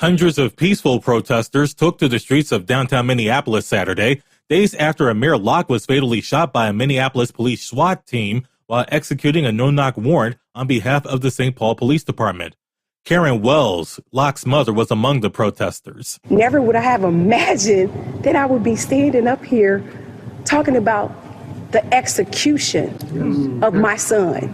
Hundreds of peaceful protesters took to the streets of downtown Minneapolis Saturday, days after Amir Locke was fatally shot by a Minneapolis police SWAT team while executing a no-knock warrant on behalf of the St. Paul Police Department. Karen Wells, Locke's mother, was among the protesters. Never would I have imagined that I would be standing up here talking about the execution of my son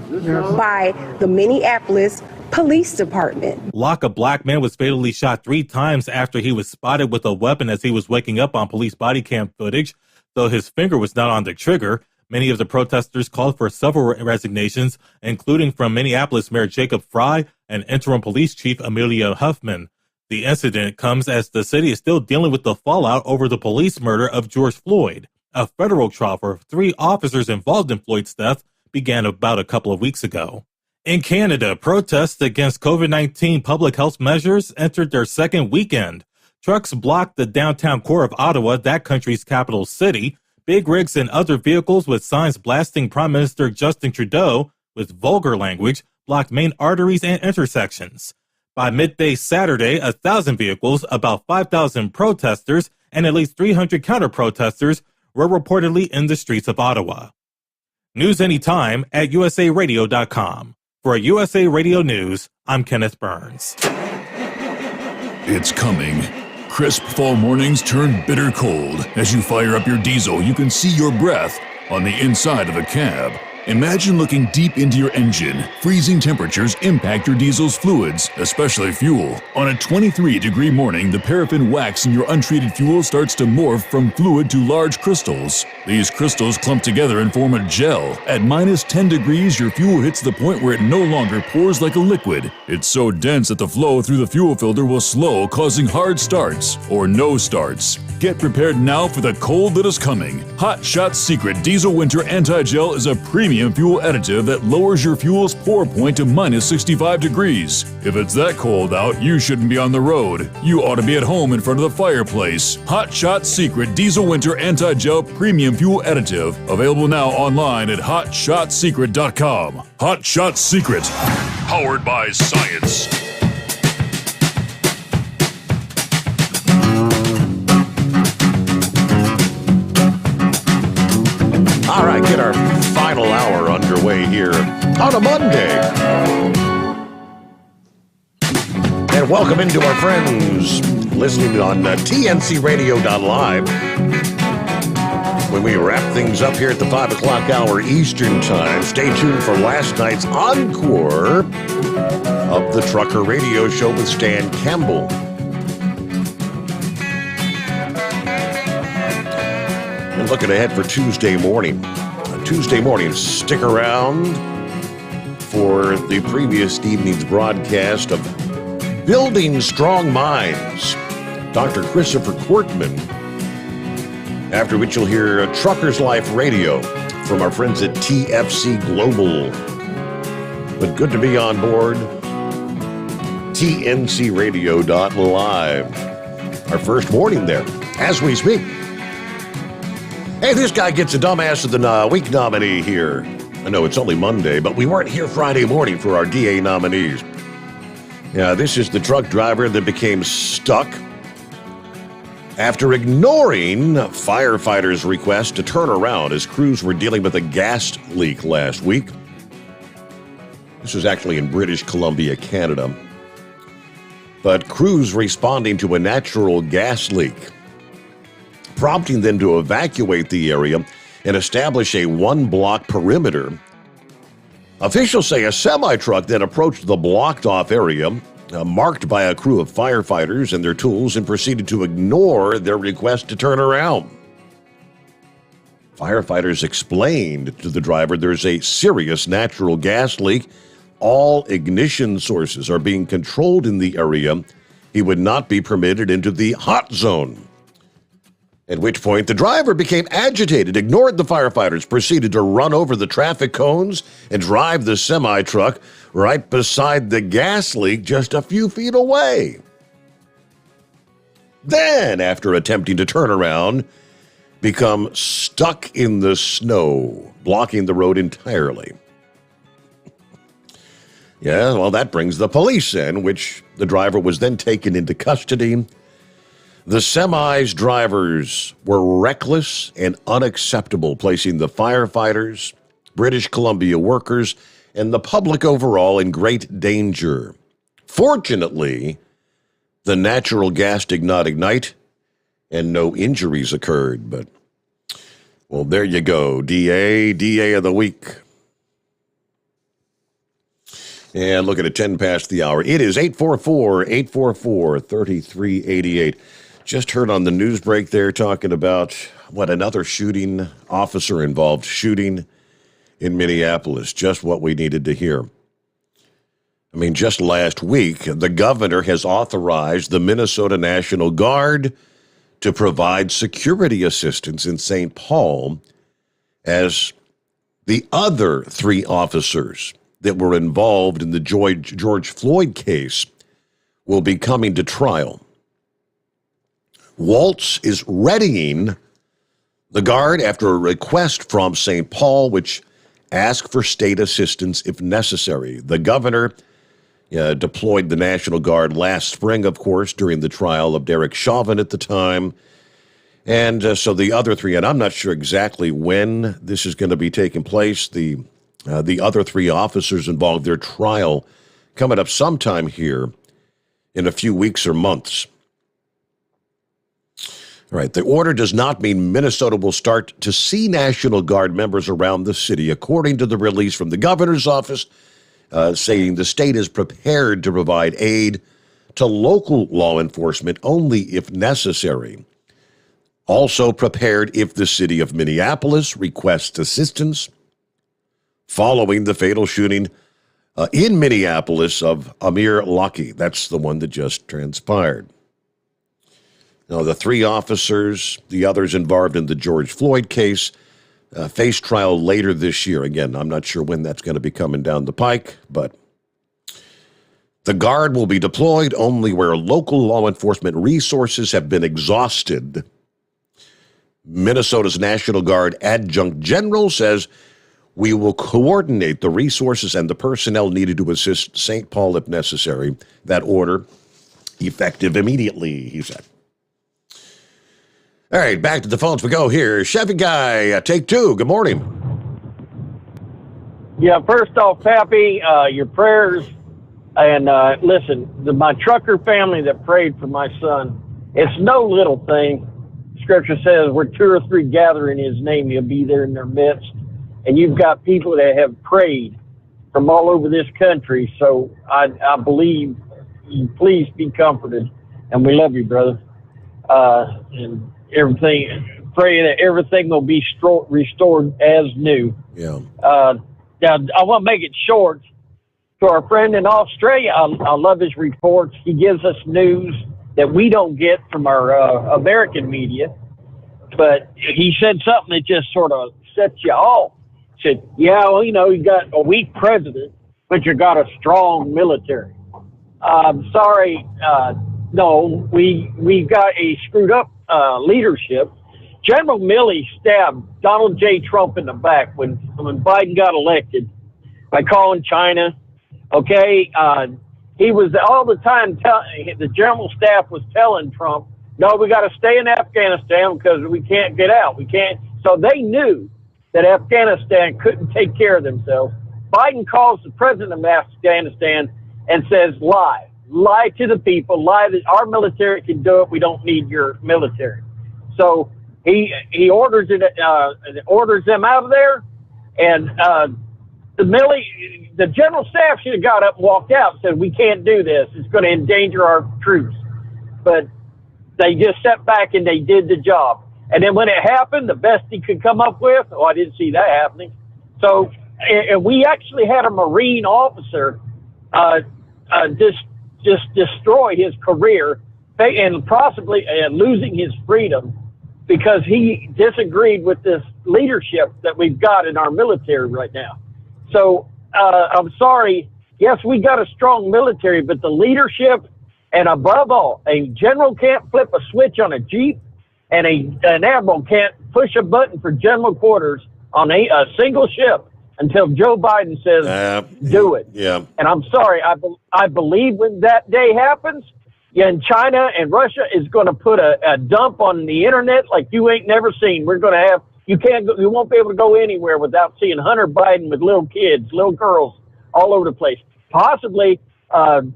by the Minneapolis Police Department. Locke, a black man, was fatally shot 3 times after he was spotted with a weapon as he was waking up on police body cam footage. Though his finger was not on the trigger, many of the protesters called for several resignations, including from Minneapolis Mayor Jacob Fry and interim police chief Amelia Huffman. The incident comes as the city is still dealing with the fallout over the police murder of George Floyd. A federal trial for 3 officers involved in Floyd's death began about a couple of weeks ago. In Canada, protests against COVID-19 public health measures entered their second weekend. Trucks blocked the downtown core of Ottawa, that country's capital city. Big rigs and other vehicles with signs blasting Prime Minister Justin Trudeau with vulgar language blocked main arteries and intersections. By midday Saturday, 1,000 vehicles, about 5,000 protesters, and at least 300 counter-protesters were reportedly in the streets of Ottawa. News anytime at usaradio.com. For USA Radio News, I'm Kenneth Burns. It's coming. Crisp fall mornings turn bitter cold. As you fire up your diesel, you can see your breath on the inside of the cab. Imagine looking deep into your engine. Freezing temperatures impact your diesel's fluids, especially fuel. On a 23-degree morning, the paraffin wax in your untreated fuel starts to morph from fluid to large crystals. These crystals clump together and form a gel. At minus 10 degrees, your fuel hits the point where it no longer pours like a liquid. It's so dense that the flow through the fuel filter will slow, causing hard starts or no starts. Get prepared now for the cold that is coming. Hot Shot Secret Diesel Winter Anti-Gel is a premium fuel additive that lowers your fuel's pour point to minus 65 degrees. If it's that cold out, you shouldn't be on the road. You ought to be at home in front of the fireplace. Hot Shot Secret Diesel Winter Anti-Gel Premium Fuel Additive. Available now online at hotshotsecret.com. Hot Shot Secret. Powered by science. All right, get our final hour underway here on a Monday. And welcome into our friends listening on tncradio.live. When we wrap things up here at the 5 o'clock hour Eastern Time, stay tuned for last night's encore of the Trucker Radio Show with Stan Campbell. And looking ahead for Tuesday morning. Stick around for the previous evening's broadcast of Building Strong Minds, Dr. Christopher Quartman, after which you'll hear Truckers Life Radio from our friends at TFC Global. But good to be on board. TNCradio.live. Our first morning there, as we speak. Hey, this guy gets a Dumbass of the Week nominee here. I know it's only Monday, but we weren't here Friday morning for our DA nominees. Yeah, this is the truck driver that became stuck after ignoring firefighters' request to turn around as crews were dealing with a gas leak last week. This was actually in British Columbia, Canada. But crews responding to a natural gas leak, prompting them to evacuate the area and establish a one-block perimeter. Officials say a semi-truck then approached the blocked-off area, marked by a crew of firefighters and their tools, and proceeded to ignore their request to turn around. Firefighters explained to the driver there's a serious natural gas leak. All ignition sources are being controlled in the area. He would not be permitted into the hot zone. At which point, the driver became agitated, ignored the firefighters, proceeded to run over the traffic cones and drive the semi-truck right beside the gas leak just a few feet away. Then, after attempting to turn around, become stuck in the snow, blocking the road entirely. Yeah, well, that brings the police in, which the driver was then taken into custody. The semi's drivers were reckless and unacceptable, placing the firefighters, British Columbia workers, and the public overall in great danger. Fortunately, the natural gas did not ignite, and no injuries occurred. But, well, there you go, DA of the week. And looking at 10 past the hour, it is 844-3388. Just heard on the news break there talking about, another shooting, officer-involved shooting in Minneapolis. Just what we needed to hear. I mean, just last week, the governor has authorized the Minnesota National Guard to provide security assistance in St. Paul as the other 3 officers that were involved in the George Floyd case will be coming to trial. Waltz is readying the Guard after a request from St. Paul, which asked for state assistance if necessary. The governor deployed the National Guard last spring, of course, during the trial of Derek Chauvin at the time. And so the other 3, and I'm not sure exactly when this is going to be taking place, the other 3 officers involved, their trial coming up sometime here in a few weeks or months. Right. The order does not mean Minnesota will start to see National Guard members around the city, according to the release from the governor's office, saying the state is prepared to provide aid to local law enforcement only if necessary. Also prepared if the city of Minneapolis requests assistance following the fatal shooting in Minneapolis of Amir Laki. That's the one that just transpired. Now, the 3 officers, the others involved in the George Floyd case, face trial later this year. Again, I'm not sure when that's going to be coming down the pike, but the Guard will be deployed only where local law enforcement resources have been exhausted. Minnesota's National Guard Adjunct General says, we will coordinate the resources and the personnel needed to assist St. Paul if necessary. That order effective immediately, he said. All right, back to the phones we go here. Chevy Guy, take 2. Good morning. Yeah, first off, Pappy, your prayers, and listen, my trucker family that prayed for my son, it's no little thing. Scripture says where 2 or 3 gather in his name, he'll be there in their midst. And you've got people that have prayed from all over this country, so I believe you. Please be comforted, and we love you, brother. And everything, pray that everything will be restored as new. Yeah. Now, I want to make it short. To our friend in Australia, I love his reports. He gives us news that we don't get from our American media. But he said something that just sort of sets you off. He said, yeah, well, you got a weak president, but you got a strong military. I'm sorry. No, we got a screwed up leadership. General Milley stabbed Donald J. Trump in the back when Biden got elected by calling China. Okay, he was all the time the general staff was telling Trump, no, we got to stay in Afghanistan because we can't get out. We can't. So they knew that Afghanistan couldn't take care of themselves. Biden calls the president of Afghanistan and says, lie to the people, lie that our military can do it. We don't need your military. So he orders them out of there, and the general staff should have got up and walked out and said, we can't do this. It's going to endanger our troops. But they just sat back and they did the job. And then when it happened, the best he could come up with, I didn't see that happening. So, and we actually had a Marine officer just destroy his career and possibly losing his freedom because he disagreed with this leadership that we've got in our military right now. So I'm sorry. Yes, we got a strong military, but the leadership, and above all, a general can't flip a switch on a Jeep, and an admiral can't push a button for general quarters on a single ship until Joe Biden says, do it. Yeah. And I'm sorry. I believe when that day happens, and China and Russia is going to put a dump on the internet like you ain't never seen. We're going to have, you won't be able to go anywhere without seeing Hunter Biden with little kids, little girls all over the place. Possibly Joe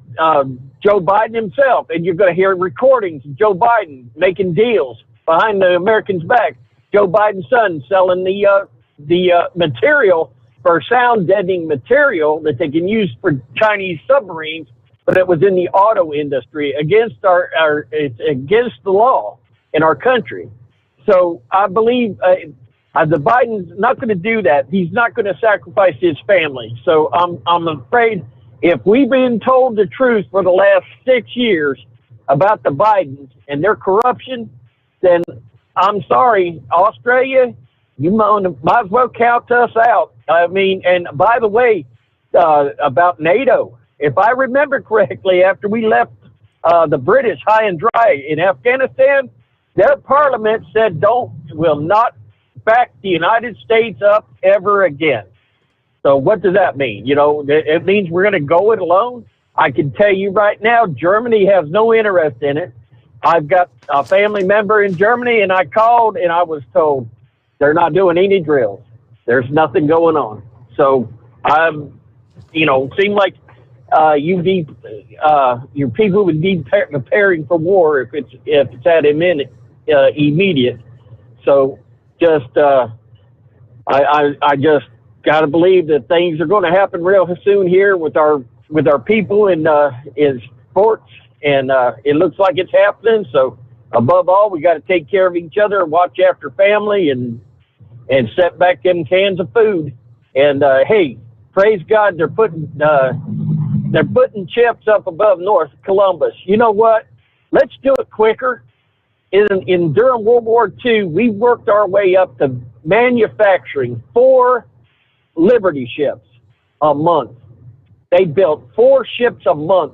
Biden himself, and you're going to hear recordings of Joe Biden making deals behind the Americans' back. Joe Biden's son selling the material for sound deadening material that they can use for Chinese submarines, but it was in the auto industry against it's against the law in our country. So I believe the Biden's not going to do that. He's not going to sacrifice his family. So I'm afraid if we've been told the truth for the last 6 years about the Bidens and their corruption, then I'm sorry, Australia, you might as well count us out. I mean, and by the way, about NATO, if I remember correctly, after we left the British high and dry in Afghanistan, their parliament said will not back the United States up ever again. So what does that mean? It means we're going to go it alone. I can tell you right now, Germany has no interest in it. I've got a family member in Germany, and I called, and I was told they're not doing any drills. There's nothing going on. So it seemed like your people would be preparing for war if it's at a minute. immediate. So just I just got to believe that things are going to happen real soon here with our people in sports, and it looks like it's happening. So above all, we got to take care of each other, watch after family, and set back them cans of food. And hey, praise God, they're putting chips up above North Columbus. You know what? Let's do it quicker. During World War II, we worked our way up to manufacturing 4 Liberty ships a month. They built 4 ships a month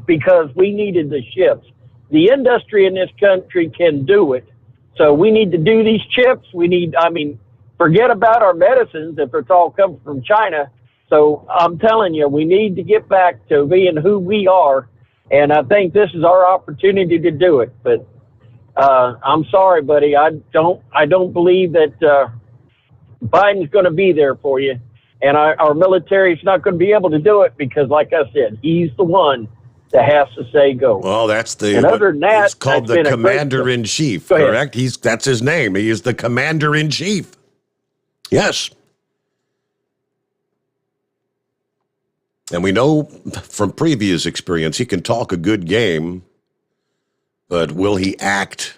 because we needed the ships. The industry in this country can do it. So we need to do these chips. Forget about our medicines if it's all come from China. So I'm telling you, we need to get back to being who we are. And I think this is our opportunity to do it. But I'm sorry, buddy. I don't believe that Biden's going to be there for you. And our military is not going to be able to do it because, like I said, he's the one that has to say go. Well, that's the. And other than that, he's called the Commander-in-Chief, correct? That's his name. He is the Commander-in-Chief. Yes. And we know from previous experience he can talk a good game, but will he act?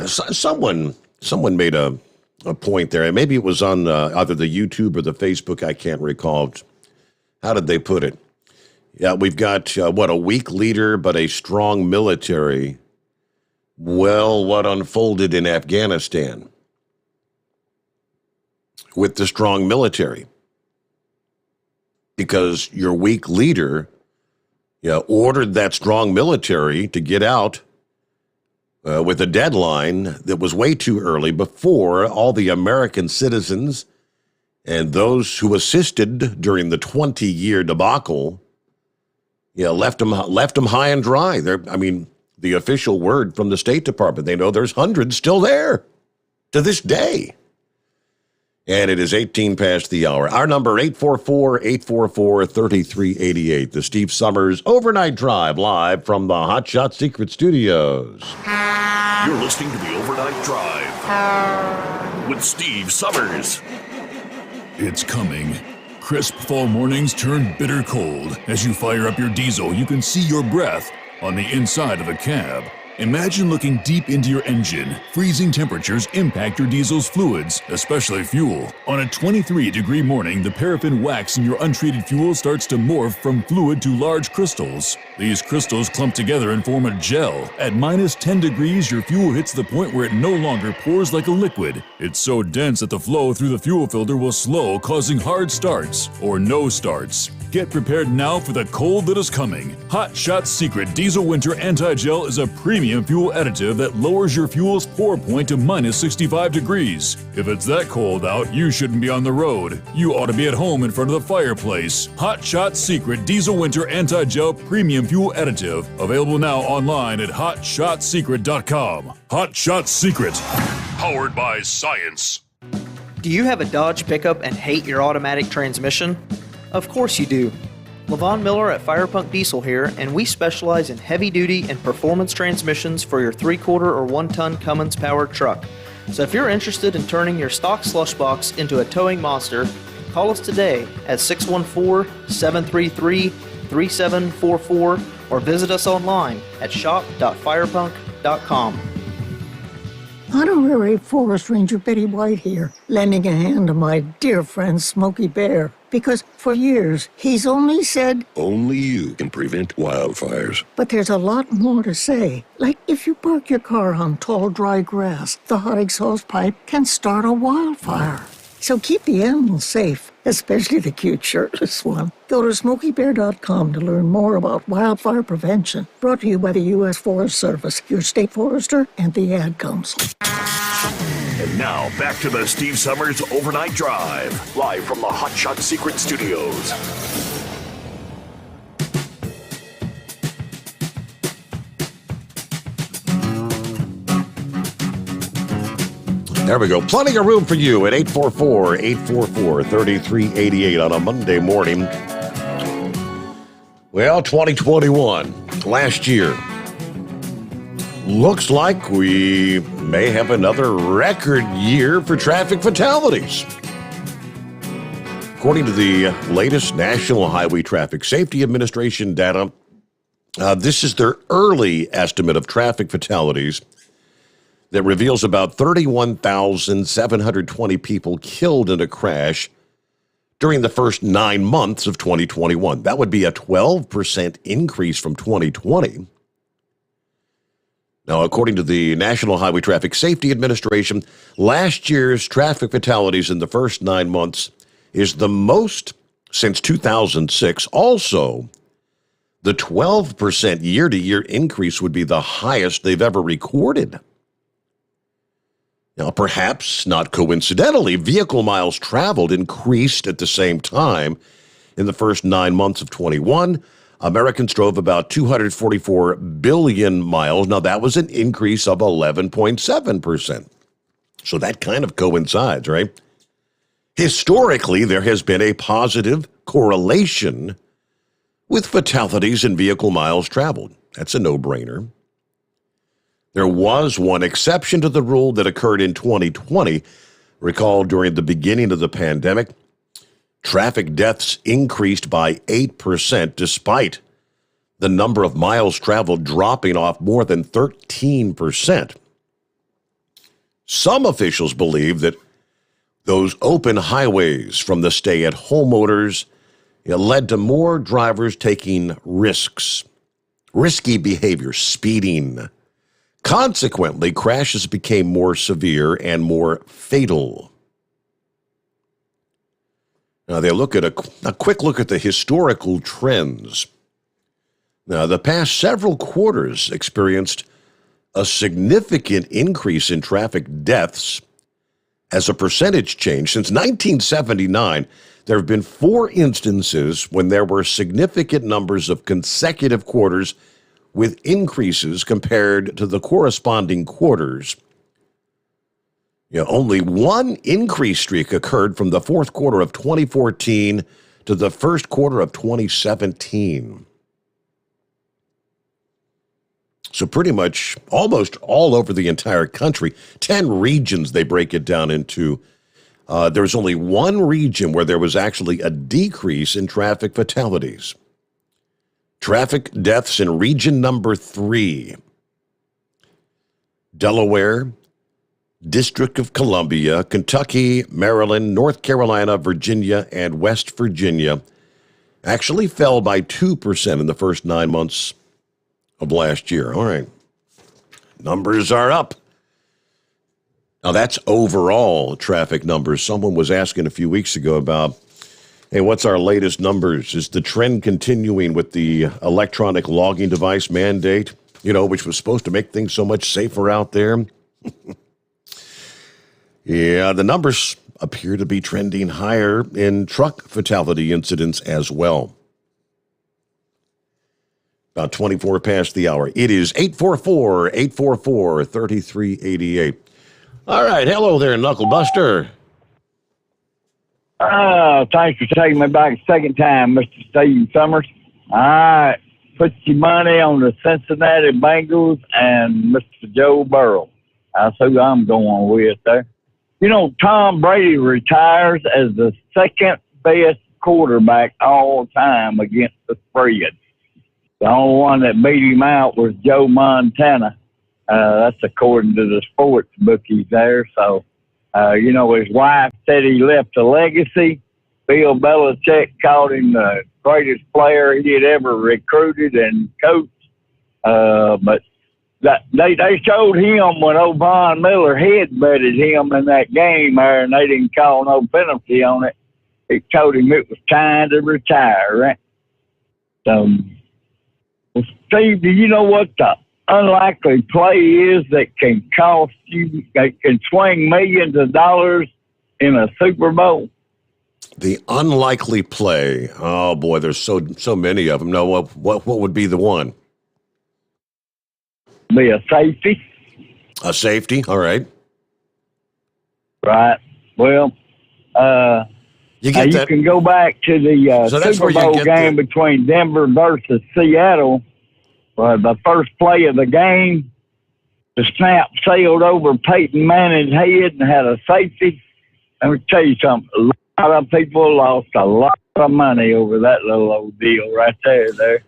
Someone made a point there, and maybe it was on either the YouTube or the Facebook, I can't recall. How did they put it? Yeah, we've got, a weak leader but a strong military. Well, what unfolded in Afghanistan with the strong military? Because your weak leader ordered that strong military to get out with a deadline that was way too early before all the American citizens and those who assisted during the 20-year debacle left them high and dry. The official word from the State Department, they know there's hundreds still there to this day. And it is 18 past the hour. Our number, 844-844-3388. The Steve Sommers Overnight Drive, live from the Hot Shot Secret Studios. You're listening to the Overnight Drive with Steve Sommers. It's coming. Crisp fall mornings turn bitter cold. As you fire up your diesel, you can see your breath on the inside of the cab. Imagine looking deep into your engine. Freezing temperatures impact your diesel's fluids, especially fuel. On a 23-degree morning, the paraffin wax in your untreated fuel starts to morph from fluid to large crystals. These crystals clump together and form a gel. At minus 10 degrees, your fuel hits the point where it no longer pours like a liquid. It's so dense that the flow through the fuel filter will slow, causing hard starts or no starts. Get prepared now for the cold that is coming. Hot Shot Secret Diesel Winter Anti-Gel is a premium fuel additive that lowers your fuel's pour point to minus 65 degrees. If it's that cold out, you shouldn't be on the road. You ought to be at home in front of the fireplace. Hot Shot Secret Diesel Winter Anti-Gel Premium Fuel Additive. Available now online at hotshotsecret.com. Hot Shot Secret. Powered by science. Do you have a Dodge pickup and hate your automatic transmission? Of course you do. Levon Miller at Firepunk Diesel here, and we specialize in heavy-duty and performance transmissions for your 3/4 or 1-ton Cummins-powered truck. So if you're interested in turning your stock slush box into a towing monster, call us today at 614-733-3744 or visit us online at shop.firepunk.com. Honorary Forest Ranger Betty White here, lending a hand to my dear friend Smokey Bear. Because for years, he's only said, only you can prevent wildfires. But there's a lot more to say. Like if you park your car on tall, dry grass, the hot exhaust pipe can start a wildfire. So keep the animals safe, especially the cute shirtless one. Go to SmokeyBear.com to learn more about wildfire prevention. Brought to you by the U.S. Forest Service, your state forester, and the Ad Council. And now, back to the Steve Sommers Overnight Drive, live from the Hot Shot Secret Studios. There we go. Plenty of room for you at 844-844-3388 on a Monday morning. Well, 2021, last year. Looks like we may have another record year for traffic fatalities. According to the latest National Highway Traffic Safety Administration data, this is their early estimate of traffic fatalities that reveals about 31,720 people killed in a crash during the first 9 months of 2021. That would be a 12% increase from 2020. Now, according to the National Highway Traffic Safety Administration, last year's traffic fatalities in the first 9 months is the most since 2006. Also, the 12% year-to-year increase would be the highest they've ever recorded. Now, perhaps not coincidentally, vehicle miles traveled increased at the same time. In the first 9 months of 21, Americans drove about 244 billion miles. Now, that was an increase of 11.7%. So that kind of coincides, right? Historically, there has been a positive correlation with fatalities and vehicle miles traveled. That's a no-brainer. There was one exception to the rule that occurred in 2020. Recall, during the beginning of the pandemic, traffic deaths increased by 8% despite the number of miles traveled dropping off more than 13%. Some officials believe that those open highways from the stay-at-home orders led to more drivers taking risks, risky behavior, speeding. Consequently, crashes became more severe and more fatal. Now, they look at a quick look at the historical trends. Now, the past several quarters experienced a significant increase in traffic deaths as a percentage change. Since 1979, there have been 4 instances when there were significant numbers of consecutive quarters with increases compared to the corresponding quarters. Only one increase streak occurred from the fourth quarter of 2014 to the first quarter of 2017. So pretty much almost all over the entire country, 10 regions they break it down into. There's only one region where there was actually a decrease in traffic fatalities. Traffic deaths in region number 3, Delaware, District of Columbia, Kentucky, Maryland, North Carolina, Virginia, and West Virginia, actually fell by 2% in the first 9 months of last year. All right. Numbers are up. Now, that's overall traffic numbers. Someone was asking a few weeks ago about, hey, what's our latest numbers? Is the trend continuing with the electronic logging device mandate, which was supposed to make things so much safer out there? Yeah, the numbers appear to be trending higher in truck fatality incidents as well. About 24 past the hour. It is 844-844-3388. All right, hello there, Knuckle Buster. Thanks for taking me back a second time, Mr. Stephen Sommers. All right, put your money on the Cincinnati Bengals and Mr. Joe Burrow. That's who I'm going with there. Tom Brady retires as the second best quarterback all time against the spread. The only one that beat him out was Joe Montana. That's according to the sports bookies there. So, his wife said he left a legacy. Bill Belichick called him the greatest player he had ever recruited and coached. But they showed him when Von Miller headbutted him in that game there, and they didn't call no penalty on it. It told him it was time to retire, right? So, Steve, do you know what the unlikely play is that can cost you, that can swing millions of dollars in a Super Bowl? The unlikely play. Oh boy, there's so many of them. No, what would be the one? Be a safety. A safety, all right. Right. Well, you can go back to the Super Bowl game between Denver versus Seattle. The first play of the game, the snap sailed over Peyton Manning's head and had a safety. Let me tell you something. A lot of people lost a lot of money over that little old deal right there.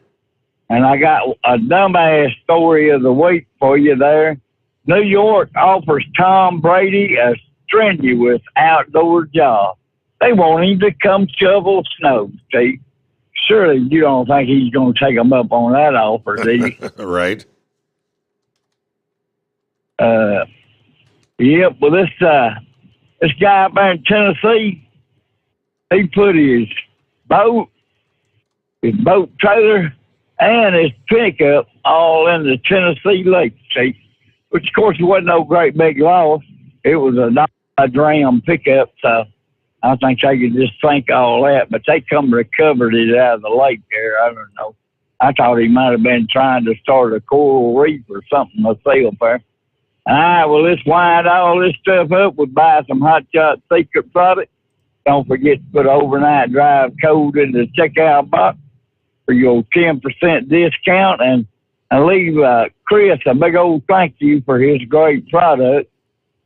And I got a dumbass story of the week for you there. New York offers Tom Brady a strenuous outdoor job. They want him to come shovel snow, Steve. Surely you don't think he's going to take them up on that offer, do you? Right. Yep, well, this guy up there in Tennessee, he put his boat trailer, and his pickup all in the Tennessee Lake, see? Which, of course, it wasn't no great big loss. It was a Dodge Ram pickup, so I think they could just sink all that. But they recovered it out of the lake there. I don't know. I thought he might have been trying to start a coral reef or something myself there. All right, well, let's wind all this stuff up. We'll buy some Hot Shot Secret products. Don't forget to put overnight drive code in the checkout box for your 10% discount, and leave Chris a big old thank you for his great product.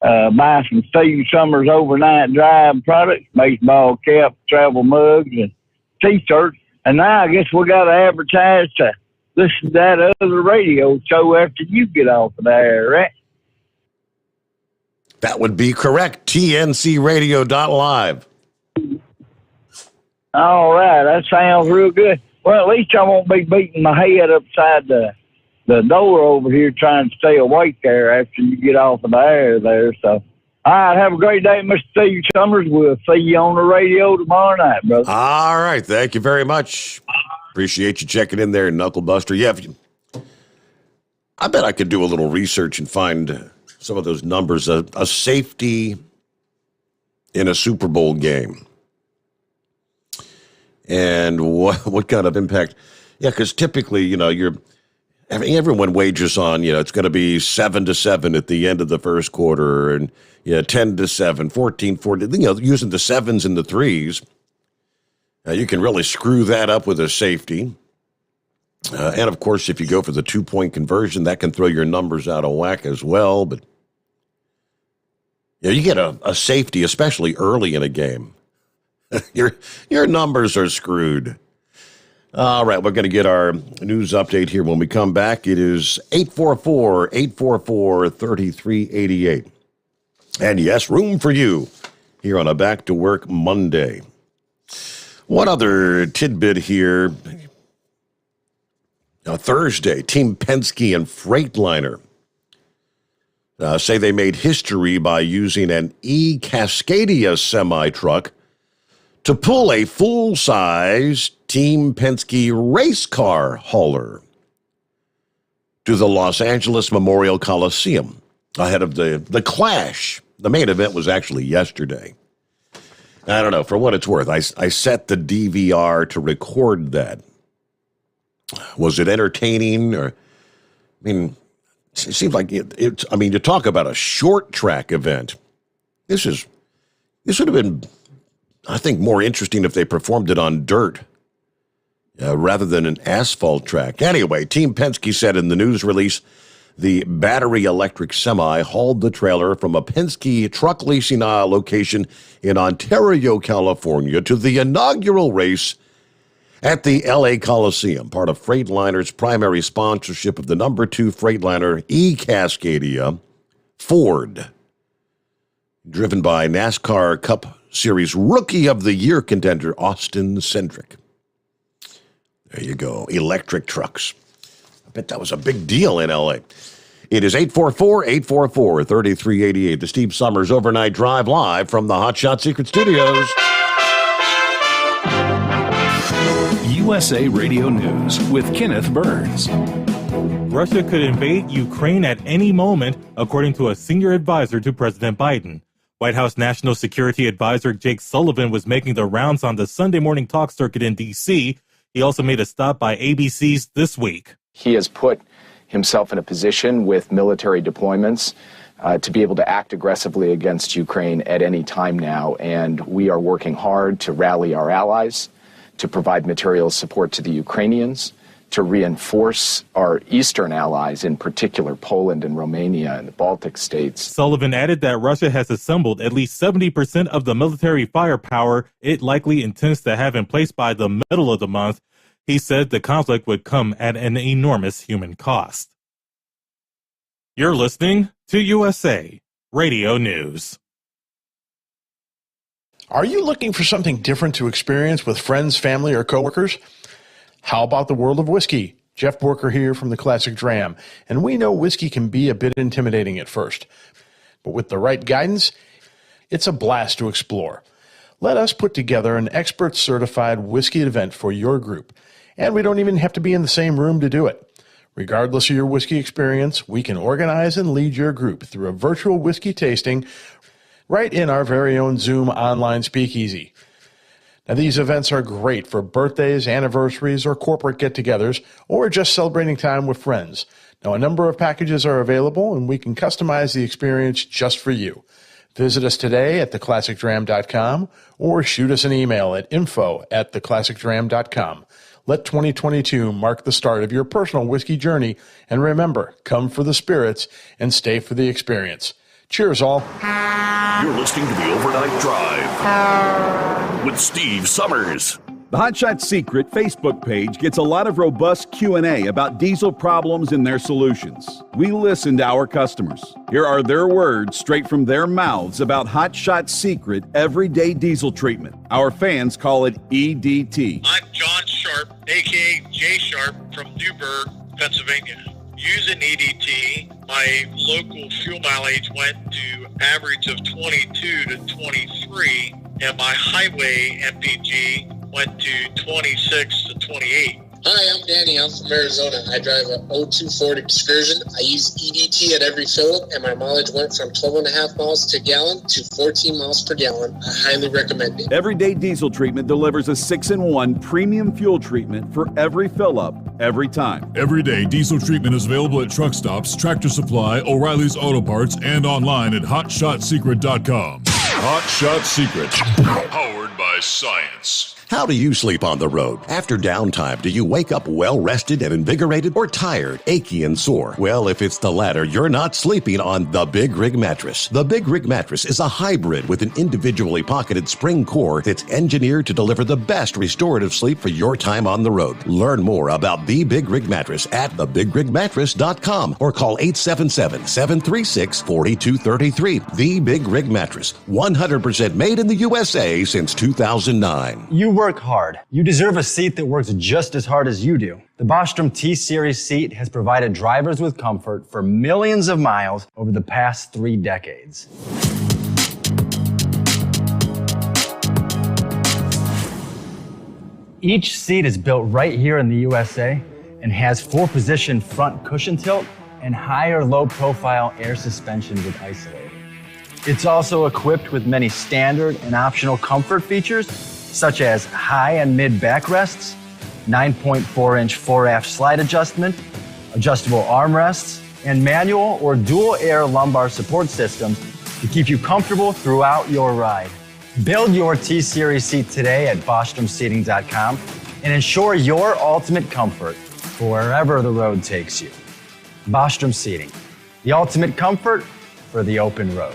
Buy some Steve Sommers overnight drive products, baseball caps, travel mugs, and T-shirts. And now I guess we got to advertise to listen to that other radio show after you get off of there, right? That would be correct. TNCradio.live. All right, that sounds real good. Well, at least I won't be beating my head upside the door over here trying to stay awake there after you get off of the air there. So, all right, have a great day, Mr. Steve Sommers. We'll see you on the radio tomorrow night, brother. All right, thank you very much. Appreciate you checking in there, Knucklebuster. Yeah, I bet I could do a little research and find some of those numbers. A safety in a Super Bowl game. And what kind of impact? Yeah, because typically, everyone wagers on, it's going to be 7-7 at the end of the first quarter, and 10-7, 14-14. Using the sevens and the threes, you can really screw that up with a safety. And of course, if you go for the 2-point conversion, that can throw your numbers out of whack as well. But you get a safety, especially early in a game. Your numbers are screwed. All right, we're going to get our news update here when we come back. It is 844-844-3388. And yes, room for you here on a Back to Work Monday. One other tidbit here. Thursday, Team Penske and Freightliner say they made history by using an E-Cascadia semi-truck to pull a full-size Team Penske race car hauler to the Los Angeles Memorial Coliseum ahead of the Clash. The main event was actually yesterday. I don't know, for what it's worth, I set the DVR to record that. Was it entertaining? Or, it seems like it's. You talk about a short track event. This would have been, I think, more interesting if they performed it on dirt rather than an asphalt track. Anyway, Team Penske said in the news release, the battery electric semi hauled the trailer from a Penske truck leasing location in Ontario, California, to the inaugural race at the LA Coliseum, part of Freightliner's primary sponsorship of the number 2 Freightliner E-Cascadia Ford, driven by NASCAR Cup Series Rookie of the Year contender Austin Cindric. There you go, electric trucks. I bet that was a big deal in LA. It is 844-844-3388, the Steve Sommers Overnight Drive, live from the Hot Shot Secret Studios. USA Radio News with Kenneth Burns. Russia could invade Ukraine at any moment, according to a senior advisor to President Biden. White House National Security Advisor Jake Sullivan was making the rounds on the Sunday morning talk circuit in D.C. He also made a stop by ABC's This Week. He has put himself in a position with military deployments to be able to act aggressively against Ukraine at any time now, and we are working hard to rally our allies, to provide material support to the Ukrainians, to reinforce our eastern allies, in particular Poland and Romania and the Baltic states. Sullivan added that Russia has assembled at least 70% of the military firepower it likely intends to have in place by the middle of the month. He said the conflict would come at an enormous human cost. You're listening to USA Radio News. Are you looking for something different to experience with friends, family, or coworkers? How about the world of whiskey? Jeff Borker here from the Classic Dram, and we know whiskey can be a bit intimidating at first, but with the right guidance, it's a blast to explore. Let us put together an expert-certified whiskey event for your group, and we don't even have to be in the same room to do it. Regardless of your whiskey experience, we can organize and lead your group through a virtual whiskey tasting right in our very own Zoom online speakeasy. Now, these events are great for birthdays, anniversaries, or corporate get-togethers, or just celebrating time with friends. Now, a number of packages are available, and we can customize the experience just for you. Visit us today at theclassicdram.com or shoot us an email at info@theclassicdram.com. Let 2022 mark the start of your personal whiskey journey, and remember, come for the spirits and stay for the experience. Cheers, all. You're listening to the Overnight Drive with Steve Sommers. The Hot Shot Secret Facebook page gets a lot of robust Q&A about diesel problems and their solutions. We listen to our customers. Here are their words straight from their mouths about Hot Shot Secret Everyday Diesel Treatment. Our fans call it EDT. I'm John Sharp, a.k.a. Jay Sharp from Newburgh, Pennsylvania. Using EDT, my local fuel mileage went to average of 22 to 23, and my highway MPG went to 26 to 28. Hi, I'm Danny. I'm from Arizona. I drive a 02 Ford Excursion. I use EDT at every fill-up, and my mileage went from 12.5 miles to gallon to 14 miles per gallon. I highly recommend it. Everyday Diesel Treatment delivers a 6-in-1 premium fuel treatment for every fill-up, every time. Everyday Diesel Treatment is available at truck stops, Tractor Supply, O'Reilly's Auto Parts, and online at HotShotSecret.com. Hot Shot Secret. Powered by science. How do you sleep on the road? After downtime, do you wake up well-rested and invigorated, or tired, achy, and sore? Well, if it's the latter, you're not sleeping on the Big Rig Mattress. The Big Rig Mattress is a hybrid with an individually pocketed spring core that's engineered to deliver the best restorative sleep for your time on the road. Learn more about the Big Rig Mattress at thebigrigmattress.com or call 877-736-4233. The Big Rig Mattress, 100% made in the USA since 2009. You work hard. You deserve a seat that works just as hard as you do. The Bostrom T-Series seat has provided drivers with comfort for millions of miles over the past 3 decades. Each seat is built right here in the USA and has 4-position front cushion tilt and higher low-profile air suspension with isolator. It's also equipped with many standard and optional comfort features, such as high and mid backrests, 9.4-inch 4-aft slide adjustment, adjustable armrests, and manual or dual air lumbar support systems to keep you comfortable throughout your ride. Build your T-Series seat today at BostromSeating.com and ensure your ultimate comfort for wherever the road takes you. Bostrom Seating, the ultimate comfort for the open road.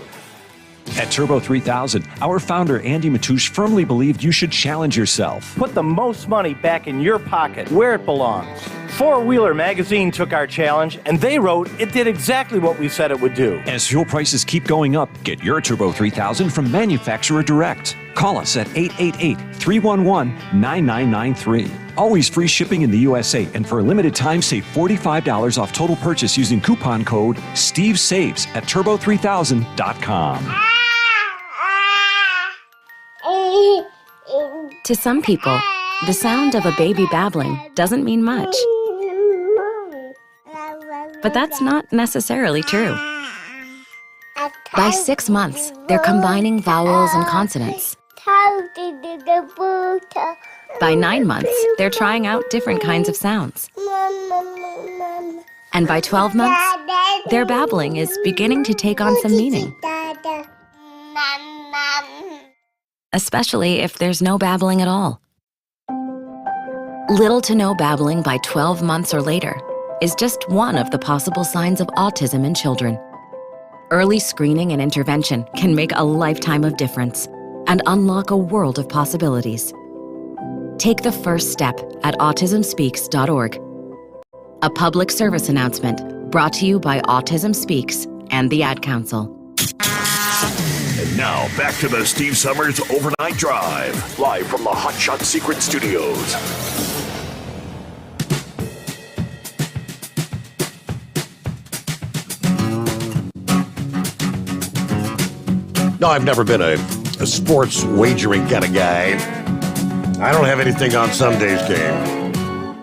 At Turbo 3000, our founder Andy Matouche firmly believed you should challenge yourself. Put the most money back in your pocket, where it belongs. Four Wheeler magazine took our challenge, and they wrote it did exactly what we said it would do. As fuel prices keep going up, get your Turbo 3000 from manufacturer direct. Call us at 888-311-9993. Always free shipping in the USA, and for a limited time, save $45 off total purchase using coupon code STEVESAVES at turbo3000.com. To some people, the sound of a baby babbling doesn't mean much. But that's not necessarily true. By 6 months, they're combining vowels and consonants. By 9 months, they're trying out different kinds of sounds. And by 12 months, their babbling is beginning to take on some meaning. Especially if there's no babbling at all. Little to no babbling by 12 months or later is just one of the possible signs of autism in children. Early screening and intervention can make a lifetime of difference and unlock a world of possibilities. Take the first step at autismspeaks.org. A public service announcement brought to you by Autism Speaks and the Ad Council. And now, back to the Steve Sommers Overnight Drive, live from the Hot Shot Secret Studios. No, I've never been a sports wagering kind of guy. I don't have anything on Sunday's game.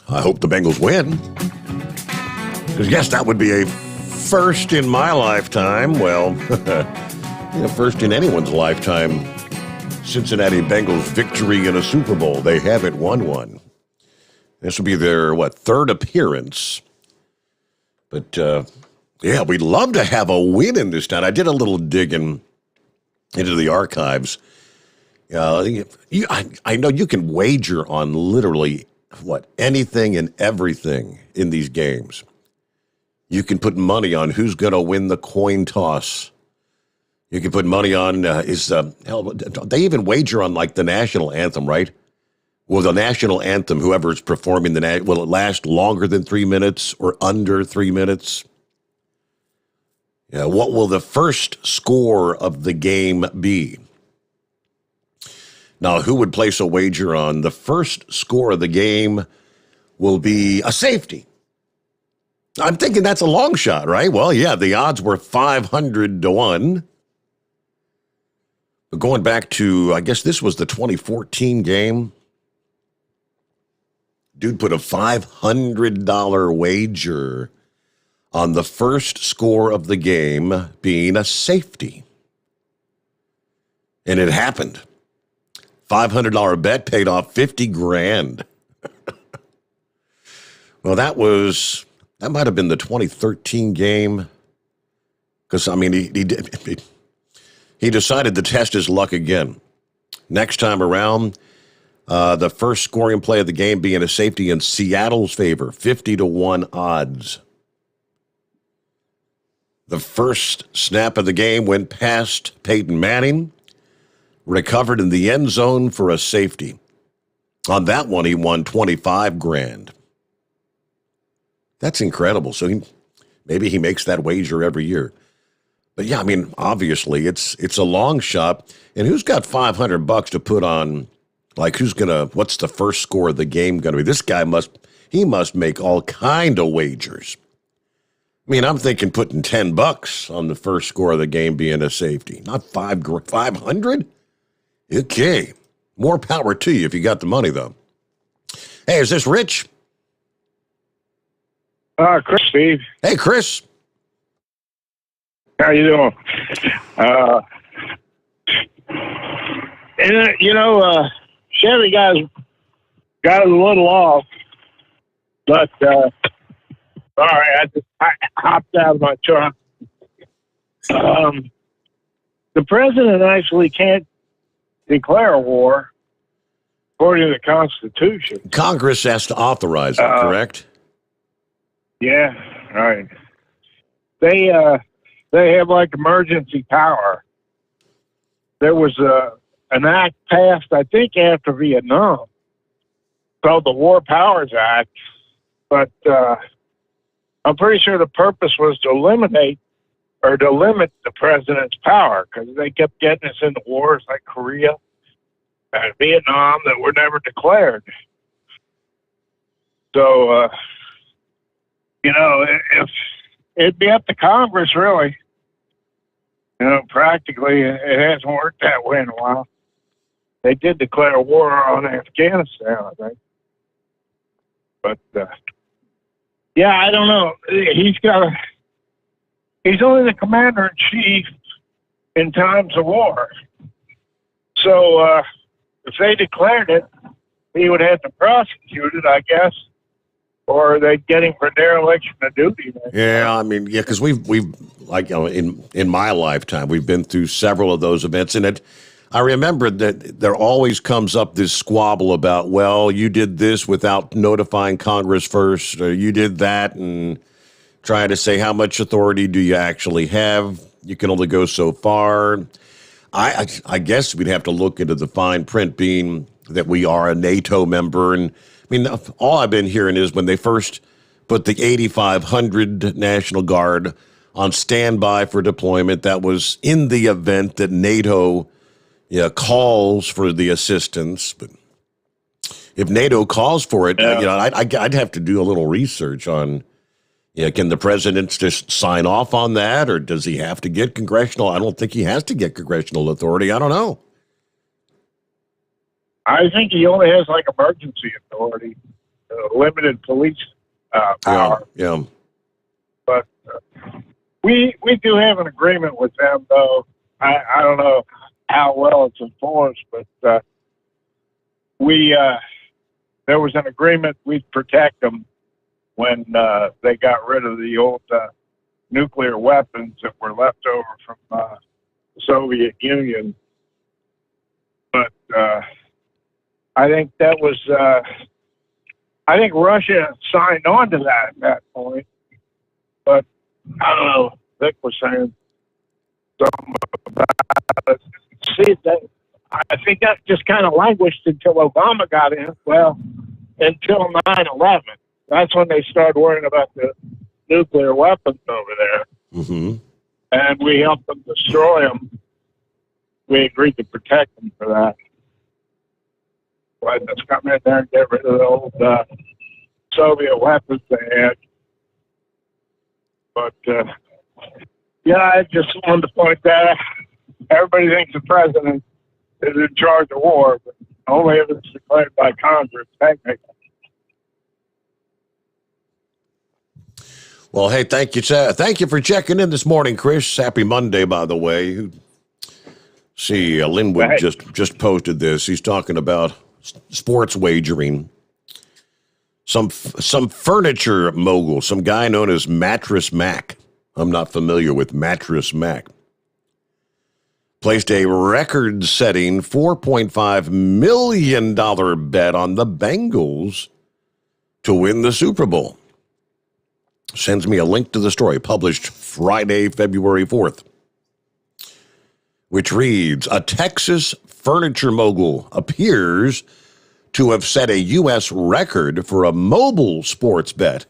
I hope the Bengals win. Because, yes, that would be a first in my lifetime. Well, first in anyone's lifetime. Cincinnati Bengals victory in a Super Bowl. They haven't won one. This will be their, third appearance. But, yeah, we'd love to have a win in this town. I did a little digging into the archives. I know you can wager on literally, anything and everything in these games. You can put money on who's going to win the coin toss. You can put money on, they even wager on, the national anthem, right? Well, the national anthem, whoever's performing will it last longer than 3 minutes or under 3 minutes? Yeah, what will the first score of the game be? Now, who would place a wager on the first score of the game will be a safety? I'm thinking that's a long shot, right? Well, yeah, the odds were 500 to 1. But going back to, I guess this was the 2014 game. Dude put a $500 wager on the first score of the game being a safety. And it happened. $500 bet paid off $50,000. Well, that might have been the 2013 game. Because, he decided to test his luck again. Next time around, the first scoring play of the game being a safety in Seattle's favor, 50 to 1 odds. The first snap of the game went past Peyton Manning, recovered in the end zone for a safety. On that one, he won $25,000. That's incredible. So maybe he makes that wager every year. But yeah, obviously it's a long shot. And who's got $500 to put on? What's the first score of the game going to be? This guy must make all kind of wagers. I'm thinking putting $10 on the first score of the game being a safety, not 500. Okay, more power to you if you got the money, though. Hey, is this Rich? Chris, Steve. Hey, Chris. How you doing? Chevy guys got it a little off, but sorry, I hopped out of my truck. The president actually can't declare a war according to the Constitution. Congress has to authorize it, correct? Yeah, right. They have emergency power. There was an act passed, I think, after Vietnam, called the War Powers Act, but I'm pretty sure the purpose was to eliminate or to limit the president's power because they kept getting us into wars like Korea and Vietnam that were never declared. So, if it'd be up to Congress, really. Practically, it hasn't worked that way in a while. They did declare war on Afghanistan, I think. But, yeah, I don't know. He's only the commander-in-chief in times of war. So, if they declared it, he would have to prosecute it, I guess. Or they'd get him for dereliction of duty. Yeah, because we've in my lifetime, we've been through several of those events, and I remember that there always comes up this squabble about, well, you did this without notifying Congress first, or you did that, and trying to say how much authority do you actually have. You can only go so far. I guess we'd have to look into the fine print, being that we are a NATO member. And I mean, all I've been hearing is when they first put the 8,500 National Guard on standby for deployment, that was in the event that NATO calls for the assistance. But if NATO calls for it, I'd have to do a little research on, can the president just sign off on that, or does he have to get congressional? I don't think he has to get congressional authority. I don't know. I think he only has like emergency authority, limited police power. Yeah. But we do have an agreement with them, though. I don't know how well it's enforced, but there was an agreement we'd protect them when they got rid of the old nuclear weapons that were left over from the Soviet Union. But I think that was, I think Russia signed on to that at that point. But I don't know, Vic was saying something about it. See, I think that just kind of languished until Obama got in. Well, until 9/11. That's when they started worrying about the nuclear weapons over there. Mm-hmm. And we helped them destroy them. We agreed to protect them for that. But let's come in there and get rid of the old Soviet weapons they had. But, I just wanted to point that out. Everybody thinks the president is in charge of war, but only if it's declared by Congress, technically. Well, hey, thank you for checking in this morning, Chris. Happy Monday, by the way. See, Linwood just posted this. He's talking about sports wagering. Some furniture mogul, some guy known as Mattress Mac. I'm not familiar with Mattress Mac. Placed a record-setting $4.5 million bet on the Bengals to win the Super Bowl. Sends me a link to the story, published Friday, February 4th, which reads, a Texas furniture mogul appears to have set a U.S. record for a mobile sports bet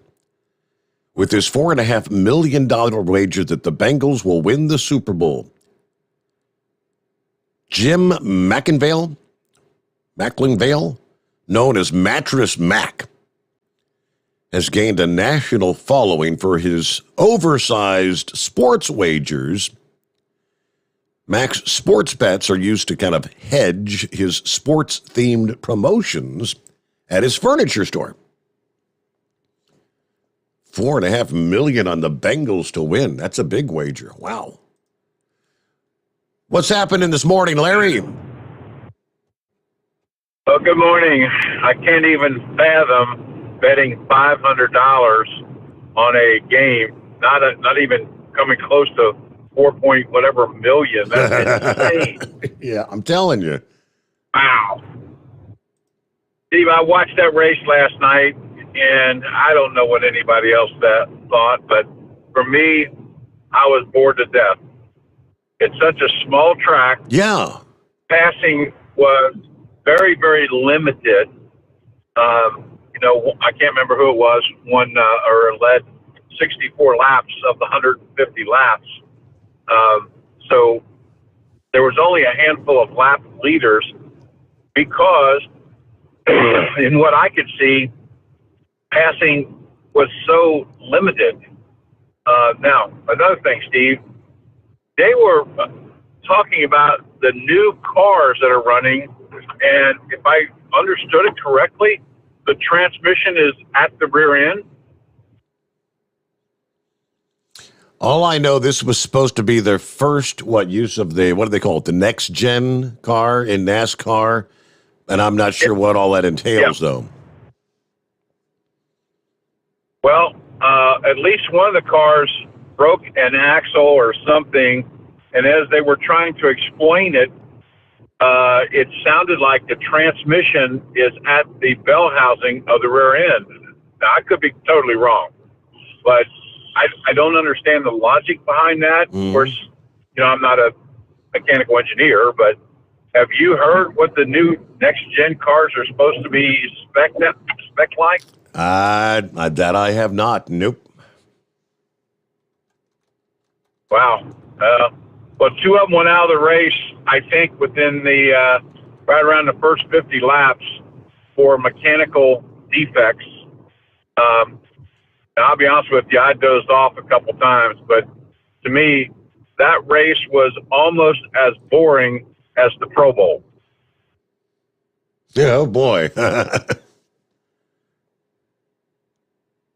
with his $4.5 million wager that the Bengals will win the Super Bowl. Jim McIngvale, known as Mattress Mac, has gained a national following for his oversized sports wagers. Mac's sports bets are used to kind of hedge his sports-themed promotions at his furniture store. $4.5 million on the Bengals to win. That's a big wager. Wow. What's happening this morning, Larry? Well, good morning. I can't even fathom betting $500 on a game, not even coming close to 4 whatever million. That's insane. Yeah, I'm telling you. Wow. Steve, I watched that race last night, and I don't know what anybody else thought, but for me, I was bored to death. It's such a small track. Yeah. Passing was very, very limited. I can't remember who it was, won or led 64 laps of the 150 laps. So there was only a handful of lap leaders because, in what I could see, passing was so limited. Now, another thing, Steve, they were talking about the new cars that are running, and if I understood it correctly, the transmission is at the rear end. All I know, this was supposed to be their first, use of what do they call it, the next-gen car in NASCAR, and I'm not sure what all that entails, though. Well, at least one of the cars broke an axle or something, and as they were trying to explain it, it sounded like the transmission is at the bell housing of the rear end. Now, I could be totally wrong, but I don't understand the logic behind that. Of course, I'm not a mechanical engineer, but have you heard what the new next-gen cars are supposed to be spec like? That I have not. Nope. Wow. Well, two of them went out of the race, I think, within the right around the first 50 laps for mechanical defects. And I'll be honest with you, I dozed off a couple times, but to me, that race was almost as boring as the Pro Bowl. Yeah, oh boy.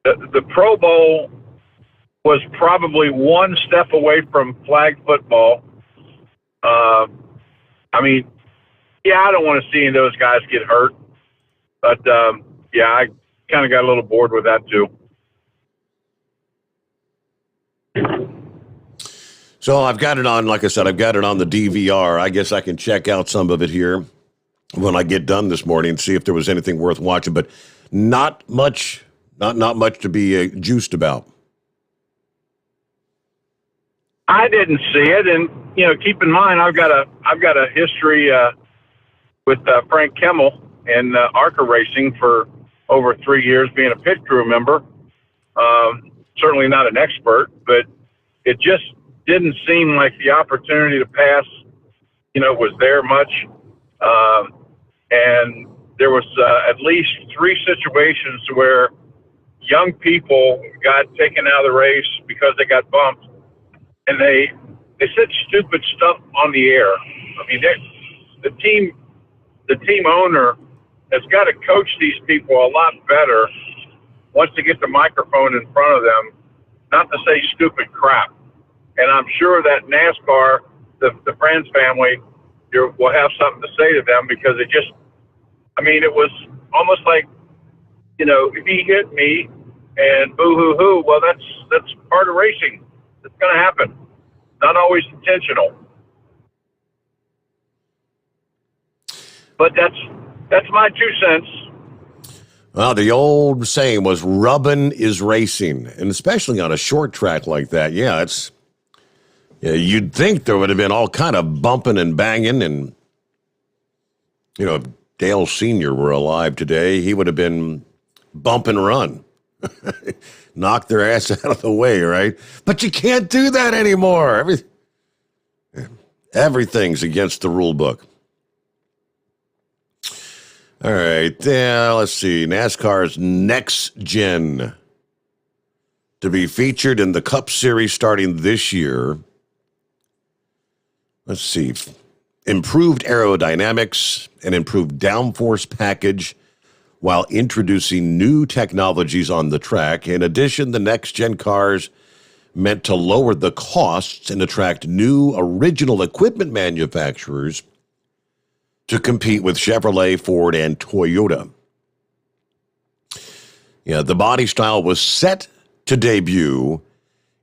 The Pro Bowl was probably one step away from flag football. I mean, yeah, I don't want to see any of those guys get hurt. But, yeah, I kind of got a little bored with that, too. So I've got it on, like I said, I've got it on the DVR. I guess I can check out some of it here when I get done this morning and see if there was anything worth watching. But not much to be juiced about. I didn't see it, and keep in mind I've got a history with Frank Kemmel and ARCA Racing for over 3 years, being a pit crew member. Certainly not an expert, but it just didn't seem like the opportunity to pass, was there much. And there was at least 3 situations where young people got taken out of the race because they got bumped. And they said stupid stuff on the air. I mean, the team owner has got to coach these people a lot better once they get the microphone in front of them, not to say stupid crap. And I'm sure that NASCAR, the Friends family, will have something to say to them, because it was almost like, if he hit me and boo-hoo-hoo, well, that's part of racing. It's going to happen. Not always intentional. But that's my 2 cents. Well, the old saying was rubbing is racing, and especially on a short track like that. Yeah, you'd think there would have been all kind of bumping and banging, and if Dale Sr. were alive today, he would have been bump and run. Knock their ass out of the way, right? But you can't do that anymore. Everything's against the rule book. All right, let's see. NASCAR's Next Gen to be featured in the Cup Series starting this year. Let's see. Improved aerodynamics and improved downforce package while introducing new technologies on the track. In addition, the next-gen cars meant to lower the costs and attract new original equipment manufacturers to compete with Chevrolet, Ford, and Toyota. Yeah, the body style was set to debut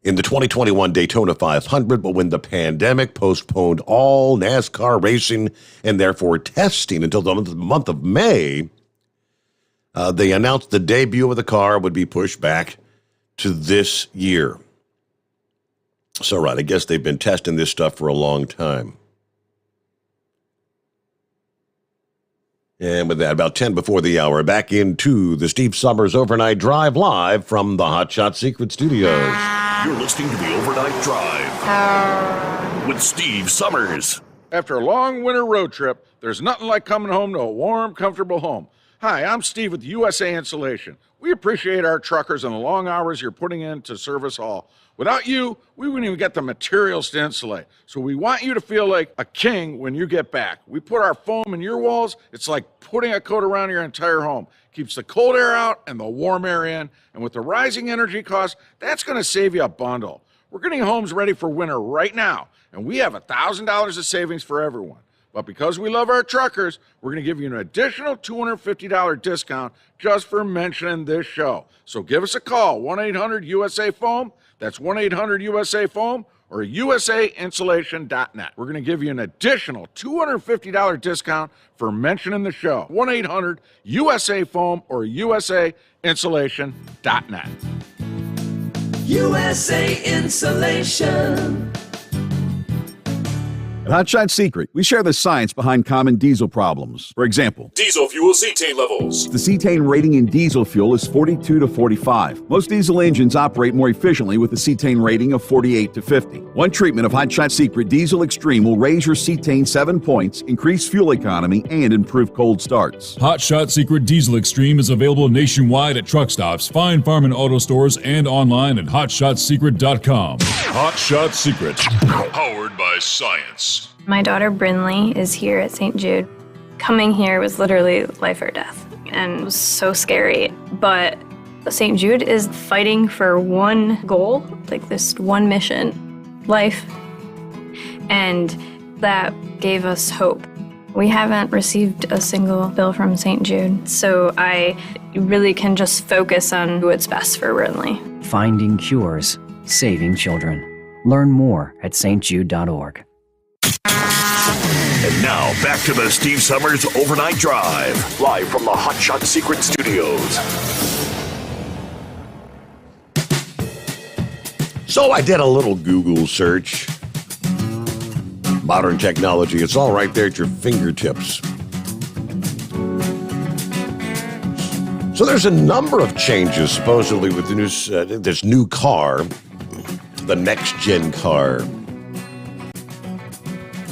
in the 2021 Daytona 500, but when the pandemic postponed all NASCAR racing and therefore testing until the month of May, they announced the debut of the car would be pushed back to this year. So, right, I guess they've been testing this stuff for a long time. And with that, about 10 before the hour, back into the Steve Sommers Overnight Drive live from the Hot Shot Secret Studios. You're listening to the Overnight Drive with Steve Sommers. After a long winter road trip, there's nothing like coming home to a warm, comfortable home. Hi, I'm Steve with USA Insulation. We appreciate our truckers and the long hours you're putting in to serve us all. Without you, we wouldn't even get the materials to insulate. So we want you to feel like a king when you get back. We put our foam in your walls. It's like putting a coat around your entire home. Keeps the cold air out and the warm air in. And with the rising energy costs, that's going to save you a bundle. We're getting homes ready for winter right now, and we have $1,000 of savings for everyone. But because we love our truckers, we're going to give you an additional $250 discount just for mentioning this show. So give us a call, 1-800-USA-FOAM. That's 1-800-USA-FOAM. or usainsulation.net. We're going to give you an additional $250 discount for mentioning the show. 1-800-USA-FOAM or usainsulation.net. USA Insulation. At Hot Shot Secret, we share the science behind common diesel problems. For example, Diesel fuel cetane levels. the cetane rating in diesel fuel is 42 to 45. Most diesel engines operate more efficiently with a cetane rating of 48 to 50. One treatment of Hot Shot Secret Diesel Extreme will raise your cetane 7 points, increase fuel economy, and improve cold starts. Hot Shot Secret Diesel Extreme is available nationwide at truck stops, fine farm and auto stores, and online at hotshotsecret.com. Hot Shot Secret. Powered by science. My daughter Brinley is here at St. Jude. Coming here was literally life or death, and it was so scary. But St. Jude is fighting for one goal, like this one mission, life. And that gave us hope. We haven't received a single bill from St. Jude, so I really can just focus on what's best for Brinley. Finding cures, saving children. Learn more at stjude.org. And now, back to the Steve Sommers Overnight Drive, live from the Hot Shot Secret Studios. So I did a little Google search. Modern technology, it's all right there at your fingertips. So there's a number of changes supposedly with the this new car, the next-gen car.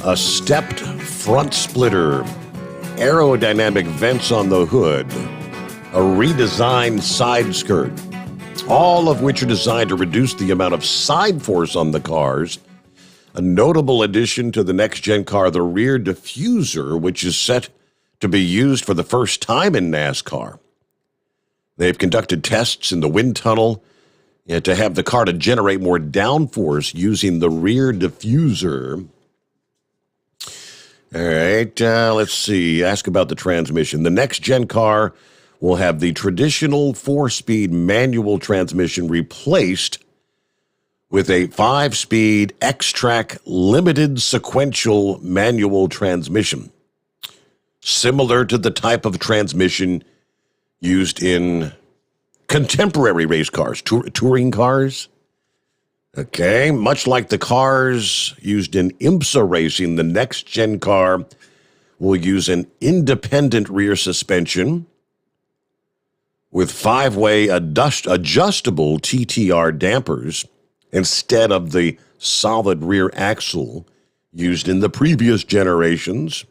A stepped front splitter, aerodynamic vents on the hood, a redesigned side skirt, all of which are designed to reduce the amount of side force on the cars. A notable addition to the next-gen car, the rear diffuser, which is set to be used for the first time in NASCAR. They've conducted tests in the wind tunnel to have the car to generate more downforce using the rear diffuser. All right, let's see. Ask about the transmission. The next-gen car will have the traditional 4-speed manual transmission replaced with a 5-speed X-Track limited sequential manual transmission, similar to the type of transmission used in contemporary race cars, touring cars. Okay, much like the cars used in IMSA racing, the next-gen car will use an independent rear suspension with 5-way adjustable TTR dampers instead of the solid rear axle used in the previous generations.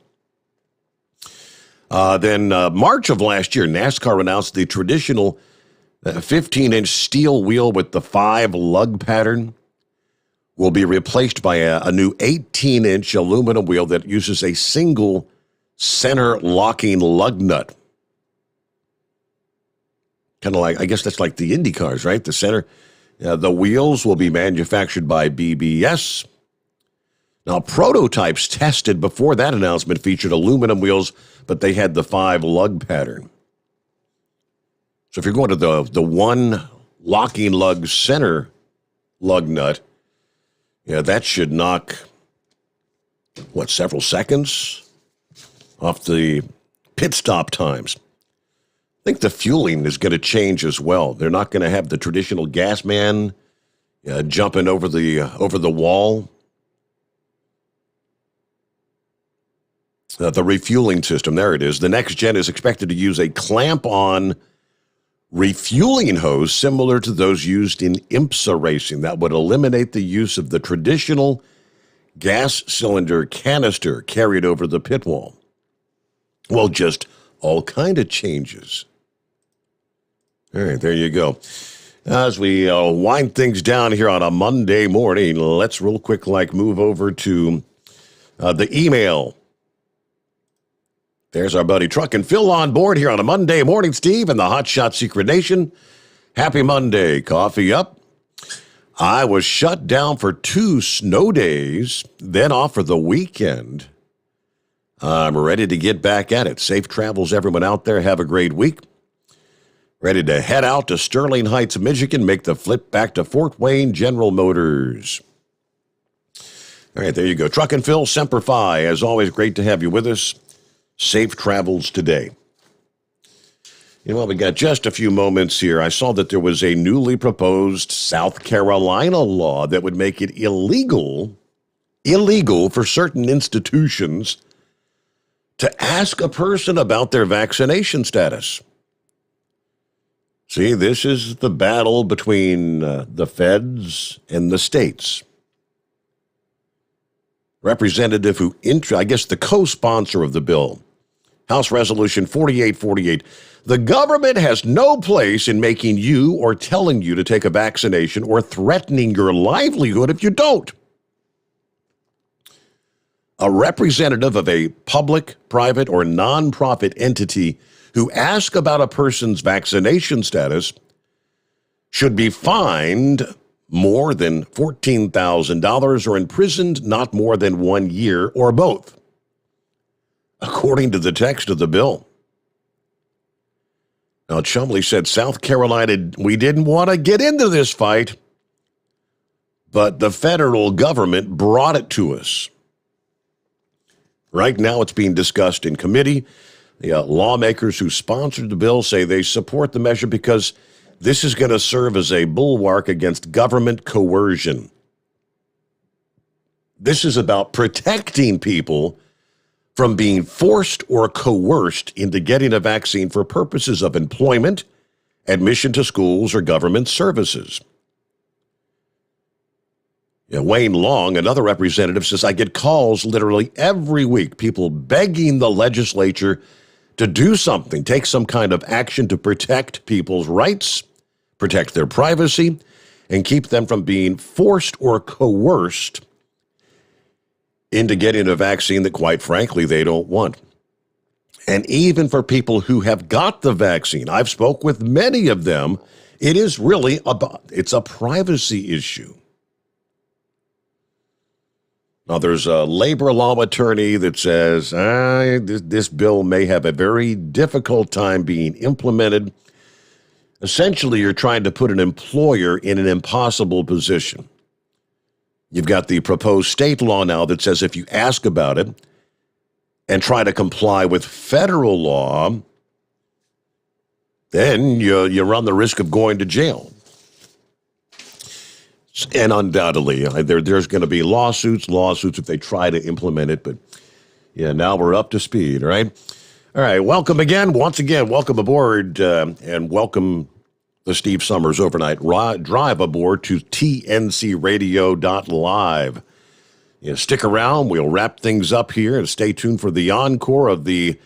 Then March of last year, NASCAR announced the traditional 15-inch steel wheel with the 5 lug pattern will be replaced by a new 18-inch aluminum wheel that uses a single center locking lug nut. Kind of like, I guess that's like the Indy cars, right? The center. The wheels will be manufactured by BBS. Now, prototypes tested before that announcement featured aluminum wheels, but they had the 5 lug pattern. So if you're going to the one locking lug center lug nut, that should knock, several seconds off the pit stop times. I think the fueling is going to change as well. They're not going to have the traditional gas man jumping over the wall. The refueling system, there it is. The next gen is expected to use a clamp-on refueling hose similar to those used in IMSA racing that would eliminate the use of the traditional gas cylinder canister carried over the pit wall. Well, just all kind of changes. All right, there you go. As we wind things down here on a Monday morning, let's real quick move over to the email. There's our buddy Truck and Phil on board here on a Monday morning, Steve, and the Hot Shot Secret Nation. Happy Monday. Coffee up. I was shut down for 2 snow days, then off for the weekend. I'm ready to get back at it. Safe travels, everyone out there. Have a great week. Ready to head out to Sterling Heights, Michigan, make the flip back to Fort Wayne General Motors. All right, there you go. Truck and Phil, Semper Fi. As always, great to have you with us. Safe travels today. You know what? We got just a few moments here. I saw that there was a newly proposed South Carolina law that would make it illegal for certain institutions to ask a person about their vaccination status. See, this is the battle between the feds and the states. Representative I guess the co-sponsor of the bill, House Resolution 4848, the government has no place in making you or telling you to take a vaccination or threatening your livelihood if you don't. A representative of a public, private, or nonprofit entity who asks about a person's vaccination status should be fined more than $14,000 or imprisoned not more than 1 year or both, according to the text of the bill. Now, Chumley said, South Carolina, we didn't want to get into this fight, but the federal government brought it to us. Right now, it's being discussed in committee. The lawmakers who sponsored the bill say they support the measure because this is going to serve as a bulwark against government coercion. This is about protecting people from being forced or coerced into getting a vaccine for purposes of employment, admission to schools, or government services. Wayne Long, another representative, says, I get calls literally every week, people begging the legislature to do something, take some kind of action to protect people's rights, protect their privacy, and keep them from being forced or coerced into getting a vaccine that, quite frankly, they don't want. And even for people who have got the vaccine, I've spoke with many of them, it is really it's a privacy issue. Now, there's a labor law attorney that says this bill may have a very difficult time being implemented. Essentially, you're trying to put an employer in an impossible position. You've got the proposed state law now that says if you ask about it and try to comply with federal law, then you run the risk of going to jail. And undoubtedly, there's going to be lawsuits if they try to implement it. But yeah, now we're up to speed, all right? All right, welcome again. Once again, welcome aboard and welcome the Steve Sommers Overnight Drive aboard to tncradio.live. Stick around. We'll wrap things up here and stay tuned for the encore of the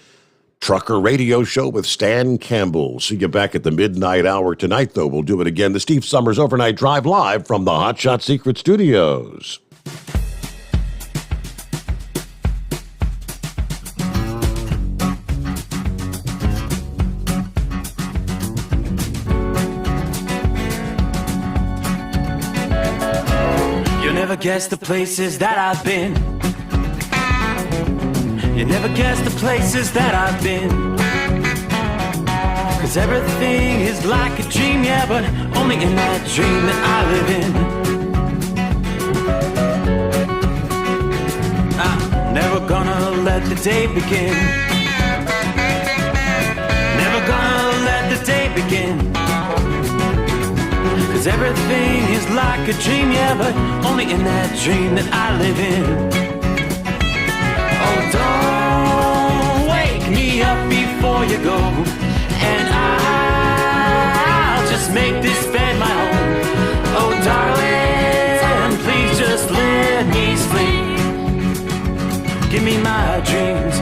Trucker Radio Show with Stan Campbell. See you back at the midnight hour tonight, though. We'll do it again. The Steve Sommers Overnight Drive live from the Hot Shot Secret Studios. Guess the places that I've been. You never guess the places that I've been. 'Cause everything is like a dream, yeah, but only in that dream that I live in. I'm never gonna let the day begin. Never gonna let the day begin. 'Cause everything is like a dream, yeah, but only in that dream that I live in. Oh, don't wake me up before you go, and I'll just make this bed my home. Oh, darling, please just let me sleep. Give me my dreams.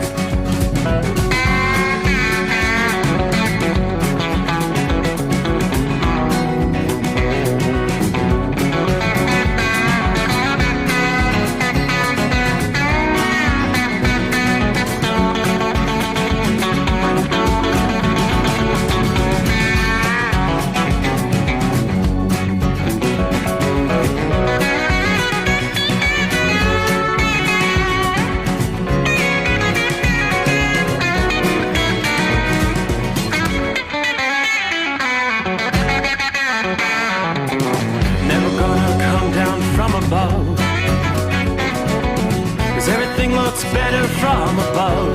everything looks better from above.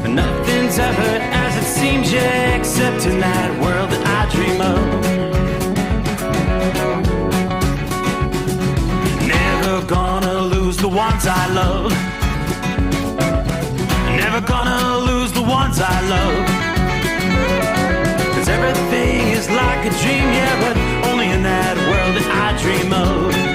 Nothing's ever as it seems, yeah, except in that world that I dream of. Never gonna lose the ones I love. Never gonna lose the ones I love. 'Cause everything is like a dream, yeah, but only in that world that I dream of.